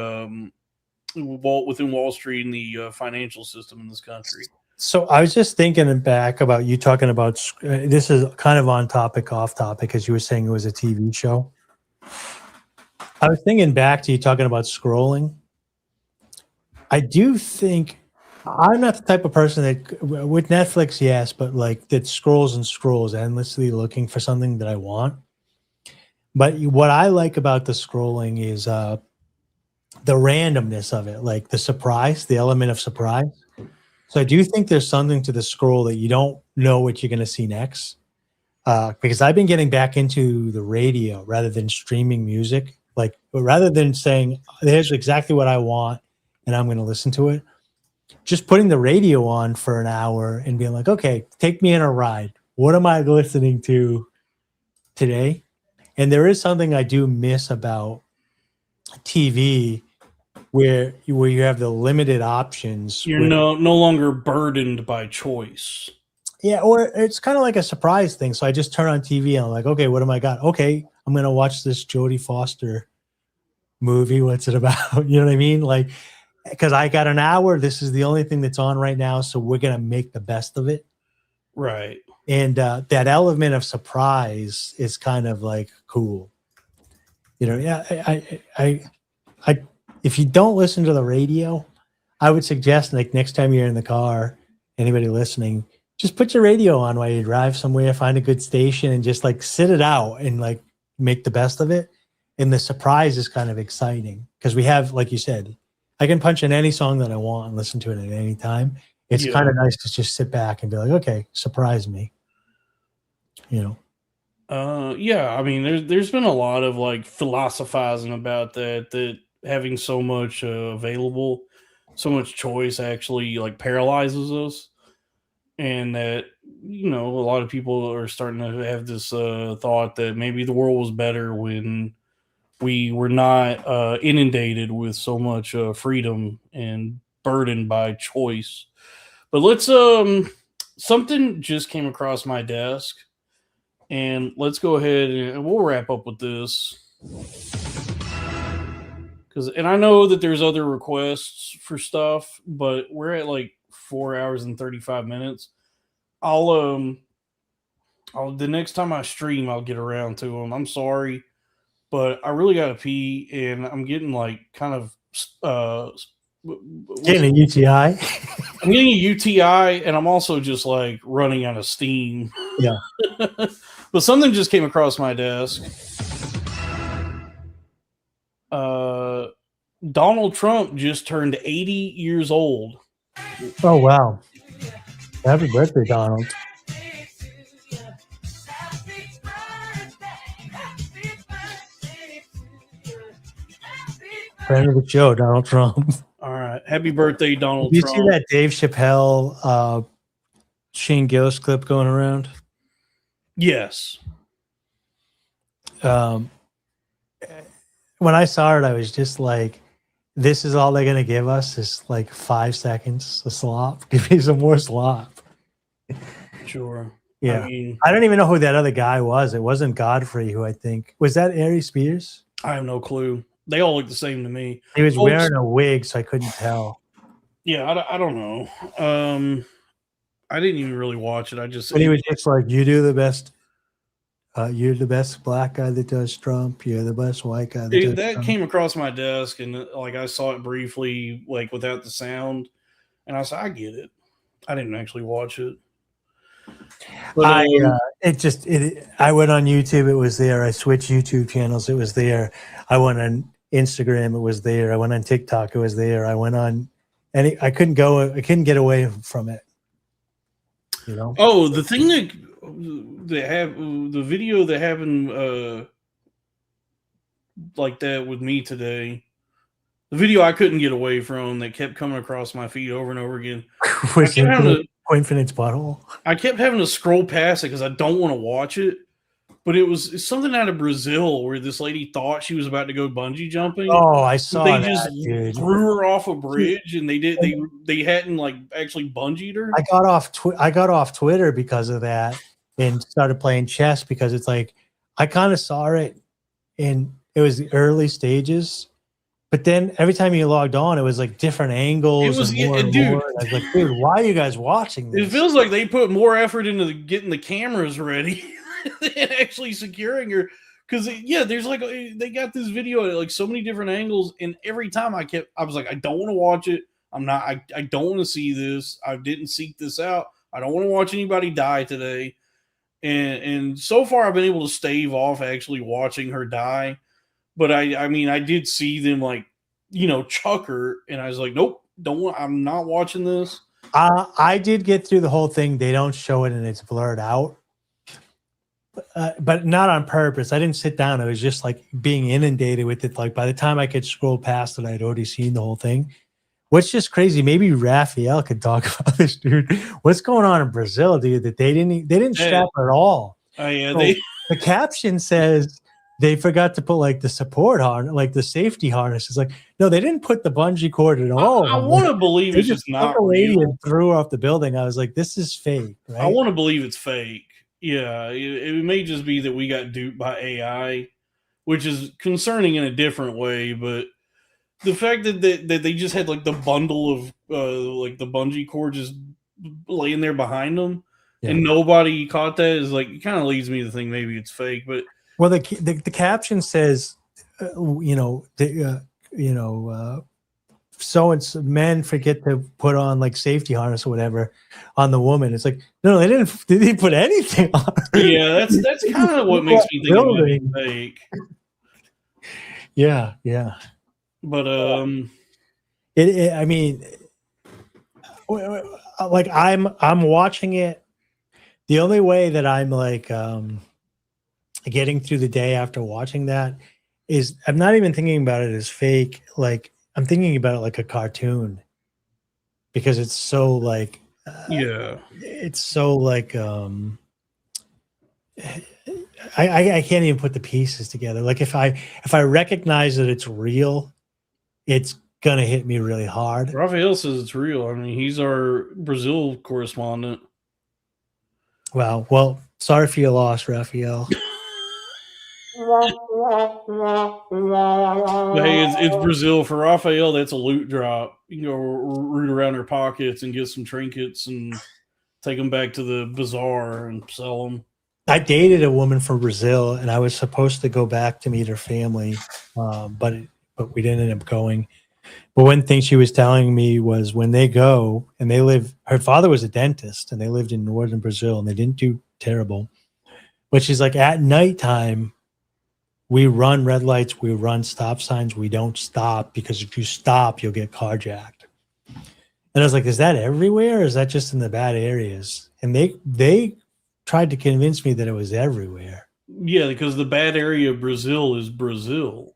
within Wall Street and the financial system in this country. So I was just thinking back about you talking about this is kind of on topic, off topic, as you were saying it was a TV show. I was thinking back to you talking about scrolling. I do think I'm not the type of person that with Netflix, yes, but like that scrolls and scrolls endlessly looking for something that I want. But what I like about the scrolling is the randomness of it, like the surprise, the element of surprise. So I do think there's something to the scroll that you don't know what you're going to see next. Because I've been getting back into the radio rather than streaming music. Like rather than saying, here's exactly what I want and I'm going to listen to it, just putting the radio on for an hour and being like, okay, take me on a ride. What am I listening to today? And there is something I do miss about TV where you have the limited options. You're no longer burdened by choice. Yeah, or it's kind of like a surprise thing. So I just turn on TV and I'm like, okay, what am I got? Okay, I'm going to watch this Jodie Foster movie. What's it about? You know what I mean? Like, because I got an hour. This is the only thing that's on right now. So we're going to make the best of it. Right. And that element of surprise is kind of like cool. You know, yeah, I if you don't listen to the radio, I would suggest like next time you're in the car, anybody listening, just put your radio on while you drive somewhere, find a good station and just like sit it out and like make the best of it. And the surprise is kind of exciting because we have, like you said, I can punch in any song that I want and listen to it at any time. It's kind of nice to just sit back and be like, okay, surprise me. You know? Yeah, I mean, there's been a lot of like philosophizing about that having so much available, so much choice actually like paralyzes us. And that, you know, a lot of people are starting to have this thought that maybe the world was better when we were not inundated with so much freedom and burdened by choice. But let's something just came across my desk, and let's go ahead and we'll wrap up with this. And I know that there's other requests for stuff, but we're at like 4 hours and 35 minutes. I'll the next time I stream, I'll get around to them. I'm sorry, but I really got to pee, and I'm getting like kind of getting a UTI. I'm getting a UTI, and I'm also just like running out of steam. Yeah. But something just came across my desk. Donald Trump just turned 80 years old. Oh, wow. Happy birthday, Donald. Friend of the show, Donald Trump. All right. Happy birthday, Donald Did Trump. you see that Dave Chappelle, Shane Gillis clip going around? Yes. When I saw it, I was just like, this is all they're going to give us is like 5 seconds of slop. Give me some more slop. Sure. Yeah. I mean, I don't even know who that other guy was. It wasn't Godfrey, who I think. Was that Ari Spears? I have no clue. They all look the same to me. He was wearing a wig, so I couldn't tell. Yeah, I don't know. I didn't even really watch it. But he was just like, you do the best. You're the best black guy that does Trump. You're the best white guy that does that Trump. came across my desk, and like I saw it briefly, like without the sound, and I said, I get it. I didn't actually watch it. But, I went on YouTube, it was there. I switched YouTube channels, it was there. I went on Instagram, it was there. I went on TikTok, it was there. I went on, and I couldn't get away from it. You know? Oh, the thing that have the video that happened like that with me today. The video I couldn't get away from that kept coming across my feed over and over again. Infinite's butthole. I kept having to scroll past it because I don't want to watch it. But it's something out of Brazil where this lady thought she was about to go bungee jumping. Oh, I saw that. They just threw her off a bridge, and they hadn't like actually bungeed her. I got off Twitter because of that, and started playing chess because it's like I kind of saw it, and it was the early stages. But then every time you logged on, it was like different angles. And more. I was like, dude, why are you guys watching this? It feels like they put more effort into getting the cameras ready than actually securing her. Because, there's like, they got this video at like so many different angles. And every time I was like, I don't want to watch it. I don't want to see this. I didn't seek this out. I don't want to watch anybody die today. and so far I've been able to stave off actually watching her die. But I mean, I did see them like, chuck her, and I was like, nope, I'm not watching this. I did get through the whole thing. They don't show it and it's blurred out, but not on purpose. I didn't sit down. I was just like being inundated with it. Like by the time I could scroll past it, I'd already seen the whole thing. What's just crazy? Maybe Raphael could talk about this, dude. What's going on in Brazil, dude? That they didn't strap her at all. Oh yeah, so the caption says they forgot to put like the support harness, like the safety harness. It's like, no, they didn't put the bungee cord at all. I want to believe it's just not a lady real. and threw her off the building. I was like, this is fake. Right? I want to believe it's fake. Yeah, it may just be that we got duped by AI, which is concerning in a different way. But the fact that they just had like the bundle of like the bungee cord just laying there behind them, and nobody caught that is like, it kind of leads me to think maybe it's fake. But well, the caption says, so and so men forget to put on like safety harness or whatever on the woman. It's like, no, they didn't put anything on her. Yeah, that's kind of what makes me think it might be fake. Yeah. But I mean, like I'm watching it. The only way that I'm like getting through the day after watching that is I'm not even thinking about it as fake. Like I'm thinking about it like a cartoon because it's so like it's so like I can't even put the pieces together. Like if I recognize that it's real, it's gonna hit me really hard. Raphael says it's real. I mean, he's our Brazil correspondent. Wow. Well, sorry for your loss, Raphael. But hey, it's Brazil. For Raphael, that's a loot drop. You can go root around her pockets and get some trinkets and take them back to the bazaar and sell them. I dated a woman from Brazil, and I was supposed to go back to meet her family, but we didn't end up going. But one thing she was telling me was when they go and they live, her father was a dentist, and they lived in northern Brazil, and they didn't do terrible. But she's like, at nighttime, we run red lights, we run stop signs, we don't stop because if you stop, you'll get carjacked. And I was like, is that everywhere or is that just in the bad areas? And they tried to convince me that it was everywhere. Yeah, because the bad area of Brazil is Brazil.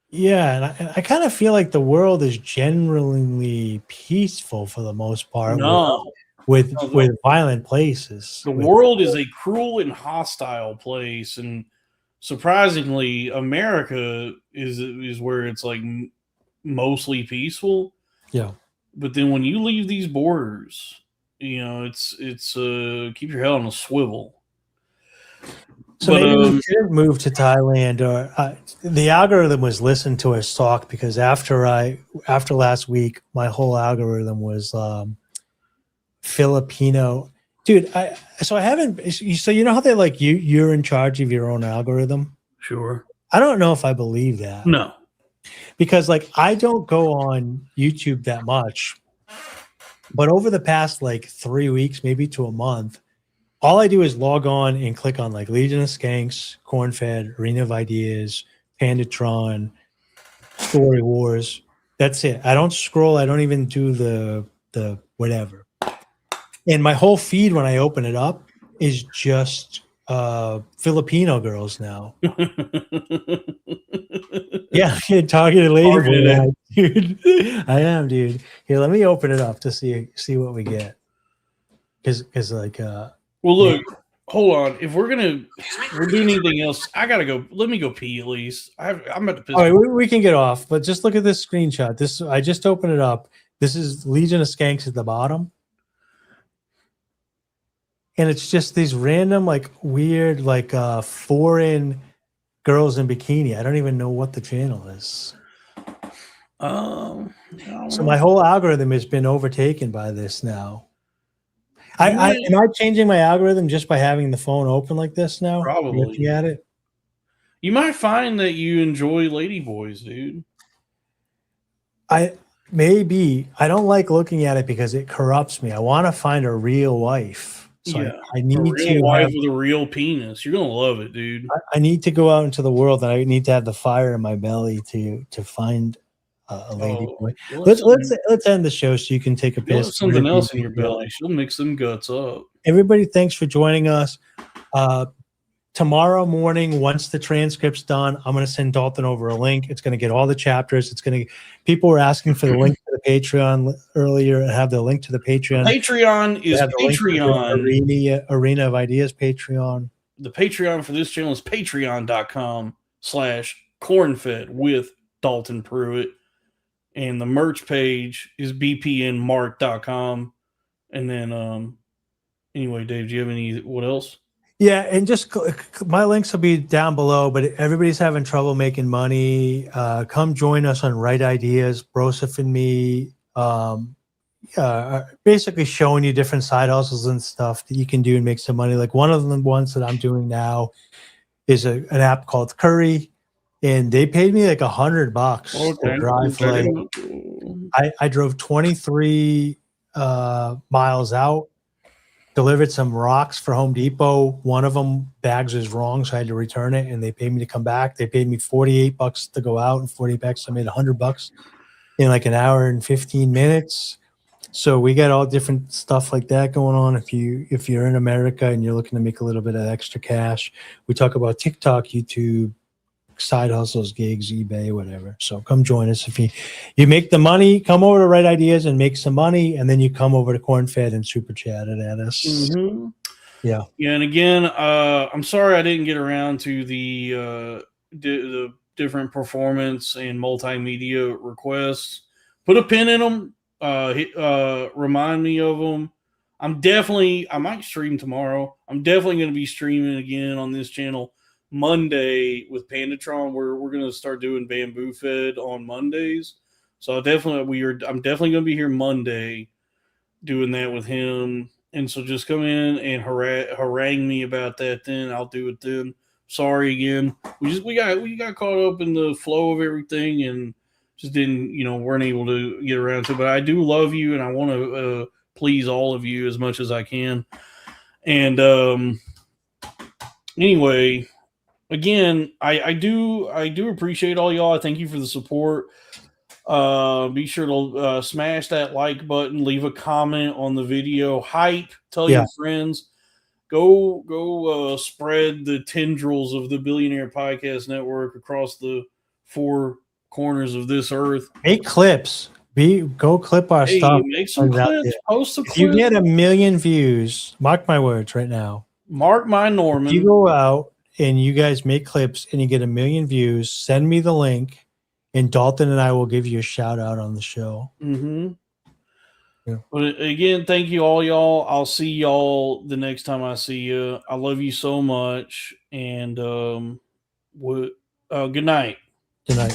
Yeah, and I kind of feel like the world is generally peaceful for the most part. No. With violent places. The world is a cruel and hostile place, and surprisingly, America is where it's like mostly peaceful. Yeah. But then when you leave these borders, it's keep your head on a swivel. So maybe we should move to Thailand, or the algorithm was listen to us talk because after last week, my whole algorithm was Filipino. Dude, so you know how they like you're in charge of your own algorithm? Sure. I don't know if I believe that. No. Because like I don't go on YouTube that much. But over the past like 3 weeks, maybe to a month, all I do is log on and click on like Legion of Skanks, Cornfed, Arena of Ideas, Pandatron, Story Wars. That's it. I don't scroll. I don't even do the whatever. And my whole feed when I open it up is just Filipino girls now. Yeah, targeted lady, dude. I am, dude. Here, let me open it up to see what we get. Because like well, look, hold on. If we're doing anything else, I gotta go. Let me go pee at least. I'm about to piss. All right, we can get off, but just look at this screenshot. I just opened it up. This is Legion of Skanks at the bottom. And it's just these random, like weird, like foreign girls in bikini. I don't even know what the channel is. So my whole algorithm has been overtaken by this now. Am I changing my algorithm just by having the phone open like this now? Probably. Looking at it. You might find that you enjoy ladyboys, dude. I don't like looking at it because it corrupts me. I want to find a real wife. So yeah, I need a real to wife have, with a real penis. You're gonna love it, dude. I need to go out into the world, and I need to have the fire in my belly to find a lady boy. Let's end the show so you can take a You'll have piss. something else in your belly. She'll mix them guts up. Everybody, thanks for joining us. Tomorrow morning, once the transcript's done, I'm going to send Dalton over a link. It's going to get all the chapters. People were asking for the link to the Patreon earlier. I have the link to the Patreon. Patreon is Patreon. Arena of Ideas Patreon. The Patreon for this channel is patreon.com/cornfed with Dalton Pruitt. And the merch page is bpnmark.com. And then, anyway, Dave, do you have what else? Yeah, and just my links will be down below, but everybody's having trouble making money. Come join us on Wright Ideas, Broseph and me, basically showing you different side hustles and stuff that you can do and make some money. Like one of the ones that I'm doing now is an app called Curry, and they paid me like $100 to drive. I drove 23 miles out. Delivered some rocks for Home Depot. One of them bags was wrong, so I had to return it, and they paid me to come back. They paid me $48 to go out, and $48. I made $100 in like an hour and 15 minutes. So we got all different stuff like that going on. If you're in America and you're looking to make a little bit of extra cash, we talk about TikTok, YouTube, side hustles, gigs, eBay, whatever. So come join us. If you make the money, come over to Write Ideas and make some money, and then you come over to Cornfed and super chat it at us. Mm-hmm. Yeah. And again, I'm sorry I didn't get around to the different performance and multimedia requests. Put a pin in them. Remind me of them. I might stream tomorrow. I'm definitely going to be streaming again on this channel Monday with Pandatron, where we're going to start doing Bamboo Fed on Mondays. So I'm definitely going to be here Monday doing that with him. And so just come in and harangue me about that. Then I'll do it then. Sorry again. We got caught up in the flow of everything and just weren't able to get around to it. But I do love you, and I want to please all of you as much as I can. And anyway, again, I do appreciate all y'all. I thank you for the support. Be sure to smash that like button, leave a comment on the video, hype, tell your friends, go spread the tendrils of the Billionaire Podcast Network across the 4 corners of this earth. Make clips. Go clip our stuff. Make some clips. Post a clip. If you get 1 million views, mark my words right now. Mark my Norman. If you go out and you guys make clips and you get 1 million views, send me the link, and Dalton and I will give you a shout out on the show. Mm-hmm. Yeah. But again, thank you all, y'all. I'll see y'all the next time I see you. I love you so much, and good night. Good night.